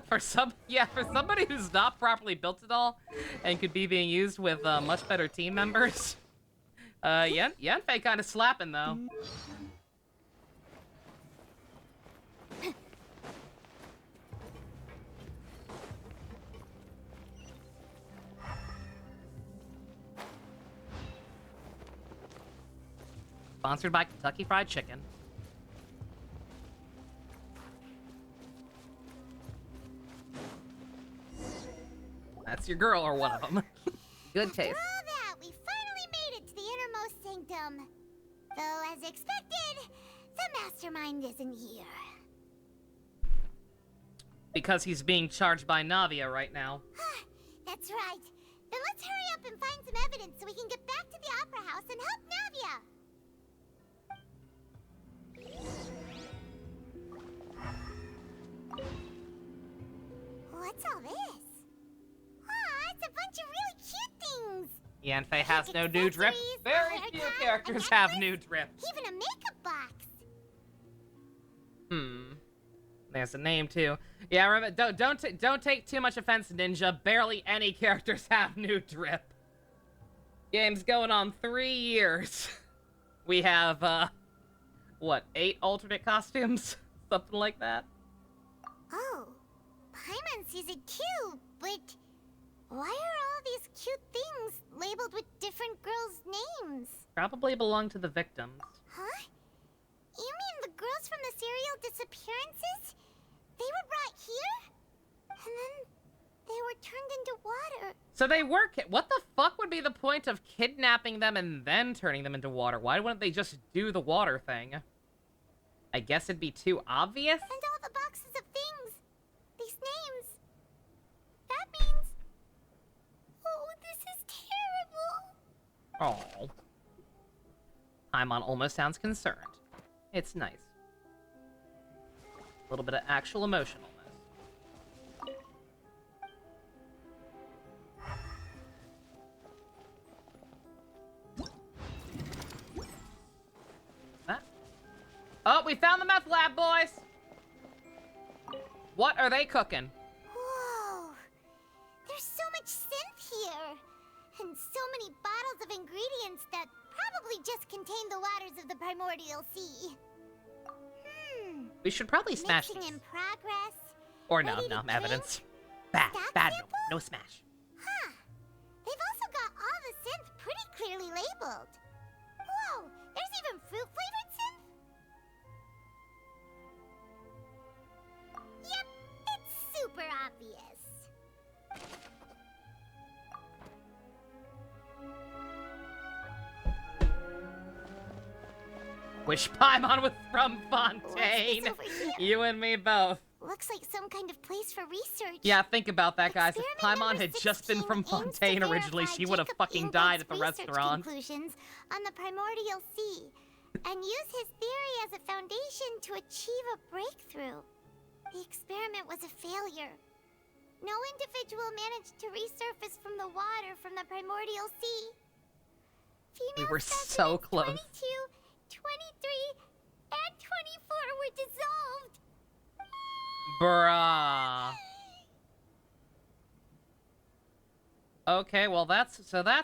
[SPEAKER 1] For somebody who's not properly built at all and could be being used with much better team members. Yanfei kind of slapping though. Sponsored by Kentucky Fried Chicken. That's your girl or one of them. Good taste.
[SPEAKER 3] After all that, we finally made it to the innermost sanctum. Though, as expected, the mastermind isn't here.
[SPEAKER 1] Because he's being charged by Navia right now.
[SPEAKER 3] That's right. Then let's hurry up and find some evidence so we can get back to the Opera House and help Navia. What's all this? Aw, it's a bunch of really cute things.
[SPEAKER 1] Yanfei has no new drip. Very few characters have new drip.
[SPEAKER 3] Even a makeup box.
[SPEAKER 1] There's a name too. Yeah, remember, don't take too much offense, Ninja. Barely any characters have new drip. Game's going on 3 years. We have what, 8 alternate costumes? Something like that.
[SPEAKER 3] Oh, Paimon sees it too, but why are all these cute things labeled with different girls' names?
[SPEAKER 1] Probably belong to the victims.
[SPEAKER 3] Huh? You mean the girls from the serial disappearances? They were brought here? And then they were turned into water.
[SPEAKER 1] So they were what the fuck would be the point of kidnapping them and then turning them into water? Why wouldn't they just do the water thing? I guess it'd be too obvious?
[SPEAKER 3] And all the boxes of things. These names. That means... Oh, this is terrible.
[SPEAKER 1] Oh. Paimon almost sounds concerned. It's nice. A little bit of actual emotionalness. That? Oh, we found the meth lab, boys! What are they cooking?
[SPEAKER 3] Whoa. There's so much synth here. And so many bottles of ingredients that probably just contain the waters of the primordial sea.
[SPEAKER 1] We should probably smash
[SPEAKER 3] Mixing
[SPEAKER 1] these.
[SPEAKER 3] in progress.
[SPEAKER 1] Or no, evidence. Bad, no smash.
[SPEAKER 3] Huh. They've also got all the synth pretty clearly labeled. Whoa, there's even fruit-flavored synth? Yep, it's super obvious.
[SPEAKER 1] Wish Paimon was from Fontaine. You and me both.
[SPEAKER 3] Looks like some kind of place for research.
[SPEAKER 1] Yeah, think about that, guys. If Paimon had just been from Fontaine originally, she would have fucking died at the restaurant.
[SPEAKER 3] Conclusions on the primordial sea, and use his theory as a foundation to achieve a breakthrough. The experiment was a failure. No individual managed to resurface from the water from the primordial sea.
[SPEAKER 1] We were so close.
[SPEAKER 3] 22, 23, and 24 were dissolved.
[SPEAKER 1] Bruh. Okay, well that's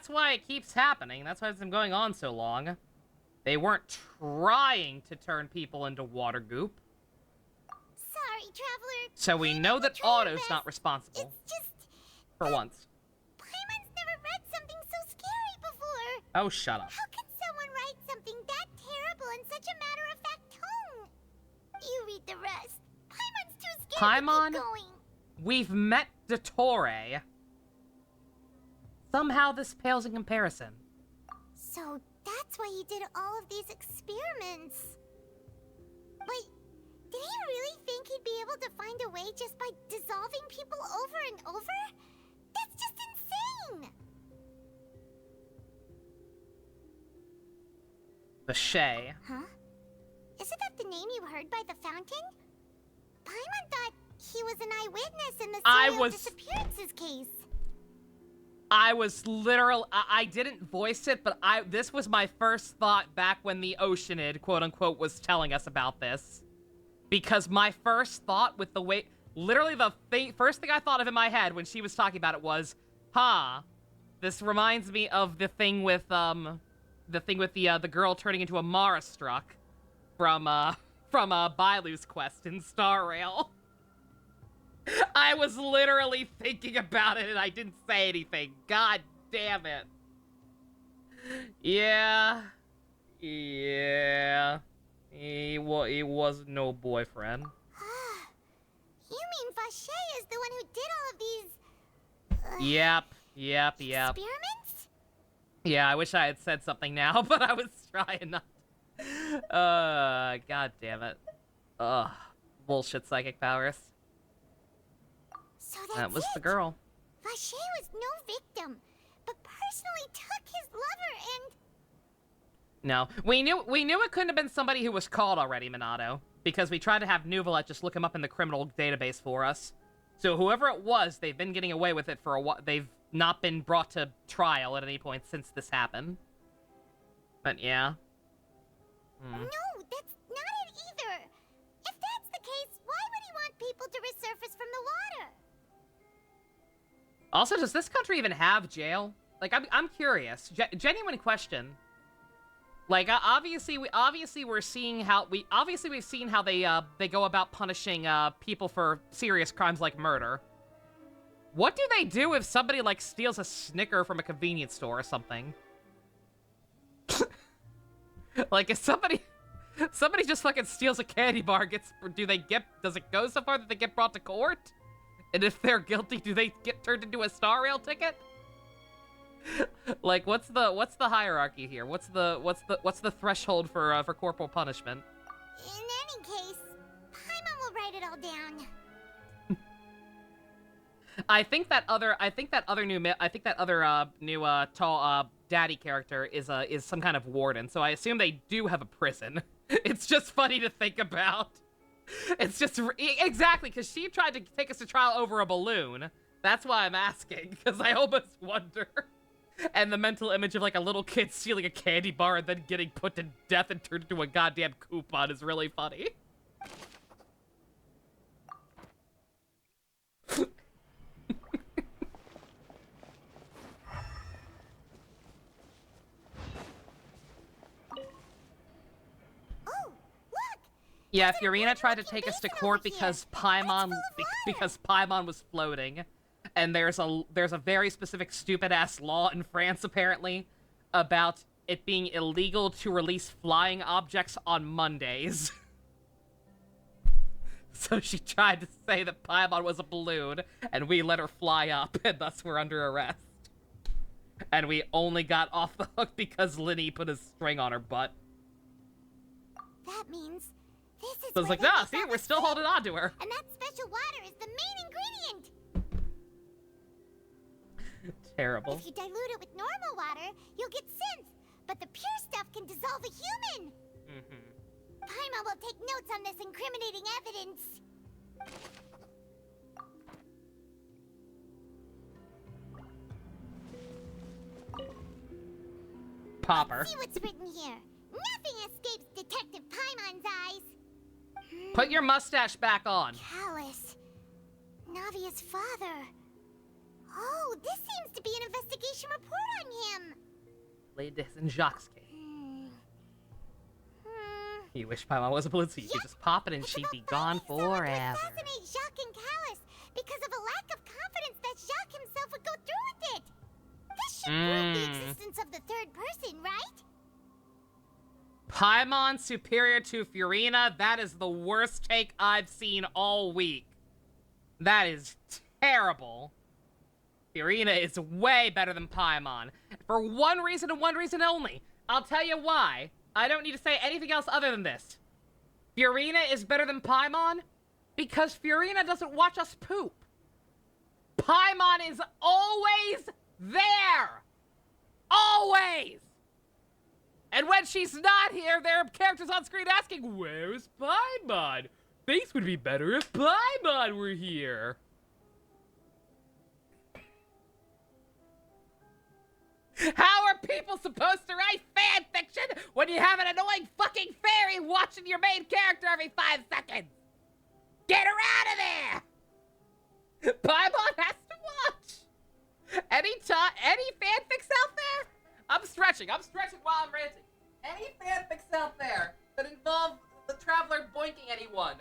[SPEAKER 1] why it keeps happening. That's why it's been going on so long. They weren't trying to turn people into water goop.
[SPEAKER 3] Sorry, traveler.
[SPEAKER 1] So we know that Otto's not responsible.
[SPEAKER 3] It's just...
[SPEAKER 1] For once.
[SPEAKER 3] Paimon's never read something so scary before.
[SPEAKER 1] Oh, shut up.
[SPEAKER 3] How could someone write something that terrible in such a matter-of-fact tone? You read the rest. Paimon's too scared
[SPEAKER 1] Paimon,
[SPEAKER 3] to keep going.
[SPEAKER 1] we've met Dottore. Somehow this pales in comparison.
[SPEAKER 3] So that's why he did all of these experiments. But did he really think he'd be able to find a way just by dissolving people over and over? That's just insane!
[SPEAKER 1] The Shay.
[SPEAKER 3] Huh? Isn't that the name you heard by the fountain? Paimon thought he was an eyewitness in the serial disappearances case.
[SPEAKER 1] I was literal. I didn't voice it, but this was my first thought back when the Oceanid, quote unquote, was telling us about this. Because my first thought with the way... Literally the first thing I thought of in my head when she was talking about it was, this reminds me of the thing with, the girl turning into a Mara Struck from Bailu's quest in Star Rail. I was literally thinking about it and I didn't say anything. God damn it. Yeah. Yeah. He was no boyfriend.
[SPEAKER 3] You mean Vache is the one who did all of these...
[SPEAKER 1] Yep.
[SPEAKER 3] experiments?
[SPEAKER 1] Yeah, I wish I had said something now, but I was trying not to. God damn it. Ugh. Bullshit psychic powers.
[SPEAKER 3] So
[SPEAKER 1] That was the girl.
[SPEAKER 3] Vache was no victim, but personally took his lover and...
[SPEAKER 1] No. We knew it couldn't have been somebody who was caught already, Minato. Because we tried to have Nuvalet just look him up in the criminal database for us. So whoever it was, they've been getting away with it for a while. They've not been brought to trial at any point since this happened. But yeah.
[SPEAKER 3] No, that's not it either. If that's the case, why would he want people to resurface from the water?
[SPEAKER 1] Also, does this country even have jail? Like, I'm curious. Genuine question. Like, obviously we've seen how they go about punishing people for serious crimes like murder. What do they do if somebody like steals a Snicker from a convenience store or something? Like, if somebody just fucking steals a candy bar, does it go so far that they get brought to court? And if they're guilty, do they get turned into a Star Rail ticket? Like, what's the hierarchy here? What's the threshold for corporal punishment?
[SPEAKER 3] In any case, Paimon will write it all down.
[SPEAKER 1] I think that other new tall daddy character is some kind of warden. So I assume they do have a prison. It's just funny to think about. It's just exactly because she tried to take us to trial over a balloon. That's why I'm asking, because I almost wonder. And the mental image of like a little kid stealing a candy bar and then getting put to death and turned into a goddamn coupon is really funny. Yeah, Fiorina tried to take us to court because Paimon was floating. And there's a very specific stupid-ass law in France, apparently, about it being illegal to release flying objects on Mondays. So she tried to say that Paimon was a balloon, and we let her fly up, and thus we're under arrest. And we only got off the hook because Linny put a string on her butt.
[SPEAKER 3] That means this is
[SPEAKER 1] so it's like, nah, see, we're still holding on to her.
[SPEAKER 3] And that special water is the main ingredient.
[SPEAKER 1] Terrible.
[SPEAKER 3] If you dilute it with normal water, you'll get synth, but the pure stuff can dissolve a human. Paimon will take notes on this incriminating evidence.
[SPEAKER 1] Popper.
[SPEAKER 3] Let's see what's written here. Nothing escapes Detective Paimon's eyes.
[SPEAKER 1] Put your mustache back on.
[SPEAKER 3] Callus. Navia's father. Oh, this seems to be an investigation report on him.
[SPEAKER 1] Ladies and Jacques' case. You wish Paimon was a balloon so you could just pop it and she'd be gone forever.
[SPEAKER 3] Assassinate Jacques and Callus because of a lack of confidence that Jacques himself would go through with it. This should prove the existence of the third person, right?
[SPEAKER 1] Paimon superior to Fiorina? That is the worst take I've seen all week. That is terrible. Fiorina is way better than Paimon. For one reason and one reason only. I'll tell you why. I don't need to say anything else other than this. Fiorina is better than Paimon because Fiorina doesn't watch us poop. Paimon is always there. Always. And when she's not here, there are characters on screen asking, where is Paimon? Things would be better if Paimon were here. How are people supposed to write fan fiction when you have an annoying fucking fairy watching your main character every 5 seconds? Get her out of there! Paimon has to watch! Any fanfics out there? I'm stretching while I'm ranting. Any fanfics out there that involve the Traveler boinking anyone,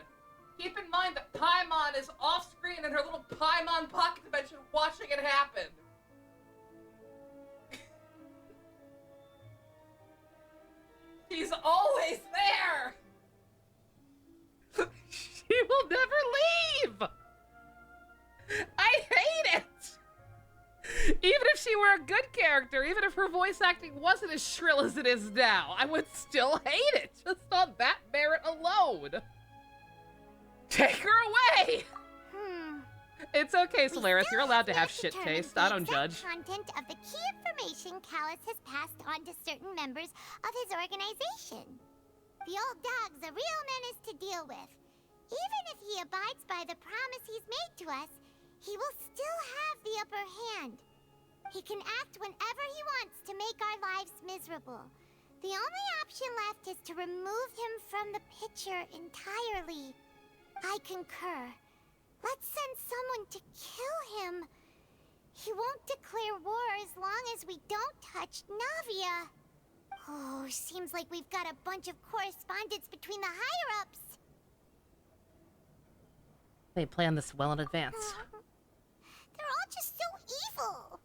[SPEAKER 1] keep in mind that Paimon is off-screen in her little Paimon pocket dimension watching it happen. She's always there! She will never leave! I hate it! Even if she were a good character, even if her voice acting wasn't as shrill as it is now, I would still hate it, just on that merit alone. Take her away! It's okay, Solaris, you're allowed to have shit taste, I don't judge.
[SPEAKER 3] Content of the key information Callus has passed on to certain members of his organization. The old dog's a real menace to deal with. Even if he abides by the promise he's made to us, he will still have the upper hand. He can act whenever he wants to make our lives miserable. The only option left is to remove him from the picture entirely. I concur. Let's send someone to kill him. He won't declare war as long as we don't touch Navia. Oh, seems like we've got a bunch of correspondence between the higher-ups.
[SPEAKER 1] They planned this well in advance.
[SPEAKER 3] They're all just so evil.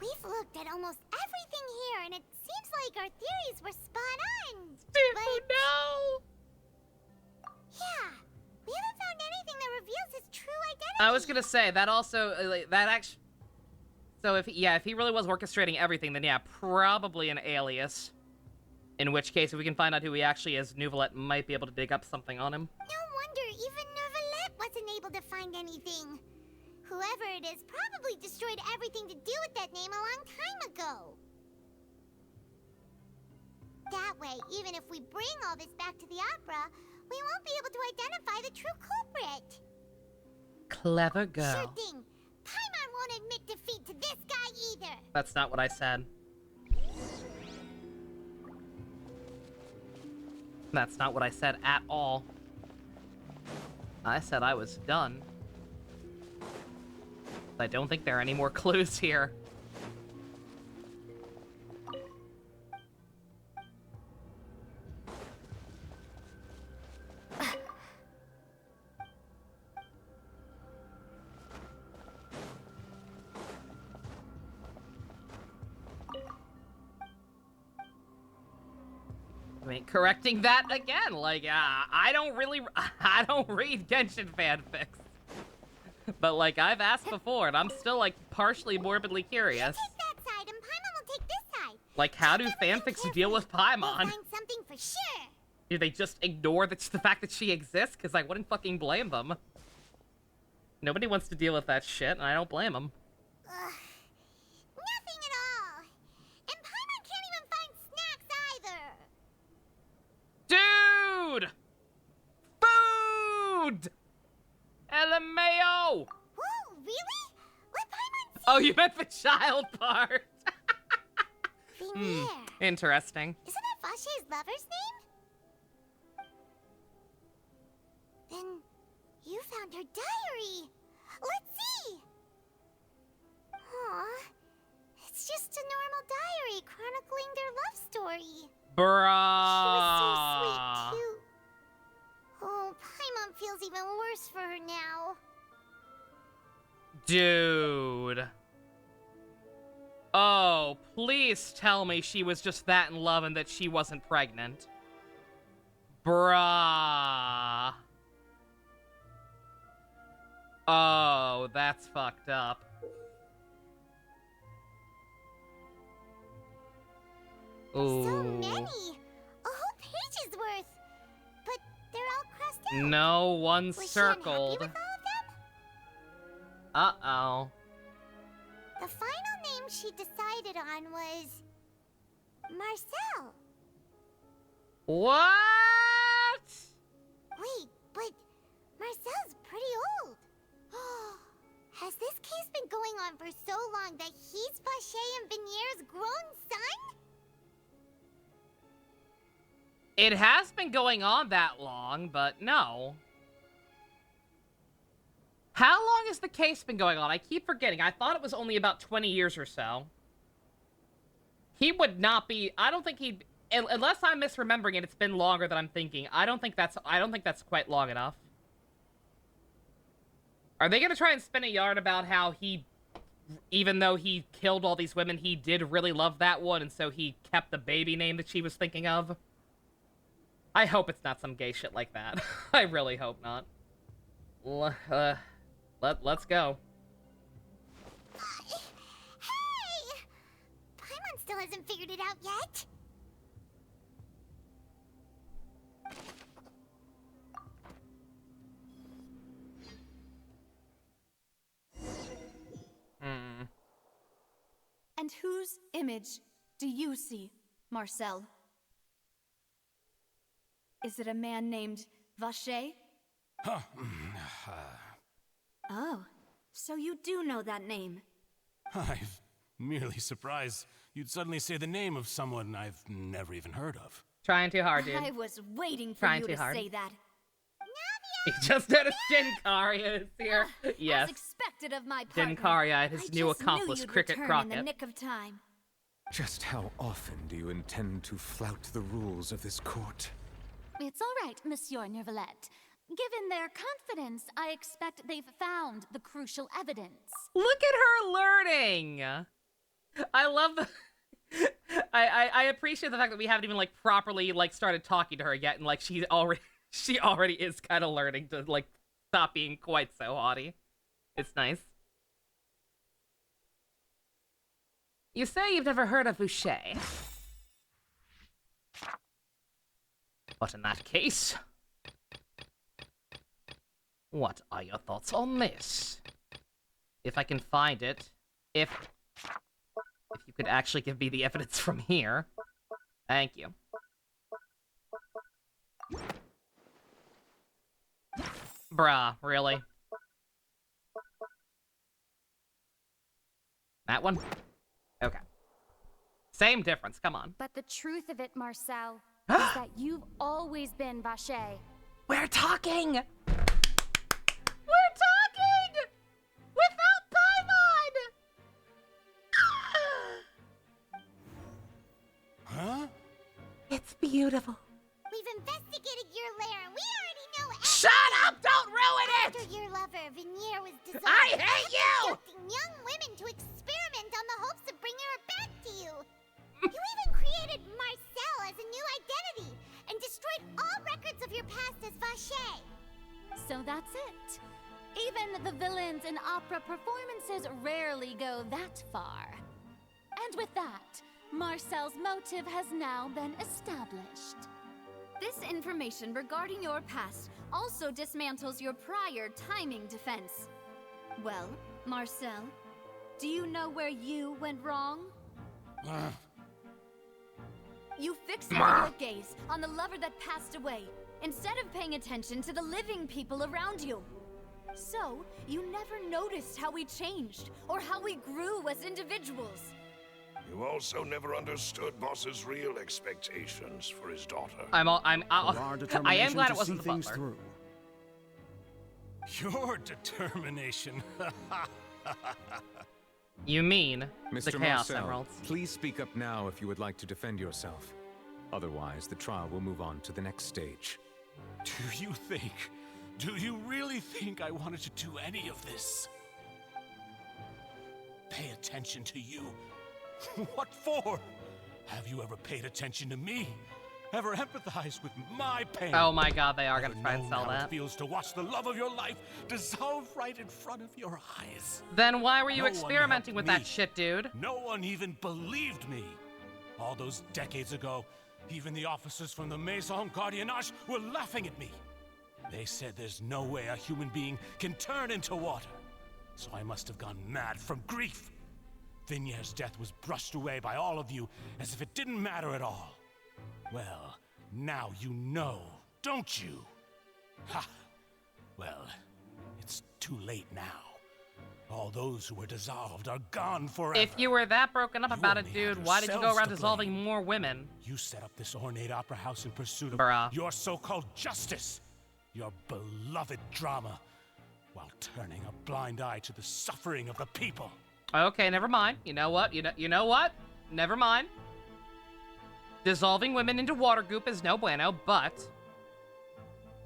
[SPEAKER 3] We've looked at almost everything here, and it seems like our theories were spot on. But...
[SPEAKER 1] no!
[SPEAKER 3] Yeah, we haven't found anything that reveals his true identity.
[SPEAKER 1] I was gonna say, that also, that actually... So if he really was orchestrating everything, then yeah, probably an alias. In which case, if we can find out who he actually is, Neuvillette might be able to dig up something on him.
[SPEAKER 3] No wonder even Neuvillette wasn't able to find anything. Whoever it is probably destroyed everything to do with that name a long time ago. That way, even if we bring all this back to the opera, we won't be able to identify the true culprit.
[SPEAKER 1] Clever girl.
[SPEAKER 3] Sure thing. Paimon won't admit defeat to this guy either.
[SPEAKER 1] That's not what I said. That's not what I said at all. I said I was done. I don't think there are any more clues here. I mean, correcting that again, like, I don't read Genshin fanfics. But, like, I've asked before, and I'm still, like, partially morbidly curious.
[SPEAKER 3] You take that side, and Paimon will take this side.
[SPEAKER 1] Like, how do fanfics deal with Paimon?
[SPEAKER 3] We'll find something for sure.
[SPEAKER 1] Do they just ignore the fact that she exists? Because I wouldn't fucking blame them. Nobody wants to deal with that shit, and I don't blame them.
[SPEAKER 3] Nothing at all. And Paimon can't even find snacks either.
[SPEAKER 1] Dude! Food! LMAO!
[SPEAKER 3] Whoa, really? Let Paimon see.
[SPEAKER 1] Oh, you meant the child part.
[SPEAKER 3] Vinier.
[SPEAKER 1] Interesting.
[SPEAKER 3] Isn't that Vache's lover's name? Then you found her diary. Let's see. Aw, it's just a normal diary chronicling their love story.
[SPEAKER 1] Bruh.
[SPEAKER 3] She was so sweet, too. Oh, Paimon feels even worse for her now.
[SPEAKER 1] Dude. Oh, please tell me she was just that in love and that she wasn't pregnant. Bruh. Oh, that's fucked up. Ooh.
[SPEAKER 3] So many. A whole page's worth. But they're all crossed out.
[SPEAKER 1] No, one's
[SPEAKER 3] Was
[SPEAKER 1] circled.
[SPEAKER 3] She unhappy with all of them?
[SPEAKER 1] Uh-oh.
[SPEAKER 3] The final name she decided on was... Marcel.
[SPEAKER 1] What?
[SPEAKER 3] Wait, but Marcel's pretty old. Has this case been going on for so long that he's Vache and Vinier's grown son?
[SPEAKER 1] It has been going on that long, but no. How long has the case been going on? I keep forgetting. I thought it was only about 20 years or so. He would not be... I don't think he'd... Unless I'm misremembering it, it's been longer than I'm thinking. I don't think that's quite long enough. Are they going to try and spin a yarn about how he... Even though he killed all these women, he did really love that one, and so he kept the baby name that she was thinking of? I hope it's not some gay shit like that. I really hope not. Let's go.
[SPEAKER 3] Hey! Paimon still hasn't figured it out yet.
[SPEAKER 8] And whose image do you see, Marcel? Is it a man named Vacher?
[SPEAKER 15] Huh.
[SPEAKER 8] Oh, so you do know that name.
[SPEAKER 15] I'm merely surprised you'd suddenly say the name of someone I've never even heard of.
[SPEAKER 1] Trying too hard, dude.
[SPEAKER 8] I was waiting for you to say that.
[SPEAKER 1] He just noticed Jinkaria is here. Yes.
[SPEAKER 8] As expected of my partner.
[SPEAKER 1] Jinkaria and his new accomplice, Cricket
[SPEAKER 8] In the
[SPEAKER 1] Crockett.
[SPEAKER 8] nick of time.
[SPEAKER 10] Just how often do you intend to flout the rules of this court?
[SPEAKER 19] It's all right, Monsieur Nervalette. Given their confidence, I expect they've found the crucial evidence.
[SPEAKER 1] Look at her learning! I love the... I appreciate the fact that we haven't even, like, properly, like, started talking to her yet, and, like, she already is kind of learning to, like, stop being quite so haughty. It's nice. You say you've never heard of Boucher. But in that case... What are your thoughts on this? If I can find it. If you could actually give me the evidence from here. Thank you. Bruh, really? That one? Okay. Same difference, come on.
[SPEAKER 19] But the truth of it, Marcel, is that you've always been Vacher.
[SPEAKER 1] We're talking! We're talking! Without Paimon!
[SPEAKER 15] Huh?
[SPEAKER 20] It's beautiful.
[SPEAKER 3] We've investigated your lair and we already know everything.
[SPEAKER 1] Shut up! Don't ruin it!
[SPEAKER 3] After your lover, Veneer, was dissolved,
[SPEAKER 1] I hate you!
[SPEAKER 3] Subjecting young women to experiment on the hopes of bringing her back to you. You even created Marcel as a new identity and destroyed all records of your past as Vacher.
[SPEAKER 19] So that's it. Even the villains in opera performances rarely go that far. And with that, Marcel's motive has now been established.
[SPEAKER 8] This information regarding your past also dismantles your prior timing defense. Well, Marcel, do you know where you went wrong? You fixated your gaze on the lover that passed away, instead of paying attention to the living people around you. So, you never noticed how we changed, or how we grew as individuals.
[SPEAKER 7] You also never understood Boss's real expectations for his daughter.
[SPEAKER 1] I am glad it wasn't the
[SPEAKER 6] things
[SPEAKER 1] butler.
[SPEAKER 6] Through.
[SPEAKER 15] Your determination.
[SPEAKER 1] You mean
[SPEAKER 10] Mr.
[SPEAKER 1] the Chaos
[SPEAKER 10] Marcel,
[SPEAKER 1] Emeralds?
[SPEAKER 10] please speak up now if you would like to defend yourself. Otherwise, the trial will move on to the next stage.
[SPEAKER 15] Do you really think I wanted to do any of this? Pay attention to you? What for? Have you ever paid attention to me? Ever empathized with my pain?
[SPEAKER 1] Oh my god, they are gonna try and sell
[SPEAKER 15] how
[SPEAKER 1] that.
[SPEAKER 15] It feels to watch the love of your life dissolve right in front of your eyes.
[SPEAKER 1] Then why were you
[SPEAKER 15] No one
[SPEAKER 1] experimenting with
[SPEAKER 15] helped
[SPEAKER 1] that
[SPEAKER 15] me.
[SPEAKER 1] shit, dude?
[SPEAKER 15] No one even believed me. All those decades ago, even the officers from the Maison Gardiennage were laughing at me. They said there's no way a human being can turn into water. So I must have gone mad from grief. Vignere's death was brushed away by all of you as if it didn't matter at all. Well, now you know, don't you? Ha! Well, it's too late now. All those who were dissolved are gone forever.
[SPEAKER 1] If you were that broken up about it,
[SPEAKER 15] only have
[SPEAKER 1] dude, why did you go
[SPEAKER 15] yourselves
[SPEAKER 1] around
[SPEAKER 15] to
[SPEAKER 1] dissolving
[SPEAKER 15] blame.
[SPEAKER 1] more women?
[SPEAKER 15] You set up this ornate opera house in pursuit of
[SPEAKER 1] Bruh.
[SPEAKER 15] your so-called justice, your beloved drama, while turning a blind eye to the suffering of the people.
[SPEAKER 1] Okay, never mind. You know what? You know what? Never mind. Dissolving women into water goop is no bueno, but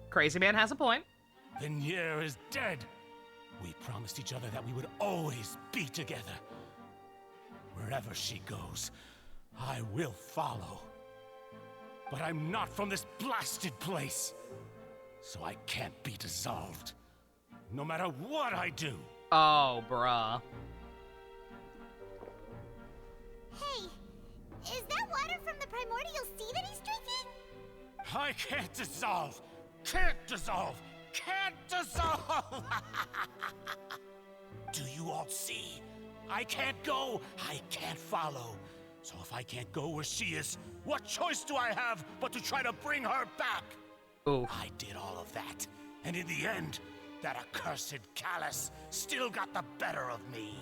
[SPEAKER 1] Crazy Man has a point.
[SPEAKER 15] Venier is dead. We promised each other that we would always be together. Wherever she goes, I will follow. But I'm not from this blasted place, so I can't be dissolved. No matter what I do.
[SPEAKER 1] Oh, bruh.
[SPEAKER 3] Hey, is that water from the primordial sea that he's drinking?
[SPEAKER 15] I can't dissolve. Can't dissolve. Can't dissolve. Do you all see? I can't go. I can't follow. So if I can't go where she is, what choice do I have but to try to bring her back?
[SPEAKER 1] Ooh.
[SPEAKER 15] I did all of that. And in the end, that accursed Callus still got the better of me.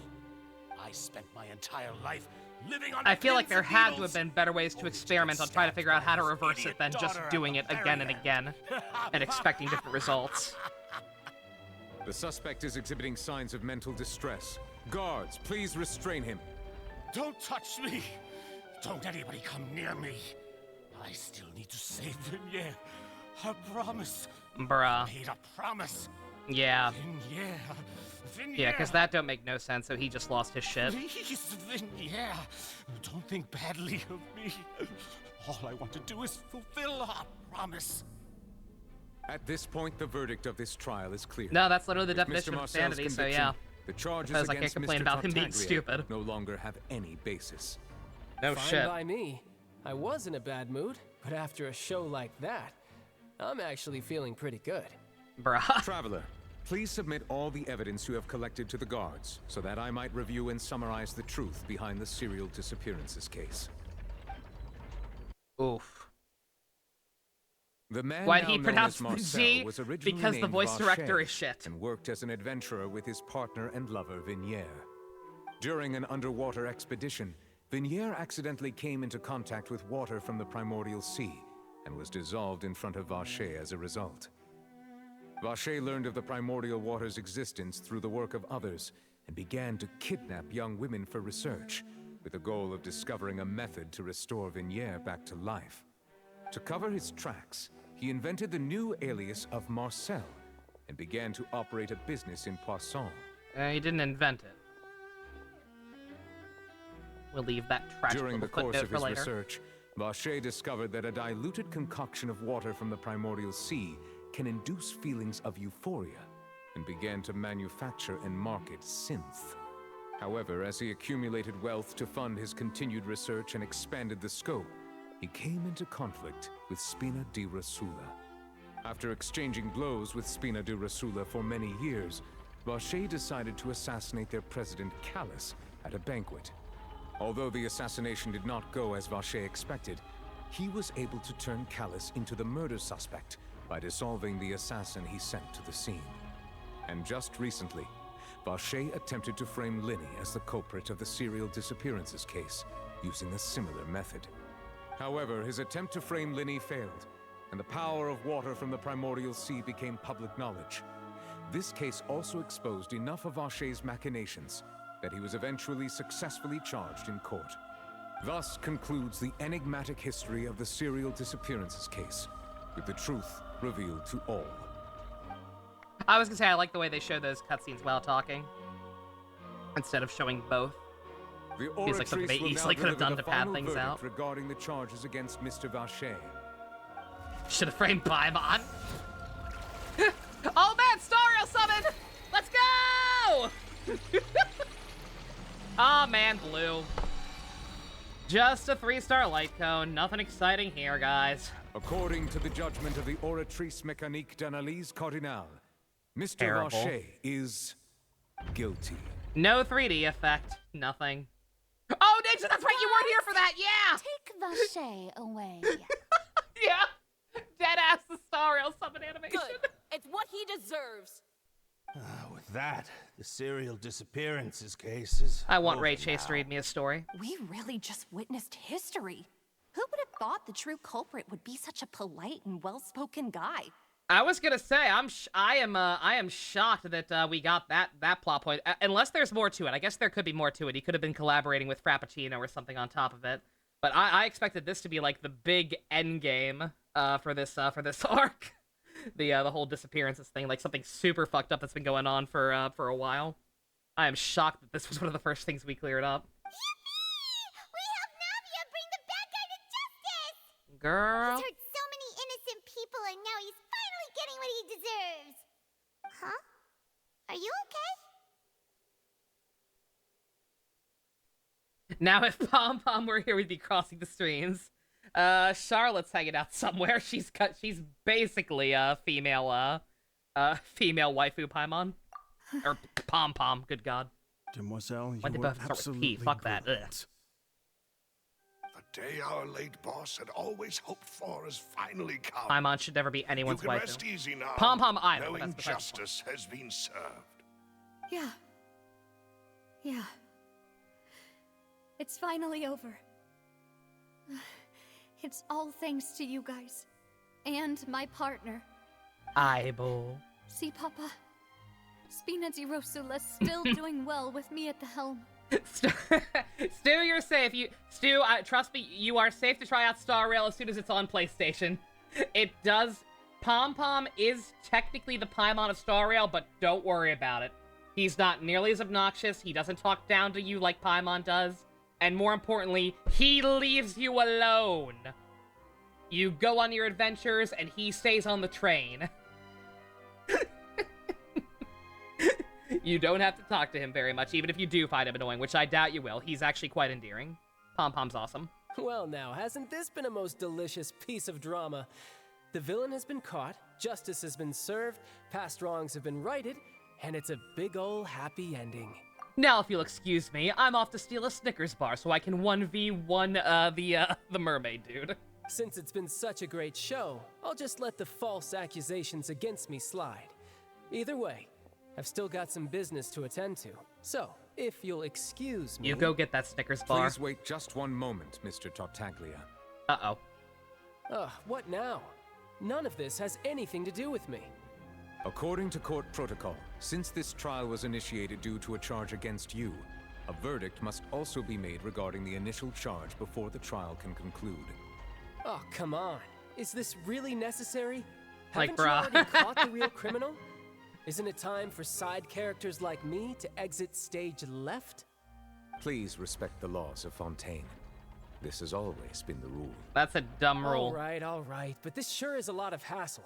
[SPEAKER 15] I spent my entire life living on
[SPEAKER 1] I feel like
[SPEAKER 15] pins
[SPEAKER 1] there
[SPEAKER 15] and
[SPEAKER 1] had to
[SPEAKER 15] needles.
[SPEAKER 1] have been better ways to experiment on trying to figure out how to reverse it than just doing it again and again and expecting different results.
[SPEAKER 10] The suspect is exhibiting signs of mental distress. Guards, please restrain him.
[SPEAKER 15] Don't touch me! Don't anybody come near me! I still need to save Venier. I promise.
[SPEAKER 1] Bruh.
[SPEAKER 15] I made a promise.
[SPEAKER 1] Yeah.
[SPEAKER 15] Venier.
[SPEAKER 1] Yeah, because that don't make no sense, so he just lost his shit.
[SPEAKER 15] Please, Venier. Don't think badly of me. All I want to do is fulfill our promise.
[SPEAKER 10] At this point, the verdict of this trial is clear.
[SPEAKER 1] No, that's literally the
[SPEAKER 10] With
[SPEAKER 1] definition
[SPEAKER 10] Mr.
[SPEAKER 1] of
[SPEAKER 10] Marcel's
[SPEAKER 1] insanity, so
[SPEAKER 10] conviction,
[SPEAKER 1] yeah.
[SPEAKER 10] The charges
[SPEAKER 1] Because I
[SPEAKER 10] against
[SPEAKER 1] can't complain
[SPEAKER 10] Mr.
[SPEAKER 1] about him being
[SPEAKER 10] Tartaglia
[SPEAKER 1] stupid.
[SPEAKER 10] no longer have any basis.
[SPEAKER 1] No
[SPEAKER 18] Fine
[SPEAKER 1] shit.
[SPEAKER 18] by me. I was in a bad mood, but after a show like that, I'm actually feeling pretty good.
[SPEAKER 1] Bruh.
[SPEAKER 10] Traveler, please submit all the evidence you have collected to the guards, so that I might review and summarize the truth behind the serial disappearances case.
[SPEAKER 1] Oof.
[SPEAKER 10] The man
[SPEAKER 1] Why'd
[SPEAKER 10] now
[SPEAKER 1] he
[SPEAKER 10] known
[SPEAKER 1] pronounce
[SPEAKER 10] as
[SPEAKER 1] the
[SPEAKER 10] Marcel
[SPEAKER 1] G?
[SPEAKER 10] was originally
[SPEAKER 1] Because the
[SPEAKER 10] named
[SPEAKER 1] voice director
[SPEAKER 10] Vacher
[SPEAKER 1] is shit.
[SPEAKER 10] and worked as an adventurer with his partner and lover, Venier. During an underwater expedition, Venier accidentally came into contact with water from the primordial sea and was dissolved in front of Vacher as a result. Vacher learned of the primordial water's existence through the work of others and began to kidnap young women for research, with the goal of discovering a method to restore Venier back to life. To cover his tracks, he invented the new alias of Marcel and began to operate a business in Poisson.
[SPEAKER 1] He didn't invent it. We'll leave that tragic
[SPEAKER 10] During the
[SPEAKER 1] little
[SPEAKER 10] course
[SPEAKER 1] footnote
[SPEAKER 10] of
[SPEAKER 1] for
[SPEAKER 10] his
[SPEAKER 1] later.
[SPEAKER 10] research, Vacher discovered that a diluted concoction of water from the primordial sea can induce feelings of euphoria, and began to manufacture and market synth. However, as he accumulated wealth to fund his continued research and expanded the scope, he came into conflict with Spina di Rosula. After exchanging blows with Spina di Rosula for many years, Vacher decided to assassinate their president Callus at a banquet. Although the assassination did not go as Vacher expected, he was able to turn Callus into the murder suspect by dissolving the assassin he sent to the scene. And just recently, Vacher attempted to frame Linny as the culprit of the serial disappearances case, using a similar method. However, his attempt to frame Linny failed, and the power of water from the primordial sea became public knowledge. This case also exposed enough of Vacher's machinations that he was eventually successfully charged in court. Thus concludes the enigmatic history of the serial disappearances case, with the truth revealed to all.
[SPEAKER 1] I was gonna say, I like the way they show those cutscenes while talking, instead of showing both.
[SPEAKER 10] The
[SPEAKER 1] Feels like something they
[SPEAKER 10] Oratrice will
[SPEAKER 1] easily
[SPEAKER 10] now
[SPEAKER 1] could have
[SPEAKER 10] deliver
[SPEAKER 1] done
[SPEAKER 10] the
[SPEAKER 1] to pad
[SPEAKER 10] final
[SPEAKER 1] things
[SPEAKER 10] verdict
[SPEAKER 1] out.
[SPEAKER 10] regarding the charges against Mr. Vacher.
[SPEAKER 1] Should have framed Paimon. Oh man, Stariel summon! Let's go! Oh man, blue. Just a 3-star light cone. Nothing exciting here, guys.
[SPEAKER 10] According to the judgment of the Oratrice Mécanique d'Analyse Cardinale, Mr.
[SPEAKER 1] Terrible.
[SPEAKER 10] Vacher is guilty.
[SPEAKER 1] No 3D effect. Nothing. Oh, Ninja, that's right, you weren't here for that, yeah!
[SPEAKER 19] Take Vacher away.
[SPEAKER 1] Yeah! Deadass the Stariel summon animation.
[SPEAKER 14] Good. It's what he deserves.
[SPEAKER 12] With that, the serial disappearances cases.
[SPEAKER 1] I want Ray Chase to read me a story.
[SPEAKER 14] We really just witnessed history. Who would have thought the true culprit would be such a polite and well-spoken guy?
[SPEAKER 1] I was gonna say I am shocked that we got that plot point. Unless there's more to it. I guess there could be more to it. He could have been collaborating with Frappuccino or something on top of it. But I expected this to be like the big end game for this arc. The whole disappearances thing, like something super fucked up that's been going on for a while. I am shocked that this was one of the first things we cleared up.
[SPEAKER 3] Yippee! We helped Navia bring the bad guy to justice!
[SPEAKER 1] Girl.
[SPEAKER 3] He's hurt so many innocent people and now he's finally getting what he deserves. Huh? Are you okay?
[SPEAKER 1] Now if Pom Pom were here, we'd be crossing the streams. Charlotte's hanging out somewhere. She's basically a female waifu Paimon. Or Pom Pom, good god.
[SPEAKER 6] Demoiselle,
[SPEAKER 1] When
[SPEAKER 6] you
[SPEAKER 1] did
[SPEAKER 6] were
[SPEAKER 1] both start with
[SPEAKER 6] absolutely
[SPEAKER 1] P? Fuck that. Ugh.
[SPEAKER 6] brilliant.
[SPEAKER 7] The day our late boss had always hoped for has finally come.
[SPEAKER 1] Paimon should never be anyone's
[SPEAKER 7] You can
[SPEAKER 1] waifu.
[SPEAKER 7] rest easy now,
[SPEAKER 1] Pom Pom either. but
[SPEAKER 7] knowing
[SPEAKER 1] that's besides the point.
[SPEAKER 7] justice has been served.
[SPEAKER 2] Yeah. Yeah. It's finally over. It's all thanks to you guys. And my partner.
[SPEAKER 1] Aibo.
[SPEAKER 2] See, Papa? Spina di Rosula's still doing well with me at the helm.
[SPEAKER 1] Stu, you're safe. Stu, trust me, you are safe to try out Star Rail as soon as it's on PlayStation. It does. Pom Pom is technically the Paimon of Star Rail, but don't worry about it. He's not nearly as obnoxious. He doesn't talk down to you like Paimon does. And more importantly, he leaves you alone. You go on your adventures, and he stays on the train. You don't have to talk to him very much, even if you do find him annoying, which I doubt you will. He's actually quite endearing. Pom Pom's awesome.
[SPEAKER 18] Well now, hasn't this been a most delicious piece of drama? The villain has been caught, justice has been served, past wrongs have been righted, and it's a big ol' happy ending.
[SPEAKER 1] Now, if you'll excuse me, I'm off to steal a Snickers bar so I can 1v1 the mermaid dude.
[SPEAKER 18] Since it's been such a great show, I'll just let the false accusations against me slide. Either way, I've still got some business to attend to. So, if you'll excuse me...
[SPEAKER 1] You go get that Snickers bar.
[SPEAKER 10] Please wait just one moment, Mr. Tartaglia.
[SPEAKER 1] Uh-oh.
[SPEAKER 18] Ugh, what now? None of this has anything to do with me.
[SPEAKER 10] According to court protocol, since this trial was initiated due to a charge against you, a verdict must also be made regarding the initial charge before the trial can conclude.
[SPEAKER 18] Oh, come on. Is this really necessary?
[SPEAKER 1] Like,
[SPEAKER 18] Haven't you
[SPEAKER 1] bruh.
[SPEAKER 18] already caught the real criminal? Isn't it time for side characters like me to exit stage left?
[SPEAKER 10] Please respect the laws of Fontaine. This has always been the rule.
[SPEAKER 1] That's a dumb rule.
[SPEAKER 18] All right, but this sure is a lot of hassle.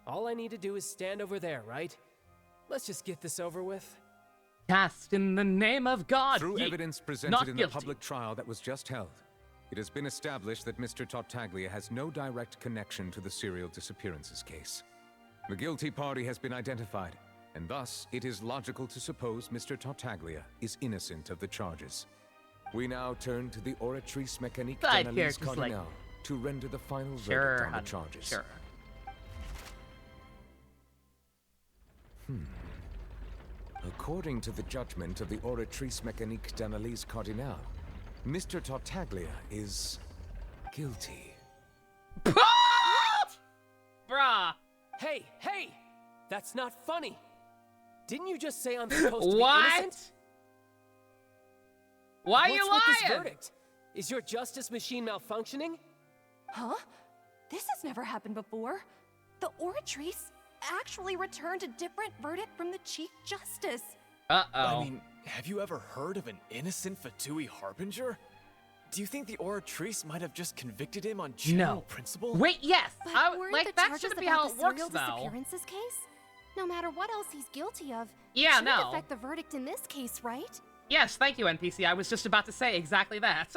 [SPEAKER 18] All I need to do is stand over there, right? Let's just get this over with.
[SPEAKER 1] Cast in the name of God.
[SPEAKER 10] Through
[SPEAKER 1] ye-
[SPEAKER 10] evidence
[SPEAKER 1] not
[SPEAKER 10] presented in the
[SPEAKER 1] guilty.
[SPEAKER 10] public trial that was just held, it has been established that Mr. Tartaglia has no direct connection to the serial disappearances case. The guilty party has been identified, and thus it is logical to suppose Mr. Tartaglia is innocent of the charges. We now turn to the Oratrice Mécanique
[SPEAKER 1] Side
[SPEAKER 10] d'Analyse
[SPEAKER 1] characters like-
[SPEAKER 10] Cardinal to render the final
[SPEAKER 1] Sure,
[SPEAKER 10] verdict on the
[SPEAKER 1] honey,
[SPEAKER 10] charges.
[SPEAKER 1] sure.
[SPEAKER 10] According to the judgment of the Oratrice Mécanique d'Analyse Cardinal, Mr. Tartaglia is guilty.
[SPEAKER 1] Bruh.
[SPEAKER 18] Hey! That's not funny! Didn't you just say I'm supposed to be
[SPEAKER 1] What?
[SPEAKER 18] innocent?
[SPEAKER 1] Why are
[SPEAKER 18] What's
[SPEAKER 1] you
[SPEAKER 18] with this
[SPEAKER 1] lying?
[SPEAKER 18] verdict? Is your justice machine malfunctioning?
[SPEAKER 14] Huh? This has never happened before. The Oratrice actually returned a different verdict from the Chief Justice.
[SPEAKER 1] Uh-oh.
[SPEAKER 21] I mean, have you ever heard of an innocent Fatui Harbinger? Do you think the Oratrice might have just convicted him on general principle?
[SPEAKER 1] Wait, yes.
[SPEAKER 14] But weren't
[SPEAKER 1] like
[SPEAKER 14] the
[SPEAKER 1] that
[SPEAKER 14] charges
[SPEAKER 1] shouldn't be
[SPEAKER 14] about
[SPEAKER 1] how
[SPEAKER 14] the
[SPEAKER 1] it works,
[SPEAKER 14] serial
[SPEAKER 1] though.
[SPEAKER 14] disappearances case? No matter what else he's guilty of,
[SPEAKER 1] Yeah,
[SPEAKER 14] shouldn't
[SPEAKER 1] no.
[SPEAKER 14] affect the verdict in this case, right?
[SPEAKER 1] Yes, thank you, NPC. I was just about to say exactly that.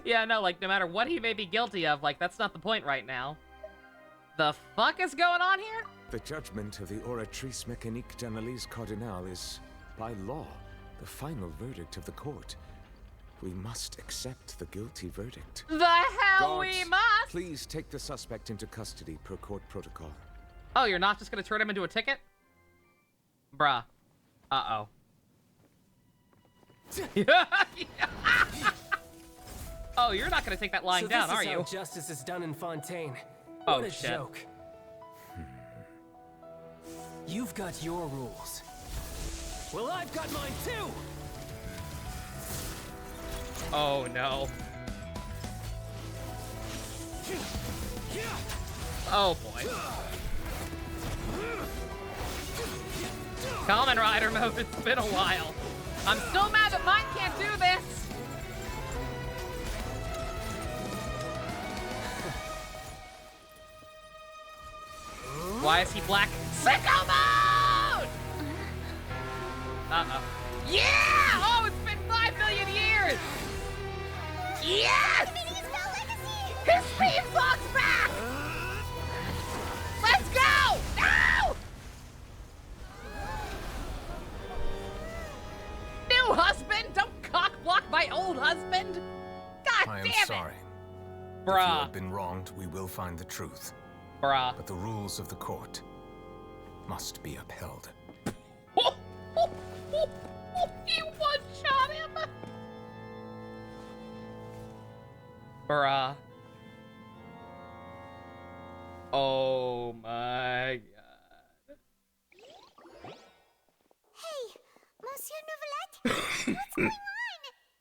[SPEAKER 1] Yeah, no, like, no matter what he may be guilty of, like, that's not the point right now. The fuck is going on here?
[SPEAKER 10] The judgment of the Oratrice Mécanique d'Analyse Cardinal is, by law, the final verdict of the court. We must accept the guilty verdict.
[SPEAKER 1] The hell we
[SPEAKER 10] Guards,
[SPEAKER 1] must!
[SPEAKER 10] Please take the suspect into custody per court protocol.
[SPEAKER 1] Oh, you're not just gonna turn him into a ticket? Bruh. Uh-oh. Oh, you're not gonna take that lying down, are you?
[SPEAKER 18] So this is how justice is done in Fontaine.
[SPEAKER 1] Oh,
[SPEAKER 18] What a
[SPEAKER 1] shit.
[SPEAKER 18] joke. You've got your rules. Well, I've got mine too!
[SPEAKER 1] Oh, no. Oh, boy. Kamen Rider mode, it's been a while. I'm still mad that mine can't do this! Why is he black? Sicko mode! Uh-oh. Yeah! Oh, it's been 5 million years! Yes! His theme song's back! Let's go! No! New husband! Don't cock block my old husband! God
[SPEAKER 10] I
[SPEAKER 1] damn
[SPEAKER 10] am
[SPEAKER 1] it!
[SPEAKER 10] sorry. If you
[SPEAKER 1] Bruh.
[SPEAKER 10] have been wronged, we will find the truth.
[SPEAKER 1] Bruh.
[SPEAKER 10] But the rules of the court must be upheld.
[SPEAKER 1] You one-shot him! Bruh. Oh my god.
[SPEAKER 3] Hey, Monsieur Novelette, what's going on?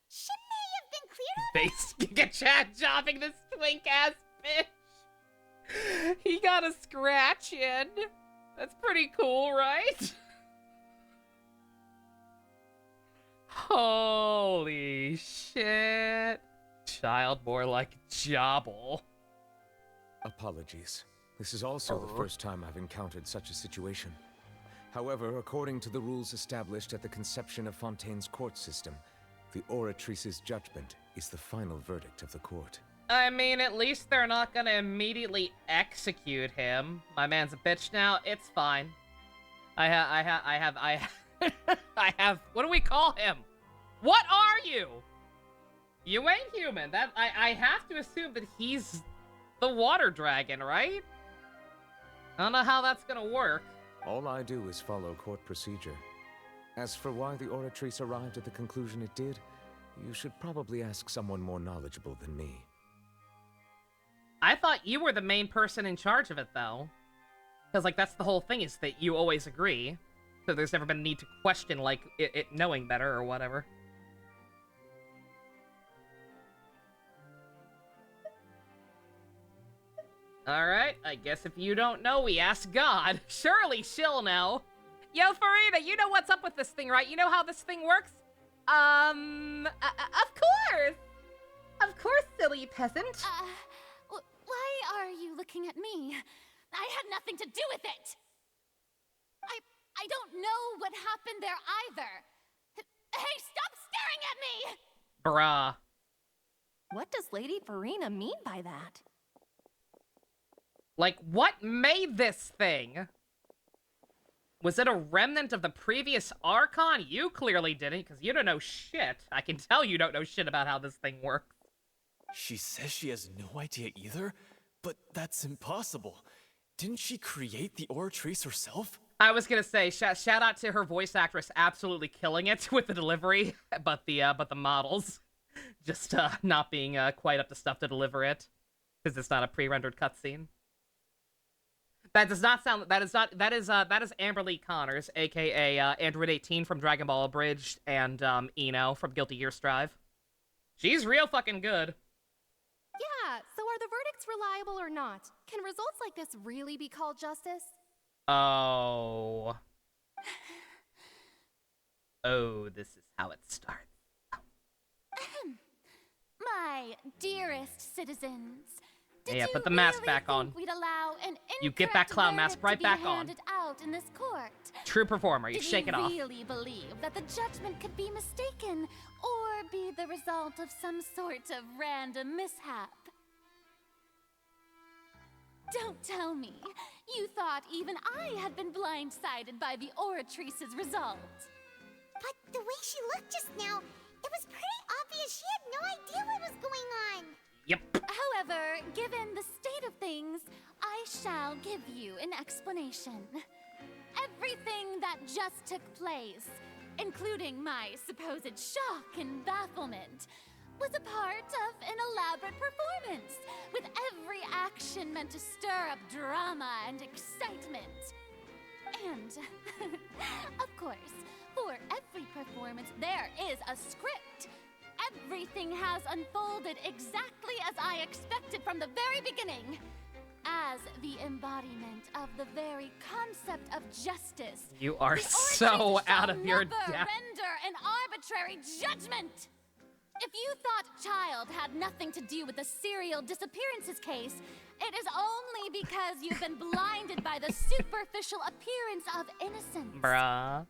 [SPEAKER 3] Shouldn't they have been cleared already?
[SPEAKER 1] Base Giga Chad jobbing this twink-ass bitch. He got a scratch in. That's pretty cool, right? Holy shit. Child more like Jobble.
[SPEAKER 10] Apologies. This is also the first time I've encountered such a situation. However, according to the rules established at the conception of Fontaine's court system, the Oratrice's judgment is the final verdict of the court.
[SPEAKER 1] I mean, at least they're not gonna immediately execute him. My man's a bitch now. It's fine. I have. What do we call him? What are you? You ain't human. That I have to assume that he's the water dragon, right? I don't know how that's gonna work.
[SPEAKER 10] All I do is follow court procedure. As for why the Oratrice arrived at the conclusion it did, you should probably ask someone more knowledgeable than me.
[SPEAKER 1] I thought you were the main person in charge of it, though. Because, like, that's the whole thing, is that you always agree. So there's never been a need to question, like, it knowing better or whatever. Alright, I guess if you don't know, we ask God. Surely she'll know. Yo, Farida, you know what's up with this thing, right? You know how this thing works?
[SPEAKER 20] Of course! Of course, silly peasant.
[SPEAKER 19] Why are you looking at me? I had nothing to do with it! I don't know what happened there either. Hey, stop staring at me!
[SPEAKER 1] Bruh.
[SPEAKER 14] What does Lady Farina mean by that?
[SPEAKER 1] Like, what made this thing? Was it a remnant of the previous Archon? You clearly didn't, because you don't know shit. I can tell you don't know shit about how this thing works.
[SPEAKER 21] She says she has no idea either, but that's impossible. Didn't she create the Oratrice herself?
[SPEAKER 1] I was gonna say, shout out to her voice actress absolutely killing it with the delivery, but the models just not being quite up to stuff to deliver it, because it's not a pre-rendered cutscene. That does not sound. That is Amberly Connors, aka Android 18 from Dragon Ball Abridged, and Eno from Guilty Gear Strive. She's real fucking good.
[SPEAKER 14] Yeah, so are the verdicts reliable or not? Can results like this really be called justice?
[SPEAKER 1] Oh. Oh, this is how it starts.
[SPEAKER 19] My dearest citizens,
[SPEAKER 1] Yeah, put the mask back on.
[SPEAKER 19] we'd allow an
[SPEAKER 1] You get that clown mask
[SPEAKER 19] verdict
[SPEAKER 1] right
[SPEAKER 19] to be
[SPEAKER 1] back on.
[SPEAKER 19] handed out in this court?
[SPEAKER 1] True performer, you
[SPEAKER 19] Did
[SPEAKER 1] shake it
[SPEAKER 19] you
[SPEAKER 1] off.
[SPEAKER 19] really believe that the judgment could be mistaken or be the result of some sort of random mishap? Don't tell me you thought even I had been blindsided by the Oratrice's result.
[SPEAKER 3] But the way she looked just now, it was pretty obvious she had no idea what was going on.
[SPEAKER 1] Yep.
[SPEAKER 19] However, given the state of things, I shall give you an explanation. Every everything that just took place, including my supposed shock and bafflement, was a part of an elaborate performance, with every action meant to stir up drama and excitement. And, of course, for every performance, there is a script. Everything has unfolded exactly as I expected from the very beginning. As the embodiment of the very concept of justice.
[SPEAKER 1] You are so out of your
[SPEAKER 19] depth.
[SPEAKER 1] depth.
[SPEAKER 19] Render an arbitrary judgment. If you thought Child had nothing to do with the serial disappearances case, it is only because you've been blinded by the superficial appearance of innocence.
[SPEAKER 1] Bruh.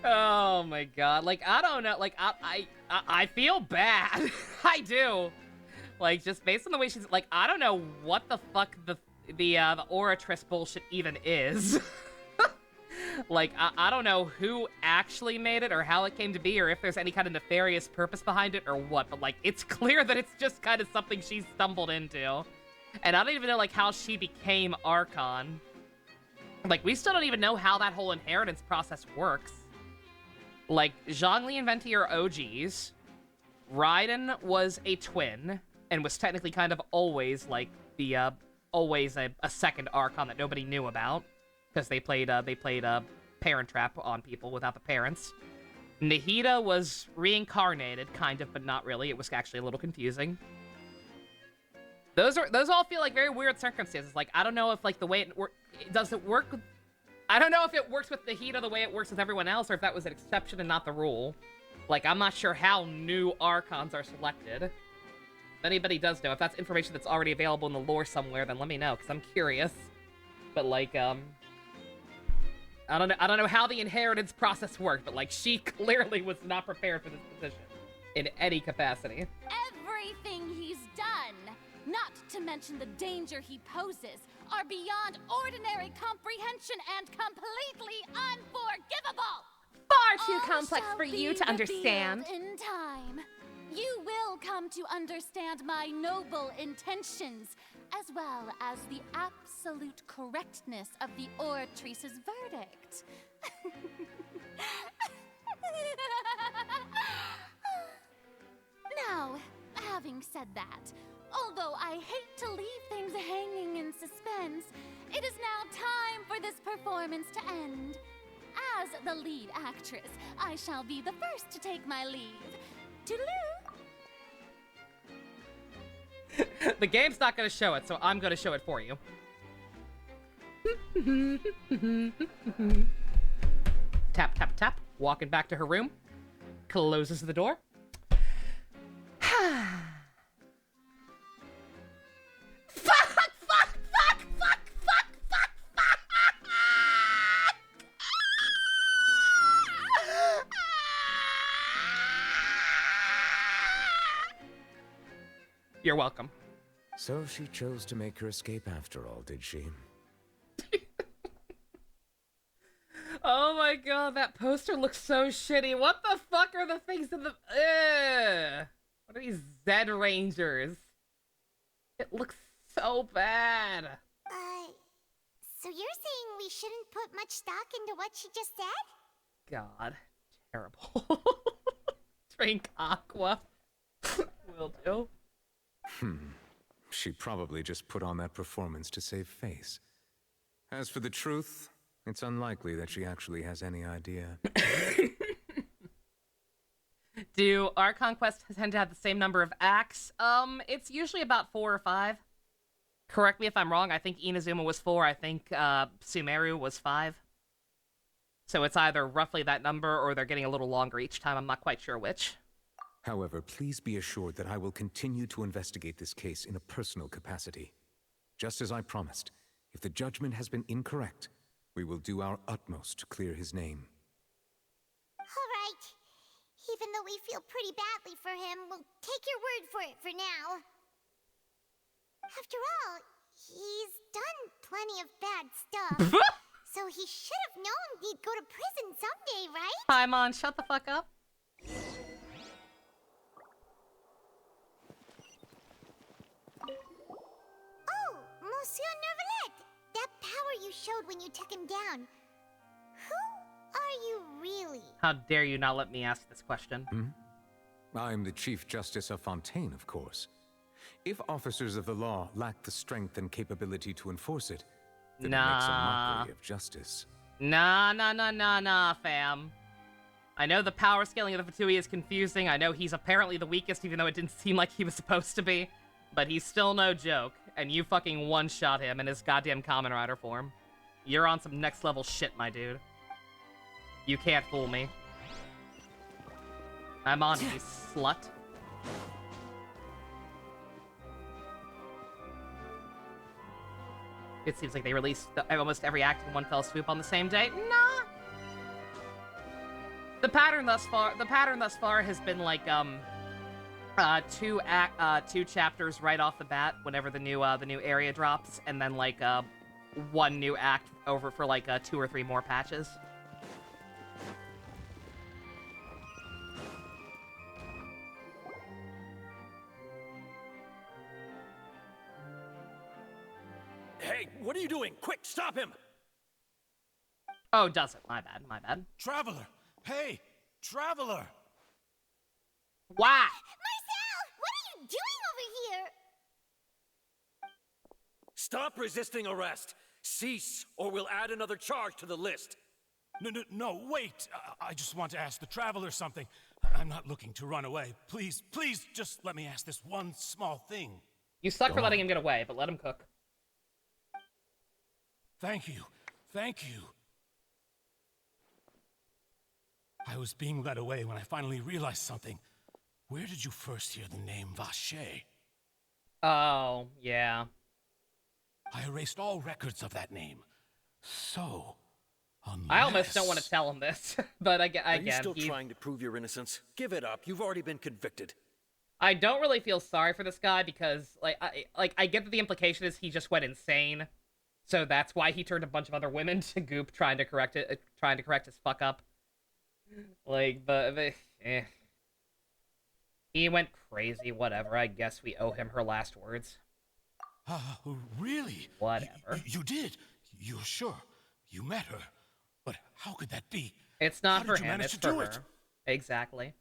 [SPEAKER 1] Oh my god. Like, I don't know. Like, I feel bad. I do. Like, just based on the way she's... Like, I don't know what the fuck the Oratrice bullshit even is. Like, I don't know who actually made it or how it came to be or if there's any kind of nefarious purpose behind it or what. But, like, it's clear that it's just kind of something she stumbled into. And I don't even know, like, how she became Archon. Like, we still don't even know how that whole inheritance process works. Like, Zhongli and Venti are OGs. Raiden was a twin and was technically kind of always, like, the, always a second Archon that nobody knew about. Because they played Parent Trap on people without the parents. Nahida was reincarnated, kind of, but not really. It was actually a little confusing. Those all feel like very weird circumstances. Like, I don't know if, like, the way it does it work with... I don't know if it works with Nahida the way it works with everyone else, or if that was an exception and not the rule. Like, I'm not sure how new Archons are selected. If anybody does know, if that's information that's already available in the lore somewhere, then let me know, because I'm curious. But, like, I don't know how the inheritance process worked, but, like, she clearly was not prepared for this position in any capacity.
[SPEAKER 19] Everything he's done, not to mention the danger he poses, are beyond ordinary comprehension and completely unforgivable.
[SPEAKER 20] Far too
[SPEAKER 19] All
[SPEAKER 20] complex
[SPEAKER 19] shall
[SPEAKER 20] for you
[SPEAKER 19] be
[SPEAKER 20] to understand.
[SPEAKER 19] revealed in time. You will come to understand my noble intentions, as well as the absolute correctness of the Oratrice's verdict. Now, having said that, although I hate to leave things hanging in suspense, it is now time for this performance to end. As the lead actress, I shall be the first to take my leave. Toodaloo!
[SPEAKER 1] The game's not going to show it, so I'm going to show it for you. Tap, tap, tap. Walking back to her room. Closes the door. You're welcome.
[SPEAKER 10] So she chose to make her escape after all, did she?
[SPEAKER 1] Oh my god, that poster looks so shitty. What the fuck are the things in the... Ugh. What are these Zed Rangers? It looks so bad.
[SPEAKER 3] So you're saying we shouldn't put much stock into what she just said?
[SPEAKER 1] God. Terrible. Drink Aqua. Will do.
[SPEAKER 10] She probably just put on that performance to save face. As for the truth, it's unlikely that she actually has any idea.
[SPEAKER 1] Do Archon quests tend to have the same number of acts? It's usually about 4 or 5. Correct me if I'm wrong. I think Inazuma was 4. I think Sumeru was 5. So it's either roughly that number or they're getting a little longer each time. I'm not quite sure which.
[SPEAKER 10] However, please be assured that I will continue to investigate this case in a personal capacity. Just as I promised, if the judgment has been incorrect, we will do our utmost to clear his name.
[SPEAKER 3] All right. Even though we feel pretty badly for him, we'll take your word for it for now. After all, he's done plenty of bad stuff. So he should have known he'd go to prison someday, right?
[SPEAKER 1] Paimon, shut the fuck up.
[SPEAKER 3] Oh, Monsieur Nervalet! That power you showed when you took him down. are you really?
[SPEAKER 1] How dare you not let me ask this question?
[SPEAKER 10] I'm the Chief Justice of Fontaine, of course. If officers of the law lack the strength and capability to enforce it, then it makes a mockery of justice.
[SPEAKER 1] Nah, fam. I know the power scaling of the Fatui is confusing. I know he's apparently the weakest, even though it didn't seem like he was supposed to be. But he's still no joke, and you fucking one-shot him in his goddamn Kamen Rider form. You're on some next-level shit, my dude. You can't fool me. I'm on you, slut. It seems like they released almost every act in one fell swoop on the same day. Nah. The pattern thus far has been like two chapters right off the bat whenever the new area drops, and then like one new act over for like 2 or 3 more patches.
[SPEAKER 12] Hey, what are you doing? Quick, stop him!
[SPEAKER 1] Oh, does it? My bad.
[SPEAKER 15] Traveler! Hey! Traveler!
[SPEAKER 1] Why?
[SPEAKER 3] Marcel, what are you doing over here?
[SPEAKER 12] Stop resisting arrest! Cease, or we'll add another charge to the list.
[SPEAKER 15] No, wait! I just want to ask the Traveler something. I'm not looking to run away. Please, just let me ask this one small thing.
[SPEAKER 1] You suck for letting him get away, but let him cook.
[SPEAKER 15] Thank you. I was being led away when I finally realized something. Where did you first hear the name Vacher?
[SPEAKER 1] Oh, yeah.
[SPEAKER 15] I erased all records of that name. So,
[SPEAKER 1] I almost don't want to tell him this, but again,
[SPEAKER 12] Are you still trying to prove your innocence? Give it up. You've already been convicted.
[SPEAKER 1] I don't really feel sorry for this guy because, I get that the implication is he just went insane, so that's why he turned a bunch of other women to goop trying to correct his fuck up. He went crazy. Whatever. I guess we owe him her last words.
[SPEAKER 15] Really?
[SPEAKER 1] Whatever.
[SPEAKER 15] You did? You're sure? You met her? But how could that be?
[SPEAKER 1] It's not for him, it's for her. Exactly.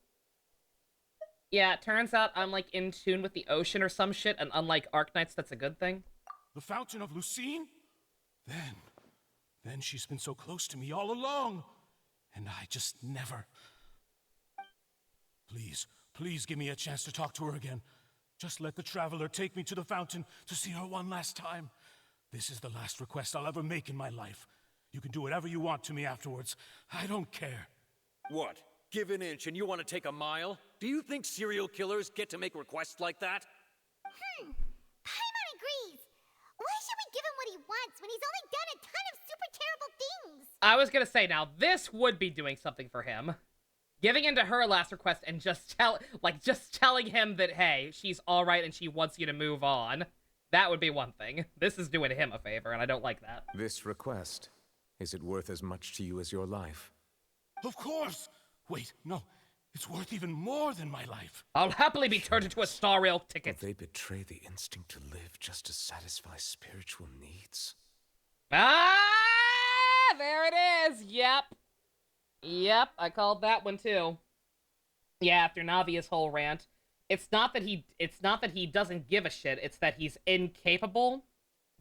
[SPEAKER 1] Yeah, it turns out I'm, like, in tune with the ocean or some shit, and unlike Arknights, that's a good thing.
[SPEAKER 15] The Fountain of Lucine? Then she's been so close to me all along. And I just never... Please give me a chance to talk to her again. Just let the Traveler take me to the fountain to see her one last time. This is the last request I'll ever make in my life. You can do whatever you want to me afterwards. I don't care.
[SPEAKER 12] What? Give an inch and you want to take a mile? Do you think serial killers get to make requests like that?
[SPEAKER 3] Paimon agrees. Why should we give him what he wants when he's only done a ton of super terrible things?
[SPEAKER 1] I was gonna say, now, this would be doing something for him. Giving in to her last request and just telling him that, hey, she's alright and she wants you to move on. That would be one thing. This is doing him a favor, and I don't like that.
[SPEAKER 10] This request, is it worth as much to you as your life?
[SPEAKER 15] Of course! Wait, no. It's worth even more than my life.
[SPEAKER 1] I'll happily be turned into a Star Rail ticket.
[SPEAKER 10] Will they betray the instinct to live just to satisfy spiritual needs?
[SPEAKER 1] Ah! There it is! Yep, I called that one too. Yeah, after Navia's whole rant, it's not that he doesn't give a shit, it's that he's incapable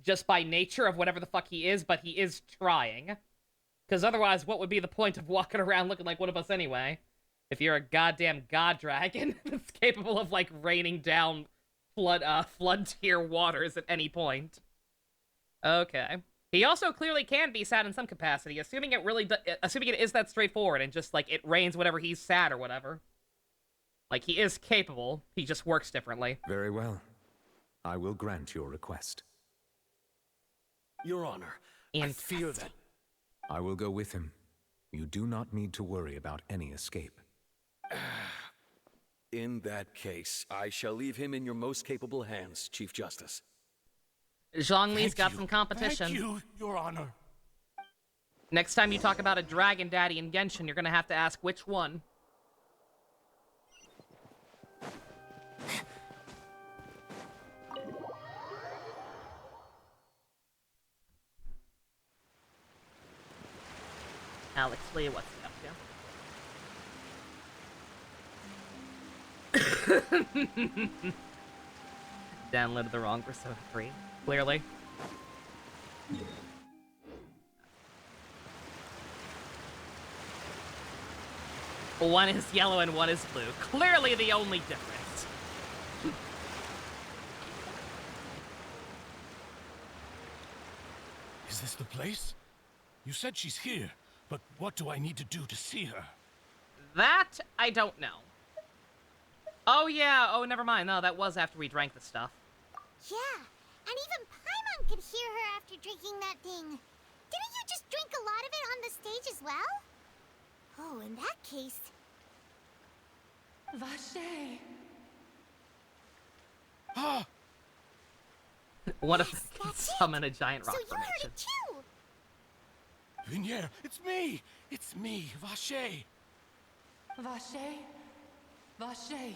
[SPEAKER 1] just by nature of whatever the fuck he is, but he is trying. Because otherwise, what would be the point of walking around looking like one of us anyway? If you're a goddamn god dragon that's capable of, like, raining down flood tier waters at any point. Okay. He also clearly can be sad in some capacity, assuming it is that straightforward and just, like, it rains whenever he's sad or whatever. Like, he is capable, he just works differently.
[SPEAKER 10] Very well. I will grant your request.
[SPEAKER 12] Your Honor, I fear that...
[SPEAKER 10] I will go with him. You do not need to worry about any escape.
[SPEAKER 12] In that case, I shall leave him in your most capable hands, Chief Justice.
[SPEAKER 1] Zhongli's got some competition.
[SPEAKER 15] Thank you, Your Honor.
[SPEAKER 1] Next time you talk about a Dragon Daddy in Genshin, you're gonna have to ask which one. Alex Lee, what's up? Downloaded the wrong Persona 3, clearly. One is yellow and one is blue. Clearly the only difference.
[SPEAKER 15] Is this the place? You said she's here, but what do I need to do to see her?
[SPEAKER 1] That, I don't know. Oh yeah, oh never mind. No, that was after we drank the stuff.
[SPEAKER 3] Yeah, and even Paimon could hear her after drinking that thing. Didn't you just drink a lot of it on the stage as well? Oh, in that case...
[SPEAKER 14] Vache.
[SPEAKER 15] Ah!
[SPEAKER 1] What if I can summon a giant rock
[SPEAKER 3] So you
[SPEAKER 1] formation?
[SPEAKER 3] heard it too!
[SPEAKER 15] Vinier, it's me! It's me, Vache!
[SPEAKER 14] Vache? Vache.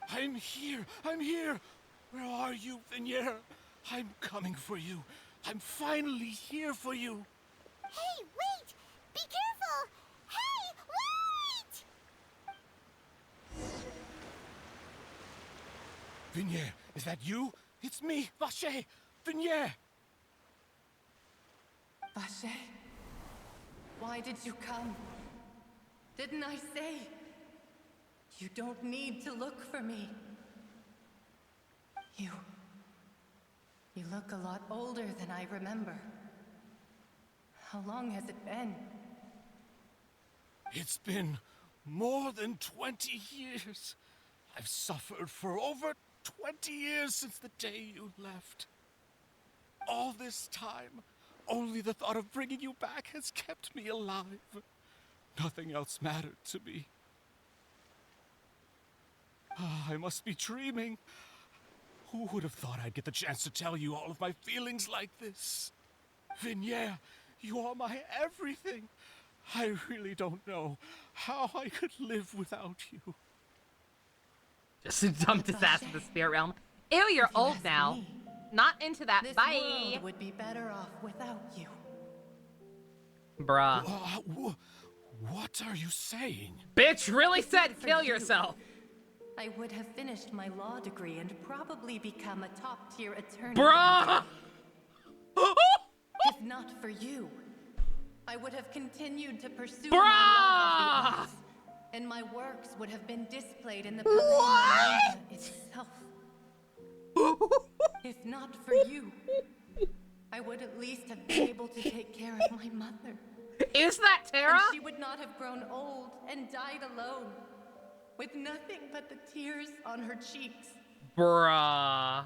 [SPEAKER 15] I'm here! I'm here! Where are you, Vinier? I'm coming for you. I'm finally here for you.
[SPEAKER 3] Hey, wait! Be careful! Hey, wait!
[SPEAKER 15] Vinier, is that you? It's me, Vache! Vinier!
[SPEAKER 14] Vache? Why did you come? Didn't I say? You don't need to look for me. You look a lot older than I remember. How long has it been?
[SPEAKER 15] It's been more than 20 years. I've suffered for over 20 years since the day you left. All this time, only the thought of bringing you back has kept me alive. Nothing else mattered to me. I must be dreaming. Who would have thought I'd get the chance to tell you all of my feelings like this? Vinier, you are my everything. I really don't know how I could live without you.
[SPEAKER 1] Just dumped his ass in the spirit realm. Ew, you're old now. Not into that.
[SPEAKER 14] This
[SPEAKER 1] Bye.
[SPEAKER 14] world would be better off without you.
[SPEAKER 1] Bruh.
[SPEAKER 15] What are you saying?
[SPEAKER 1] Bitch really said
[SPEAKER 14] For
[SPEAKER 1] kill
[SPEAKER 14] you,
[SPEAKER 1] yourself.
[SPEAKER 14] I would have finished my law degree and probably become a top-tier attorney.
[SPEAKER 1] Bruh!
[SPEAKER 14] If not for you, I would have continued to pursue my love of the arts, and my works would have been displayed in the Palais itself. If not for you, I would at least have been able to take care of my mother.
[SPEAKER 1] Is that Terra?
[SPEAKER 14] And she would not have grown old and died alone, with nothing but the tears on her cheeks.
[SPEAKER 1] Bruh.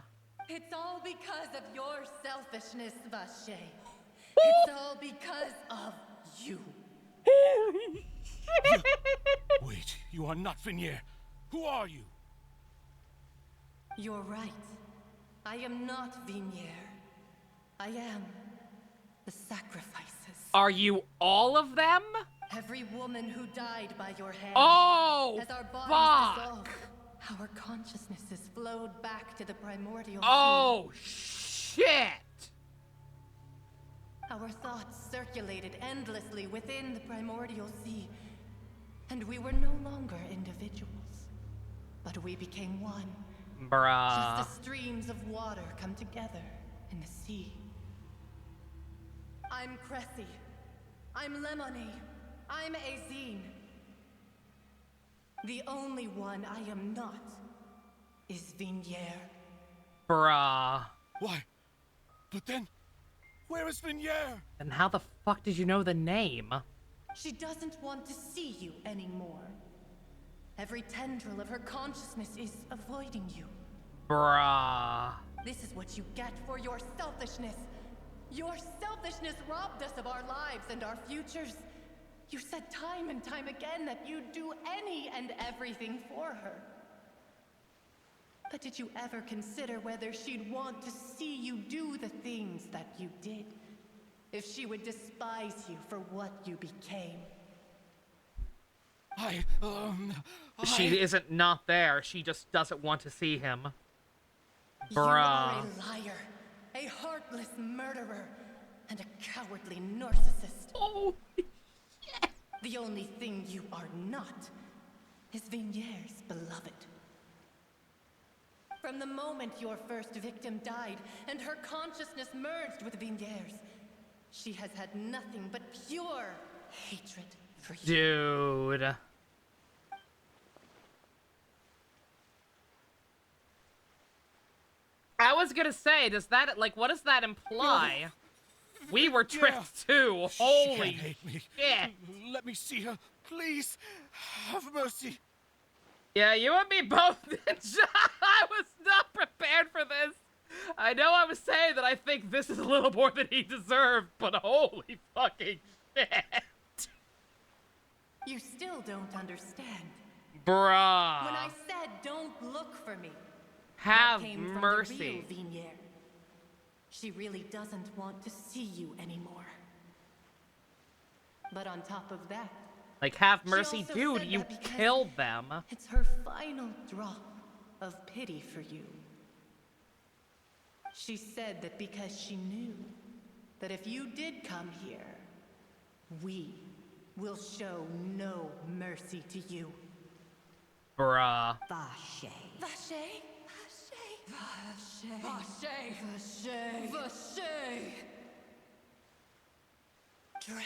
[SPEAKER 14] It's all because of your selfishness, Vache. It's all because of you.
[SPEAKER 15] Wait, you are not Vinier. Who are you?
[SPEAKER 14] You're right. I am not Vinier. I am the sacrifices.
[SPEAKER 1] Are you all of them?
[SPEAKER 14] Every woman who died by your hand.
[SPEAKER 1] Oh,
[SPEAKER 14] as our bodies
[SPEAKER 1] fuck.
[SPEAKER 14] dissolved, our consciousnesses flowed back to the primordial
[SPEAKER 1] Oh,
[SPEAKER 14] sea.
[SPEAKER 1] shit.
[SPEAKER 14] Our thoughts circulated endlessly within the primordial sea, and we were no longer individuals, but we became one.
[SPEAKER 1] Bruh.
[SPEAKER 14] Just as streams of water come together in the sea. I'm Cressy. I'm Lemony. I'm Azine. The only one I am not is Vinier.
[SPEAKER 1] Bruh.
[SPEAKER 15] Why? But then, where is Vinier?
[SPEAKER 1] And how the fuck did you know the name?
[SPEAKER 14] She doesn't want to see you anymore. Every tendril of her consciousness is avoiding you.
[SPEAKER 1] Bruh.
[SPEAKER 14] This is what you get for your selfishness. Your selfishness robbed us of our lives and our futures. You said time and time again that you'd do any and everything for her. But did you ever consider whether she'd want to see you do the things that you did? If she would despise you for what you became?
[SPEAKER 1] She isn't not there. She just doesn't want to see him.
[SPEAKER 14] You
[SPEAKER 1] Bruh.
[SPEAKER 14] are a liar, a heartless murderer, and a cowardly narcissist.
[SPEAKER 1] Oh,
[SPEAKER 14] The only thing you are not is Vigniere's beloved. From the moment your first victim died and her consciousness merged with Vigniere's, she has had nothing but pure hatred for you.
[SPEAKER 1] Dude. I was gonna say, does that, like, what does that imply? We were tricked too. Holy
[SPEAKER 4] She can't hate me.
[SPEAKER 1] shit.
[SPEAKER 4] Let me see her, please. Have mercy.
[SPEAKER 1] Yeah, you and me both, Ninja. I was not prepared for this. I know I was saying that I think this is a little more than he deserved, but holy fucking shit.
[SPEAKER 14] You still don't understand.
[SPEAKER 1] Bruh.
[SPEAKER 14] When I said don't look for me,
[SPEAKER 1] Have
[SPEAKER 14] that came from
[SPEAKER 1] mercy.
[SPEAKER 14] the real Vigniere. She really doesn't want to see you anymore. But on top of that,
[SPEAKER 1] Like, have
[SPEAKER 14] she
[SPEAKER 1] mercy,
[SPEAKER 14] also
[SPEAKER 1] dude,
[SPEAKER 14] said
[SPEAKER 1] you
[SPEAKER 14] that because
[SPEAKER 1] killed them.
[SPEAKER 14] it's her final drop of pity for you. She said that because she knew that if you did come here, we will show no mercy to you.
[SPEAKER 1] Bruh.
[SPEAKER 14] Vache. Vache? Vache. Vache. Vache. Vache. Drown.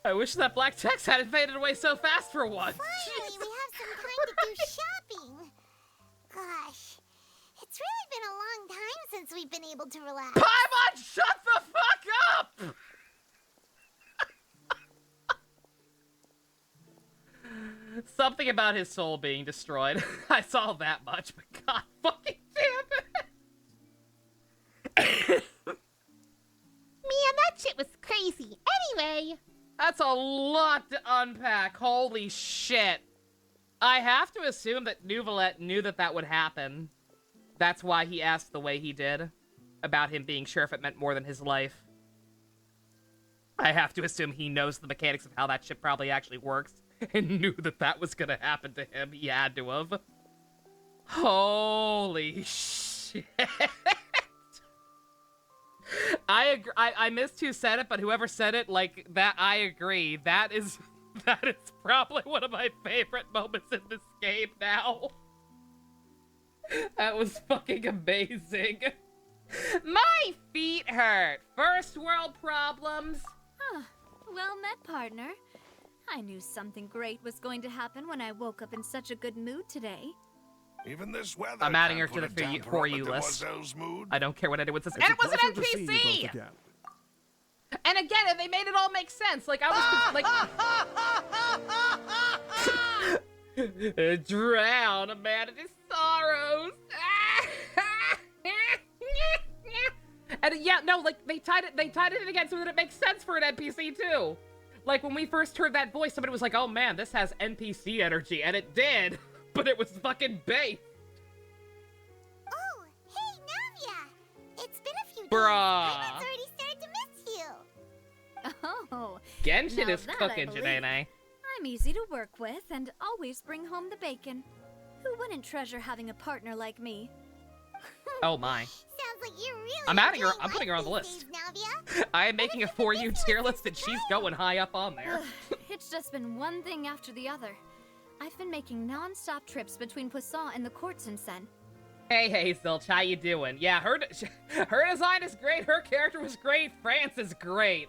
[SPEAKER 1] I wish that black text hadn't faded away so fast for once.
[SPEAKER 3] Finally, we have some time to do shopping. Gosh, it's really been a long time since we've been able to relax.
[SPEAKER 1] Paimon, shut the fuck up! Something about his soul being destroyed. I saw that much, but god fucking damn it!
[SPEAKER 20] Man, that shit was crazy. Anyway.
[SPEAKER 1] That's a lot to unpack. Holy shit. I have to assume that Nouvelette knew that that would happen. That's why he asked the way he did. About him being sure if it meant more than his life. I have to assume he knows the mechanics of how that shit probably actually works. And knew that that was gonna happen to him. He had to have. Holy shit. I agree. I missed who said it, but whoever said it, like, that, I agree. That is probably one of my favorite moments in this game now. That was fucking amazing. My feet hurt. First world problems.
[SPEAKER 8] Huh. Well met, partner. I knew something great was going to happen when I woke up in such a good mood today.
[SPEAKER 7] Even this weather.
[SPEAKER 1] I'm adding her
[SPEAKER 7] can't
[SPEAKER 1] to
[SPEAKER 7] put
[SPEAKER 1] the
[SPEAKER 7] a damper
[SPEAKER 1] For
[SPEAKER 7] on
[SPEAKER 1] You
[SPEAKER 7] the
[SPEAKER 1] list.
[SPEAKER 7] demoiselle's mood.
[SPEAKER 1] I don't care what anyone says.
[SPEAKER 6] It's
[SPEAKER 1] And
[SPEAKER 6] a
[SPEAKER 1] it was an
[SPEAKER 6] pleasure to see you both
[SPEAKER 1] NPC!
[SPEAKER 6] again.
[SPEAKER 1] And again, they made it all make sense. Like, I was like... Drown a man in his sorrows. And yeah, no, like, they tied it in again so that it makes sense for an NPC too. Like, when we first heard that voice, somebody was like, oh man, this has NPC energy, and it did, but it was fucking based.
[SPEAKER 3] Oh, hey, Navia! It's been a few days.
[SPEAKER 1] Bruh.
[SPEAKER 3] Paimon's already started to miss you.
[SPEAKER 8] Oh.
[SPEAKER 1] Genshin
[SPEAKER 8] now
[SPEAKER 1] is
[SPEAKER 8] that I
[SPEAKER 1] cooking,
[SPEAKER 8] believe.
[SPEAKER 1] Janae.
[SPEAKER 8] I'm easy to work with and always bring home the bacon. Who wouldn't treasure having a partner like me?
[SPEAKER 1] Oh my.
[SPEAKER 3] Sounds like you're really
[SPEAKER 1] I'm adding her,
[SPEAKER 3] enjoying
[SPEAKER 1] I'm putting her on the
[SPEAKER 3] life
[SPEAKER 1] list.
[SPEAKER 3] these days, Navia.
[SPEAKER 1] I am making a For You tier list and she's going high up on there.
[SPEAKER 8] It's just been one thing after the other. I've been making non-stop trips between Poisson and the court since then.
[SPEAKER 1] Hey, Zilch, how you doing? Yeah, her design is great, her character was great, France is great.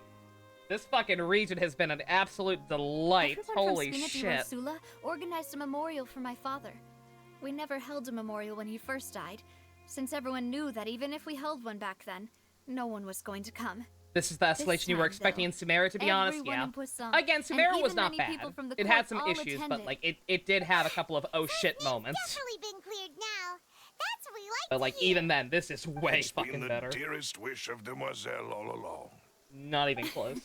[SPEAKER 1] This fucking region has been an absolute delight.
[SPEAKER 8] Everyone
[SPEAKER 1] Holy
[SPEAKER 8] from Spina
[SPEAKER 1] shit.
[SPEAKER 8] di Rosula organized a memorial for my father. We never held a memorial when he first died, since everyone knew that even if we held one back then, no one was going to come.
[SPEAKER 1] This is the escalation you were
[SPEAKER 8] time,
[SPEAKER 1] expecting
[SPEAKER 8] though,
[SPEAKER 1] in Sumeria, to be honest,
[SPEAKER 8] everyone
[SPEAKER 1] yeah.
[SPEAKER 8] in Poisson,
[SPEAKER 1] Again,
[SPEAKER 8] and
[SPEAKER 1] Sumeria was
[SPEAKER 8] even
[SPEAKER 1] not
[SPEAKER 8] many
[SPEAKER 1] bad.
[SPEAKER 8] people from the
[SPEAKER 1] It had
[SPEAKER 8] court
[SPEAKER 1] some
[SPEAKER 8] all
[SPEAKER 1] issues, but
[SPEAKER 8] attended.
[SPEAKER 1] like it did have a couple of oh shit moments.
[SPEAKER 3] Definitely been cleared now. That's what we like
[SPEAKER 1] But
[SPEAKER 3] to
[SPEAKER 1] like
[SPEAKER 3] hear.
[SPEAKER 1] even then, this is way
[SPEAKER 7] It's been
[SPEAKER 1] fucking
[SPEAKER 7] the
[SPEAKER 1] better.
[SPEAKER 7] dearest wish of Demoiselle all along.
[SPEAKER 1] Not even close.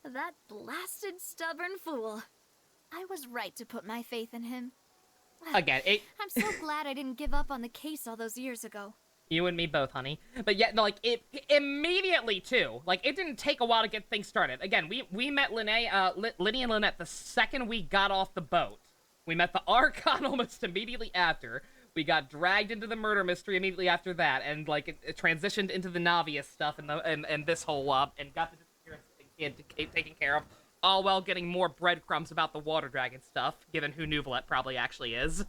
[SPEAKER 8] That blasted stubborn fool. I was right to put my faith in him.
[SPEAKER 1] Again,
[SPEAKER 8] I'm so glad I didn't give up on the case all those years ago.
[SPEAKER 1] You and me both, honey. But yet, no, like, it immediately, too. Like, it didn't take a while to get things started. Again, we met Linny and Lynette the second we got off the boat. We met the Archon almost immediately after. We got dragged into the murder mystery immediately after that. And, like, it transitioned into the Navia stuff and this whole, and got the disappearance thing taken care of. All while getting more breadcrumbs about the water dragon stuff, given who Nuvolette probably actually is.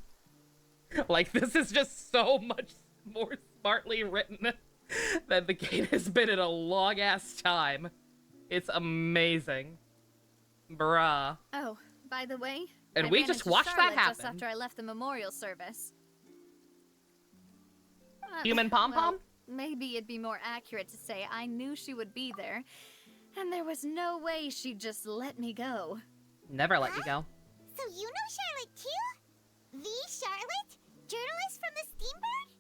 [SPEAKER 1] Like, this is just so much more smartly written than the game has been in a long-ass time. It's amazing. Bruh.
[SPEAKER 2] Oh, by the way,
[SPEAKER 1] and
[SPEAKER 2] I
[SPEAKER 1] we
[SPEAKER 2] ran
[SPEAKER 1] just
[SPEAKER 2] into
[SPEAKER 1] watched
[SPEAKER 2] Charlotte
[SPEAKER 1] that happen.
[SPEAKER 2] just after I left the memorial service.
[SPEAKER 1] Human pom-pom?
[SPEAKER 2] Well, maybe it'd be more accurate to say I knew she would be there, and there was no way she'd just let me go.
[SPEAKER 1] Never let you go.
[SPEAKER 3] So you know Charlotte too? The Charlotte? Journalist from the Steambird?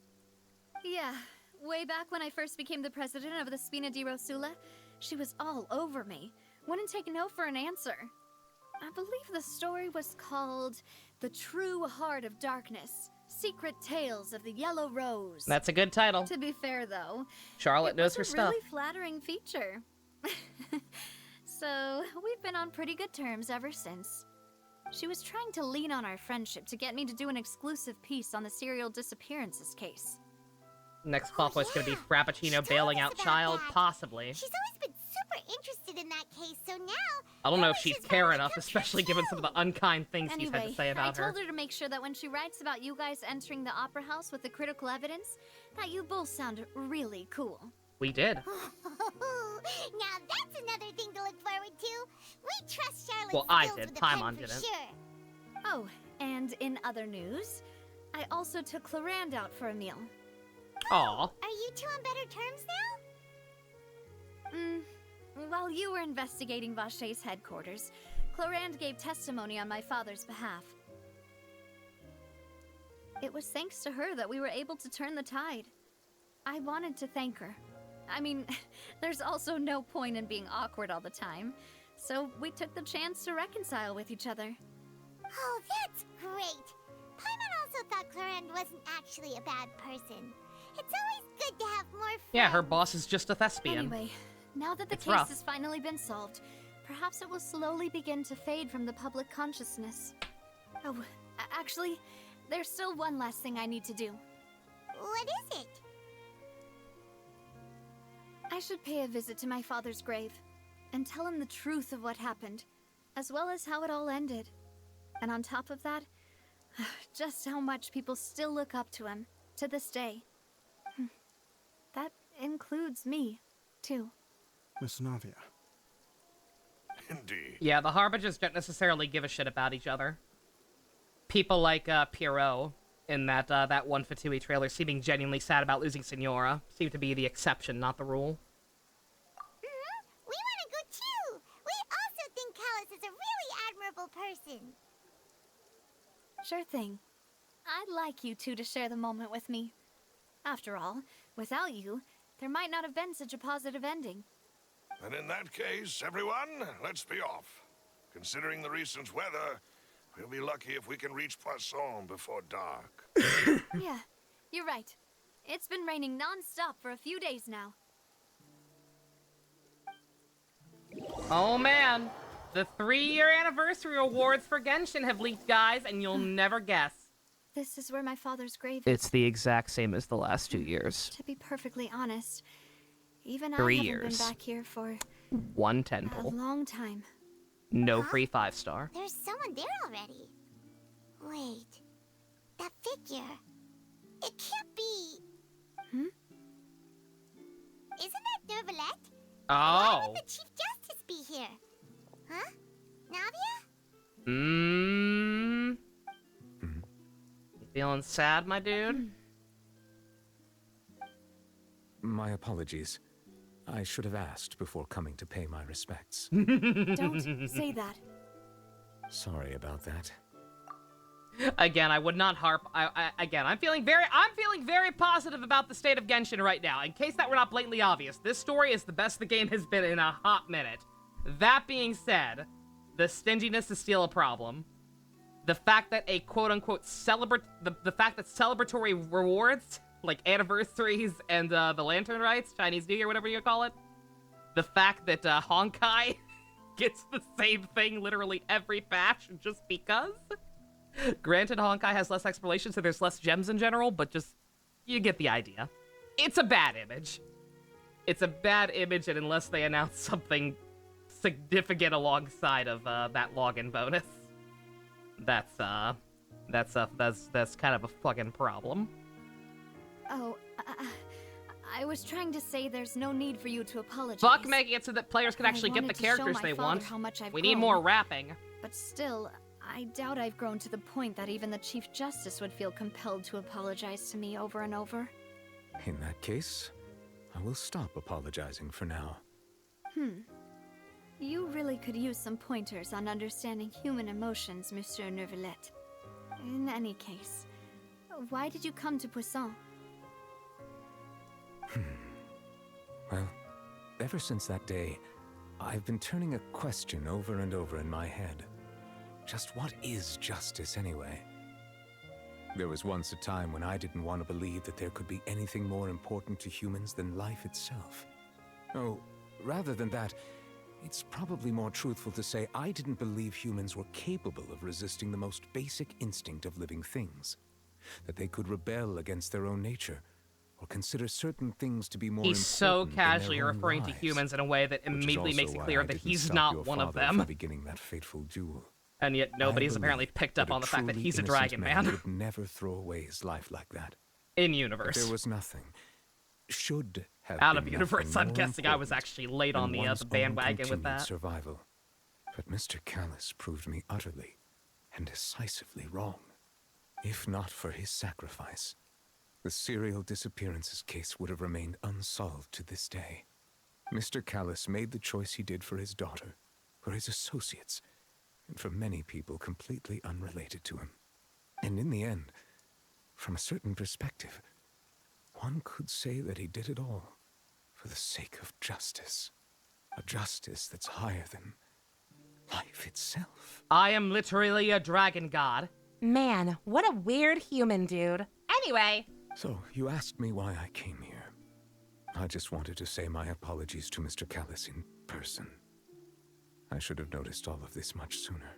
[SPEAKER 2] Yeah, way back when I first became the president of the Spina di Rosula, she was all over me. Wouldn't take no for an answer. I believe the story was called The True Heart of Darkness. Secret Tales of the Yellow Rose.
[SPEAKER 1] That's a good title.
[SPEAKER 2] To be fair, though,
[SPEAKER 1] Charlotte knows her
[SPEAKER 2] it was a
[SPEAKER 1] stuff.
[SPEAKER 2] really flattering feature. So, we've been on pretty good terms ever since. She was trying to lean on our friendship to get me to do an exclusive piece on the serial disappearances case.
[SPEAKER 1] Next plot was gonna be Frappuccino bailing out Child, possibly.
[SPEAKER 3] She's always been super interested in that case, so now...
[SPEAKER 1] I don't know if she's care enough, especially given some of the unkind things he's had to say about
[SPEAKER 2] I
[SPEAKER 1] her.
[SPEAKER 2] told her to make sure that when she writes about you guys entering the opera house with the critical evidence, that you both sound really cool.
[SPEAKER 1] We did.
[SPEAKER 3] Now that's another thing to look forward to. We trust Charlotte's
[SPEAKER 1] Well, I
[SPEAKER 3] skills
[SPEAKER 1] did.
[SPEAKER 3] with a pen
[SPEAKER 1] Paimon
[SPEAKER 3] for
[SPEAKER 1] didn't.
[SPEAKER 3] sure.
[SPEAKER 2] Oh, and in other news, I also took Clarand out for a meal.
[SPEAKER 1] Aw.
[SPEAKER 3] Are you two on better terms now?
[SPEAKER 2] While you were investigating Vache's headquarters, Clarand gave testimony on my father's behalf. It was thanks to her that we were able to turn the tide. I wanted to thank her. I mean, there's also no point in being awkward all the time, so we took the chance to reconcile with each other.
[SPEAKER 3] Oh, that's great. Paimon also thought Clarand wasn't actually a bad person. It's always good to have more friends.
[SPEAKER 1] Yeah, her boss is just a thespian.
[SPEAKER 2] Anyway, now that the
[SPEAKER 1] It's
[SPEAKER 2] case
[SPEAKER 1] rough.
[SPEAKER 2] has finally been solved, perhaps it will slowly begin to fade from the public consciousness. Oh, actually, there's still one last thing I need to do.
[SPEAKER 3] What is it?
[SPEAKER 2] I should pay a visit to my father's grave and tell him the truth of what happened, as well as how it all ended. And on top of that, just how much people still look up to him to this day. That includes me, too.
[SPEAKER 6] Miss Navia.
[SPEAKER 7] Indeed.
[SPEAKER 1] Yeah, the Harbingers don't necessarily give a shit about each other. People like Pierrot in that one Fatui trailer seeming genuinely sad about losing Signora seem to be the exception, not the rule.
[SPEAKER 3] We want to go too. We also think Callus is a really admirable person.
[SPEAKER 2] Sure thing. I'd like you two to share the moment with me. After all, without you, there might not have been such a positive ending.
[SPEAKER 7] And in that case, everyone, let's be off. Considering the recent weather, we'll be lucky if we can reach Poisson before dark.
[SPEAKER 2] Yeah, you're right. It's been raining non-stop for a few days now.
[SPEAKER 1] Oh man, the 3-year anniversary awards for Genshin have leaked, guys, and you'll never guess.
[SPEAKER 2] This is where my father's grave is.
[SPEAKER 1] It's the exact same as the last 2 years.
[SPEAKER 2] To be perfectly honest, even
[SPEAKER 1] 3
[SPEAKER 2] I haven't
[SPEAKER 1] years.
[SPEAKER 2] been back here for
[SPEAKER 1] 1
[SPEAKER 2] a
[SPEAKER 1] 10-pull.
[SPEAKER 2] long time.
[SPEAKER 1] No free 5-star.
[SPEAKER 3] There's someone there already. Wait. That figure. It can't be. Isn't that Neuvillette? Why
[SPEAKER 1] Oh.
[SPEAKER 3] would the Chief Justice be here? Huh? Navia?
[SPEAKER 1] You feeling sad, my dude?
[SPEAKER 10] My apologies. I should have asked before coming to pay my respects.
[SPEAKER 2] Don't say that.
[SPEAKER 10] Sorry about that.
[SPEAKER 1] Again, I would not harp. I'm feeling very positive about the state of Genshin right now. In case that were not blatantly obvious, this story is the best the game has been in a hot minute. That being said, the stinginess is still a problem. the fact that a quote-unquote the fact that celebratory rewards, like anniversaries and the Lantern Rites, Chinese New Year, whatever you call it, the fact that Honkai gets the same thing literally every patch just because. Granted, Honkai has less exploration, so there's less gems in general, but just, you get the idea. It's a bad image. It's a bad image, and unless they announce something significant alongside of that login bonus, that's kind of a fucking problem.
[SPEAKER 8] Oh, I was trying to say there's no need for you to apologize.
[SPEAKER 1] Fuck making it so that players can actually get the characters they want. We need more rapping.
[SPEAKER 8] But still, I doubt I've grown to the point that even the Chief Justice would feel compelled to apologize to me over and over.
[SPEAKER 10] In that case, I will stop apologizing for now.
[SPEAKER 8] You really could use some pointers on understanding human emotions, Monsieur Neuvillette. In any case, why did you come to Poisson?
[SPEAKER 10] Well, ever since that day, I've been turning a question over and over in my head. Just what is justice anyway? There was once a time when I didn't want to believe that there could be anything more important to humans than life itself. Oh, rather than that, it's probably more truthful to say I didn't believe humans were capable of resisting the most basic instinct of living things. That they could rebel against their own nature, or consider certain things to be more important.
[SPEAKER 1] He's so casually referring to humans in a way that immediately makes it clear that he's not one of them.
[SPEAKER 10] Beginning that fateful duel.
[SPEAKER 1] And yet nobody's apparently picked up on the fact that he's a dragon man.
[SPEAKER 10] Would never throw away his life like that.
[SPEAKER 1] In universe.
[SPEAKER 10] But there was nothing. Should have
[SPEAKER 1] out
[SPEAKER 10] been
[SPEAKER 1] of universe. I'm guessing I was actually late on the bandwagon with that.
[SPEAKER 10] Survival. But Mr. Callus proved me utterly and decisively wrong. If not for his sacrifice, the serial disappearances case would have remained unsolved to this day. Mr. Callus made the choice he did for his daughter, for his associates, and for many people completely unrelated to him. And in the end, from a certain perspective, one could say that he did it all for the sake of justice. A justice that's higher than life itself.
[SPEAKER 1] I am literally a dragon god.
[SPEAKER 20] Man, what a weird human, dude. Anyway.
[SPEAKER 10] So, you asked me why I came here. I just wanted to say my apologies to Mr. Callus in person. I should have noticed all of this much sooner.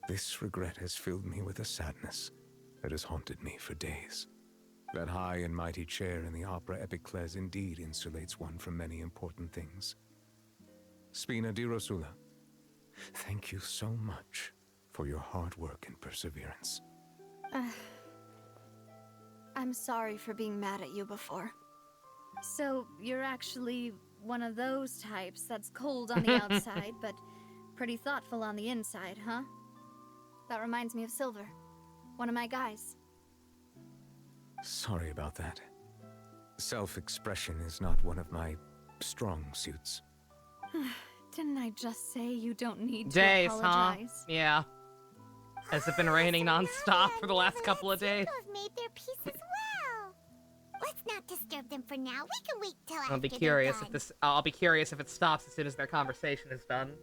[SPEAKER 10] This regret has filled me with a sadness that has haunted me for days. That high and mighty chair in the opera Epiclese indeed insulates one from many important things. Spina di Rosula, thank you so much for your hard work and perseverance.
[SPEAKER 8] I'm sorry for being mad at you before. So, you're actually one of those types that's cold on the outside, but pretty thoughtful on the inside, huh? That reminds me of Silver, one of my guys.
[SPEAKER 10] Sorry about that. Self-expression is not one of my strong suits.
[SPEAKER 8] Didn't I just say you don't need to
[SPEAKER 1] days,
[SPEAKER 8] apologize?
[SPEAKER 1] Huh? Yeah. Has it been raining non-stop for the last couple of days?
[SPEAKER 3] Have made their peace as well. Let's not disturb them for now. We can wait till after
[SPEAKER 1] I'll be curious if it stops as soon as their conversation is done.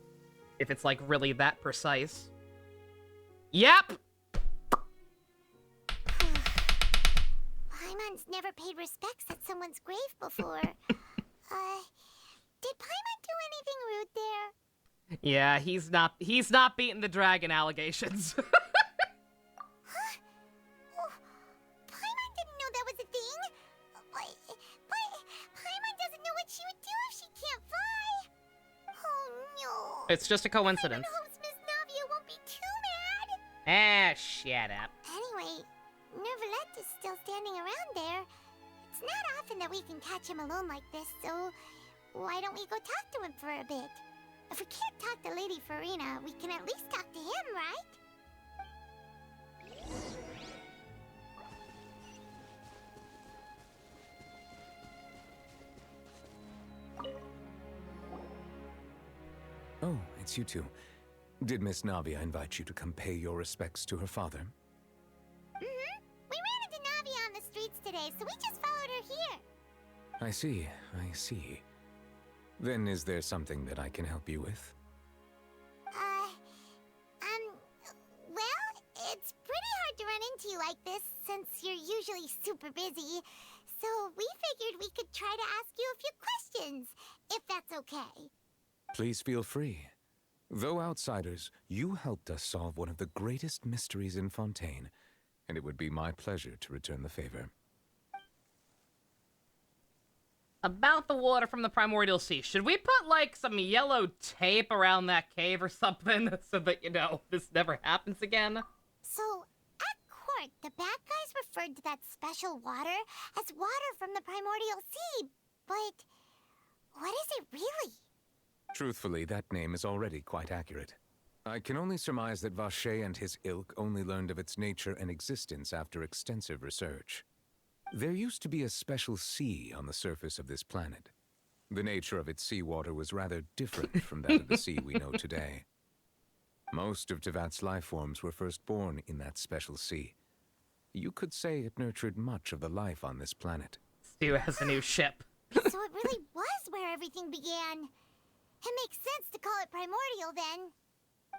[SPEAKER 1] If it's like really that precise. Yep.
[SPEAKER 3] Paimon's never paid respects at someone's grave before. Did Paimon do anything rude there?
[SPEAKER 1] Yeah, he's not beating the dragon allegations.
[SPEAKER 3] Huh? Oh, Paimon didn't know that was a thing. But Paimon doesn't know what she would do if she can't fly. Oh no.
[SPEAKER 1] It's just a coincidence.
[SPEAKER 3] Paimon hopes Miss Navia won't be too mad.
[SPEAKER 1] Shut up.
[SPEAKER 3] Anyway, Neuvillette is still standing around there. It's not often that we can catch him alone like this, so why don't we go talk to him for a bit? If we can't talk to Lady Farina, we can at least talk to him, right?
[SPEAKER 10] Oh, it's you two. Did Miss Navia invite you to come pay your respects to her father?
[SPEAKER 3] Mm-hmm. We ran into Navia on the streets today, so we just followed her here.
[SPEAKER 10] I see, I see. Then is there something that I can help you with?
[SPEAKER 3] hard to run into you like this since you're usually super busy. So we figured we could try to ask you a few questions, if that's okay.
[SPEAKER 10] Please feel free. Though outsiders, you helped us solve one of the greatest mysteries in Fontaine, and it would be my pleasure to return the favor.
[SPEAKER 1] About the water from the Primordial Sea. Should we put, like, some yellow tape around that cave or something so that, you know, this never happens again?
[SPEAKER 3] So, at court, the bad guys referred to that special water as water from the Primordial Sea, but what is it really?
[SPEAKER 10] Truthfully, that name is already quite accurate. I can only surmise that Vacher and his ilk only learned of its nature and existence after extensive research. There used to be a special sea on the surface of this planet. The nature of its seawater was rather different from that of the sea we know today. Most of Tevat's life forms were first born in that special sea. You could say it nurtured much of the life on this planet.
[SPEAKER 1] Stu has a new ship.
[SPEAKER 3] So it really was where everything began. It makes sense to call it primordial then.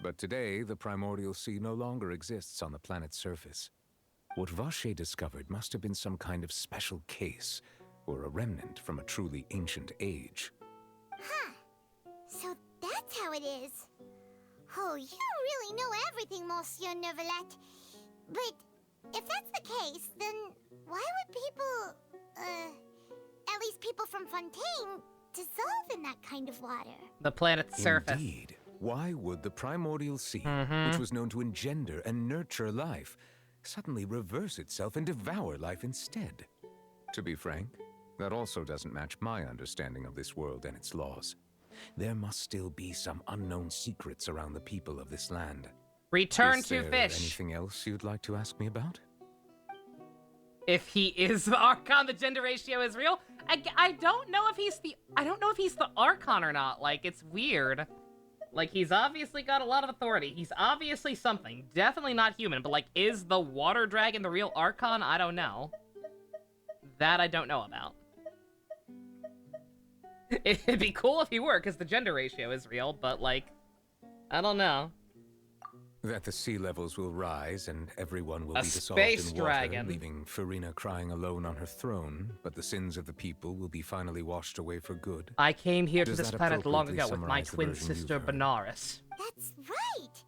[SPEAKER 10] But today, the Primordial Sea no longer exists on the planet's surface. What Vacher discovered must have been some kind of special case, or a remnant from a truly ancient age.
[SPEAKER 3] Huh. So that's how it is. Oh, you really know everything, Monsieur Neuvillette. But if that's the case, then why would people, at least people from Fontaine, dissolve in that kind of water?
[SPEAKER 1] The planet's surface.
[SPEAKER 10] Indeed. Why would the Primordial Sea, which was known to engender and nurture life, suddenly reverse itself and devour life instead? To be frank, that also doesn't match my understanding of this world and its laws. There must still be some unknown secrets around the people of this land.
[SPEAKER 1] Return
[SPEAKER 10] Is
[SPEAKER 1] to
[SPEAKER 10] there
[SPEAKER 1] fish.
[SPEAKER 10] anything else you'd like to ask me about?
[SPEAKER 1] If he is the Archon, the gender ratio is real. I don't know if he's the Archon or not. Like, it's weird. Like, he's obviously got a lot of authority. He's obviously something. Definitely not human, but, like, is the Water Dragon the real Archon? I don't know. That I don't know about. It'd be cool if he were, because the gender ratio is real, but, like, I don't know.
[SPEAKER 10] That the sea levels will rise and everyone will
[SPEAKER 1] A
[SPEAKER 10] be dissolved
[SPEAKER 1] space
[SPEAKER 10] in water,
[SPEAKER 1] dragon.
[SPEAKER 10] leaving Farina crying alone on her throne, but the sins of the people will be finally washed away for good.
[SPEAKER 1] I came here to
[SPEAKER 10] Does
[SPEAKER 1] this
[SPEAKER 10] that
[SPEAKER 1] planet long
[SPEAKER 10] appropriately
[SPEAKER 1] ago with my
[SPEAKER 10] summarize the
[SPEAKER 1] twin
[SPEAKER 10] version you've
[SPEAKER 1] sister,
[SPEAKER 10] heard?
[SPEAKER 1] Benares.
[SPEAKER 3] That's right!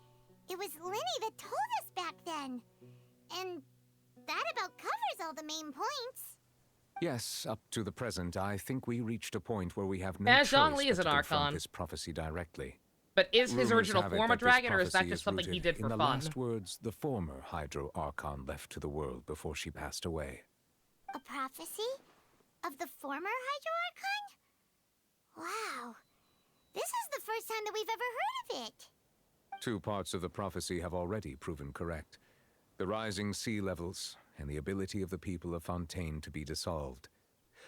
[SPEAKER 3] It was Linny that told us back then. And that about covers all the main points.
[SPEAKER 10] Yes, up to the present, I think we reached a point where we have no
[SPEAKER 1] And
[SPEAKER 10] choice
[SPEAKER 1] Zhongli
[SPEAKER 10] but
[SPEAKER 1] is
[SPEAKER 10] to
[SPEAKER 1] an
[SPEAKER 10] confront
[SPEAKER 1] Archon.
[SPEAKER 10] this prophecy directly.
[SPEAKER 1] But is his
[SPEAKER 10] Rumors
[SPEAKER 1] original
[SPEAKER 10] have it
[SPEAKER 1] form a
[SPEAKER 10] that this
[SPEAKER 1] dragon, or is that
[SPEAKER 10] prophecy
[SPEAKER 1] just something he
[SPEAKER 10] rooted
[SPEAKER 1] did for
[SPEAKER 10] in the
[SPEAKER 1] fun?
[SPEAKER 10] last words the former Hydro Archon left to the world before she passed away.
[SPEAKER 3] A prophecy? Of the former Hydro Archon? Wow. This is the first time that we've ever heard of it.
[SPEAKER 10] 2 parts of the prophecy have already proven correct. The rising sea levels, and the ability of the people of Fontaine to be dissolved.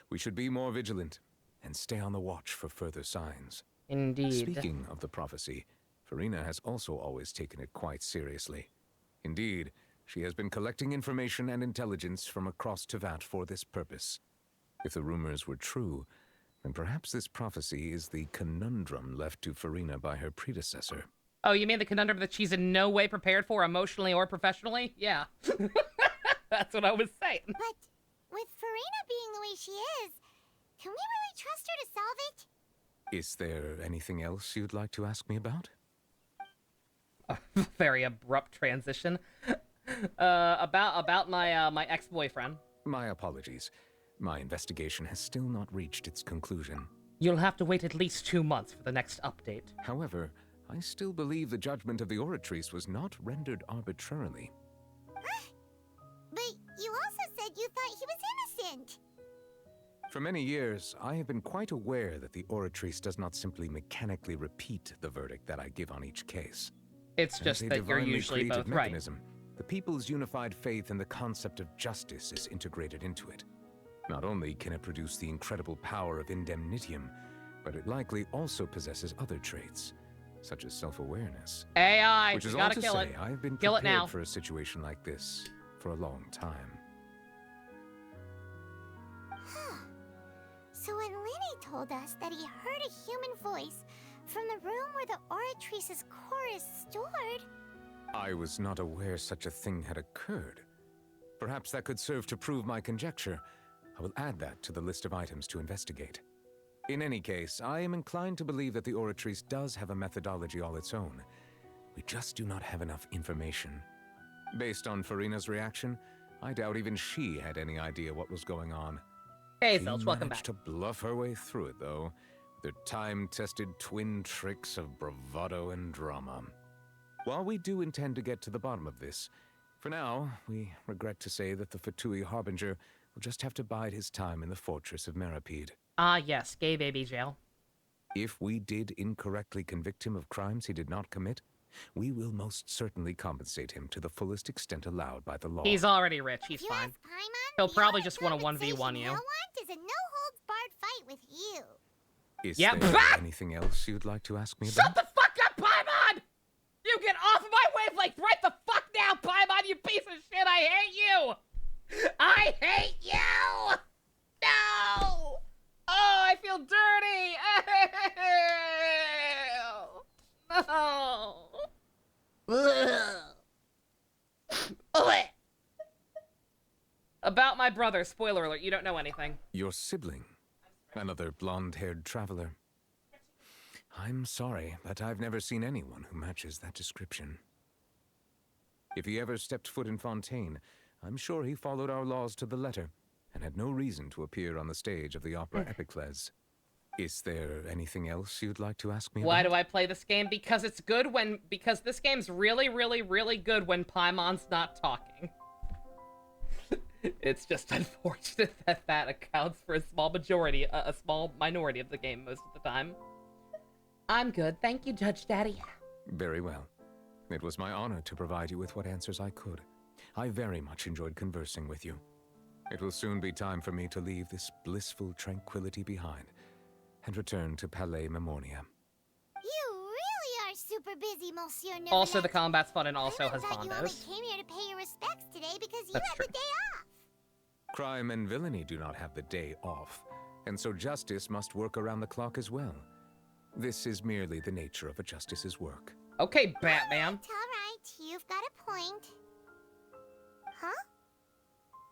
[SPEAKER 10] We should be more vigilant, and stay on the watch for further signs.
[SPEAKER 1] Indeed.
[SPEAKER 10] Speaking of the prophecy, Farina has also always taken it quite seriously. Indeed, she has been collecting information and intelligence from across Tevat for this purpose. If the rumors were true, then perhaps this prophecy is the conundrum left to Farina by her predecessor.
[SPEAKER 1] Oh, you mean the conundrum that she's in no way prepared for emotionally or professionally? Yeah. That's what I was saying.
[SPEAKER 3] But with Farina being the way she is, can we really trust her to solve it?
[SPEAKER 10] Is there anything else you'd like to ask me about?
[SPEAKER 1] Very abrupt transition. About my my ex-boyfriend.
[SPEAKER 10] My apologies. My investigation has still not reached its conclusion.
[SPEAKER 1] You'll have to wait at least 2 months for the next update.
[SPEAKER 10] However, I still believe the judgment of the Oratrice was not rendered arbitrarily.
[SPEAKER 3] But you also said you thought he was innocent.
[SPEAKER 10] For many years, I have been quite aware that the Oratrice does not simply mechanically repeat the verdict that I give on each case.
[SPEAKER 1] It's just
[SPEAKER 10] As a
[SPEAKER 1] that you're
[SPEAKER 10] divinely
[SPEAKER 1] usually
[SPEAKER 10] created
[SPEAKER 1] both right.
[SPEAKER 10] mechanism, the people's unified faith in the concept of justice is integrated into it. Not only can it produce the incredible power of indemnitium, but it likely also possesses other traits, such as self-awareness.
[SPEAKER 1] AI,
[SPEAKER 10] Which is
[SPEAKER 1] you
[SPEAKER 10] all
[SPEAKER 1] gotta
[SPEAKER 10] to
[SPEAKER 1] kill
[SPEAKER 10] say,
[SPEAKER 1] it.
[SPEAKER 10] I've been
[SPEAKER 1] Kill it
[SPEAKER 10] prepared
[SPEAKER 1] now.
[SPEAKER 10] for a situation like this for a long time.
[SPEAKER 3] So when Linny told us that he heard a human voice from the room where the Oratrice's core is stored,
[SPEAKER 10] I was not aware such a thing had occurred. Perhaps that could serve to prove my conjecture. I will add that to the list of items to investigate. In any case, I am inclined to believe that the Oratrice does have a methodology all its own. We just do not have enough information. Based on Farina's reaction, I doubt even she had any idea what was going on.
[SPEAKER 1] Hey,
[SPEAKER 10] She
[SPEAKER 1] Zelch, welcome
[SPEAKER 10] managed
[SPEAKER 1] back.
[SPEAKER 10] to bluff her way through it, though, with her time-tested twin tricks of bravado and drama. While we do intend to get to the bottom of this, for now, we regret to say that the Fatui Harbinger will just have to bide his time in the fortress of Meripede.
[SPEAKER 1] Ah, yes, gay baby jail.
[SPEAKER 10] If we did incorrectly convict him of crimes he did not commit, we will most certainly compensate him to the fullest extent allowed by the law.
[SPEAKER 1] He's already rich, he's fine. He'll probably just want to 1v1 you.
[SPEAKER 3] What I want is a no-holds-barred fight with you.
[SPEAKER 10] Is
[SPEAKER 1] Yep.
[SPEAKER 10] there anything else you'd like to ask me about?
[SPEAKER 1] Shut the fuck up, Paimon! You get off of my wavelength right the fuck now, Paimon, you piece of shit! I hate you! I hate you! No! Oh, I feel dirty! Ew. No! Ugh. About my brother, spoiler alert, you don't know anything.
[SPEAKER 10] Your sibling, another blonde-haired traveler. I'm sorry, but I've never seen anyone who matches that description. If he ever stepped foot in Fontaine, I'm sure he followed our laws to the letter and had no reason to appear on the stage of the opera Epicles. Is there anything else you'd like to ask me
[SPEAKER 1] Why
[SPEAKER 10] about?
[SPEAKER 1] do I play this game? Because it's good when... Because this game's really, really, really good when Paimon's not talking. It's just unfortunate that that accounts for a small majority, a small minority of the game most of the time. I'm good. Thank you, Judge Daddy.
[SPEAKER 10] Very well. It was my honor to provide you with what answers I could. I very much enjoyed conversing with you. It will soon be time for me to leave this blissful tranquility behind and return to Palais Memoria.
[SPEAKER 3] You really are super busy, Monsieur Neverland.
[SPEAKER 1] Also, the combat's fun and also has
[SPEAKER 3] thought you only
[SPEAKER 1] bondos.
[SPEAKER 3] came here to pay your respects today because you
[SPEAKER 1] That's
[SPEAKER 3] had
[SPEAKER 1] true.
[SPEAKER 3] the day off.
[SPEAKER 10] Crime and villainy do not have the day off, and so justice must work around the clock as well. This is merely the nature of a justice's work.
[SPEAKER 1] Okay, Batman.
[SPEAKER 3] All right, you've got a point. Huh?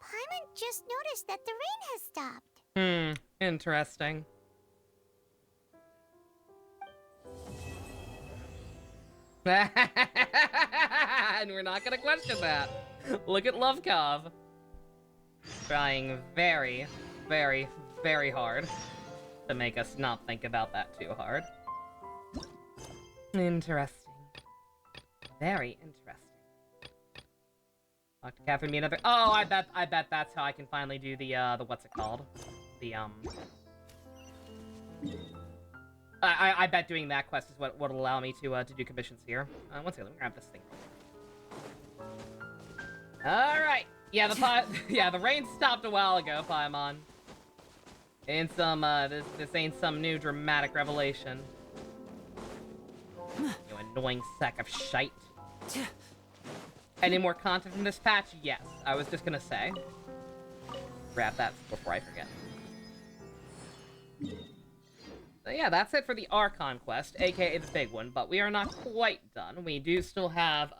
[SPEAKER 3] Paimon just noticed that the rain has stopped.
[SPEAKER 1] Interesting. And we're not gonna question that. Look at Lovekov. Trying very, very, very hard to make us not think about that too hard. Interesting. Very interesting. Talk to Catherine, me another. Oh, I bet that's how I can finally do the what's it called? The I bet doing that quest is what would allow me to do commissions here. One second, let me grab this thing. All right. Yeah, the rain stopped a while ago, Paimon. Ain't some this ain't some new dramatic revelation. You annoying sack of shite. Any more content from this patch? Yes. I was just gonna say. Grab that before I forget. So yeah, that's it for the Archon quest, aka the big one, but we are not quite done. We do still have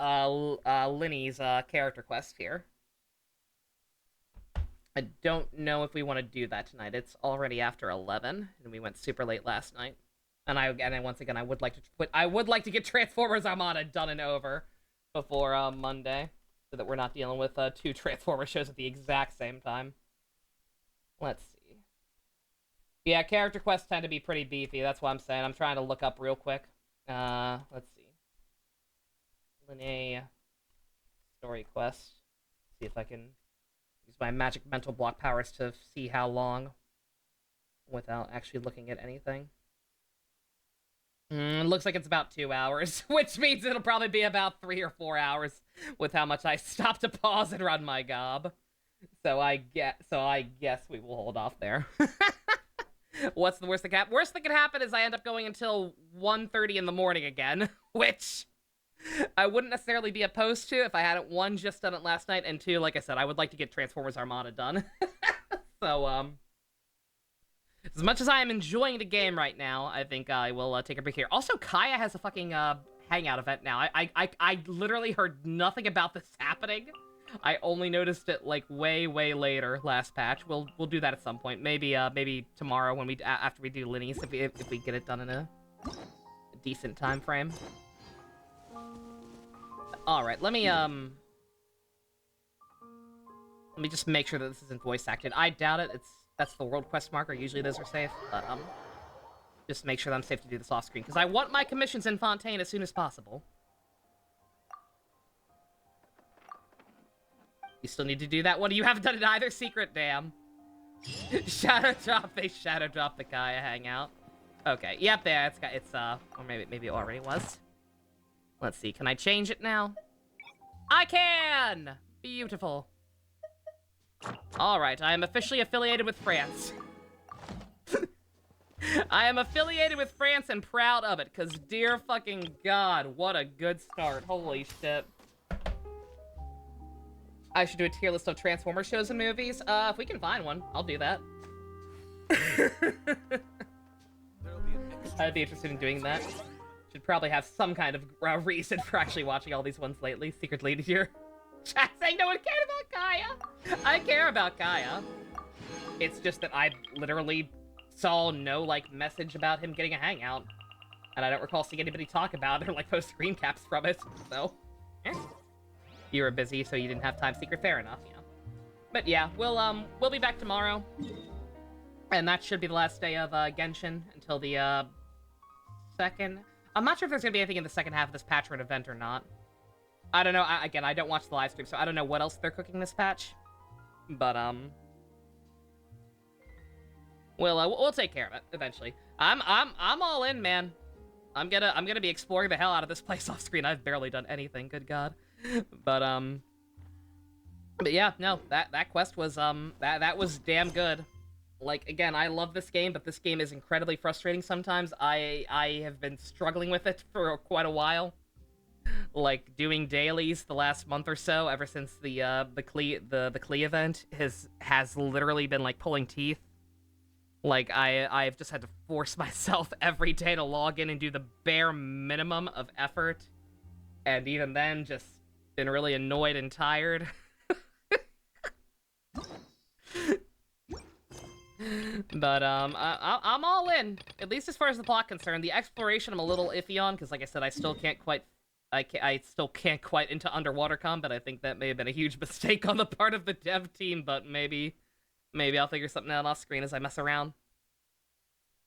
[SPEAKER 1] Linny's character quest here. I don't know if we want to do that tonight. It's already after 11, and we went super late last night. And once again, I would like to get Transformers Armada done and over before Monday, so that we're not dealing with two Transformers shows at the exact same time. Let's see. Yeah, character quests tend to be pretty beefy. That's what I'm saying. I'm trying to look up real quick. Let's see. Linnae story quest. See if I can use my magic mental block powers to see how long without actually looking at anything. Looks like it's about 2 hours, which means it'll probably be about 3 or 4 hours with how much I stop to pause and run my gob. So I guess we will hold off there. What's the worst that can happen? Worst that can happen is I end up going until 1:30 in the morning again, which I wouldn't necessarily be opposed to if I hadn't, one, just done it last night, and two, like I said, I would like to get Transformers Armada done. So, as much as I am enjoying the game right now, I think I will take a break here. Also, Kaya has a fucking hangout event now. I literally heard nothing about this happening. I only noticed it like way later last patch. We'll do that at some point. Maybe tomorrow when we after we do Linny's if we get it done in a decent time frame. All right, let me just make sure that this isn't voice acted. I doubt it. That's the world quest marker. Usually those are safe, but just make sure that I'm safe to do this off screen because I want my commissions in Fontaine as soon as possible. You still need to do that one. You haven't done it either. Secret, damn. Shadow drop. They shadow drop the Kaya hangout. Okay. Yep. There. It's or maybe it already was. Let's see. Can I change it now? I can. Beautiful. All right. I am officially affiliated with France. I am affiliated with France and proud of it, because dear fucking God, what a good start. Holy shit. I should do a tier list of Transformers shows and movies. If we can find one, I'll do that. I'd be interested in doing that. Should probably have some kind of reason for actually watching all these ones lately. Secretly, did your chat saying no one cared about Kaya? I care about Kaya. It's just that I literally saw no, like, message about him getting a hangout. And I don't recall seeing anybody talk about it or, like, post screen caps from it, so... You were busy, so you didn't have time. Secret, fair enough, yeah. But yeah, we'll be back tomorrow. And that should be the last day of, Genshin until the, second... I'm not sure if there's gonna be anything in the second half of this patch or an event or not. I don't know. Again, I don't watch the live stream, so I don't know what else they're cooking this patch. But, we'll take care of it eventually. I'm all in, man. I'm gonna be exploring the hell out of this place off screen. I've barely done anything, good God. But yeah, no, that quest was that was damn good. Like, again, I love this game, but this game is incredibly frustrating sometimes. I have been struggling with it for quite a while. Like, doing dailies the last month or so, ever since the Klee event has literally been like pulling teeth. Like, I've just had to force myself every day to log in and do the bare minimum of effort. And even then, just been really annoyed and tired. But, I'm all in. At least as far as the plot concerned. The exploration I'm a little iffy on, because like I said, I still can't quite into underwater combat. I think that may have been a huge mistake on the part of the dev team, but maybe I'll figure something out off screen as I mess around.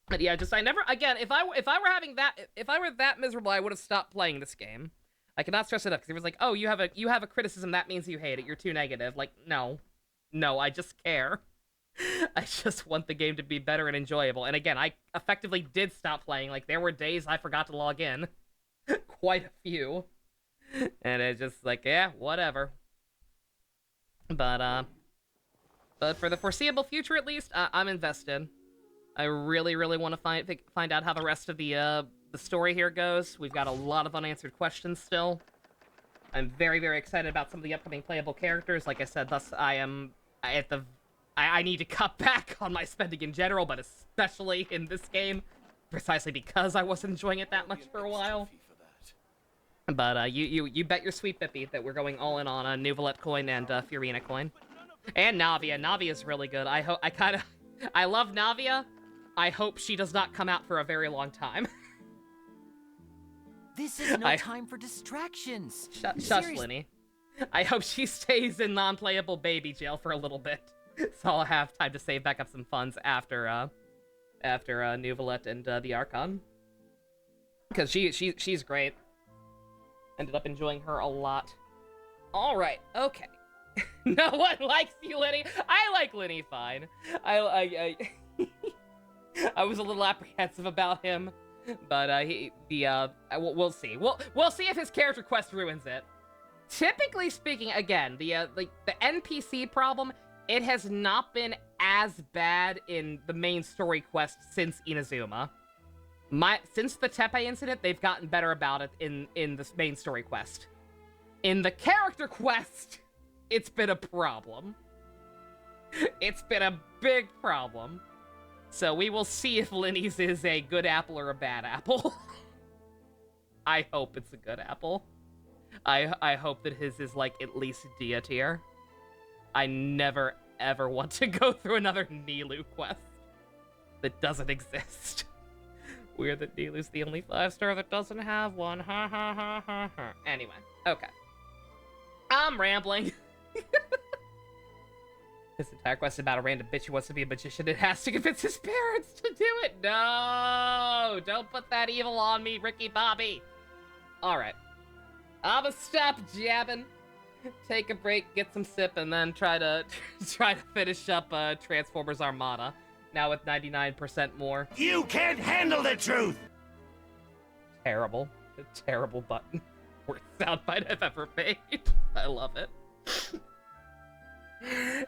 [SPEAKER 1] But yeah, just if I were that miserable, I would have stopped playing this game. I cannot stress it up because it was like, oh, you have a criticism, that means you hate it. You're too negative. Like, no, I just care. I just want the game to be better and enjoyable. And again, I effectively did stop playing. Like, there were days I forgot to log in. Quite a few. And it's just like, yeah, whatever. But for the foreseeable future, at least, I'm invested. I really want to find out how the rest of the story here goes. We've got a lot of unanswered questions still. I'm very excited about some of the upcoming playable characters. Like I said, thus I need to cut back on my spending in general, but especially in this game, precisely because I wasn't enjoying it that much for a while. But you bet your sweet bippy that we're going all in on New Valette coin and Furina coin. And Navia. Navia's really good. I love Navia. I hope she does not come out for a very long time.
[SPEAKER 17] This is no time for distractions.
[SPEAKER 1] Shush, Linny. I hope she stays in non-playable baby jail for a little bit, so I'll have time to save back up some funds after New Valette and the Archon. Because she's great. Ended up enjoying her a lot. All right, okay. No one likes you, Linny. I like Linny fine. I was a little apprehensive about him, but we'll see. We'll see if his character quest ruins it. Typically speaking, again, the NPC problem, it has not been as bad in the main story quest since Inazuma. Since the Tepe incident, they've gotten better about it in the main story quest. In the character quest, it's been a problem. It's been a big problem. So we will see if Linny's is a good apple or a bad apple. I hope it's a good apple. I hope that his is, like, at least D tier. I never, ever want to go through another Nilu quest that doesn't exist. Weird that Nilu's the only 5-star that doesn't have one. Ha ha ha ha ha. Anyway, okay. I'm rambling. This entire quest is about a random bitch who wants to be a magician and has to convince his parents to do it. No! Don't put that evil on me, Ricky Bobby. Alright. I'ma stop jabbing, take a break, get some sip, and then try to finish up Transformers Armada. Now with 99% more.
[SPEAKER 4] You can't handle the truth!
[SPEAKER 1] Terrible. A terrible button. Worst soundbite I've ever made. I love it.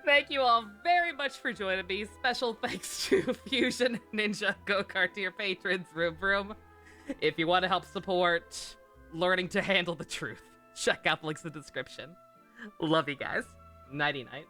[SPEAKER 1] Thank you all very much for joining me. Special thanks to Fusion, Ninja, Go-Kart, to your patrons, Room Room. If you want to help support learning to handle the truth, check out the links in the description. Love you guys. Nighty-night.